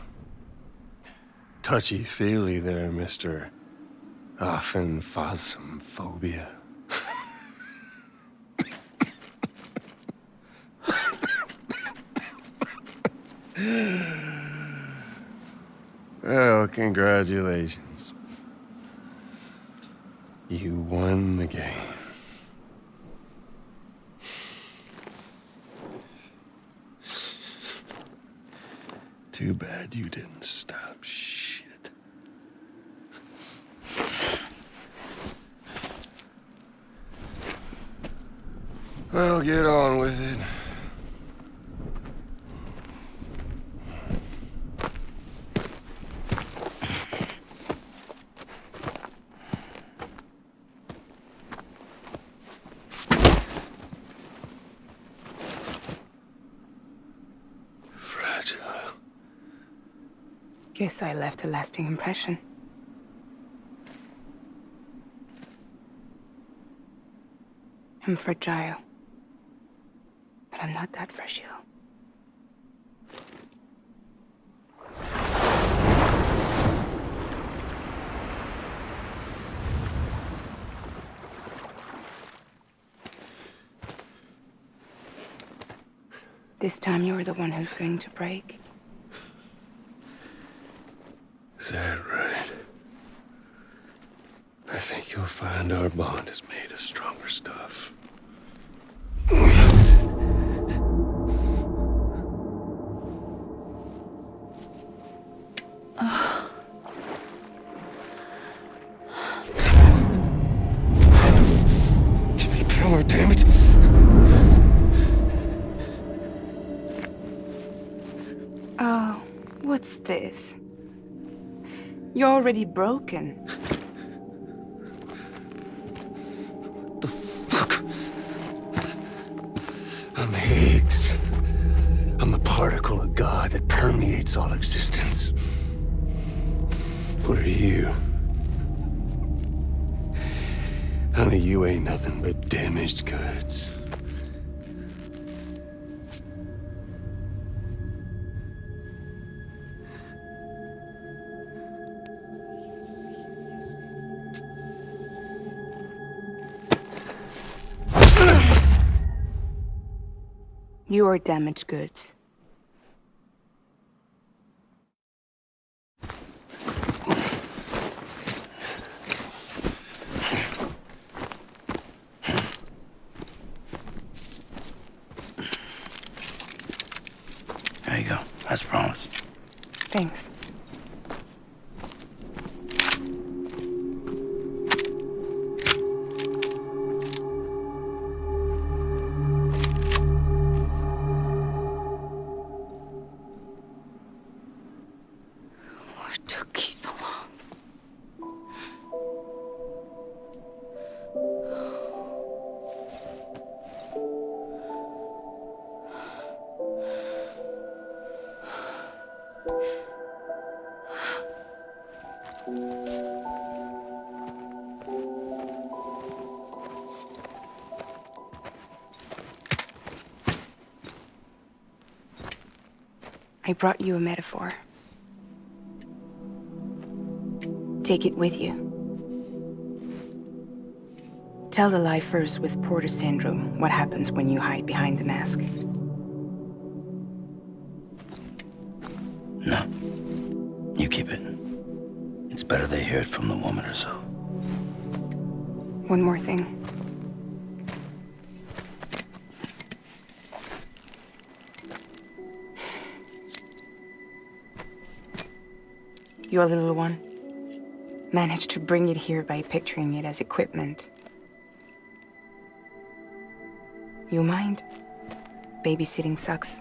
touchy-feely there, Mr. Phasmophobia. Well, congratulations. You won the game. Too bad you didn't stop shit. Well, get on with it. Guess I left a lasting impression. I'm fragile. But I'm not that fragile. This time you're the one who's going to break. Is that right? I think you'll find our bond is made of stronger stuff. Give me power, damn it! Oh, what's this? You're already broken. I'm Higgs. I'm the particle of God that permeates all existence. What are you? Honey, you ain't nothing but damaged goods. You are damaged goods. There you go, as promised. Thanks. I brought you a metaphor. Take it with you. Tell the lifers with Porter syndrome what happens when you hide behind the mask. No. You keep it. It's better they hear it from the woman herself. One more thing. Your little one managed to bring it here by picturing it as equipment. You mind? Babysitting sucks.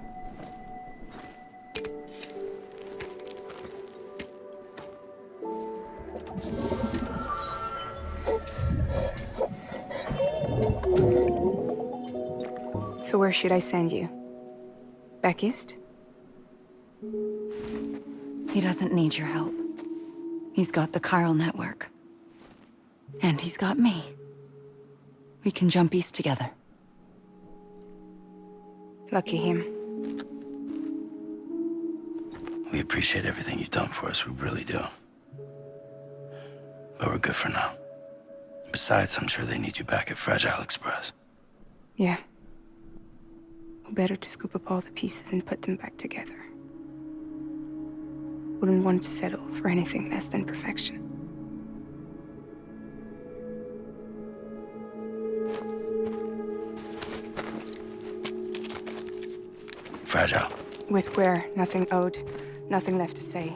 So where should I send you? Back east? He doesn't need your help. He's got the chiral network. And he's got me. We can jump east together. Lucky him. We appreciate everything you've done for us, we really do. But we're good for now. Besides, I'm sure they need you back at Fragile Express. Yeah. Better to scoop up all the pieces and put them back together. Wouldn't want to settle for anything less than perfection. Fragile. We're square, nothing owed, nothing left to say.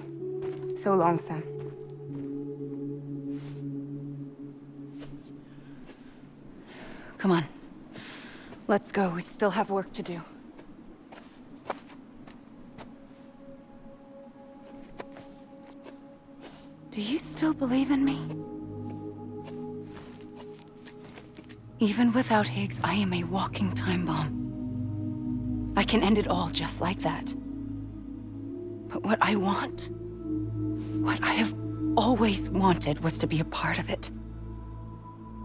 So long, Sam. Come on. Let's go. We still have work to do. Do you still believe in me? Even without Higgs, I am a walking time bomb. I can end it all just like that. But what I want What I have always wanted was to be a part of it.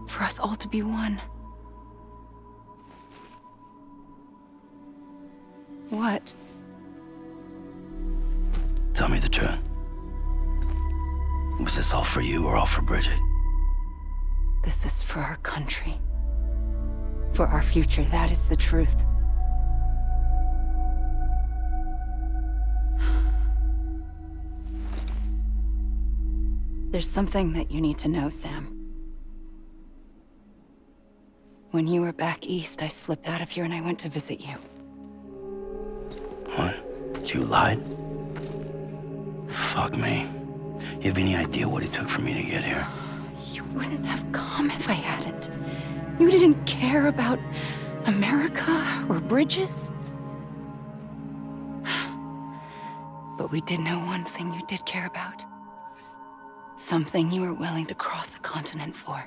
For us all to be one. What? Tell me the truth. Was this all for you or all for Bridget? This is for our country. For our future, that is the truth. There's something that you need to know, Sam. When you were back east, I slipped out of here and I went to visit you. What? You lied? Fuck me. You have any idea what it took for me to get here? You wouldn't have come if I hadn't. You didn't care about America or bridges. But we did know one thing you did care about. Something you were willing to cross a continent for.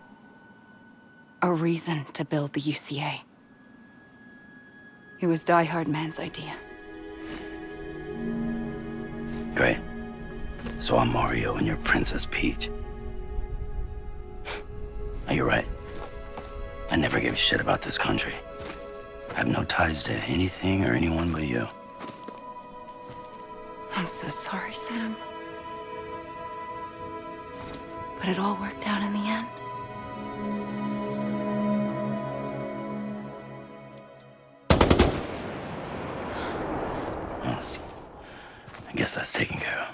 A reason to build the UCA. It was Die Hard Man's idea. Great. So I'm Mario and you're Princess Peach. Now you're right. I never gave a shit about this country. I have no ties to anything or anyone but you. I'm so sorry, Sam. But it all worked out in the end. I guess that's taken care of.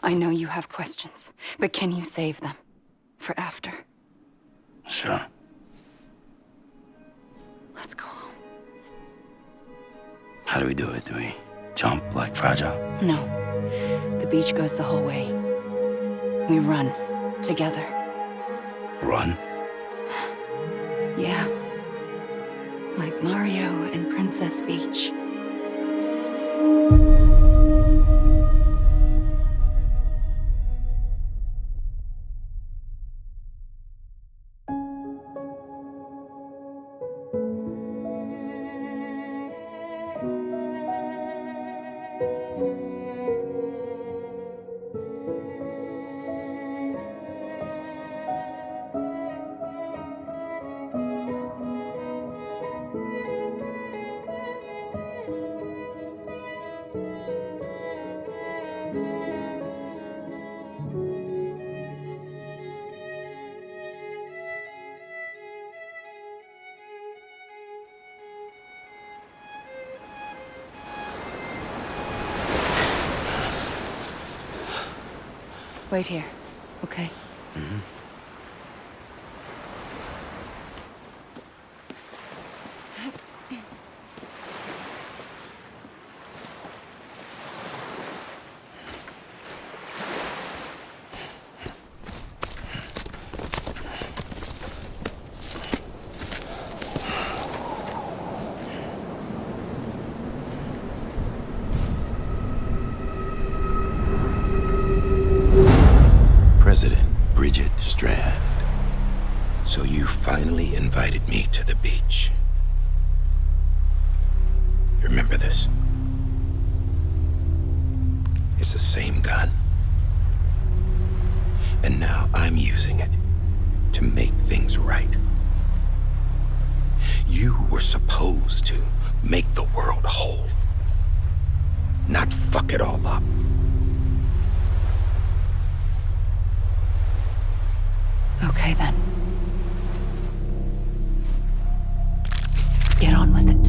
I know you have questions, but can you save them? For after? Sure. Let's go home. How do we do it? Do we jump like Fragile? No. The beach goes the whole way. We run. Together. Run? Yeah. Like Mario and Princess Peach. Wait here, okay? Mm-hmm. So you finally invited me to the beach. Remember this? It's the same gun. And now I'm using it to make things right. You were supposed to make the world whole, not fuck it all up. Okay, then. Get on with it.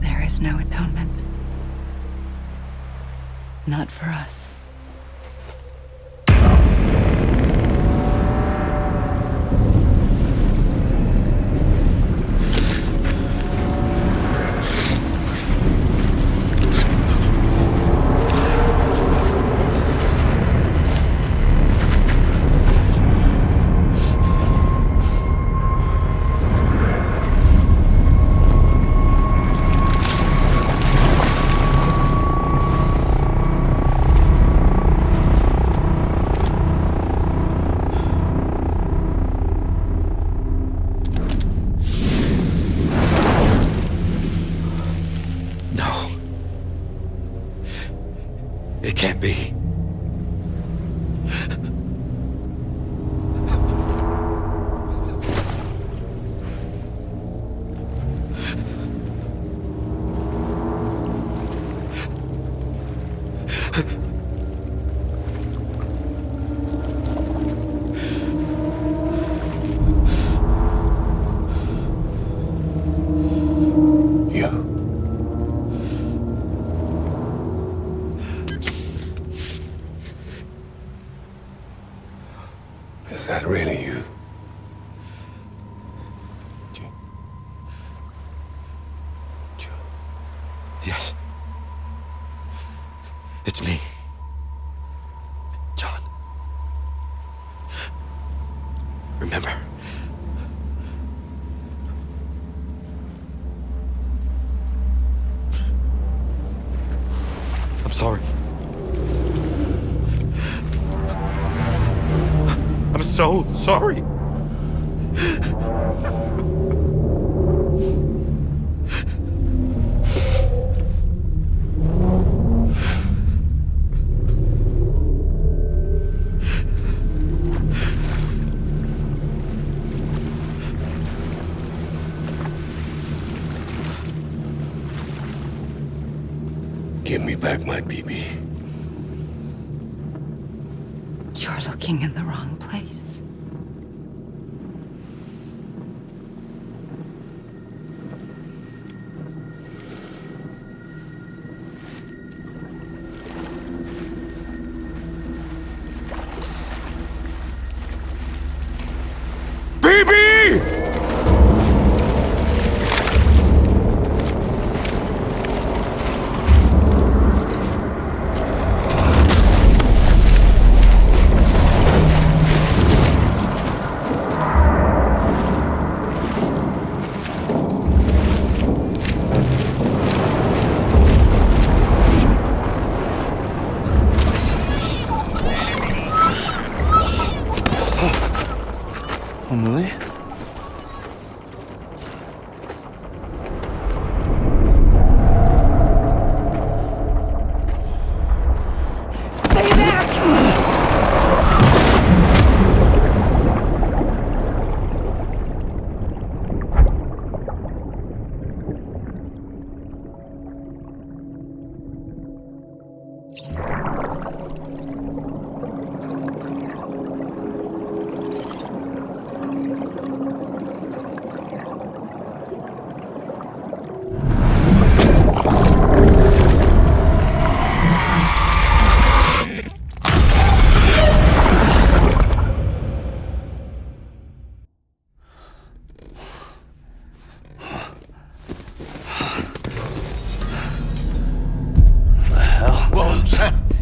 There is no atonement. Not for us. It can't be. Is that really you? Yes. It's me. John. Remember. I'm sorry. I'm so sorry. Give me back my BB. You're looking in the wrong place. Emily? Stay back!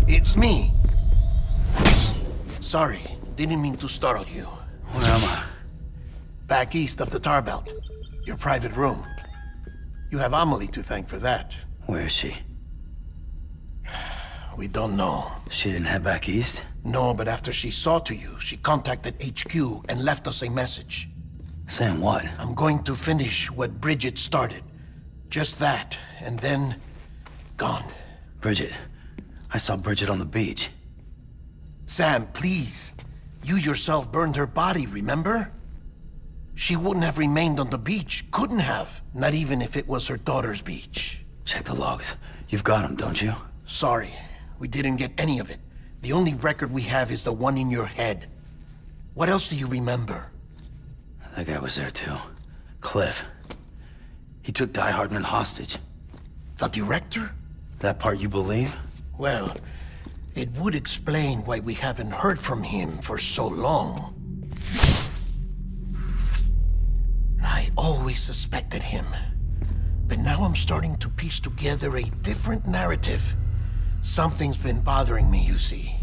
It's me. Sorry, didn't mean to startle you. Where am I? Back east of the tar belt. Your private room. You have Amelie to thank for that. Where is she? We don't know. She didn't head back east? No, but after she saw to you, she contacted HQ and left us a message. Saying what? I'm going to finish what Bridget started. Just that, and then... gone. Bridget. I saw Bridget on the beach. Sam, please. You yourself burned her body, remember? She wouldn't have remained on the beach. Couldn't have. Not even if it was her daughter's beach. Check the logs. You've got them, don't you? Sorry. We didn't get any of it. The only record we have is the one in your head. What else do you remember? That guy was there too. Cliff. He took Die Hartman hostage. The director? That part you believe? Well, it would explain why we haven't heard from him for so long. I always suspected him. But now I'm starting to piece together a different narrative. Something's been bothering me, you see.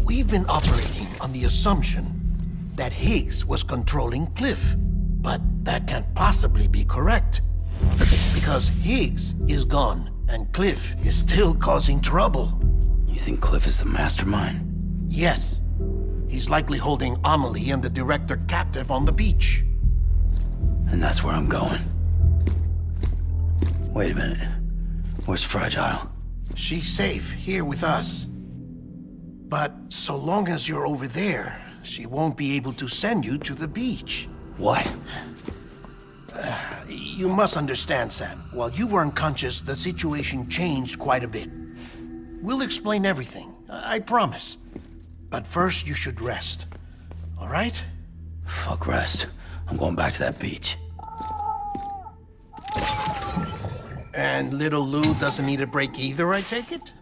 We've been operating on the assumption that Higgs was controlling Cliff. But that can't possibly be correct. Because Higgs is gone, and Cliff is still causing trouble. You think Cliff is the mastermind? Yes. He's likely holding Amelie and the director captive on the beach. And that's where I'm going. Wait a minute. Where's Fragile? She's safe here with us. But so long as you're over there, she won't be able to send you to the beach. What? You must understand, Sam. While you were unconscious, the situation changed quite a bit. We'll explain everything, I promise. But first, you should rest. All right? Fuck rest. I'm going back to that beach. And little Lou doesn't need a break either, I take it?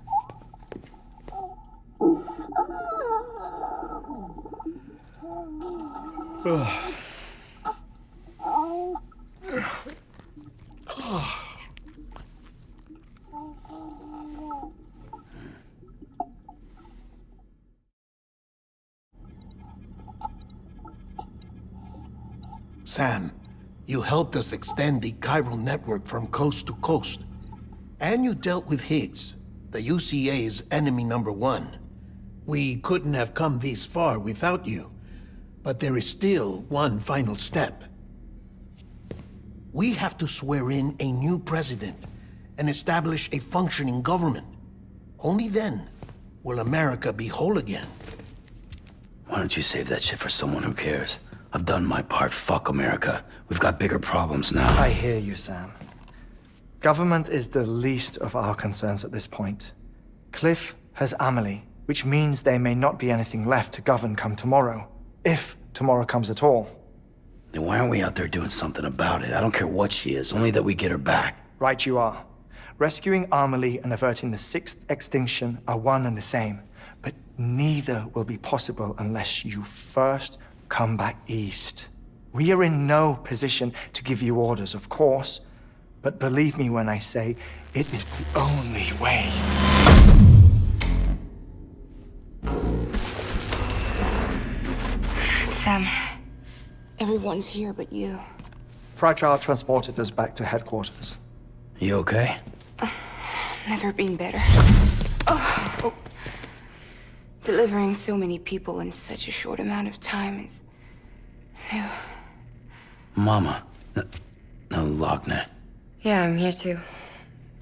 Sam, you helped us extend the chiral network from coast to coast. And you dealt with Higgs, the UCA's enemy #1. We couldn't have come this far without you. But there is still one final step. We have to swear in a new president and establish a functioning government. Only then will America be whole again. Why don't you save that shit for someone who cares? I've done my part. Fuck America. We've got bigger problems now. I hear you, Sam. Government is the least of our concerns at this point. Cliff has Amelie, which means there may not be anything left to govern come tomorrow. If tomorrow comes at all. Then why aren't we out there doing something about it? I don't care what she is, only that we get her back. Right you are. Rescuing Amelie and averting the 6th extinction are one and the same. But neither will be possible unless you first come back east. We are in no position to give you orders, of course. But believe me when I say, it is the only way. Sam, everyone's here but you. Fragile transported us back to headquarters. You okay? Never been better. Oh. Delivering so many people in such a short amount of time is new. Mama. No, Lochne. Yeah, I'm here too.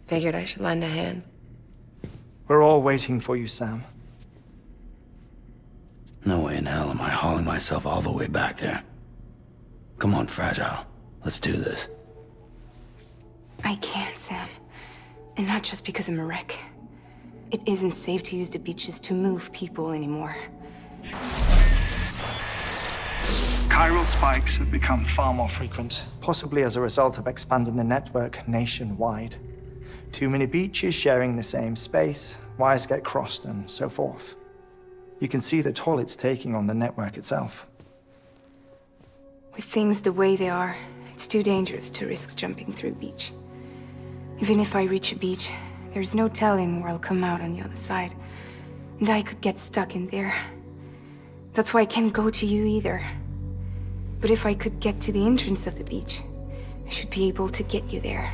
Figured I should lend a hand. We're all waiting for you, Sam. No way in hell am I hauling myself all the way back there. Come on, Fragile. Let's do this. I can't, Sam. And not just because I'm a wreck. It isn't safe to use the beaches to move people anymore. Chiral spikes have become far more frequent, possibly as a result of expanding the network nationwide. Too many beaches sharing the same space, wires get crossed, and so forth. You can see the toll it's taking on the network itself. With things the way they are, it's too dangerous to risk jumping through a beach. Even if I reach a beach, there's no telling where I'll come out on the other side. And I could get stuck in there. That's why I can't go to you either. But if I could get to the entrance of the beach, I should be able to get you there.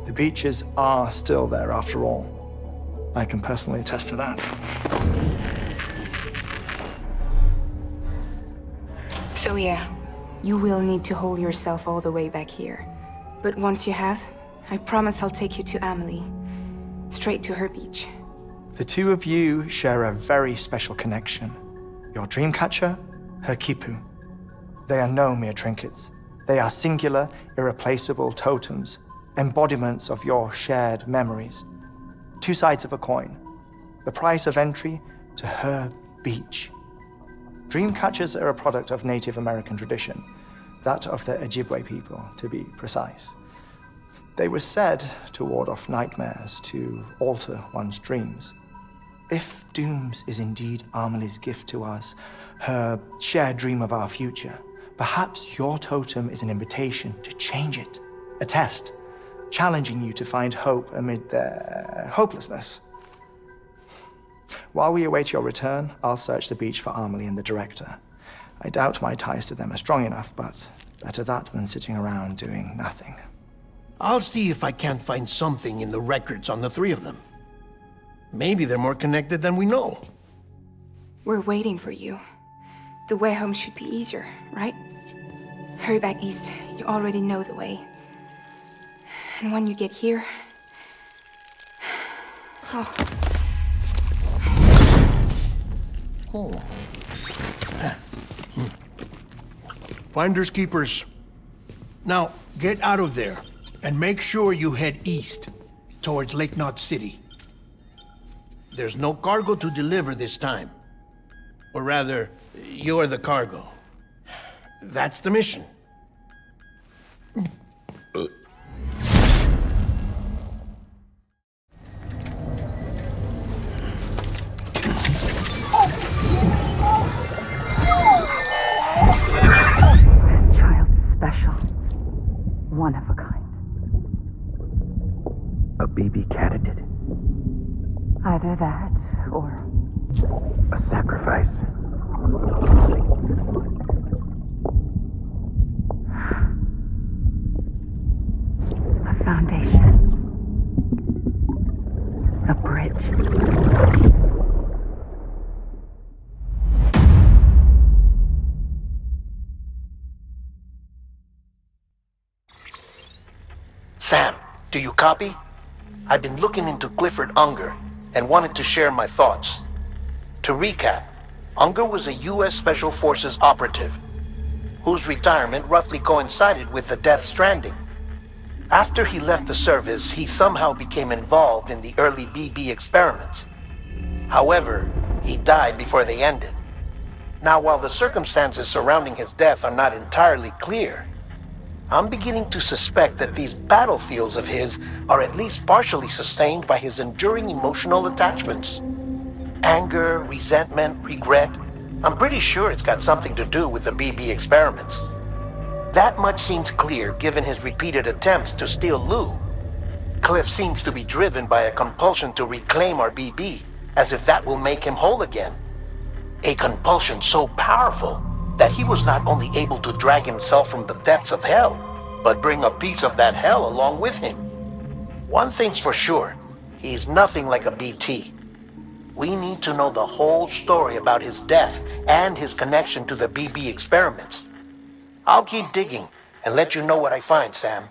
The beaches are still there after all. I can personally attest to that. So yeah, you will need to hold yourself all the way back here. But once you have, I promise I'll take you to Amelie. Straight to her beach. The two of you share a very special connection. Your dreamcatcher, her Kipu. They are no mere trinkets. They are singular, irreplaceable totems, embodiments of your shared memories. Two sides of a coin. The price of entry to her beach. Dreamcatchers are a product of Native American tradition, that of the Ojibwe people, to be precise. They were said to ward off nightmares, to alter one's dreams. If Dooms is indeed Amelie's gift to us, her shared dream of our future, perhaps your totem is an invitation to change it. A test, challenging you to find hope amid their hopelessness. While we await your return, I'll search the beach for Amelie and the director. I doubt my ties to them are strong enough, but better that than sitting around doing nothing. I'll see if I can't find something in the records on the three of them. Maybe they're more connected than we know. We're waiting for you. The way home should be easier, right? Hurry back east. You already know the way. And when you get here... Oh. Finders keepers. Now, get out of there, and make sure you head east, towards Lochne City. There's no cargo to deliver this time. Or rather, you're the cargo. That's the mission. One of a kind. A BB candidate? Either that, or... a sacrifice. A foundation. A bridge. Sam, do you copy? I've been looking into Clifford Unger and wanted to share my thoughts. To recap, Unger was a U.S. Special Forces operative whose retirement roughly coincided with the Death Stranding. After he left the service, he somehow became involved in the early BB experiments. However, he died before they ended. Now, while the circumstances surrounding his death are not entirely clear, I'm beginning to suspect that these battlefields of his are at least partially sustained by his enduring emotional attachments. Anger, resentment, regret. I'm pretty sure it's got something to do with the BB experiments. That much seems clear given his repeated attempts to steal Lou. Cliff seems to be driven by a compulsion to reclaim our BB, as if that will make him whole again. A compulsion so powerful that he was not only able to drag himself from the depths of hell, but bring a piece of that hell along with him. One thing's for sure, he's nothing like a BT. We need to know the whole story about his death and his connection to the BB experiments. I'll keep digging and let you know what I find, Sam.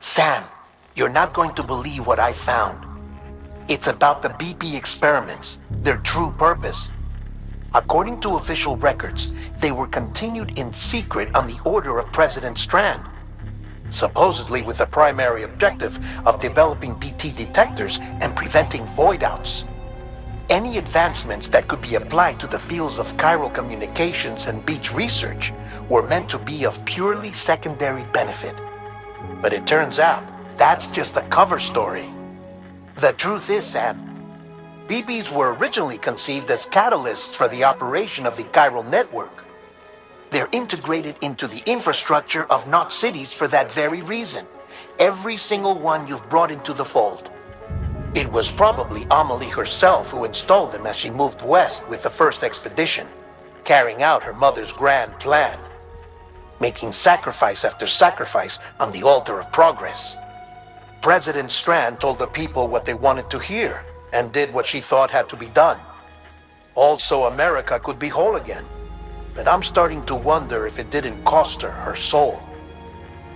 Sam, you're not going to believe what I found. It's about the BB experiments, their true purpose. According to official records, they were continued in secret on the order of President Strand, supposedly with the primary objective of developing BT detectors and preventing voidouts. Any advancements that could be applied to the fields of chiral communications and beach research were meant to be of purely secondary benefit. But it turns out, that's just a cover story. The truth is, Sam, BBs were originally conceived as catalysts for the operation of the chiral network. They're integrated into the infrastructure of Knot cities for that very reason. Every single one you've brought into the fold. It was probably Amelie herself who installed them as she moved west with the first expedition, carrying out her mother's grand plan, making sacrifice after sacrifice on the altar of progress. President Strand told the people what they wanted to hear and did what she thought had to be done. Also, America could be whole again. But I'm starting to wonder if it didn't cost her her soul.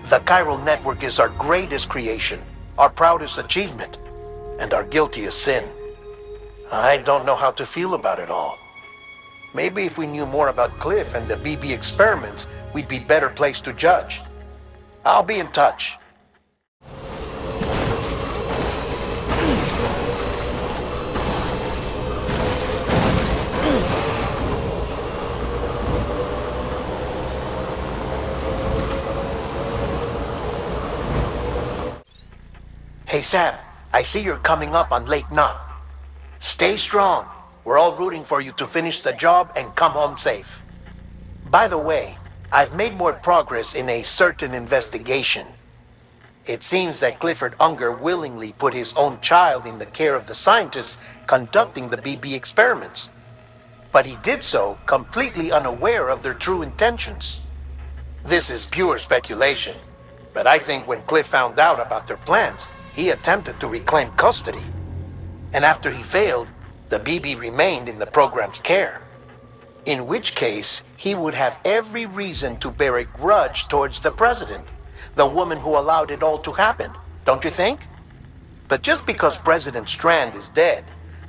The chiral network is our greatest creation, our proudest achievement, and our guiltiest sin. I don't know how to feel about it all. Maybe if we knew more about Cliff and the BB experiments, we'd be better placed to judge. I'll be in touch. Hey Sam, I see you're coming up on Lake Knot. Stay strong. We're all rooting for you to finish the job and come home safe. By the way, I've made more progress in a certain investigation. It seems that Clifford Unger willingly put his own child in the care of the scientists conducting the BB experiments. But he did so completely unaware of their true intentions. This is pure speculation, but I think when Cliff found out about their plans, he attempted to reclaim custody. And after he failed, the BB remained in the program's care. In which case, he would have every reason to bear a grudge towards the president, the woman who allowed it all to happen, don't you think? But just because President Strand is dead,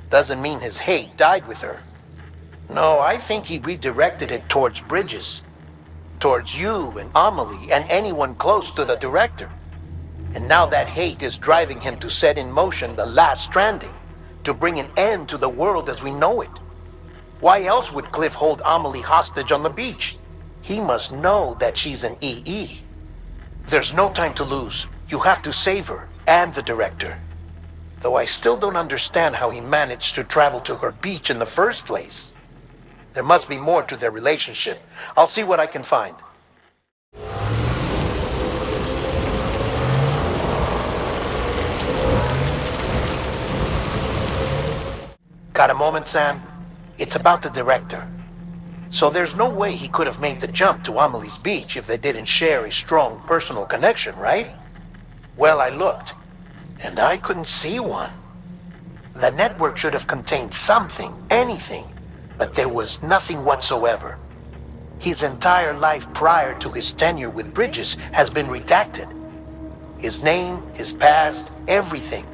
doesn't mean his hate died with her. No, I think he redirected it towards Bridges. Towards you and Amelie and anyone close to the director. And now that hate is driving him to set in motion the last stranding, to bring an end to the world as we know it. Why else would Cliff hold Amelie hostage on the beach? He must know that she's an EE. There's no time to lose. You have to save her and the director. Though I still don't understand how he managed to travel to her beach in the first place. There must be more to their relationship. I'll see what I can find. Got a moment, Sam? It's about the director. So there's no way he could have made the jump to Amelie's beach if they didn't share a strong personal connection, right? Well, I looked, and I couldn't see one. The network should have contained something, anything, but there was nothing whatsoever. His entire life prior to his tenure with Bridges has been redacted. His name, his past, everything.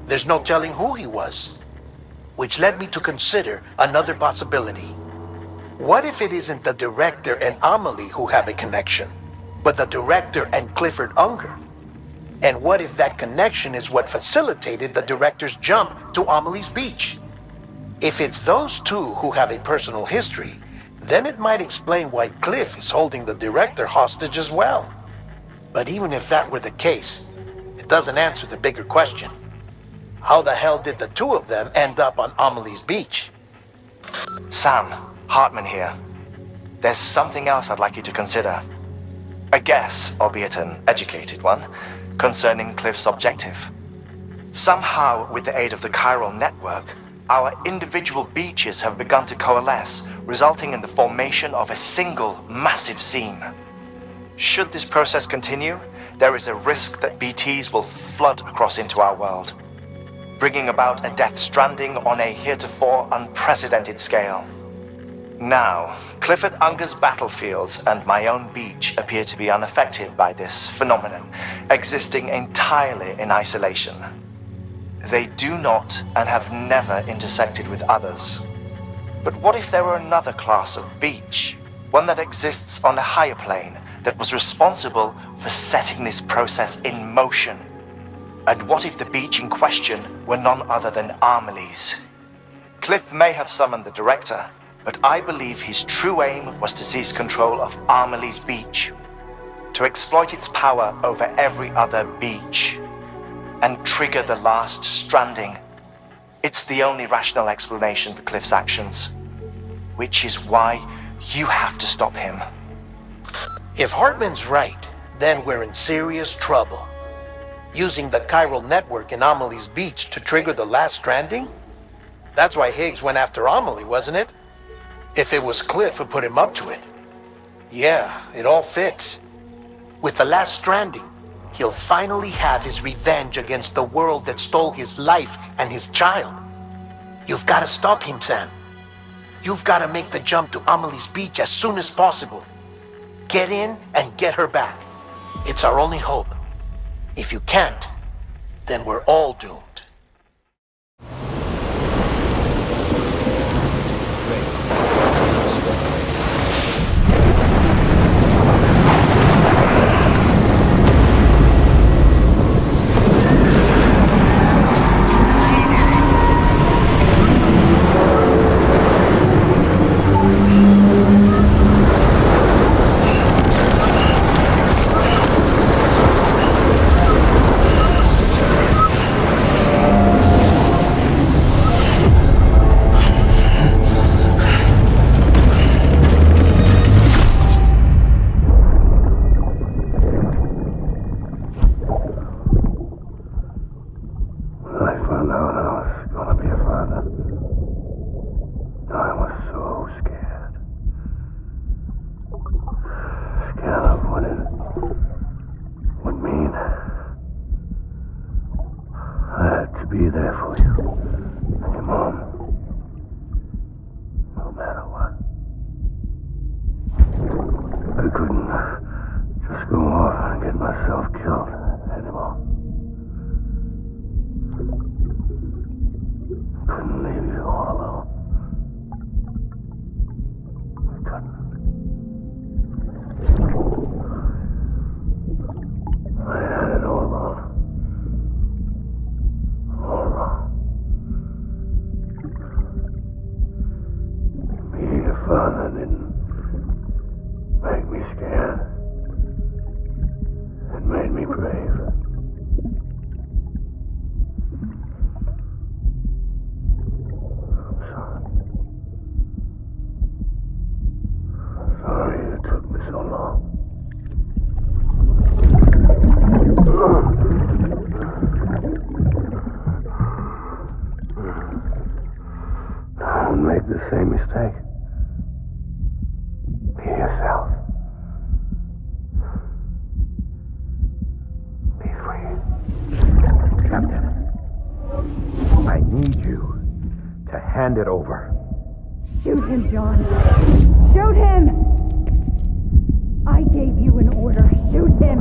There's no telling who he was. Which led me to consider another possibility. What if it isn't the director and Amelie who have a connection, but the director and Clifford Unger? And what if that connection is what facilitated the director's jump to Amelie's beach? If it's those two who have a personal history, then it might explain why Cliff is holding the director hostage as well. But even if that were the case, it doesn't answer the bigger question. How the hell did the two of them end up on Amelie's beach? Sam, Hartman here. There's something else I'd like you to consider. A guess, albeit an educated one, concerning Cliff's objective. Somehow, with the aid of the chiral network, our individual beaches have begun to coalesce, resulting in the formation of a single massive seam. Should this process continue, there is a risk that BTs will flood across into our world, bringing about a death stranding on a heretofore unprecedented scale. Now, Clifford Unger's battlefields and my own beach appear to be unaffected by this phenomenon, existing entirely in isolation. They do not and have never intersected with others. But what if there were another class of beach, one that exists on a higher plane, that was responsible for setting this process in motion? And what if the beach in question were none other than Amelie's? Cliff may have summoned the director, but I believe his true aim was to seize control of Amelie's beach, to exploit its power over every other beach, and trigger the last stranding. It's the only rational explanation for Cliff's actions, which is why you have to stop him. If Hartman's right, then we're in serious trouble. Using the chiral network in Amelie's beach to trigger the last stranding? That's why Higgs went after Amelie, wasn't it? If it was Cliff who put him up to it. Yeah, it all fits. With the last stranding, he'll finally have his revenge against the world that stole his life and his child. You've got to stop him, Sam. You've got to make the jump to Amelie's beach as soon as possible. Get in and get her back. It's our only hope. If you can't, then we're all doomed. you and your mom. No matter what. I couldn't just go off and get myself killed anymore. Couldn't leave you all alone. I couldn't. I had it all wrong. All wrong. Being a father didn't make me scared. It made me brave. I'm sorry. Sorry it took me so long. Don't make the same mistake. Be yourself. Be free. Captain, I need you to hand it over. Shoot him, John. Shoot him! I gave you an order. Shoot him!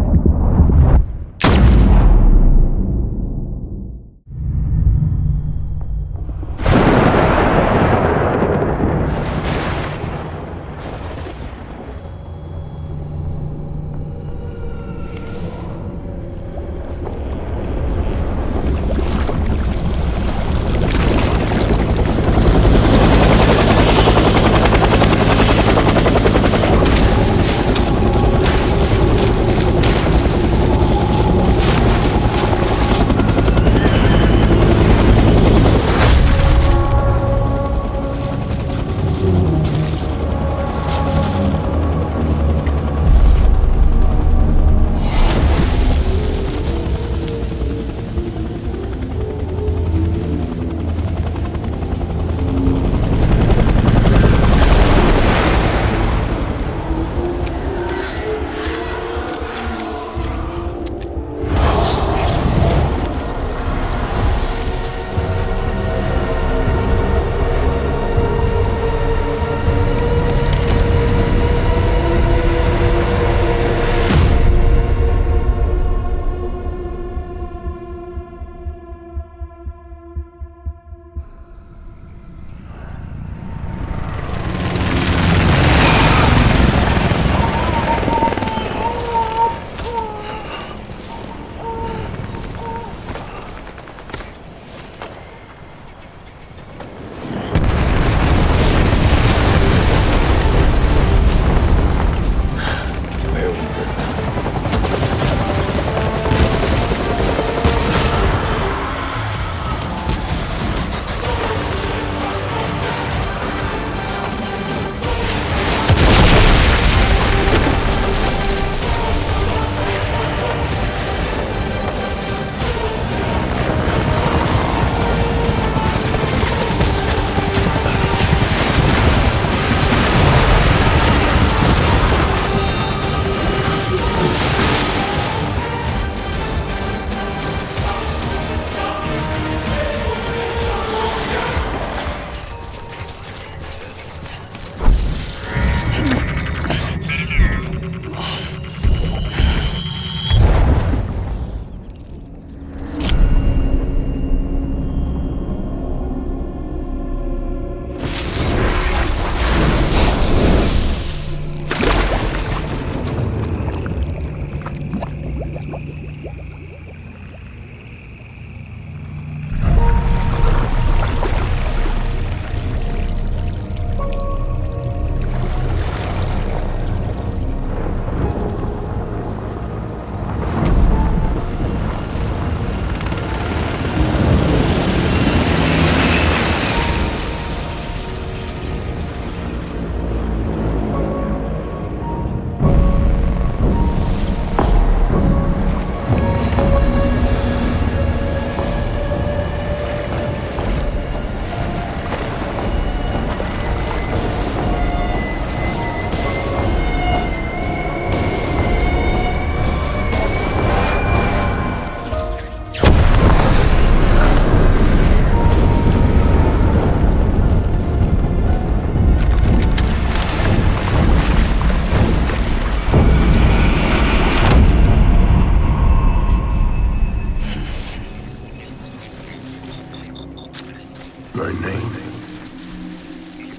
My name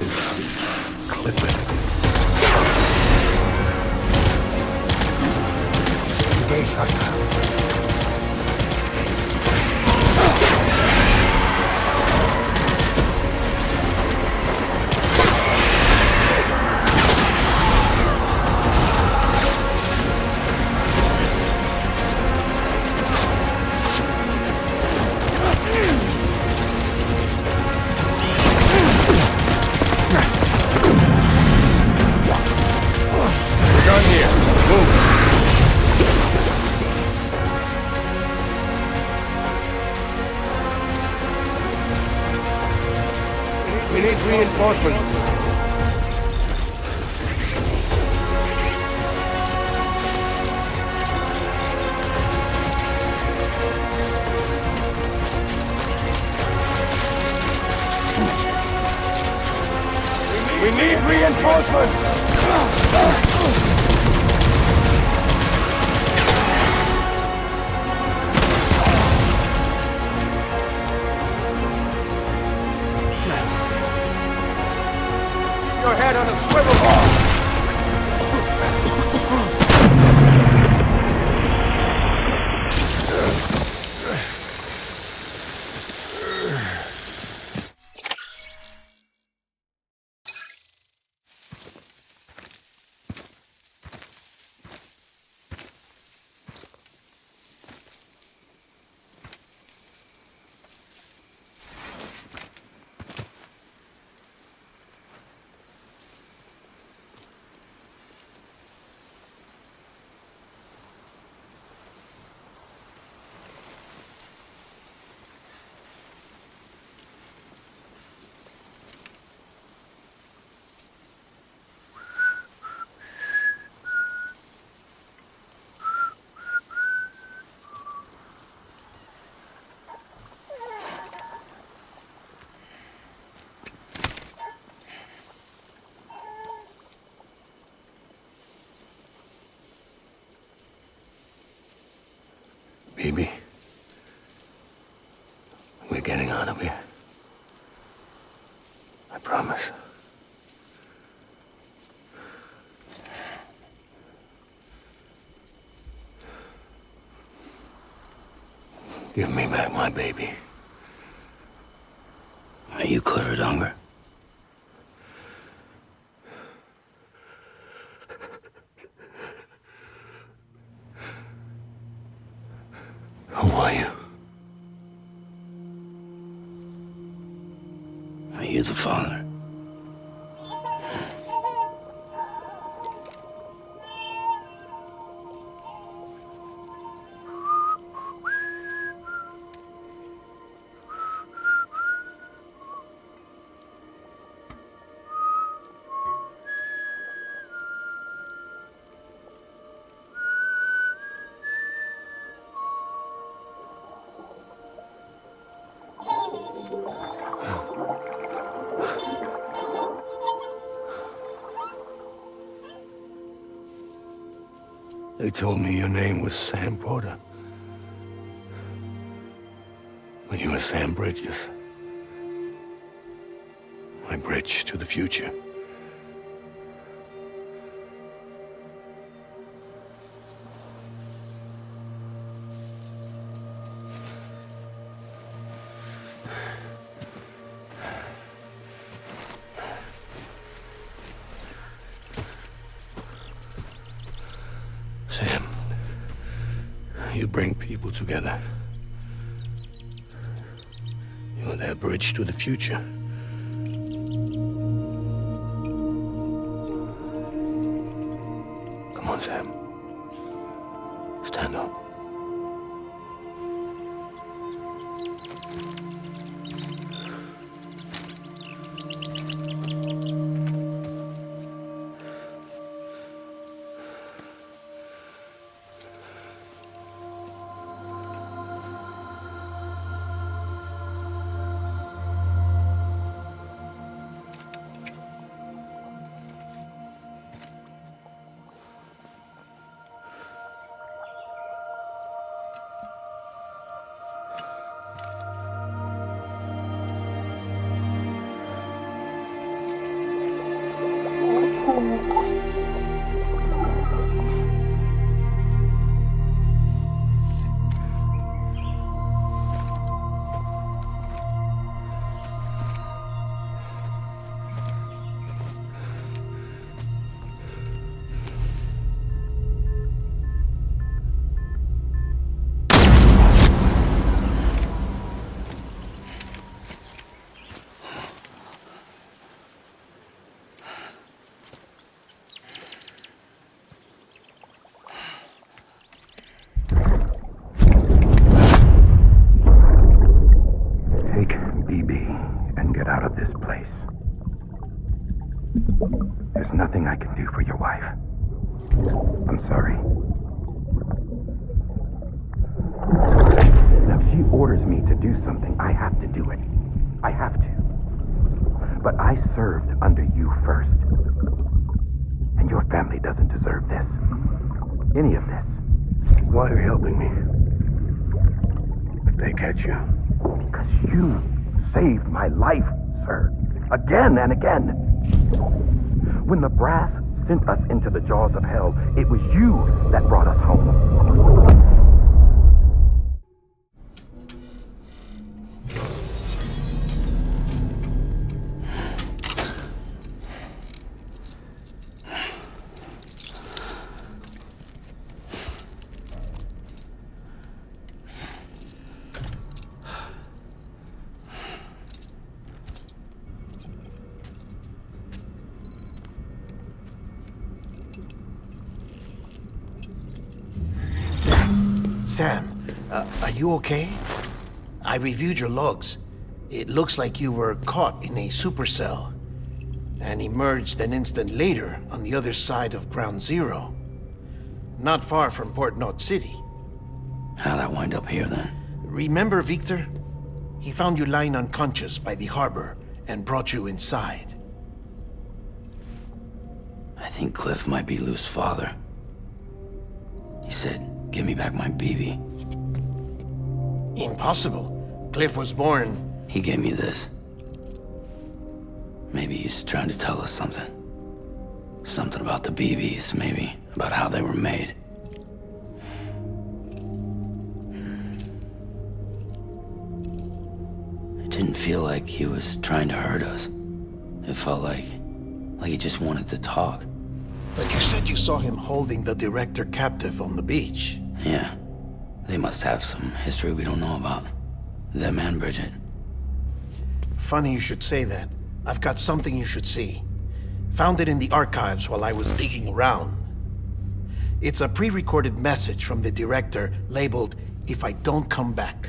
is Clifford. Engage hostile. Reinforcements. We need reinforcements. Your head on a swivel bar! Baby, we're getting out of here. I promise. Give me back my baby. Are you Clifford Unger? Who are you? Are you the father? They told me your name was Sam Porter. But you are Sam Bridges. My bridge to the future. Sam, you bring people together. You're their bridge to the future. Come on, Sam. Stand up. Nothing I can do for your wife. I'm sorry. Now, if she orders me to do something, I have to do it. I have to. But I served under you first. And your family doesn't deserve this. Any of this. Why are you helping me? If they catch you. Because you saved my life, sir. Again and again. When the brass sent us into the jaws of hell, it was you that brought us home. Sam, are you okay? I reviewed your logs. It looks like you were caught in a supercell and emerged an instant later on the other side of Ground Zero. Not far from Port Knot City. How'd I wind up here then? Remember Victor? He found you lying unconscious by the harbor and brought you inside. I think Cliff might be Lou's father. He said, "Give me back my BB." Impossible. Cliff was born... He gave me this. Maybe he's trying to tell us something. Something about the BBs, maybe. About how they were made. It didn't feel like he was trying to hurt us. It felt like he just wanted to talk. But you said you saw him holding the director captive on the beach. Yeah. They must have some history we don't know about. Them and Bridget. Funny you should say that. I've got something you should see. Found it in the archives while I was digging around. It's a pre-recorded message from the director labeled, "If I don't come back."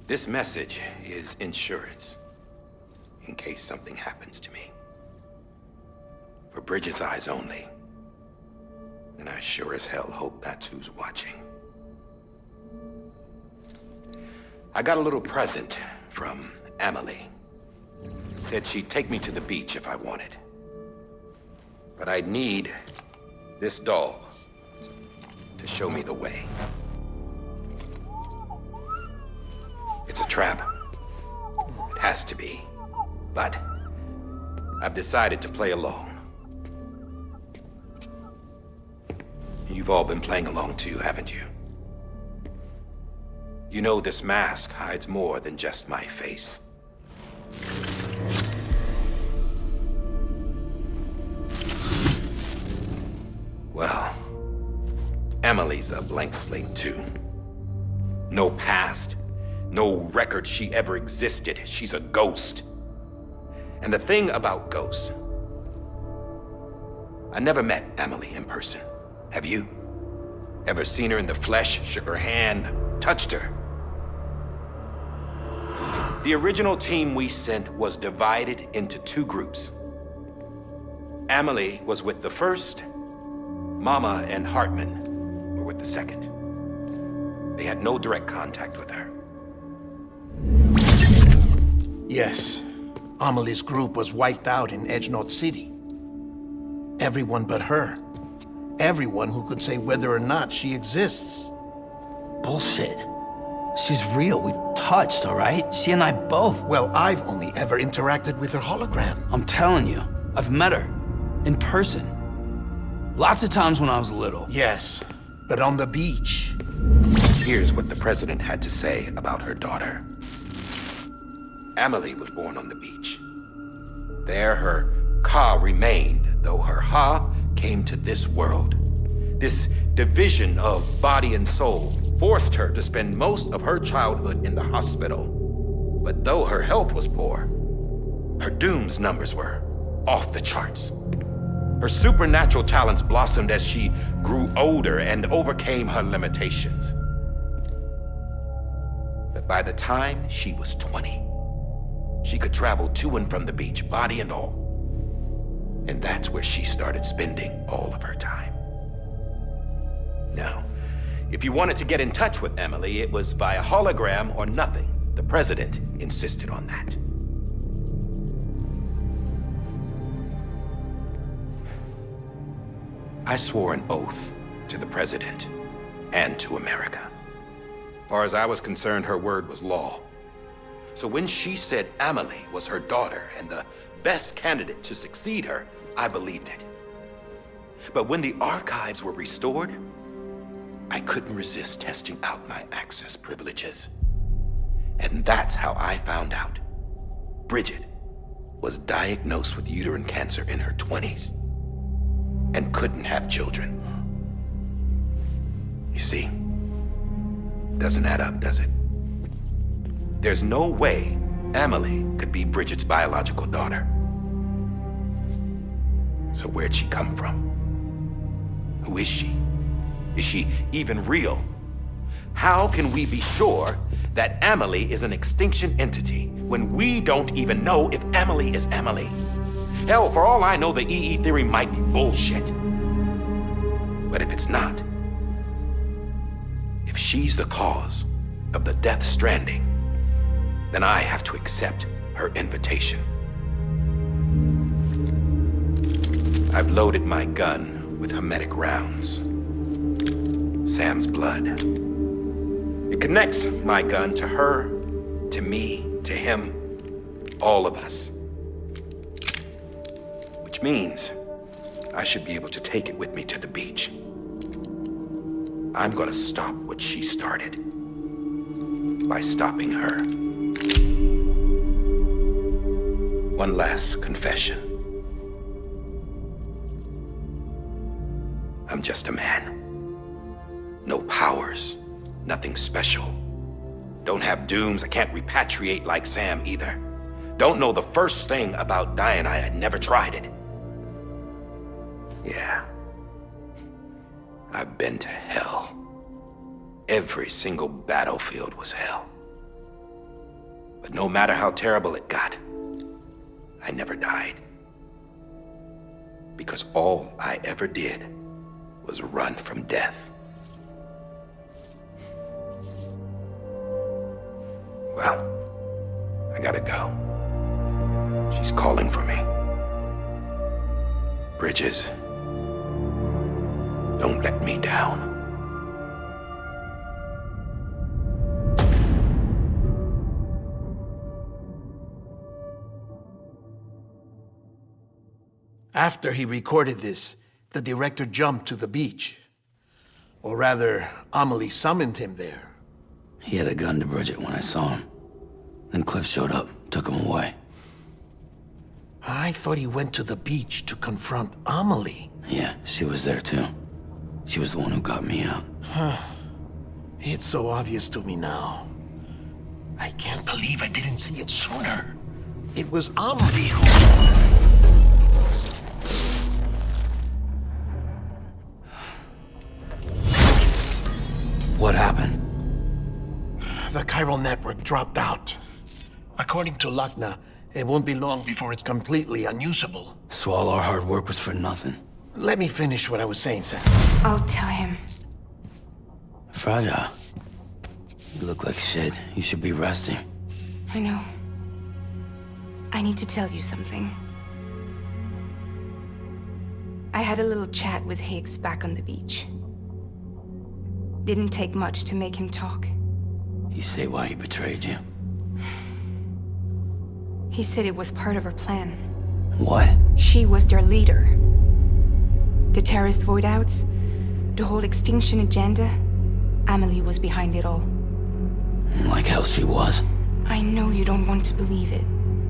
This message is insurance, in case something happens to me. For Bridget's eyes only. And I sure as hell hope that's who's watching. I got a little present from Emily. Said she'd take me to the beach if I wanted. But I'd need this doll to show me the way. It's a trap. It has to be. But I've decided to play along. You've all been playing along too, haven't you? You know this mask hides more than just my face. Well, Emily's a blank slate too. No past. No record she ever existed. She's a ghost. And the thing about ghosts, I never met Emily in person. Have you? Ever seen her in the flesh, shook her hand, touched her? The original team we sent was divided into two groups. Emily was with the first. Mama and Hartman were with the second. They had no direct contact with her. Yes, Amelie's group was wiped out in Edgenot City. Everyone but her. Everyone who could say whether or not she exists. Bullshit. She's real. We've touched, all right? She and I both. Well, I've only ever interacted with her hologram. I'm telling you, I've met her. In person. Lots of times when I was little. Yes, but on the beach. Here's what the president had to say about her daughter. Amelie was born on the beach. There her Ka remained, though her Ha came to this world. This division of body and soul forced her to spend most of her childhood in the hospital. But though her health was poor, her Doom's numbers were off the charts. Her supernatural talents blossomed as she grew older and overcame her limitations. But by the time she was 20, she could travel to and from the beach, body and all. And that's where she started spending all of her time. Now, if you wanted to get in touch with Emily, it was via hologram or nothing. The president insisted on that. I swore an oath to the president and to America. As far as I was concerned, her word was law. So when she said Amelie was her daughter and the best candidate to succeed her, I believed it. But when the archives were restored, I couldn't resist testing out my access privileges. And that's how I found out Bridget was diagnosed with uterine cancer in her 20s and couldn't have children. You see, doesn't add up, does it? There's no way Amelie could be Bridget's biological daughter. So where'd she come from? Who is she? Is she even real? How can we be sure that Amelie is an extinction entity when we don't even know if Amelie is Amelie? Hell, for all I know, the EE theory might be bullshit. But if it's not, if she's the cause of the Death Stranding, then I have to accept her invitation. I've loaded my gun with hermetic rounds. Sam's blood. It connects my gun to her, to me, to him, all of us. Which means I should be able to take it with me to the beach. I'm gonna stop what she started by stopping her. One last confession. I'm just a man. No powers, nothing special. Don't have dooms, I can't repatriate like Sam either. Don't know the first thing about dying, I had never tried it. Yeah. I've been to hell. Every single battlefield was hell. But no matter how terrible it got, I never died. Because all I ever did was run from death. Well, I gotta go. She's calling for me. Bridges, don't let me down. After he recorded this, the director jumped to the beach. Or rather, Amelie summoned him there. He had a gun to Bridget when I saw him. Then Cliff showed up, took him away. I thought he went to the beach to confront Amelie. Yeah, she was there too. She was the one who got me out. It's so obvious to me now. I can't believe I didn't see it sooner. It was Amelie who... What happened? The chiral network dropped out. According to Lochne, it won't be long before it's completely unusable. So all our hard work was for nothing. Let me finish what I was saying, Sam. I'll tell him. Fragile. You look like shit. You should be resting. I know. I need to tell you something. I had a little chat with Higgs back on the beach. Didn't take much to make him talk. You say why he betrayed you? He said it was part of her plan. What? She was their leader. The terrorist voidouts, the whole extinction agenda, Amelie was behind it all. Like hell she was. I know you don't want to believe it,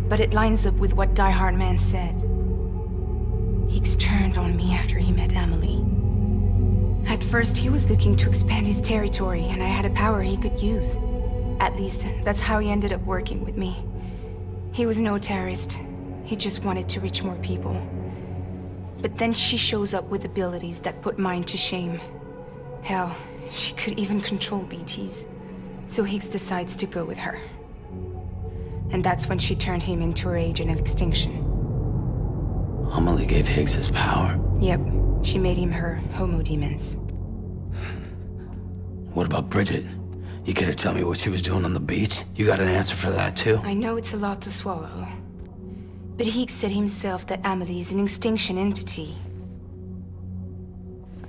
but it lines up with what Hartman said. Higgs turned on me after he met Amelie. At first, he was looking to expand his territory, and I had a power he could use. At least, that's how he ended up working with me. He was no terrorist. He just wanted to reach more people. But then she shows up with abilities that put mine to shame. Hell, she could even control BTs. So Higgs decides to go with her. And that's when she turned him into her agent of extinction. Amelie gave Higgs his power? Yep, she made him her homo demons. What about Bridget? You care to tell me what she was doing on the beach? You got an answer for that too? I know it's a lot to swallow. But Higgs said himself that Amelie is an extinction entity.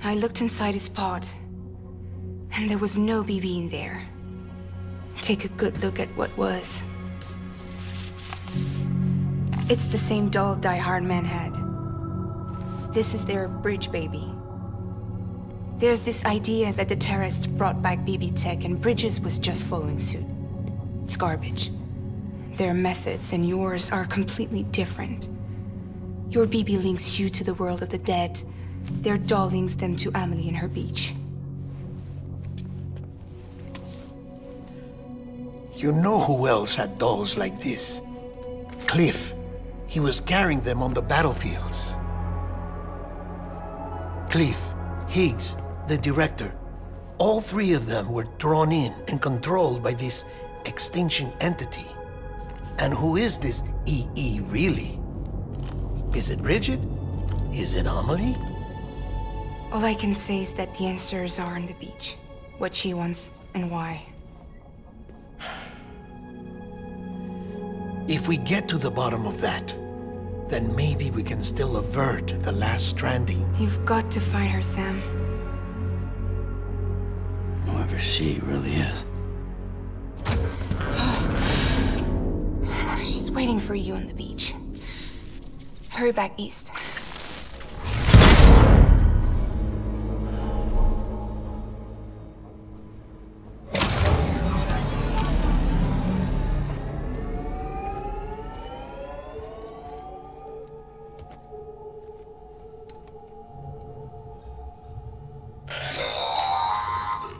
I looked inside his pod, and there was no BB in there. Take a good look at what was. It's the same doll Hartman had. This is their bridge baby. There's this idea that the terrorists brought back BB tech and Bridges was just following suit. It's garbage. Their methods and yours are completely different. Your BB links you to the world of the dead. Their doll links them to Amelie and her beach. You know who else had dolls like this? Cliff. He was carrying them on the battlefields. Cliff, Higgs, the director, all three of them were drawn in and controlled by this extinction entity. And who is this EE really? Is it Bridget? Is it Amelie? All I can say is that the answers are on the beach. What she wants and why. If we get to the bottom of that, then maybe we can still avert the last stranding. You've got to find her, Sam. Whoever she really is. She's waiting for you on the beach. Hurry back east.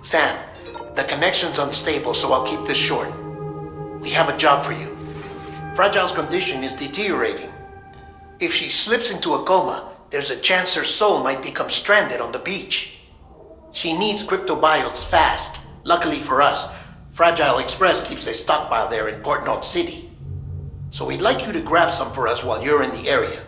Sam, the connection's unstable, so I'll keep this short. We have a job for you. Fragile's condition is deteriorating. If she slips into a coma, there's a chance her soul might become stranded on the beach. She needs cryptobiotes fast. Luckily for us, Fragile Express keeps a stockpile there in Port Knot City. So we'd like you to grab some for us while you're in the area.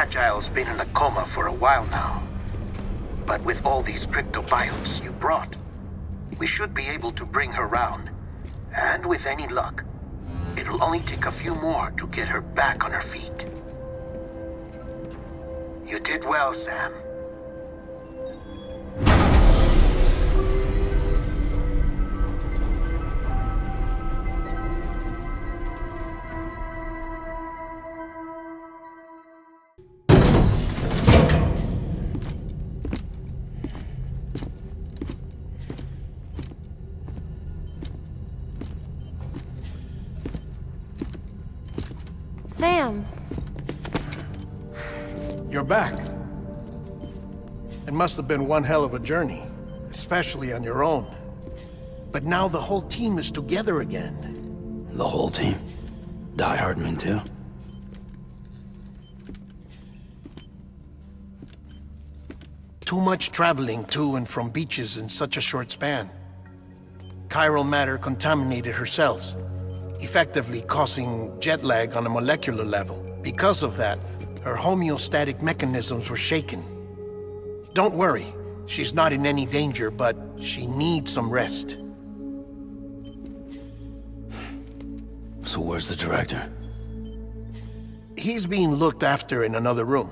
Fragile's been in a coma for a while now. But with all these cryptobiotes you brought, we should be able to bring her round. And with any luck, it'll only take a few more to get her back on her feet. You did well, Sam. Sam. You're back. It must have been one hell of a journey, especially on your own. But now the whole team is together again. The whole team? Die Hartman too? Too much traveling to and from beaches in such a short span. Chiral matter contaminated her cells, effectively causing jet lag on a molecular level. Because of that, her homeostatic mechanisms were shaken. Don't worry, she's not in any danger, but she needs some rest. So where's the director? He's being looked after in another room.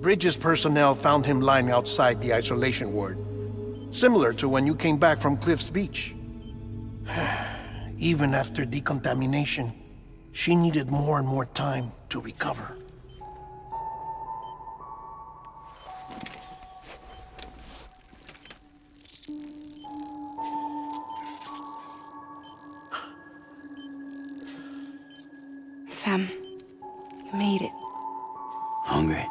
Bridges personnel found him lying outside the isolation ward, similar to when you came back from Cliff's Beach. Even after decontamination, she needed more and more time to recover. Sam, you made it. Hungry?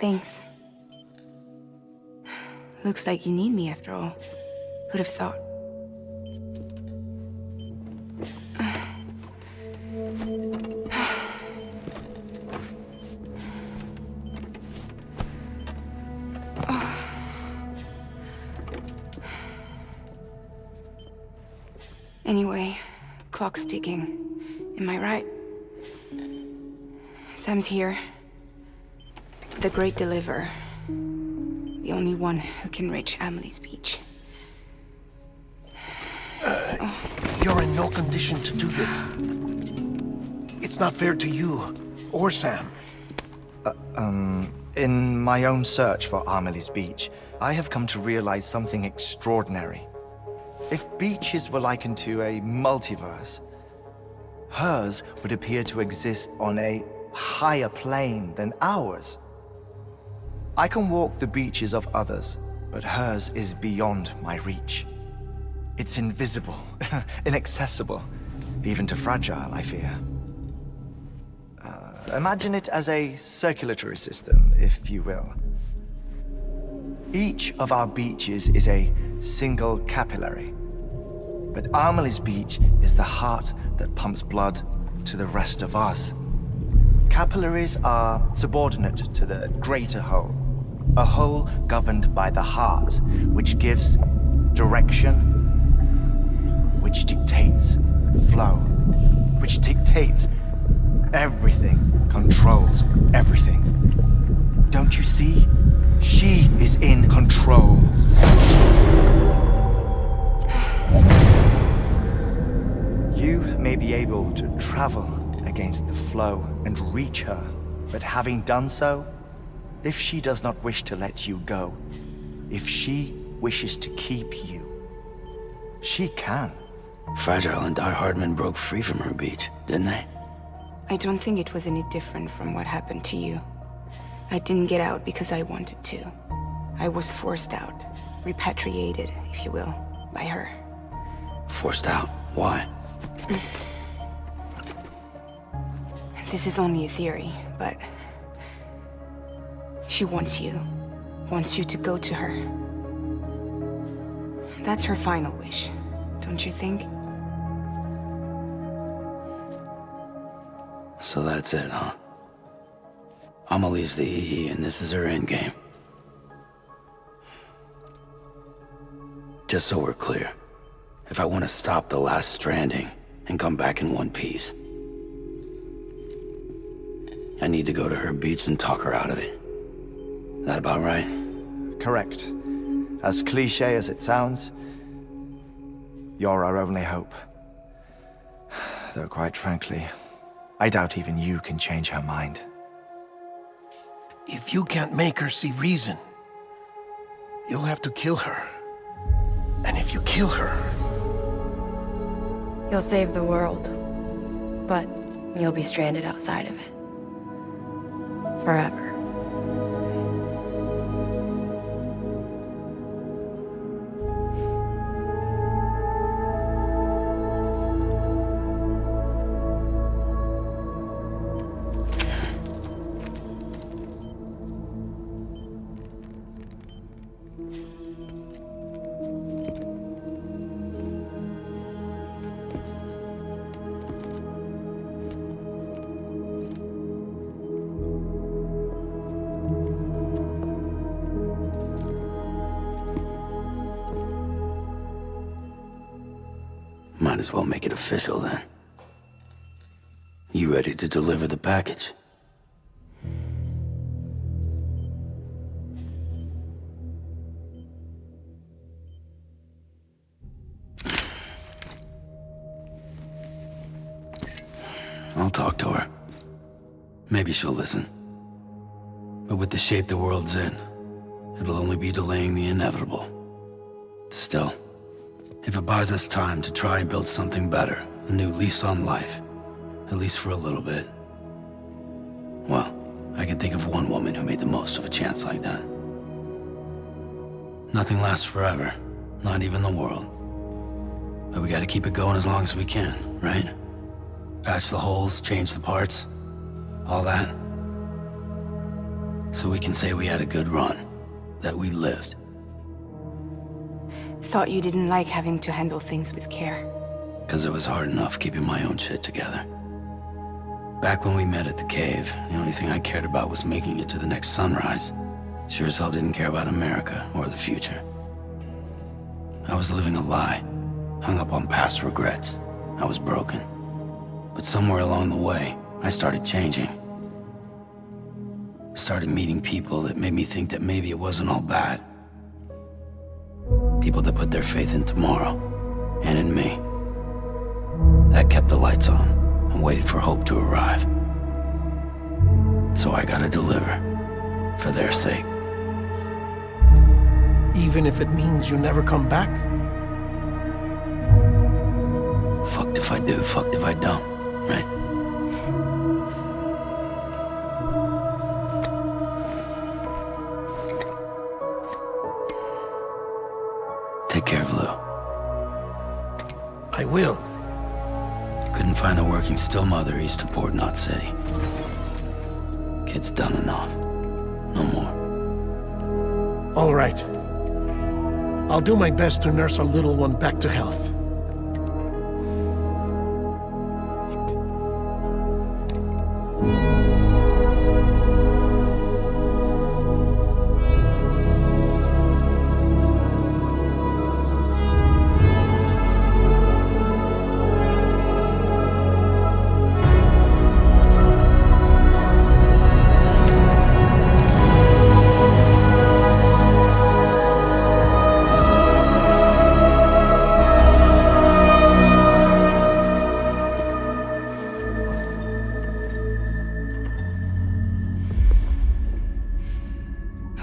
Thanks. Looks like you need me after all. Who'd have thought? Anyway, clock's ticking. Am I right? Sam's here. The Great Deliverer. The only one who can reach Amelie's Beach. You're in no condition to do this. It's not fair to you or Sam. In my own search for Amelie's Beach, I have come to realize something extraordinary. If beaches were likened to a multiverse, hers would appear to exist on a higher plane than ours. I can walk the beaches of others, but hers is beyond my reach. It's invisible, inaccessible, even to Fragile, I fear. Imagine it as a circulatory system, if you will. Each of our beaches is a single capillary, but Amelie's Beach is the heart that pumps blood to the rest of us. Capillaries are subordinate to the greater whole, a whole governed by the heart, which gives direction, which dictates flow, which dictates everything, controls everything. Don't you see? She is in control. You may be able to travel against the flow and reach her, but having done so, if she does not wish to let you go, if she wishes to keep you, she can. Fragile and Die Hartman broke free from her beach, didn't they? I don't think it was any different from what happened to you. I didn't get out because I wanted to. I was forced out, repatriated, if you will, by her. Forced out? Why? This is only a theory, but she wants you to go to her. That's her final wish, don't you think? So that's it, huh? Amelie's the EE, and this is her endgame. just so we're clear, if I want to stop the last stranding and come back in one piece, I need to go to her beach and talk her out of it. That about right? Correct. As cliche as it sounds, you're our only hope. Though quite frankly, I doubt even you can change her mind. If you can't make her see reason, you'll have to kill her. And if you kill her... You'll save the world, but you'll be stranded outside of it. Forever. Might as well make it official then. You ready to deliver the package? I'll talk to her. Maybe she'll listen. But with the shape the world's in, it'll only be delaying the inevitable. Still, if it buys us time to try and build something better, a new lease on life, at least for a little bit, well, I can think of one woman who made the most of a chance like that. Nothing lasts forever, not even the world. But we gotta keep it going as long as we can, right? Patch the holes, change the parts, all that. So we can say we had a good run, that we lived. Thought you didn't like having to handle things with care. 'Cause it was hard enough keeping my own shit together. Back when we met at the cave, the only thing I cared about was making it to the next sunrise. Sure as hell didn't care about America or the future. I was living a lie, hung up on past regrets. I was broken. But somewhere along the way, I started changing. Started meeting people that made me think that maybe it wasn't all bad. People that put their faith in tomorrow, and in me. That kept the lights on, and waited for hope to arrive. So I gotta deliver, for their sake. Even if it means you never come back? Fucked if I do, fucked if I don't, right? Take care of Lou. I will. Couldn't find a working still mother east of Port Knot City. Kid's done enough. No more. All right. I'll do my best to nurse our little one back to health.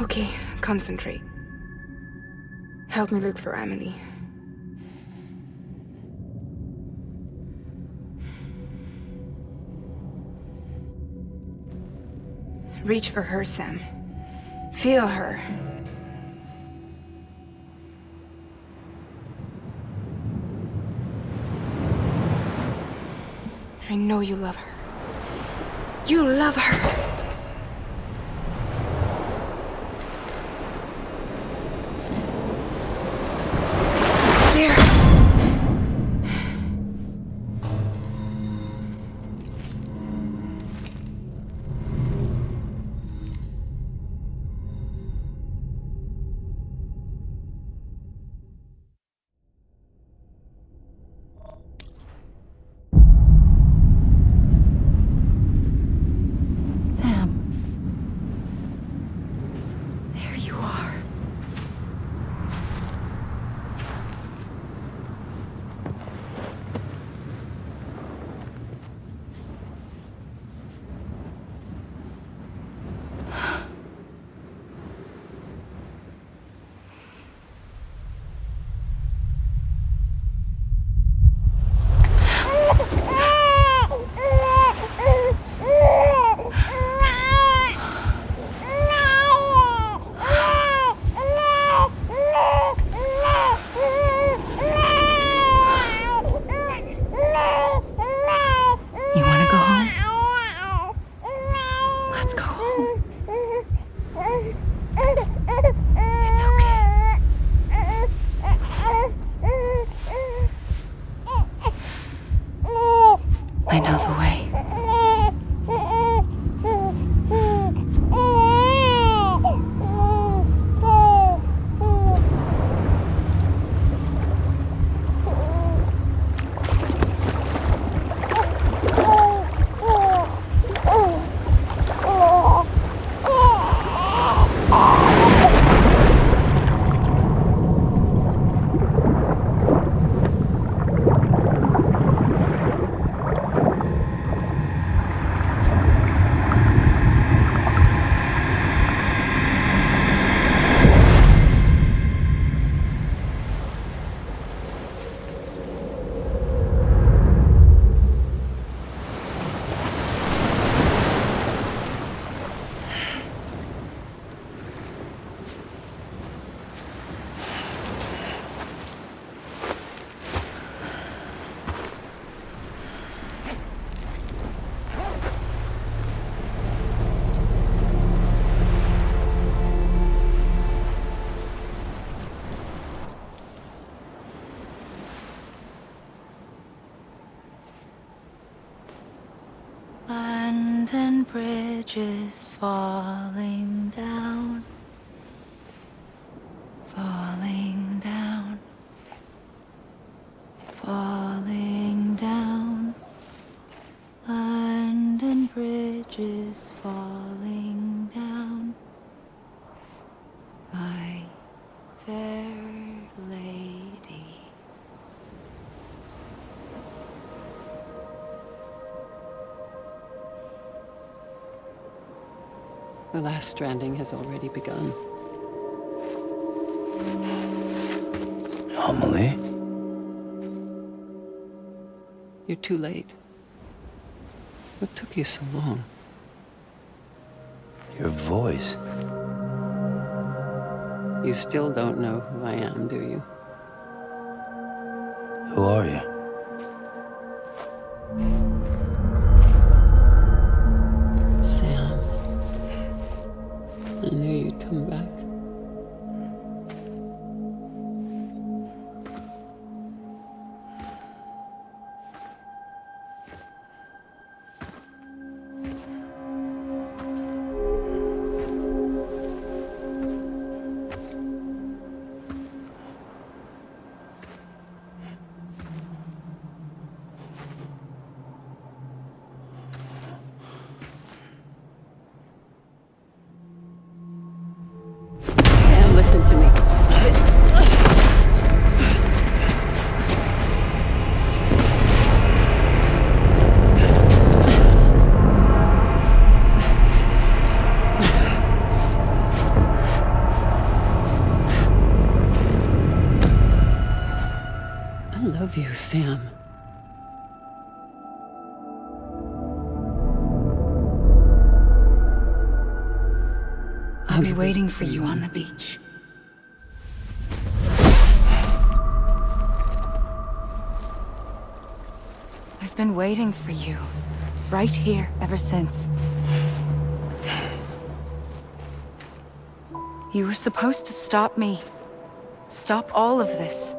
Okay, concentrate. Help me look for Emily. Reach for her, Sam. Feel her. I know you love her. You love her! Abandoned bridges falling down. Falling down. Falling down. London Bridge is falling down. My fair lady. The last stranding has already begun. Amelie? You're too late. What took you so long? Your voice. You still don't know who I am, do you? Who are you? Sam. I knew you'd come back. Listen to me. I love you, Sam. I'll be waiting for you on the beach. I've been waiting for you, right here, ever since. You were supposed to stop me. Stop all of this.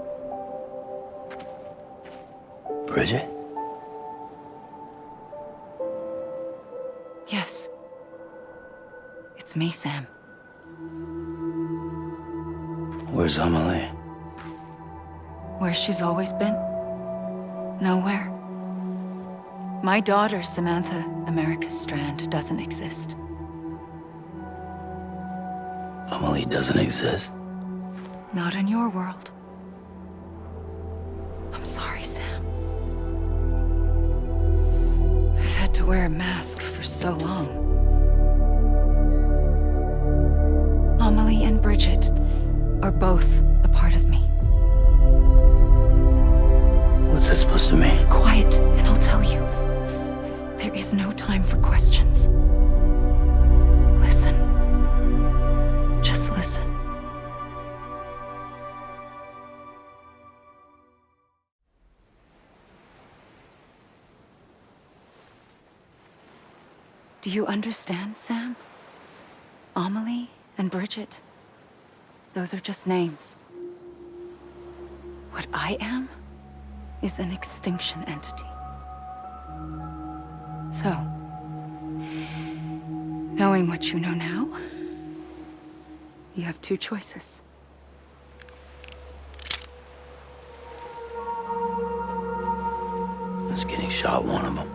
Bridget? Yes. It's me, Sam. Where's Amelie? Where she's always been. Nowhere. My daughter, Samantha America Strand, doesn't exist. Amelie doesn't exist? Not in your world. I'm sorry, Sam. I've had to wear a mask for so long. Amelie and Bridget are both a part of me. What's that supposed to mean? Quiet, and I'll tell you. There is no time for questions. Listen. Just listen. Do you understand, Sam? Amelie and Bridget, those are just names. What I am is an extinction entity. So, knowing what you know now, you have two choices. Is getting shot one of them.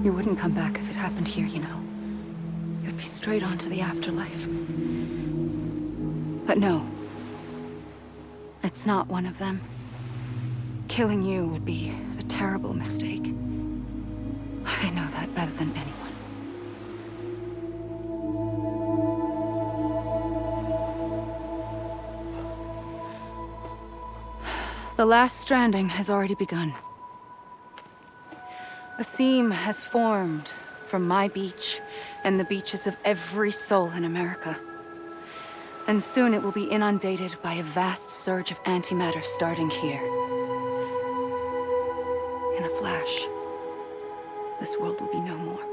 You wouldn't come back if it happened here, you know. You'd be straight on to the afterlife. But no. It's not one of them. Killing you would be a terrible mistake. I know that better than anyone. The last stranding has already begun. A seam has formed from my beach and the beaches of every soul in America. And soon it will be inundated by a vast surge of antimatter starting here. In a flash, this world will be no more.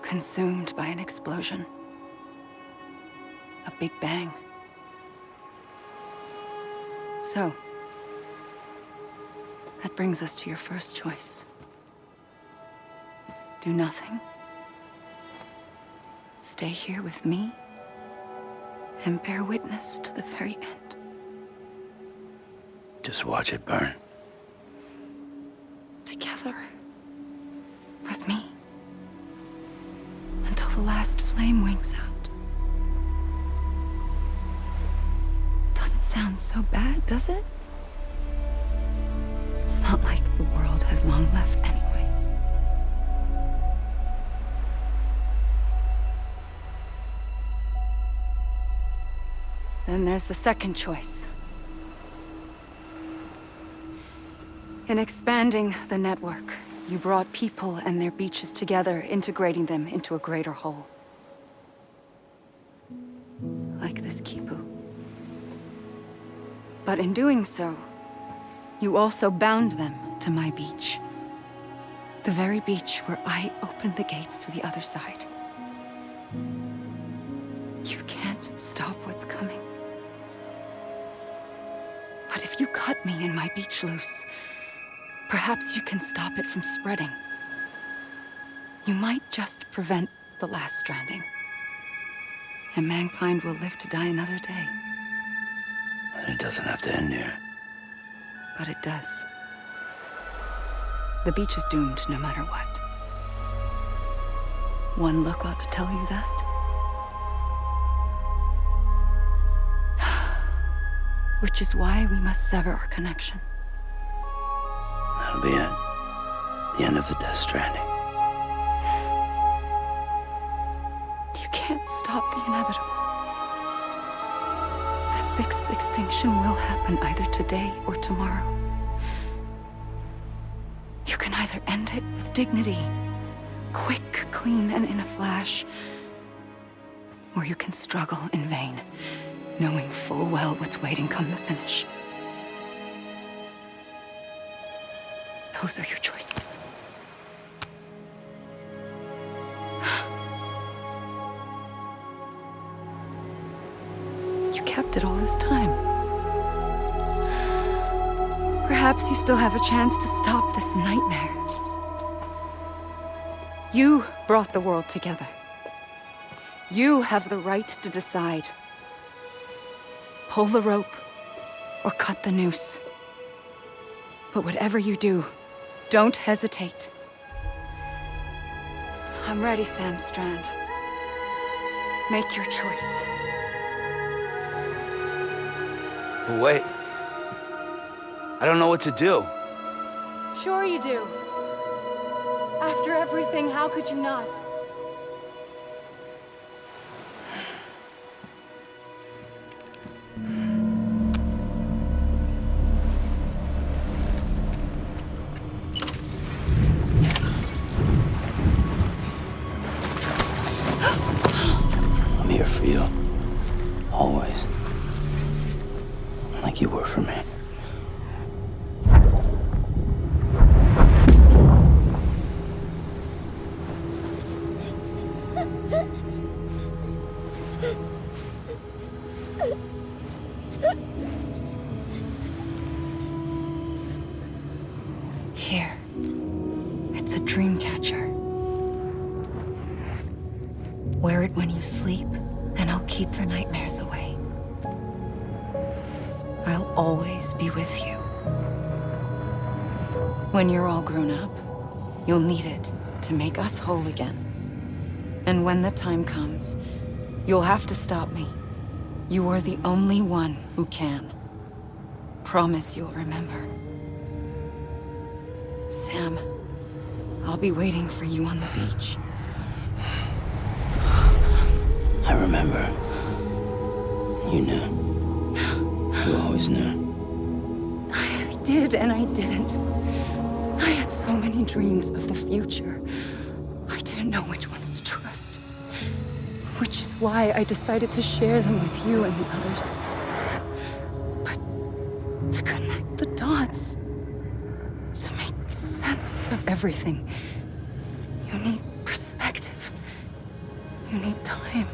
Consumed by an explosion. A big bang. So, that brings us to your first choice. Do nothing. Stay here with me and bear witness to the very end. Just watch it burn. Together. With me. Until the last flame winks out. Doesn't sound so bad, does it? It's not like the world has long left anyway. Then there's the second choice. In expanding the network, you brought people and their beaches together, integrating them into a greater whole. Like this Kipu. But in doing so, you also bound them to my beach. The very beach where I opened the gates to the other side. You can't stop what's coming. But if you cut me and my beach loose, perhaps you can stop it from spreading. You might just prevent the last stranding. And mankind will live to die another day. And it doesn't have to end here. But it does. The beach is doomed no matter what. One look ought to tell you that. Which is why we must sever our connection. That'll be it. The end of the Death Stranding. You can't stop the inevitable. The sixth extinction will happen either today or tomorrow. You can either end it with dignity, quick, clean, and in a flash, or you can struggle in vain, knowing full well what's waiting come the finish. Those are your choices. You kept it all this time. Perhaps you still have a chance to stop this nightmare. You brought the world together. You have the right to decide. Pull the rope or cut the noose. But whatever you do, don't hesitate. I'm ready, Sam Strand. Make your choice. But wait. I don't know what to do. Sure you do. After everything, how could you not? I'm here for you. Always. Like you were for me. Here. It's a dream catcher. Wear it when you sleep, and I'll keep the nightmares away. I'll always be with you. When you're all grown up, you'll need it to make us whole again. And when the time comes, you'll have to stop me. You are the only one who can. Promise you'll remember. Sam, I'll be waiting for you on the beach. I remember. You knew. You always knew. I did and I didn't. I had so many dreams of the future. I didn't know which ones to trust. Which is why I decided to share them with you and the others. But to connect the dots, to make sense of everything, you need perspective. You need time.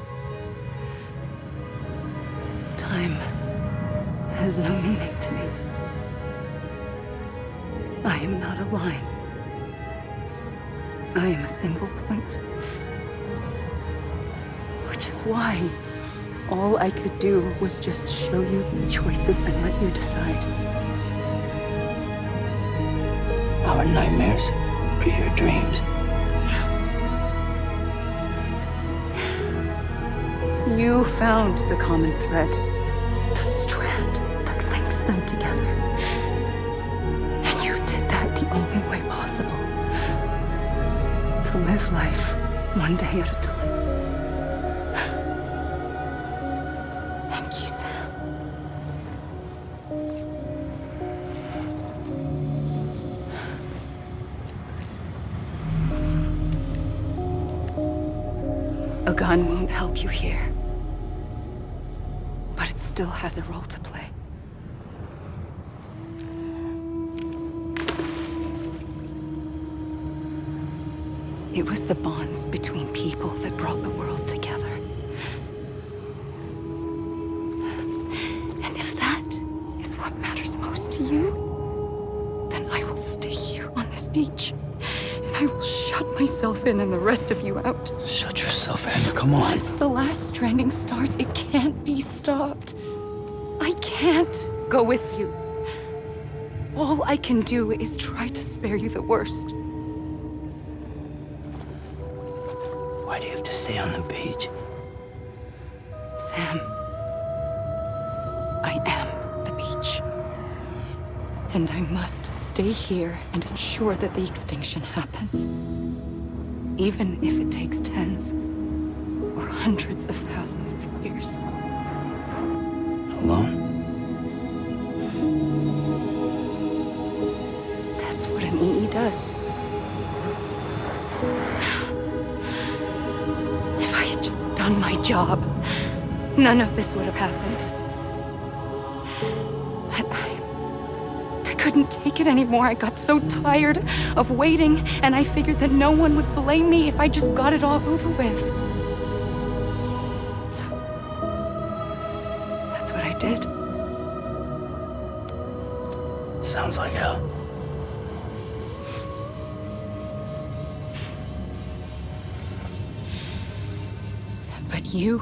Time has no meaning to me. I am not a line. I am a single point. Which is why all I could do was just show you the choices and let you decide. Our nightmares are your dreams. You found the common thread, the strand that links them together. And you did that the only way possible. To live life one day at a time. Thank you, Sam. A gun won't help you here. But it still has a role to play. It was the bonds between people that brought the world together. And if that is what matters most to you, then I will stay here on this beach. And I will shut myself in and the rest of you out. Shut yourself in, come on. Once the last stranding starts, it can't be stopped. I can't go with you. All I can do is try to spare you the worst. Why do you have to stay on the beach? Sam, I am the beach. And I must stay here and ensure that the extinction happens. Even if it takes tens or hundreds of thousands of years. Alone? That's what an EE does. If I had just done my job, none of this would have happened. But I couldn't take it anymore. I got so tired of waiting, and I figured that no one would blame me if I just got it all over with. So, that's what I did. Sounds like hell. But you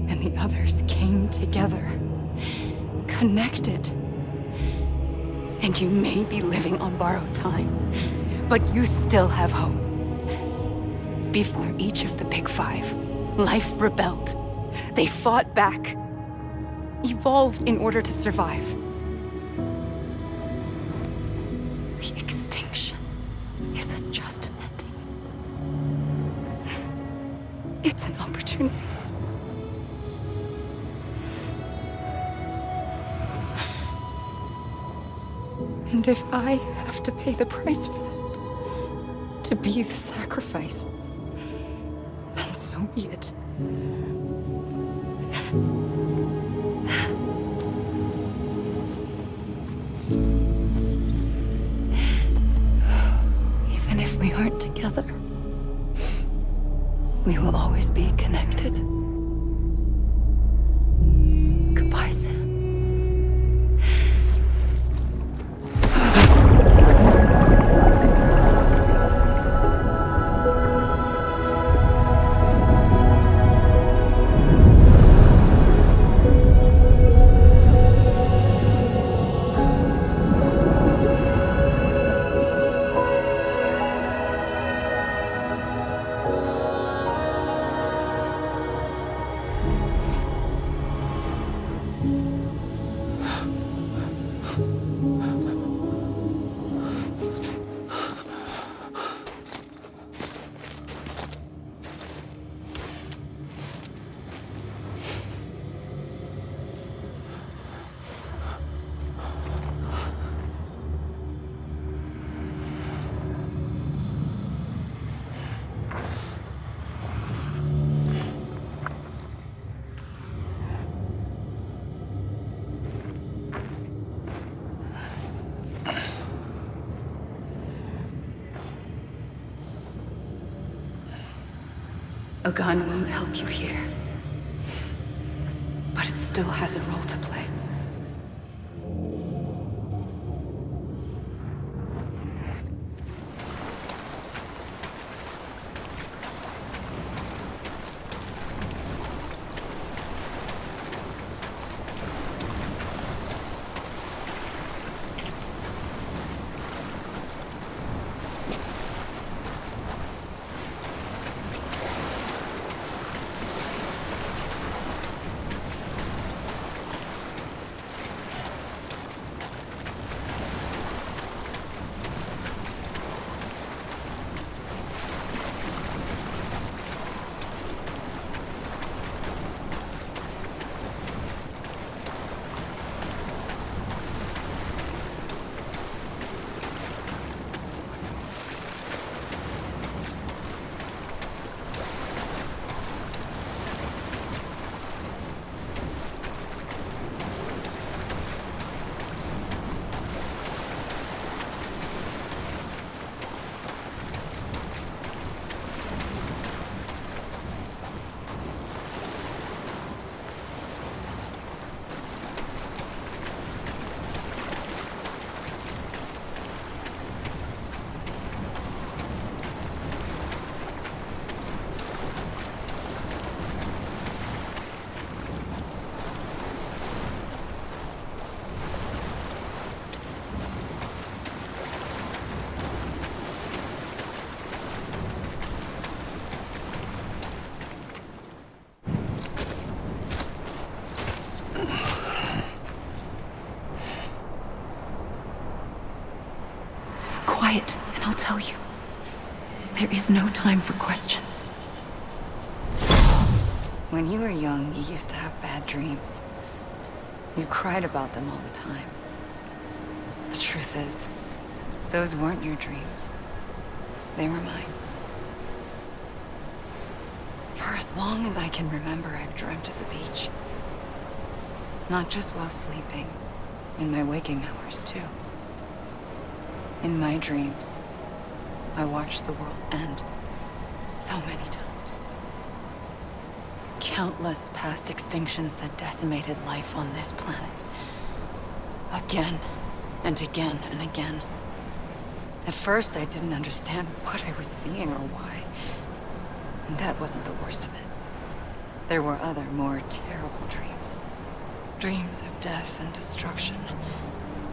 and the others came together, connected. And you may be living on borrowed time, but you still have hope. Before each of the Big Five, life rebelled. They fought back, evolved in order to survive. The extinction isn't just an ending. It's an opportunity. And if I have to pay the price for that, to be the sacrifice, then so be it. Even if we aren't together, we will always be connected. Goodbye, Sam. A gun won't help you here. But it still has a role to play. quiet, and I'll tell you. There is no time for questions. When you were young, you used to have bad dreams. You cried about them all the time. The truth is, those weren't your dreams. They were mine. For as long as I can remember, I've dreamt of the beach. Not just while sleeping, in my waking hours too. In my dreams, I watched the world end so many times. Countless past extinctions that decimated life on this planet. Again, and again, and again. At first, I didn't understand what I was seeing or why. And that wasn't the worst of it. There were other, more terrible dreams. Dreams of death and destruction.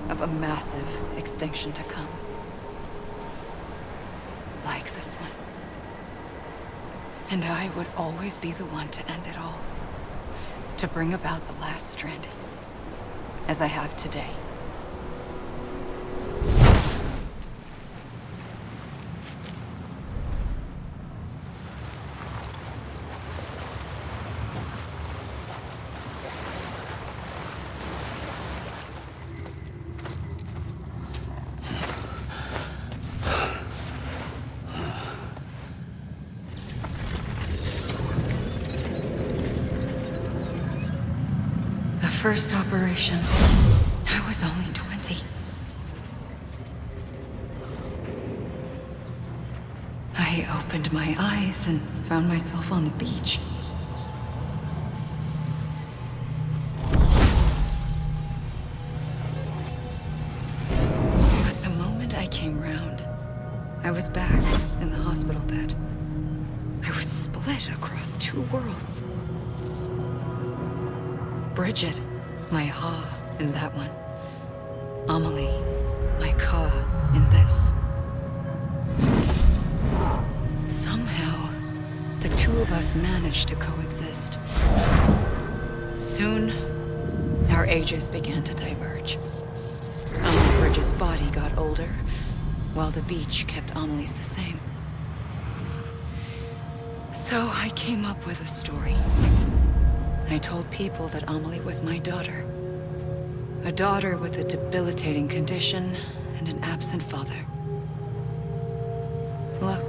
Of a massive extinction to come. Like this one. And I would always be the one to end it all. To bring about the last stranding. As I have today. First operation, I was only 20. I opened my eyes and found myself on the beach. But the moment I came round, I was back in the hospital bed. I was split across two worlds. Bridget, my Ha in that one. Amelie, my Ka in this. Somehow, the two of us managed to coexist. Soon, our ages began to diverge. Only Bridget's body got older, while the beach kept Amelie's the same. So I came up with a story. I told people that Amelie was my daughter. A daughter with a debilitating condition and an absent father. Look.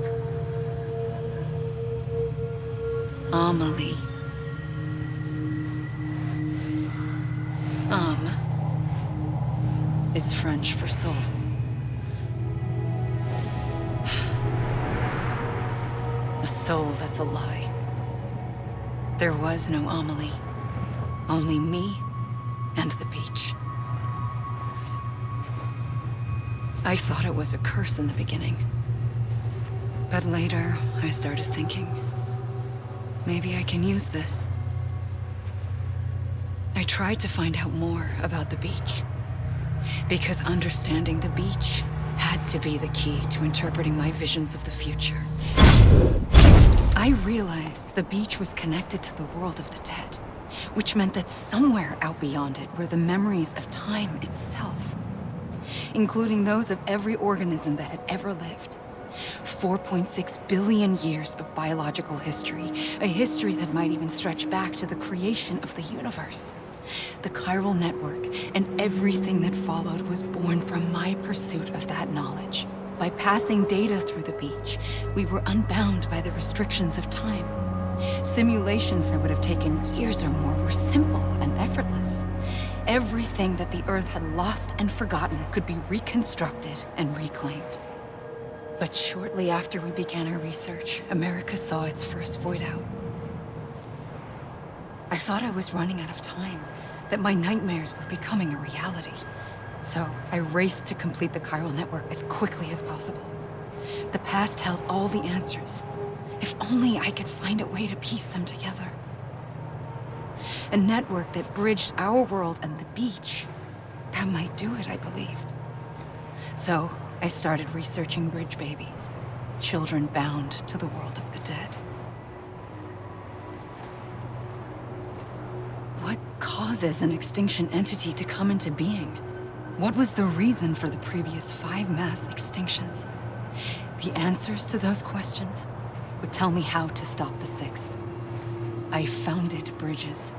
Amelie. Is French for soul. A soul that's a lie. There was no Amelie. Only me and the beach. I thought it was a curse in the beginning. But later, I started thinking, maybe I can use this. I tried to find out more about the beach. Because understanding the beach had to be the key to interpreting my visions of the future. I realized the beach was connected to the world of the dead, which meant that somewhere out beyond it were the memories of time itself, including those of every organism that had ever lived. 4.6 billion years of biological history, a history that might even stretch back to the creation of the universe. The chiral network and everything that followed was born from my pursuit of that knowledge. By passing data through the beach, we were unbound by the restrictions of time. Simulations that would have taken years or more were simple and effortless. Everything that the Earth had lost and forgotten could be reconstructed and reclaimed. But shortly after we began our research, America saw its first voidout. I thought I was running out of time, that my nightmares were becoming a reality. So I raced to complete the chiral network as quickly as possible. The past held all the answers. If only I could find a way to piece them together. A network that bridged our world and the beach. That might do it, I believed. So I started researching bridge babies, children bound to the world of the dead. What causes an extinction entity to come into being? What was the reason for the previous 5 mass extinctions? The answers to those questions would tell me how to stop the 6th. I founded Bridges,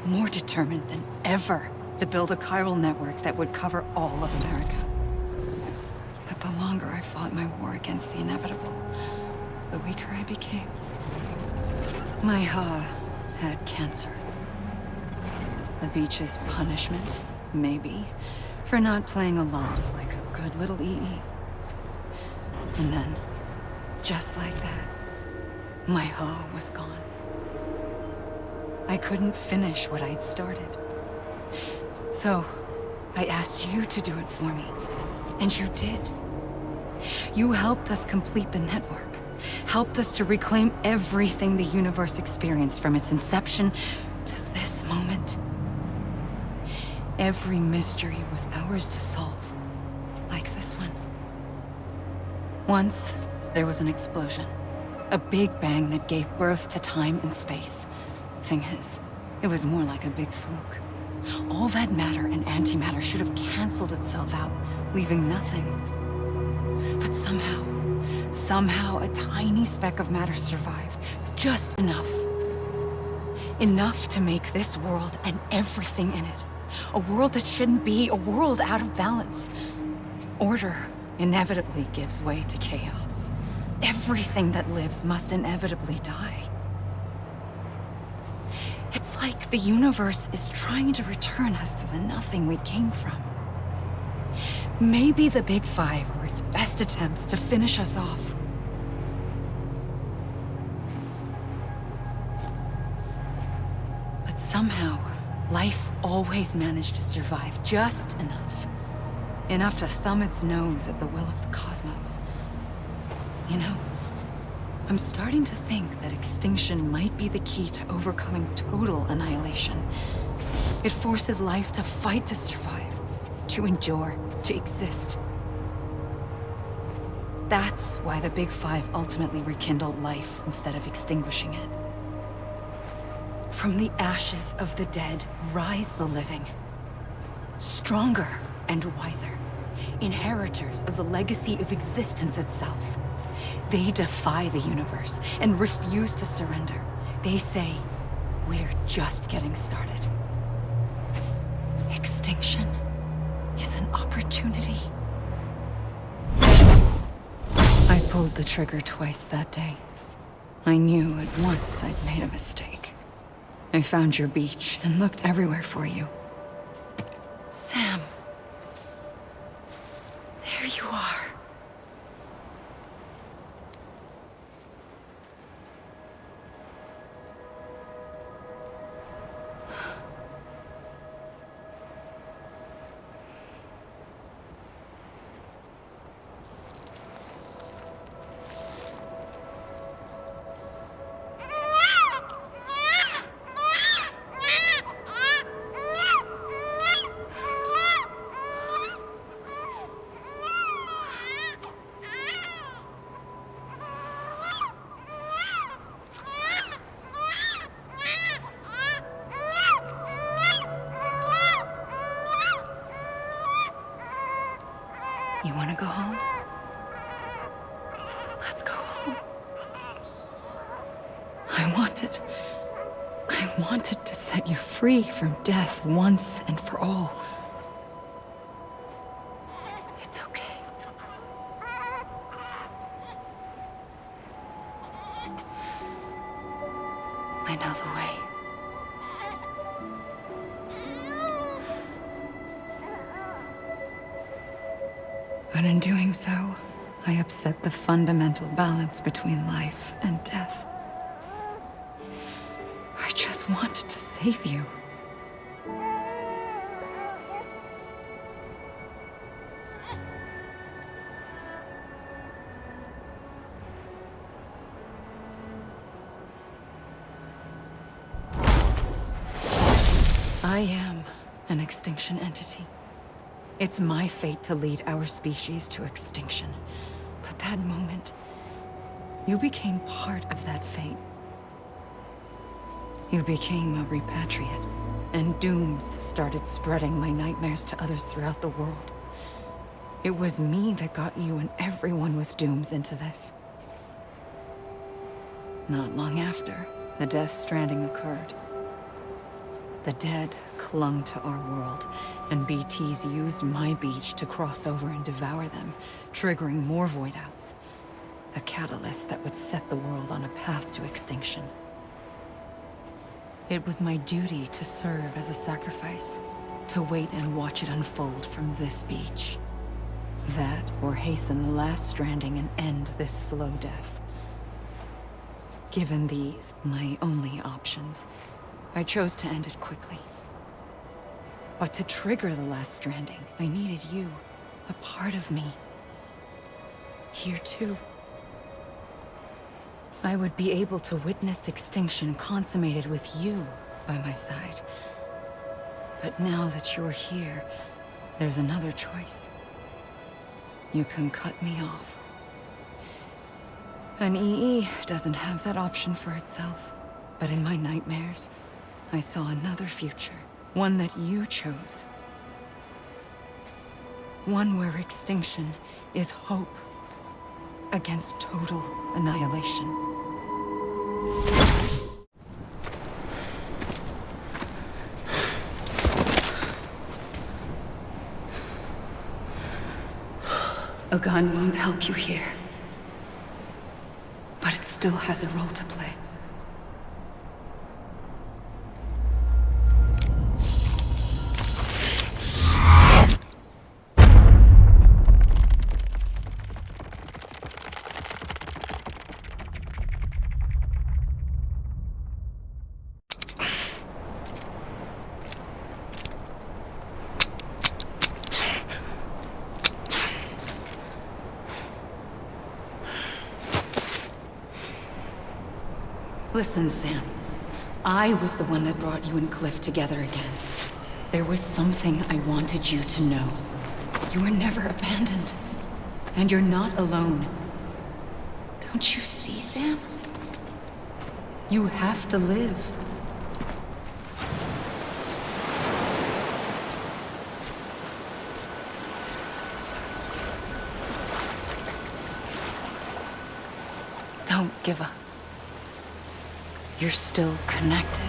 more determined than ever to build a chiral network that would cover all of America. But the longer I fought my war against the inevitable, the weaker I became. My Ha had cancer. The beach's punishment, maybe, for not playing along like a good little EE. And then, just like that, my Ha was gone. I couldn't finish what I'd started. So, I asked you to do it for me, and you did. You helped us complete the network, helped us to reclaim everything the universe experienced from its inception to this moment. Every mystery was ours to solve, like this one. Once, there was an explosion. A big bang that gave birth to time and space. Thing is, it was more like a big fluke. All that matter and antimatter should have canceled itself out, leaving nothing. But somehow a tiny speck of matter survived. Just enough. Enough to make this world and everything in it. A world that shouldn't be, a world out of balance. Order inevitably gives way to chaos. Everything that lives must inevitably die. It's like the universe is trying to return us to the nothing we came from. Maybe the Big Five were its best attempts to finish us off. But somehow, life always managed to survive just enough. Enough to thumb its nose at the will of the cosmos. You know, I'm starting to think that extinction might be the key to overcoming total annihilation. It forces life to fight to survive, to endure, to exist. That's why the Big Five ultimately rekindled life instead of extinguishing it. From the ashes of the dead rise the living. Stronger and wiser. Inheritors of the legacy of existence itself. They defy the universe and refuse to surrender. They say, we're just getting started. Extinction is an opportunity. I pulled the trigger twice that day. I knew at once I'd made a mistake. I found your beach and looked everywhere for you. Sam. There you are. You want to go home? Let's go home. I wanted to set you free from death once and for all. It's okay. I know the way. But in doing so, I upset the fundamental balance between life and death. I just wanted to save you. I am an extinction entity. It's my fate to lead our species to extinction. But that moment, you became part of that fate. You became a repatriate. and dooms started spreading my nightmares to others throughout the world. It was me that got you and everyone with dooms into this. Not long after, the Death Stranding occurred. The dead clung to our world, and BTs used my beach to cross over and devour them, triggering more voidouts. A catalyst that would set the world on a path to extinction. It was my duty to serve as a sacrifice, to wait and watch it unfold from this beach. That, or hasten the last stranding and end this slow death. Given these, my only options, I chose to end it quickly. But to trigger the last stranding, I needed you, a part of me. Here too. I would be able to witness extinction consummated with you by my side. But now that you're here, there's another choice. You can cut me off. An EE doesn't have that option for itself. But in my nightmares, I saw another future. One that you chose. One where extinction is hope against total annihilation. A gun won't help you here. But it still has a role to play. Listen, Sam. I was the one that brought you and Cliff together again. There was something I wanted you to know. You were never abandoned. And you're not alone. Don't you see, Sam? You have to live. Don't give up. You're still connected.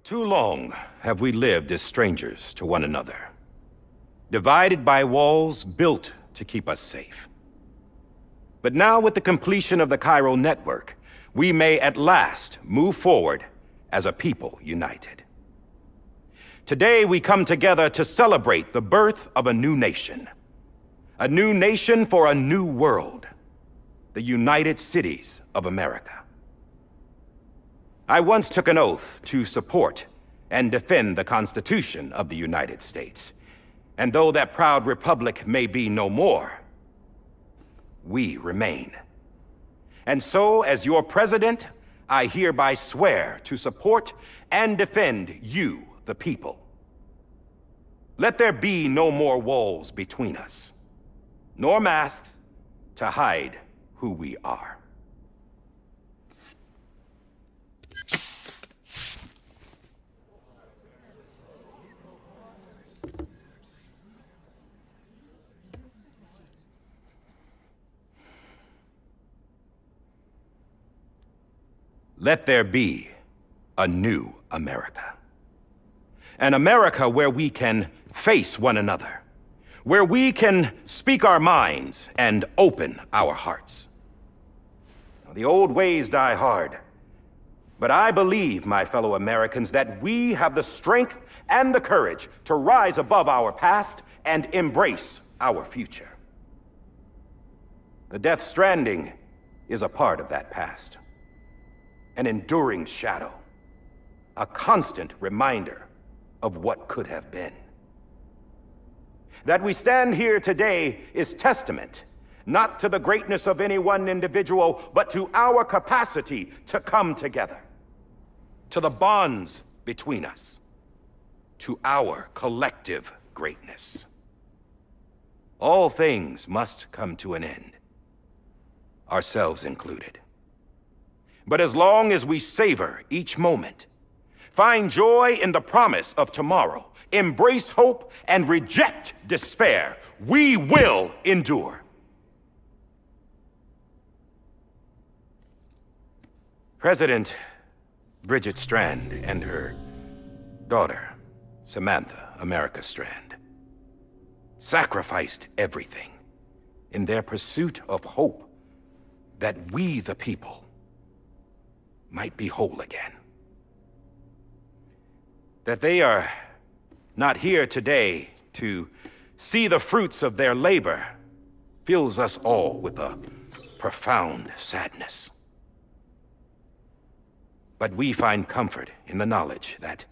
Too long have we lived as strangers to one another, divided by walls built to keep us safe. But now, with the completion of the Chiral network, we may at last move forward as a people united. Today, we come together to celebrate the birth of a new nation. A new nation for a new world. The United Cities of America. I once took an oath to support and defend the Constitution of the United States. And though that proud republic may be no more, we remain. And so, as your president, I hereby swear to support and defend you, the people. let there be no more walls between us, nor masks to hide who we are. Let there be a new America. An America where we can face one another, where we can speak our minds and open our hearts. Now, the old ways die hard, but I believe, my fellow Americans, that we have the strength and the courage to rise above our past and embrace our future. The Death Stranding is a part of that past. An enduring shadow, a constant reminder of what could have been. That we stand here today is testament, not to the greatness of any one individual, but to our capacity to come together, to the bonds between us, to our collective greatness. All things must come to an end, ourselves included. But as long as we savor each moment, find joy in the promise of tomorrow, embrace hope, and reject despair, we will endure. President Bridget Strand and her daughter, Samantha America Strand, sacrificed everything in their pursuit of hope that we, the people, might be whole again. That they are not here today to see the fruits of their labor fills us all with a profound sadness. But we find comfort in the knowledge that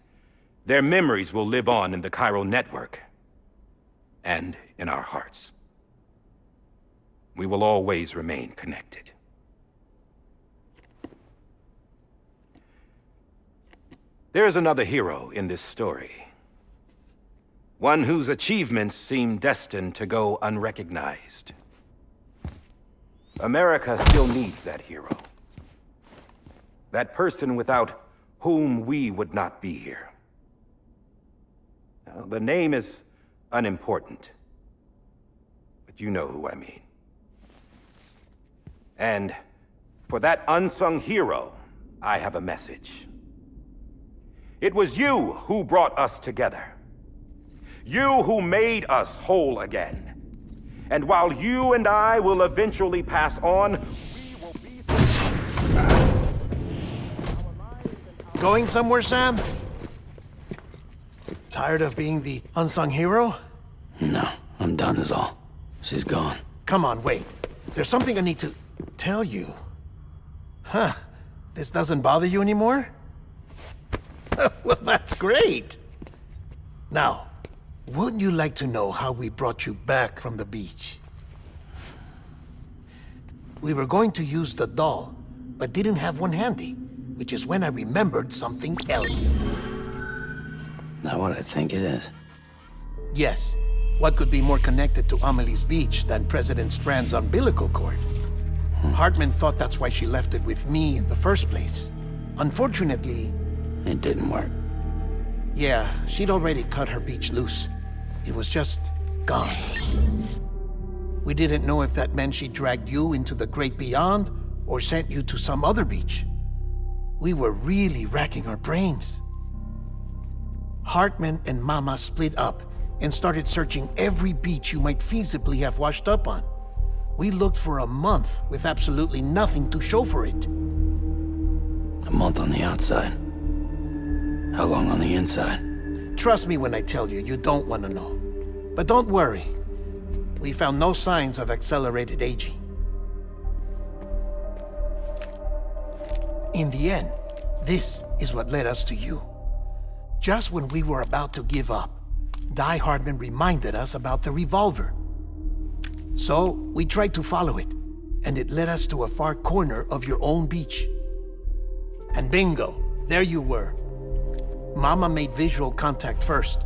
their memories will live on in the chiral network and in our hearts. We will always remain connected. There is another hero in this story. One whose achievements seem destined to go unrecognized. America still needs that hero. That person without whom we would not be here. Now, the name is unimportant, but you know who I mean. And for that unsung hero, I have a message. It was you who brought us together. You who made us whole again. And while you and I will eventually pass on, we will be... Going somewhere, Sam? Tired of being the unsung hero? No, I'm done is all. She's gone. Come on, wait. There's something I need to tell you. Huh. This doesn't bother you anymore? Well, that's great. Now, wouldn't you like to know how we brought you back from the beach? We were going to use the doll, but didn't have one handy, which is when I remembered something else. Not what I think it is. Yes. What could be more connected to Amelie's beach than President Strand's umbilical cord? Hartman thought that's why she left it with me in the first place. Unfortunately... It didn't work. Yeah, she'd already cut her beach loose. It was just gone. We didn't know if that meant she dragged you into the great beyond or sent you to some other beach. We were really racking our brains. Hartman and Mama split up and started searching every beach you might feasibly have washed up on. We looked for a month with absolutely nothing to show for it. A month on the outside. How long on the inside? Trust me when I tell you, you don't want to know. But don't worry. We found no signs of accelerated aging. In the end, this is what led us to you. Just when we were about to give up, Die Hartman reminded us about the revolver. So, we tried to follow it, and it led us to a far corner of your own beach. And bingo, there you were. Mama made visual contact first,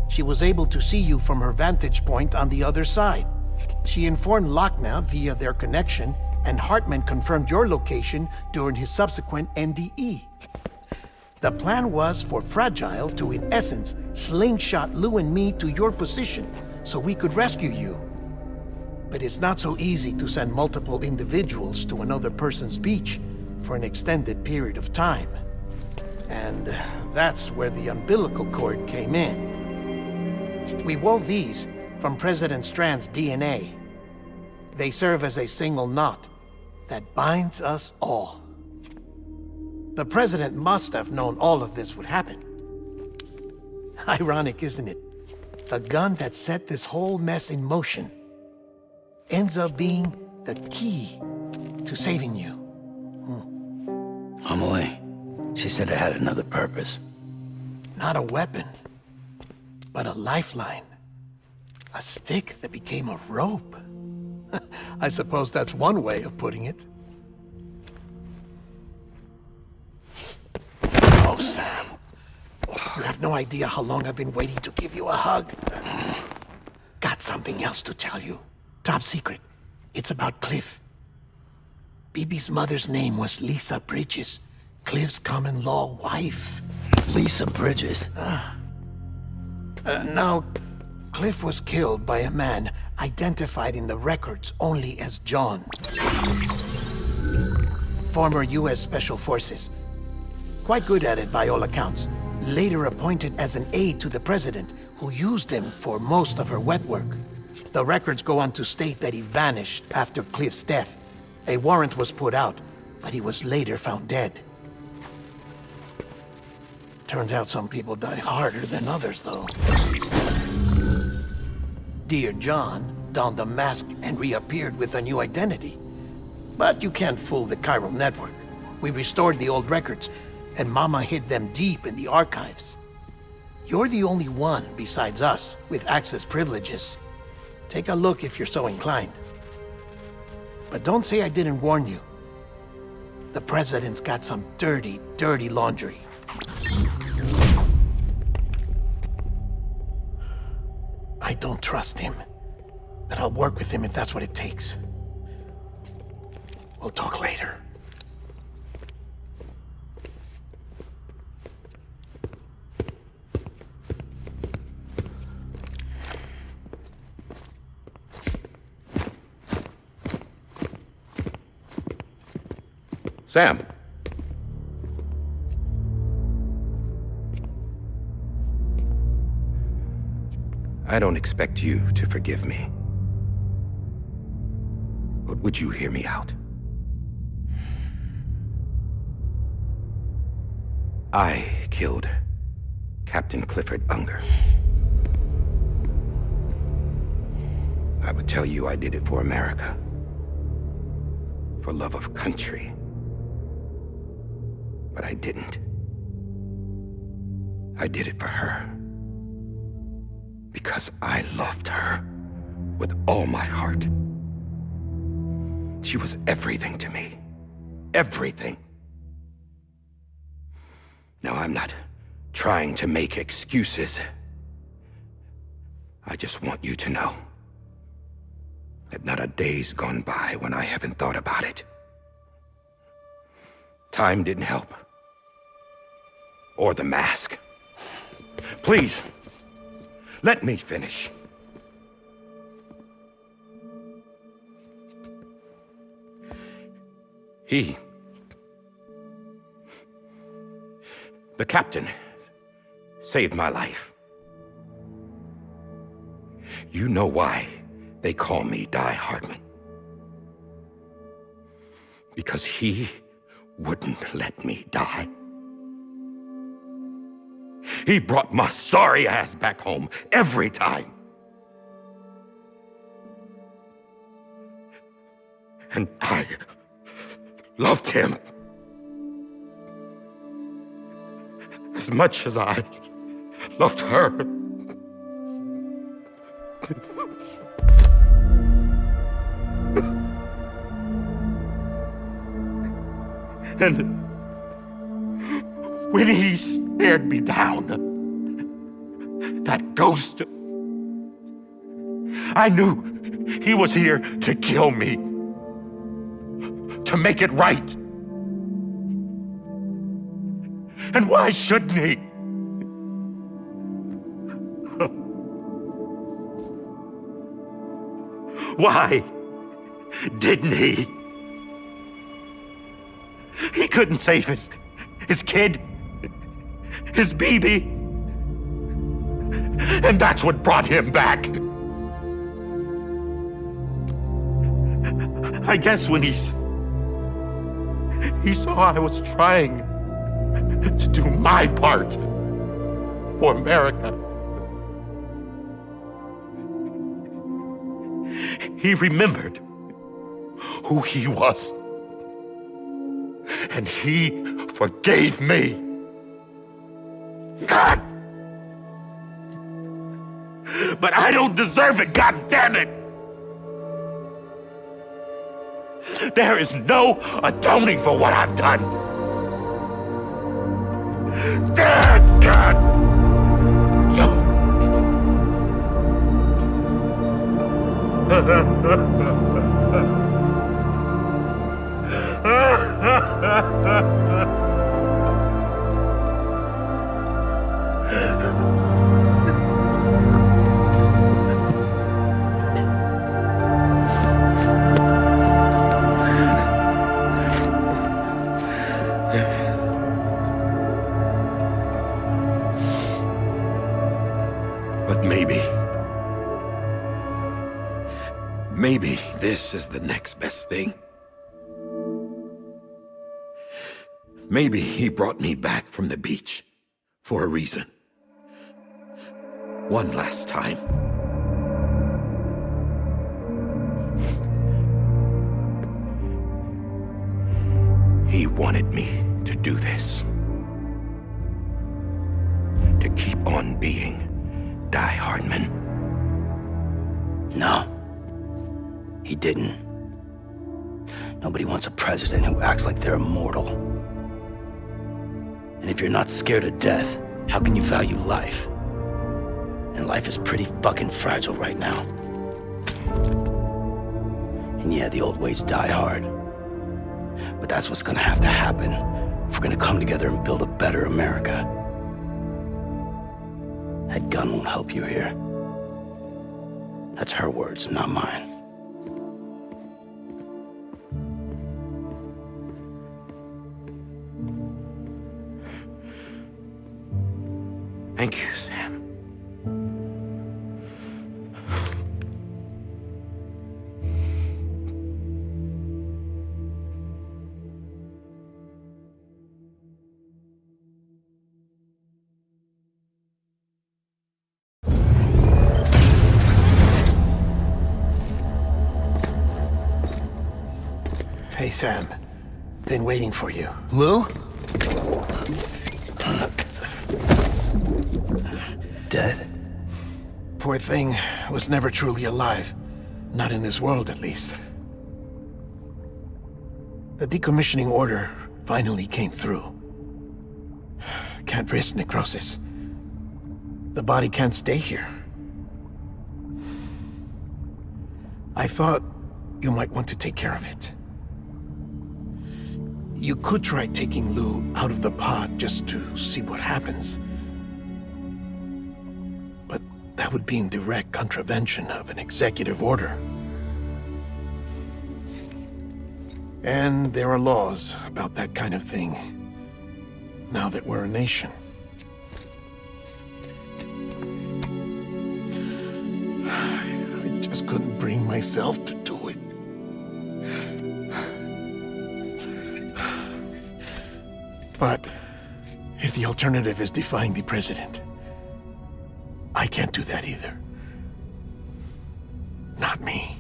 she was able to see you from her vantage point on the other side. She informed Lochne via their connection, and Hartman confirmed your location during his subsequent NDE. The plan was for Fragile to, in essence, slingshot Lou and me to your position so we could rescue you. But it's not so easy to send multiple individuals to another person's beach for an extended period of time. And that's where the umbilical cord came in. We wove these from President Strand's DNA. They serve as a single knot that binds us all. The President must have known all of this would happen. Ironic, isn't it? The gun that set this whole mess in motion ends up being the key to saving you. Amelie, she said it had another purpose. Not a weapon, but a lifeline. A stick that became a rope. I suppose that's one way of putting it. Oh, Sam. You have no idea how long I've been waiting to give you a hug. Got something else to tell you. Top secret. It's about Cliff. BB's mother's name was Lisa Bridges, Cliff's common-law wife. Lisa Bridges? Now, Cliff was killed by a man identified in the records only as John. Former U.S. Special Forces. Quite good at it by all accounts. Later appointed as an aide to the president, who used him for most of her wet work. The records go on to state that he vanished after Cliff's death. A warrant was put out, but he was later found dead. Turns out some people die harder than others, though. Dear John donned a mask and reappeared with a new identity. But you can't fool the chiral network. We restored the old records, and Mama hid them deep in the archives. You're the only one besides us with access privileges. Take a look if you're so inclined. But don't say I didn't warn you. The president's got some dirty, dirty laundry. I don't trust him, but I'll work with him if that's what it takes. We'll talk later. Sam. I don't expect you to forgive me. But would you hear me out? I killed Captain Clifford Unger. I would tell you I did it for America. For love of country. But I didn't. I did it for her. Because I loved her with all my heart. She was everything to me. Everything. Now, I'm not trying to make excuses. I just want you to know that not a day's gone by when I haven't thought about it. Time didn't help. Or the mask. Please, let me finish. The captain, saved my life. You know why they call me Die Hartman. Because he wouldn't let me die. He brought my sorry ass back home every time. And I loved him as much as I loved her. And when he stared me down, That ghost. I knew he was here to kill me. To make it right. And why shouldn't he? Why didn't he? He couldn't save his kid, his baby. And that's what brought him back. I guess when he saw I was trying to do my part for America, he remembered who he was. And he forgave me. God! But I don't deserve it, God damn it! There is no atoning for what I've done. Damn, God! But maybe this is the next best thing. Maybe he brought me back from the beach for a reason. One last time. He wanted me to do this. To keep on being Die Hartman. No. He didn't. Nobody wants a president who acts like they're immortal. And if you're not scared of death, how can you value life? And life is pretty fucking fragile right now. And yeah, the old ways die hard. But that's what's gonna have to happen if we're gonna come together and build a better America. That gun won't help you here. That's her words, not mine. Thank you, Sam. Hey, Sam. Been waiting for you. Lou? Dead? Poor thing was never truly alive. Not in this world, at least. The decommissioning order finally came through. Can't risk necrosis. The body can't stay here. I thought you might want to take care of it. You could try taking Lou out of the pod just to see what happens. But that would be in direct contravention of an executive order. And there are laws about that kind of thing, now that we're a nation. I just couldn't bring myself to do it. But if the alternative is defying the president, I can't do that either. Not me.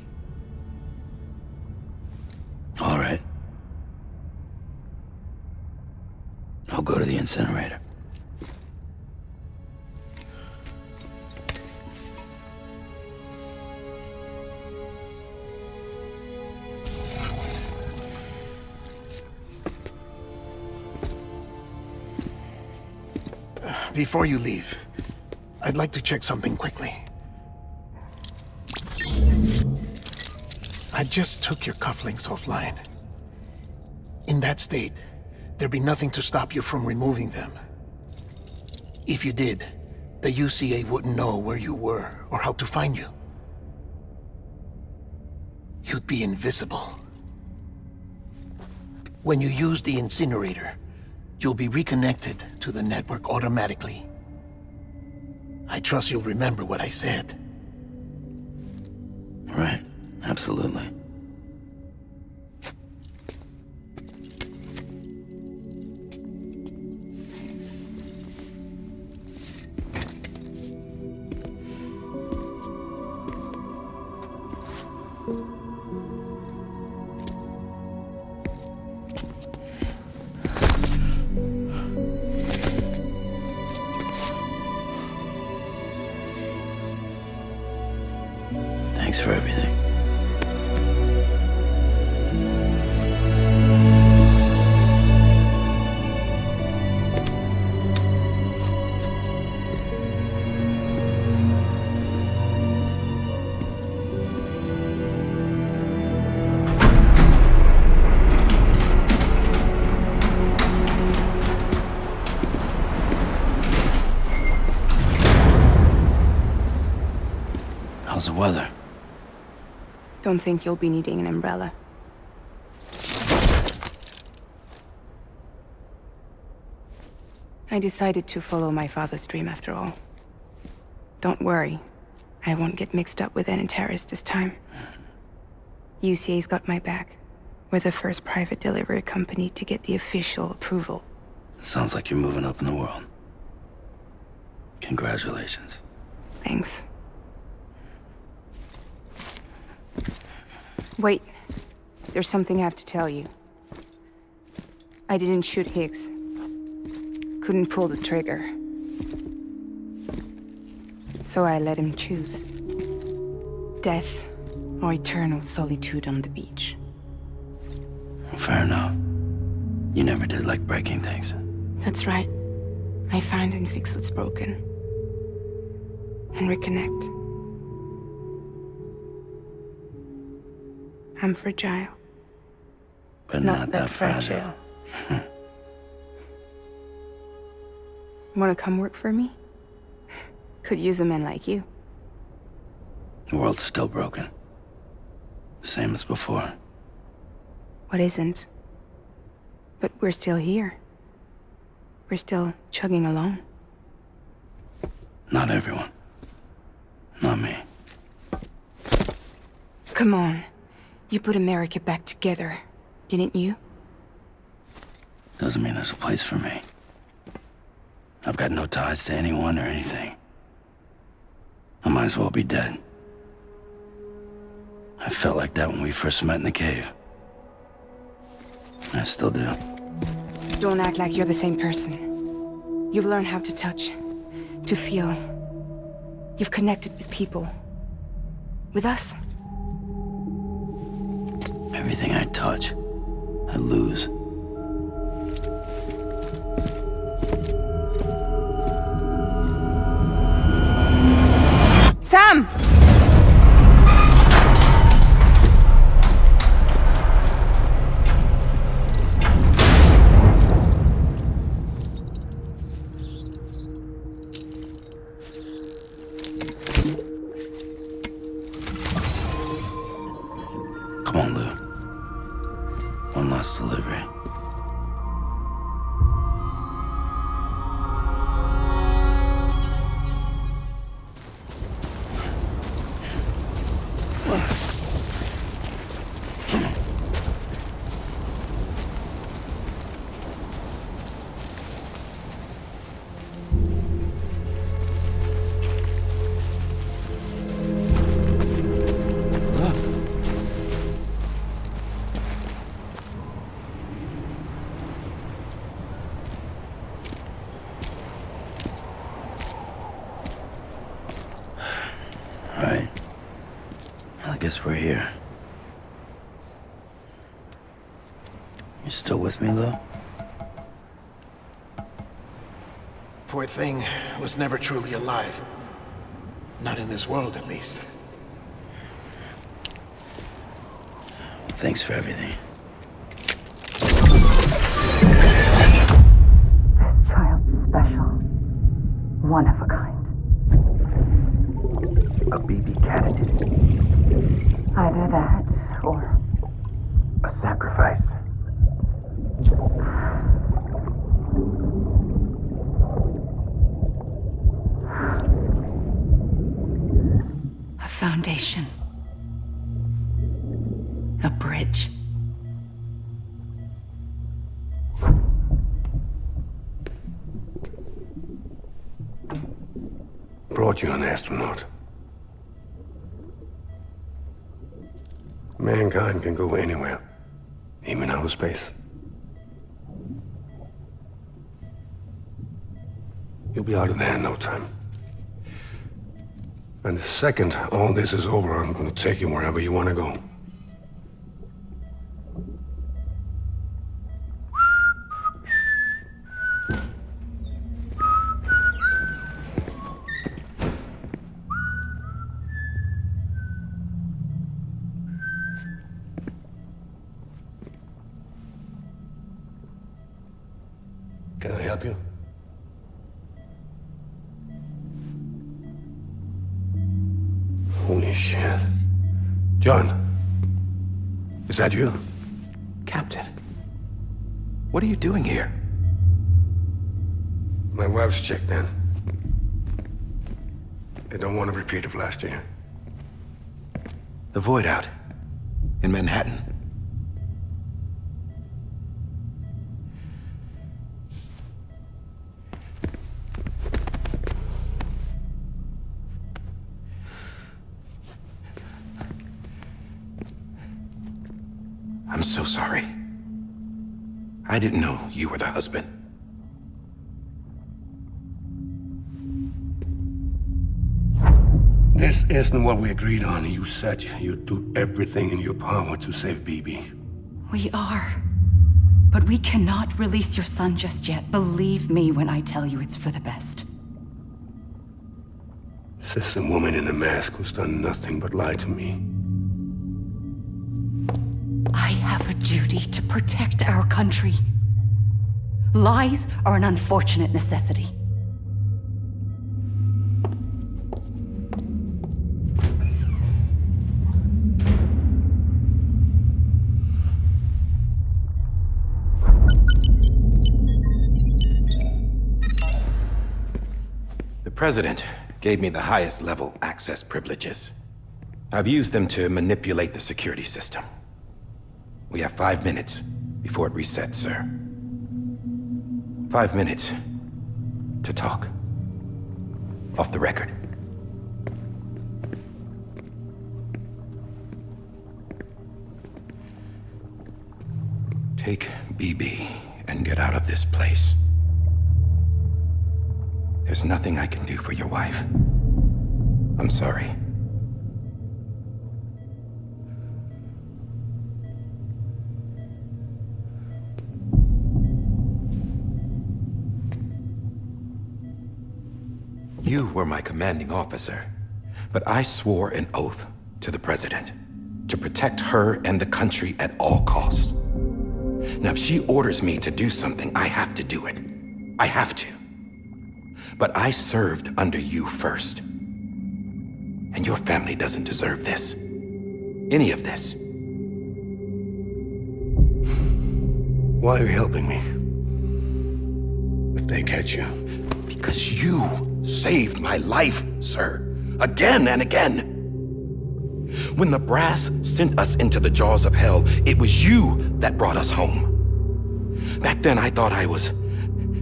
All right. I'll go to the incinerator. Before you leave, I'd like to check something quickly. I just took your cufflinks offline. In that state, there'd be nothing to stop you from removing them. If you did, the UCA wouldn't know where you were or how to find you. You'd be invisible. When you use the incinerator, you'll be reconnected to the network automatically. I trust you'll remember what I said. Right, absolutely. Thanks for everything. How's the weather? Don't think you'll be needing an umbrella. I decided to follow my father's dream after all. Don't worry, I won't get mixed up with any terrorists this time. UCA's got my back. We're the first private delivery company to get the official approval. Sounds like you're moving up in the world. Congratulations. Thanks. Wait, there's something I have to tell you. I didn't shoot Higgs. Couldn't pull the trigger. So I let him choose. Death or eternal solitude on the beach. Fair enough. You never did like breaking things. That's right. I find and fix what's broken. And reconnect. I'm fragile. But not that fragile. Wanna come work for me? Could use a man like you. The world's still broken. Same as before. What isn't? But we're still here. We're still chugging along. Not everyone. Not me. Come on. You put America back together, didn't you? Doesn't mean there's a place for me. I've got no ties to anyone or anything. I might as well be dead. I felt like that when we first met in the cave. I still do. Don't act like you're the same person. You've learned how to touch, to feel. You've connected with people. With us. Everything I touch, I lose. Sam! Come on, Lou. One last delivery. Alright. I guess we're here. You still with me, Lou? poor thing was never truly alive. Not in this world, at least. Thanks for everything. This child's special. One of a kind. A BB candidate. Either that, or a sacrifice. A foundation. A bridge. Brought you an astronaut. Mankind can go anywhere, even outer space. You'll be out of there in no time. And the second all this is over, I'm gonna take you wherever you want to go. Can I help you? Holy shit. John, is that you? Captain, what are you doing here? My wife's checked in. They don't want a repeat of last year. The voidout in Manhattan. I'm so sorry. I didn't know you were the husband. This isn't what we agreed on. You said you'd do everything in your power to save BB. We are. But we cannot release your son just yet. Believe me when I tell you it's for the best. This is a woman in a mask who's done nothing but lie to me. I have a duty to protect our country. Lies are an unfortunate necessity. The President gave me the highest level access privileges. I've used them to manipulate the security system. We have 5 minutes before it resets, sir. 5 minutes to talk. Off the record. Take BB and get out of this place. There's nothing I can do for your wife. I'm sorry. You were my commanding officer, but I swore an oath to the President to protect her and the country at all costs. Now, if she orders me to do something, I have to do it. I have to. But I served under you first. And your family doesn't deserve this. Any of this. Why are you helping me? If they catch you. Because you saved my life, sir. Again and again. When the brass sent us into the jaws of hell, it was you that brought us home. Back then, I thought I was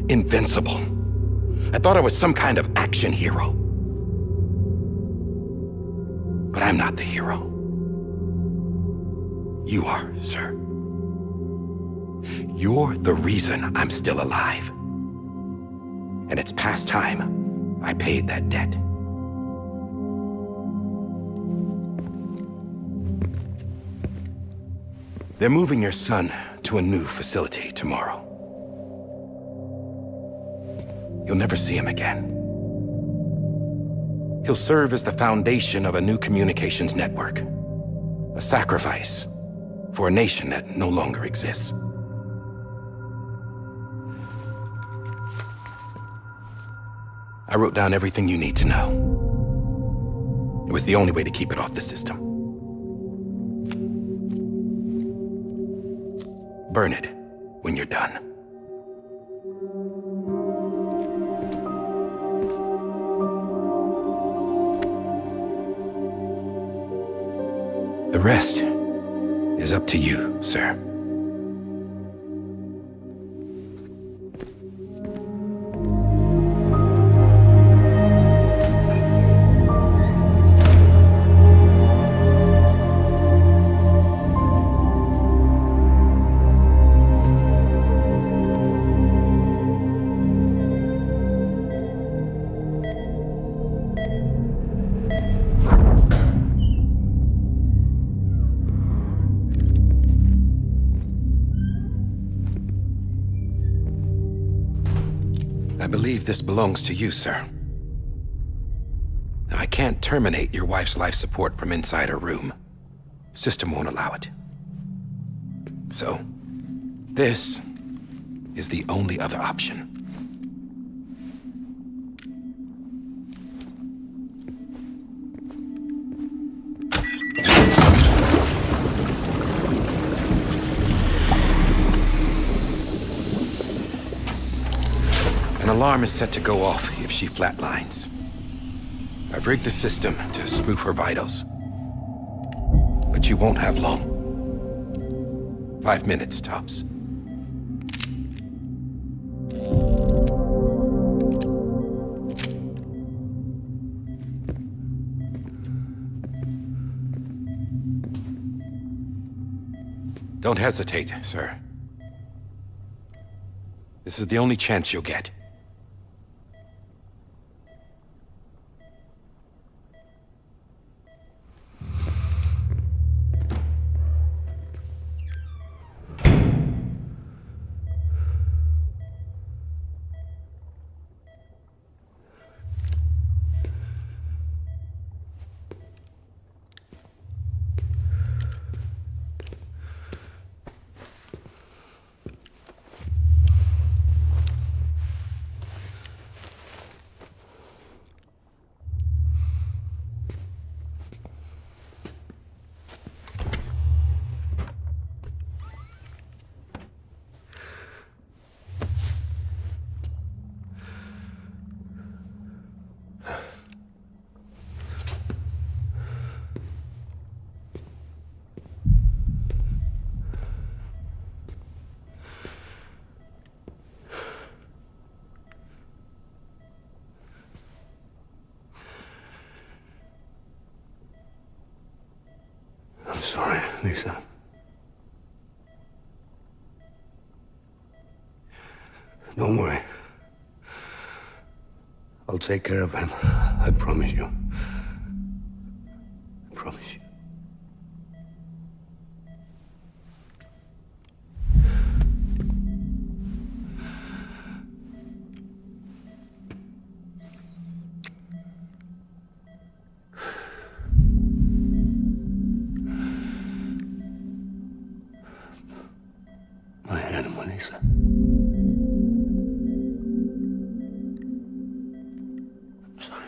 invincible. I thought I was some kind of action hero. But I'm not the hero. You are, sir. You're the reason I'm still alive. And it's past time I paid that debt. They're moving your son to a new facility tomorrow. You'll never see him again. He'll serve as the foundation of a new communications network. A sacrifice for a nation that no longer exists. I wrote down everything you need to know. It was the only way to keep it off the system. Burn it when you're done. The rest is up to you, sir. I believe this belongs to you, sir. I can't terminate your wife's life support from inside her room. System won't allow it. So, this is the only other option. An alarm is set to go off if she flatlines. I've rigged the system to spoof her vitals. But you won't have long. 5 minutes, tops. Don't hesitate, sir. This is the only chance you'll get. I'm sorry, Lisa. Don't worry. I'll take care of him. I promise you. I promise you. My animal, Lisa. I'm sorry.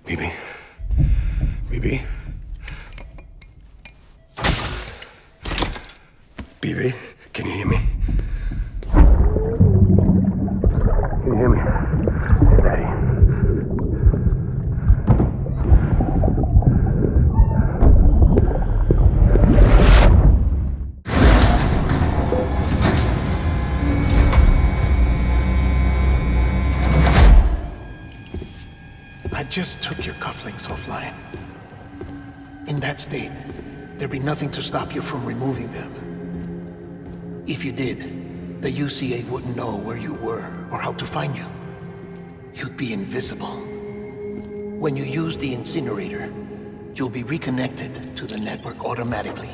Bibi? Bibi? Bibi, can you hear me? Can you hear me? It's Daddy. just took your cufflinks offline. In that state, there'd be nothing to stop you from removing them. If you did, the UCA wouldn't know where you were or how to find you. You'd be invisible. When you use the incinerator, you'll be reconnected to the network automatically.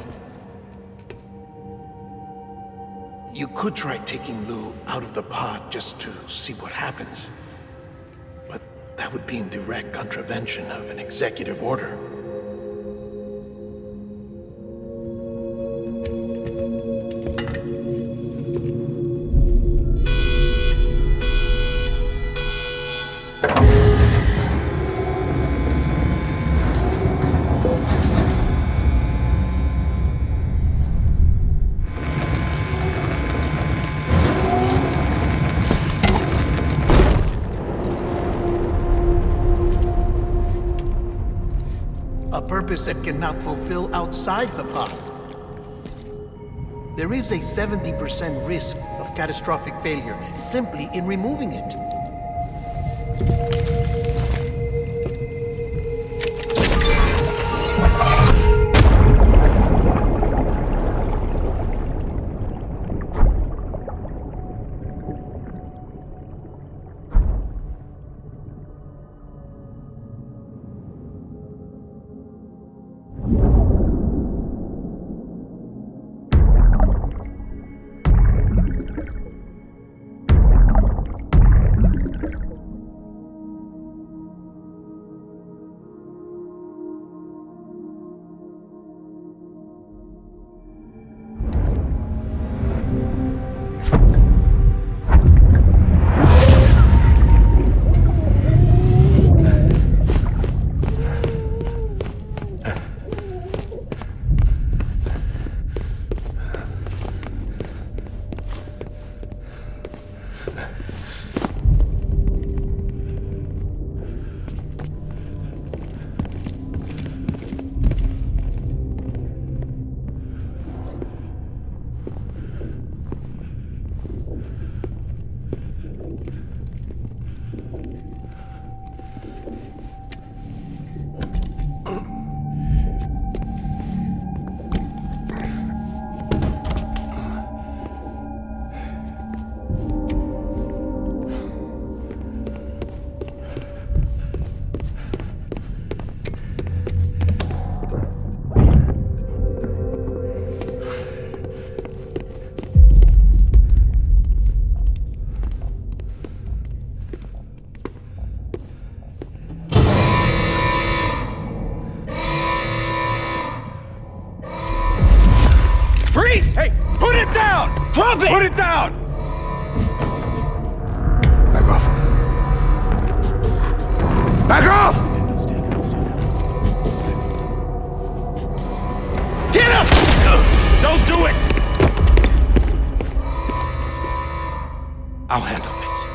You could try taking Lou out of the pod just to see what happens. But that would be in direct contravention of an executive order. That cannot fulfill outside the pod. There is a 70% risk of catastrophic failure simply in removing it. Hey, put it down! Drop it! Put it down! Back off. Back off! Get up! Don't do it! I'll handle this.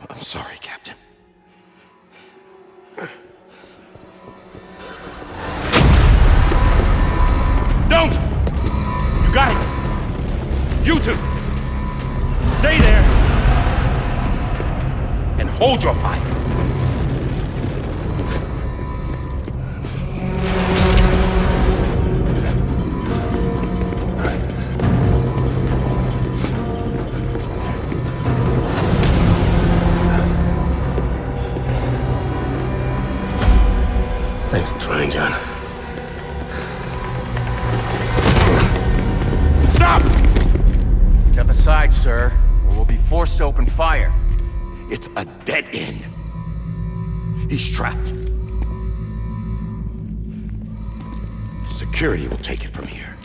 I'm sorry, Captain. Don't! You got it! You two! Stay there! And hold your fire! Thanks for trying, John. Stop! Step aside, sir, or we'll be forced to open fire. It's a dead end. He's trapped. Security will take it from here.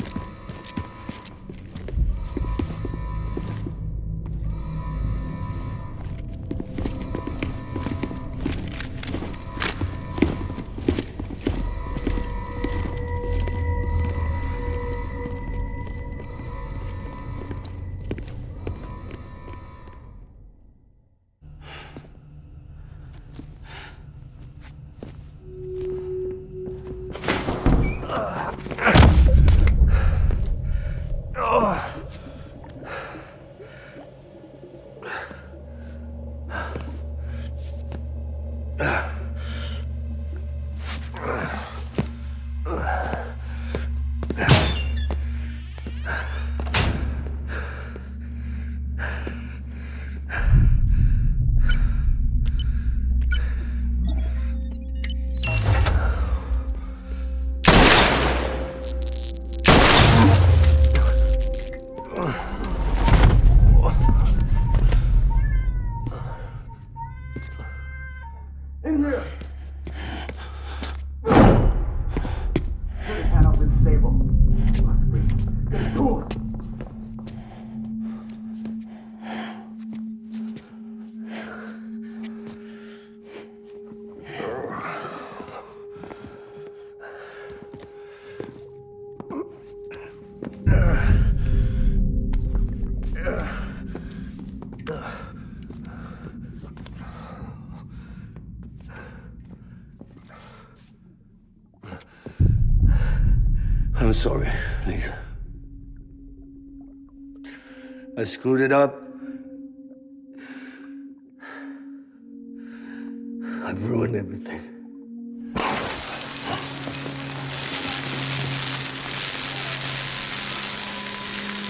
I'm sorry, Lisa. I screwed it up. I've ruined everything.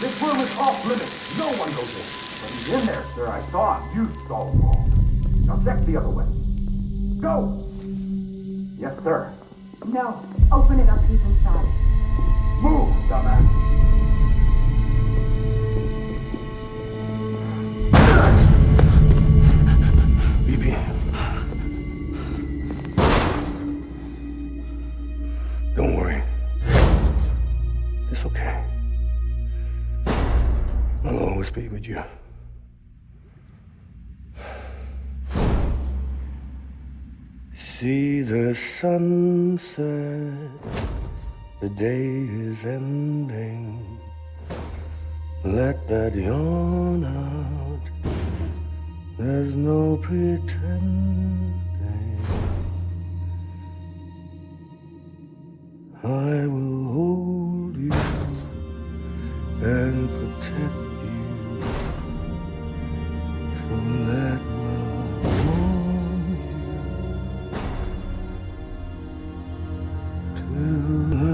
This room is off limits. No one goes in. But he's in there, sir. I saw him. You saw him wrong. Now check the other way. Go! Yes, sir. No. Open it up. He's inside. Move, dumbass. BB. Don't worry. It's okay. I'll always be with you. See the sunset. The day is ending. Let that yawn out. There's no pretending. I will hold you and protect you. So let love warm you till the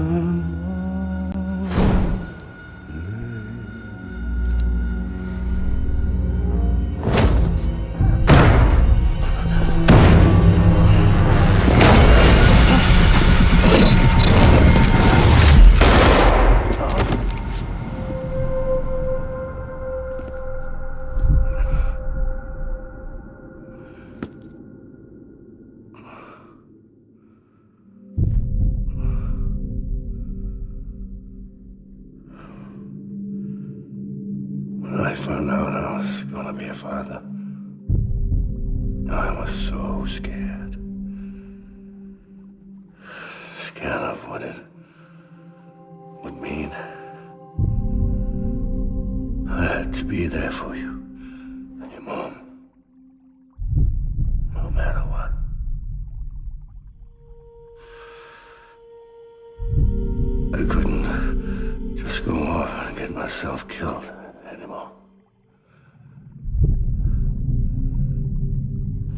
When I found out I was gonna be a father, I was so scared. Scared of what it would mean. I had to be there for you and your mom, no matter what. I couldn't just go off and get myself killed anymore.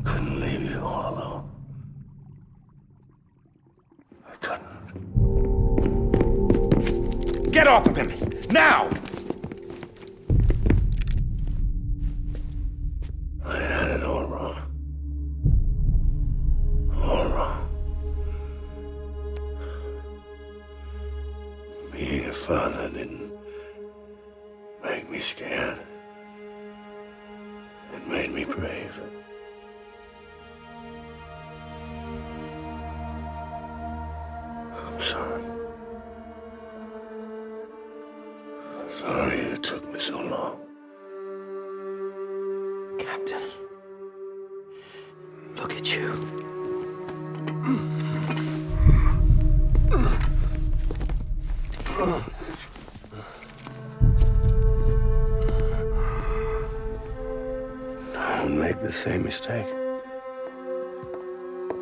Couldn't leave you all alone. I couldn't. Get off of him! Now! I had it all wrong. All wrong. Being a father didn't make me scared. It made me brave. I'm sorry. Sorry it took me so long. Captain, look at you. Don't make the same mistake.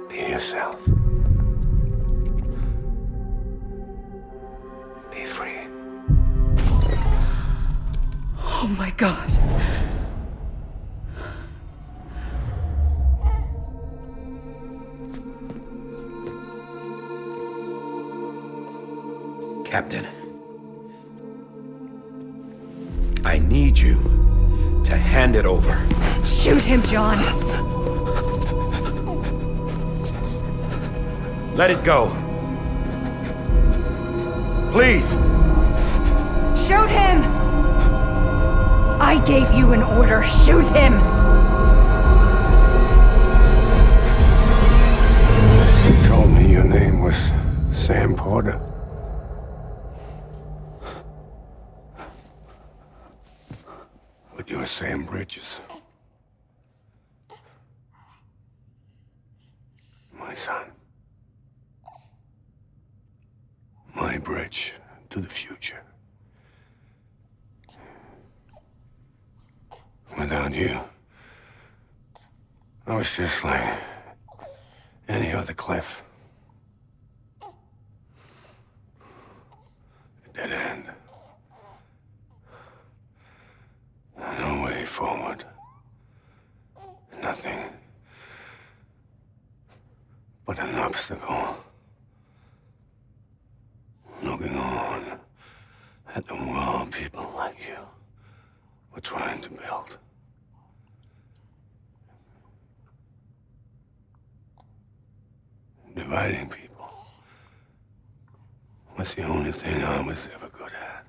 Be yourself. Be free. Oh my God. Captain, I need you to hand it over. Shoot him, John! Let it go. Please! Shoot him! I gave you an order. Shoot him! You told me your name was Sam Porter. But you're Sam Bridges. My son. My bridge to the future. Without you, I was just like any other Cliff. A dead end. No way forward. Nothing but an obstacle. Looking on at the world people like you were trying to build. Dividing people was the only thing I was ever good at.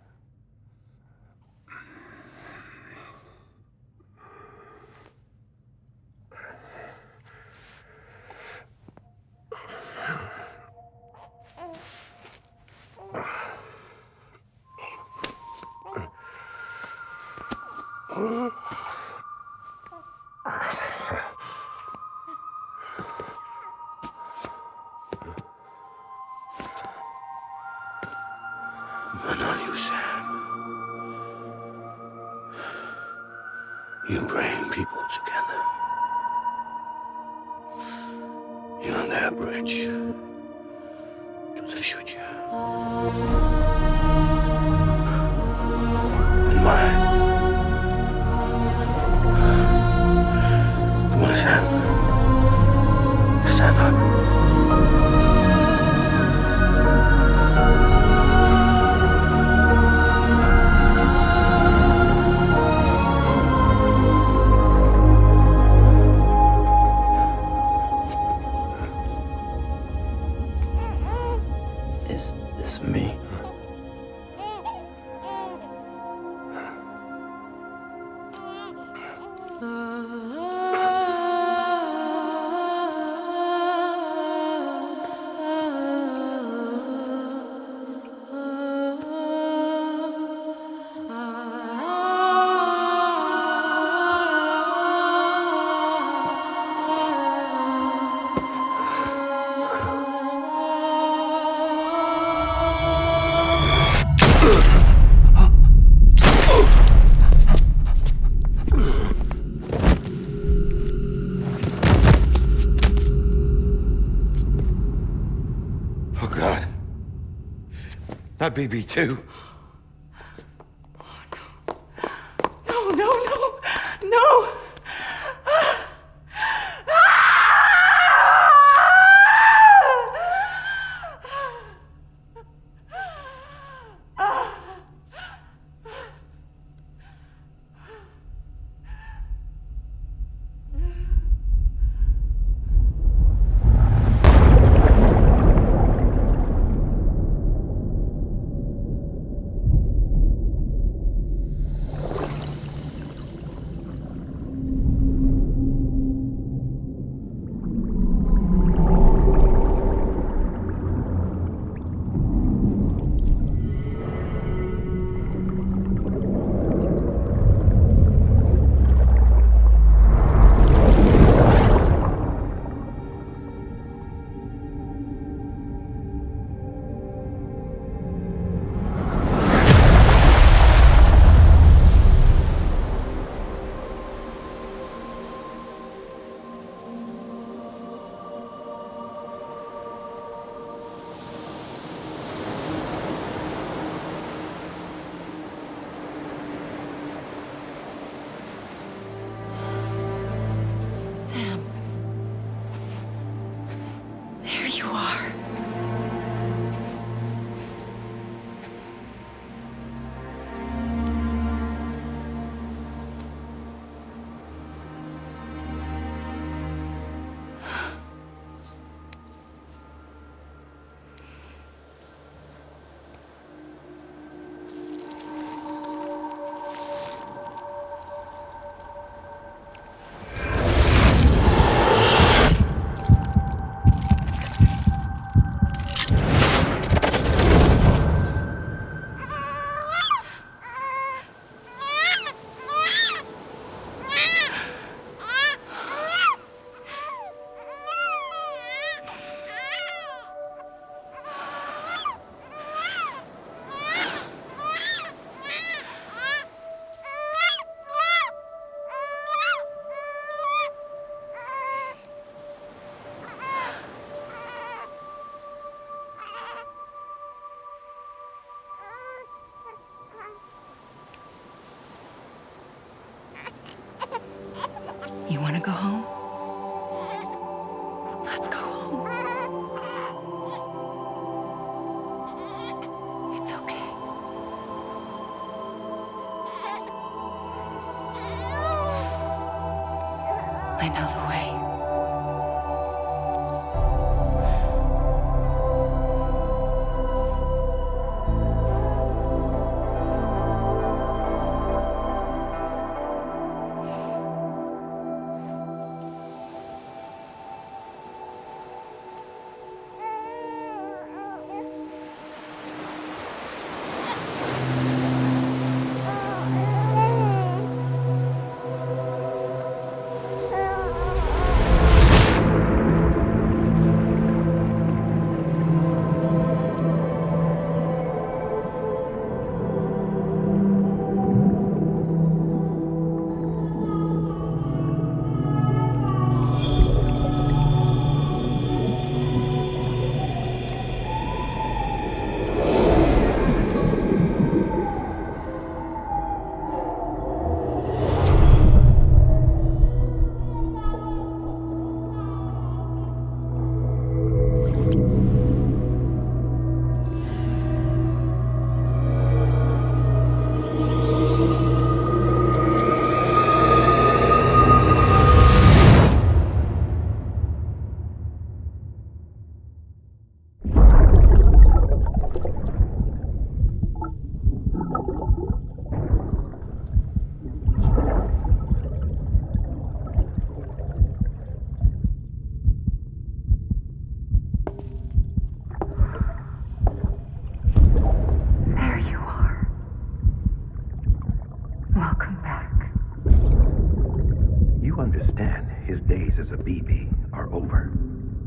But not you, Sam. You bring people together. You're their bridge to the future. And mine. Come on, Sam. Stand up. Is this me? Not BB2. No, no, no, no! Let's go home. It's okay. I know the way.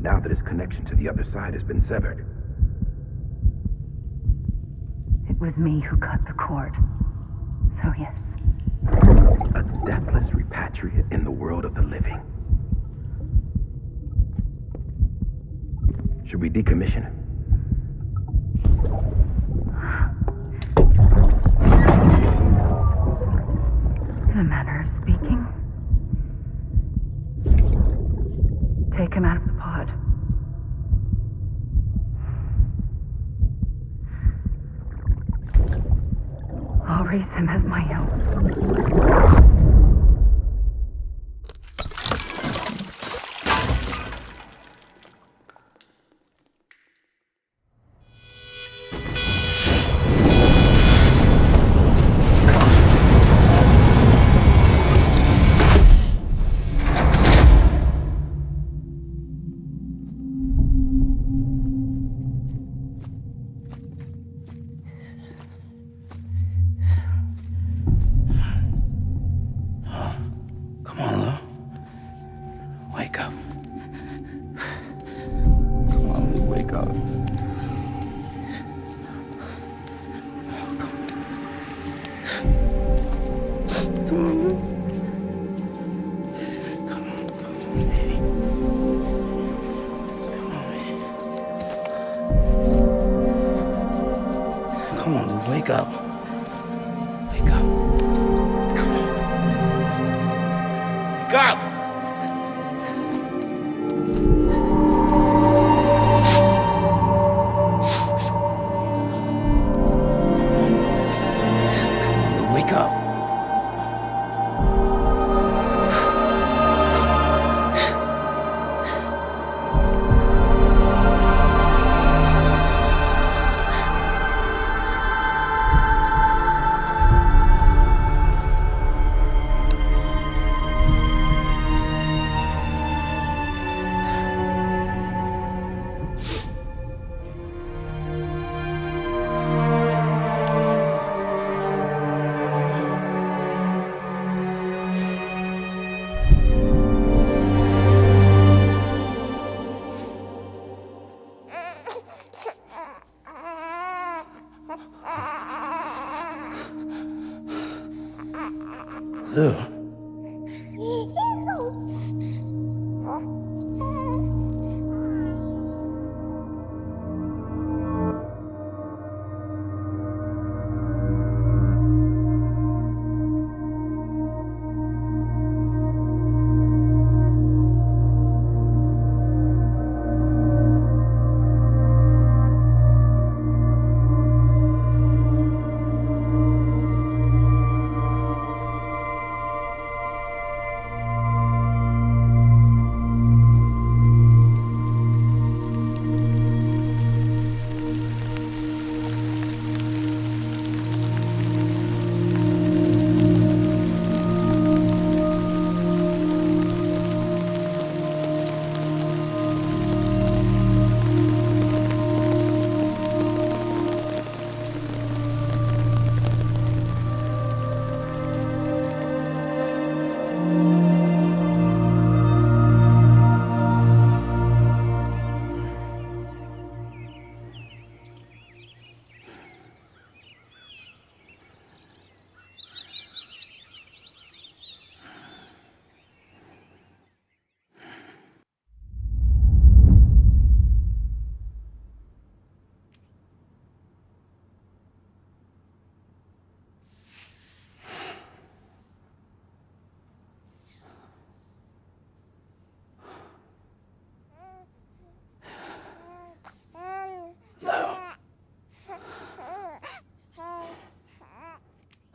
Now that his connection to the other side has been severed. It was me who cut the cord. So yes. A deathless repatriate in the world of the living. Should we decommission him? In a manner of speaking. Take him out of the pod. I'll raise him as my own. Wake up. Wake up. Come on. Wake up! Come on, wake up. Ew.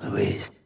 Louise.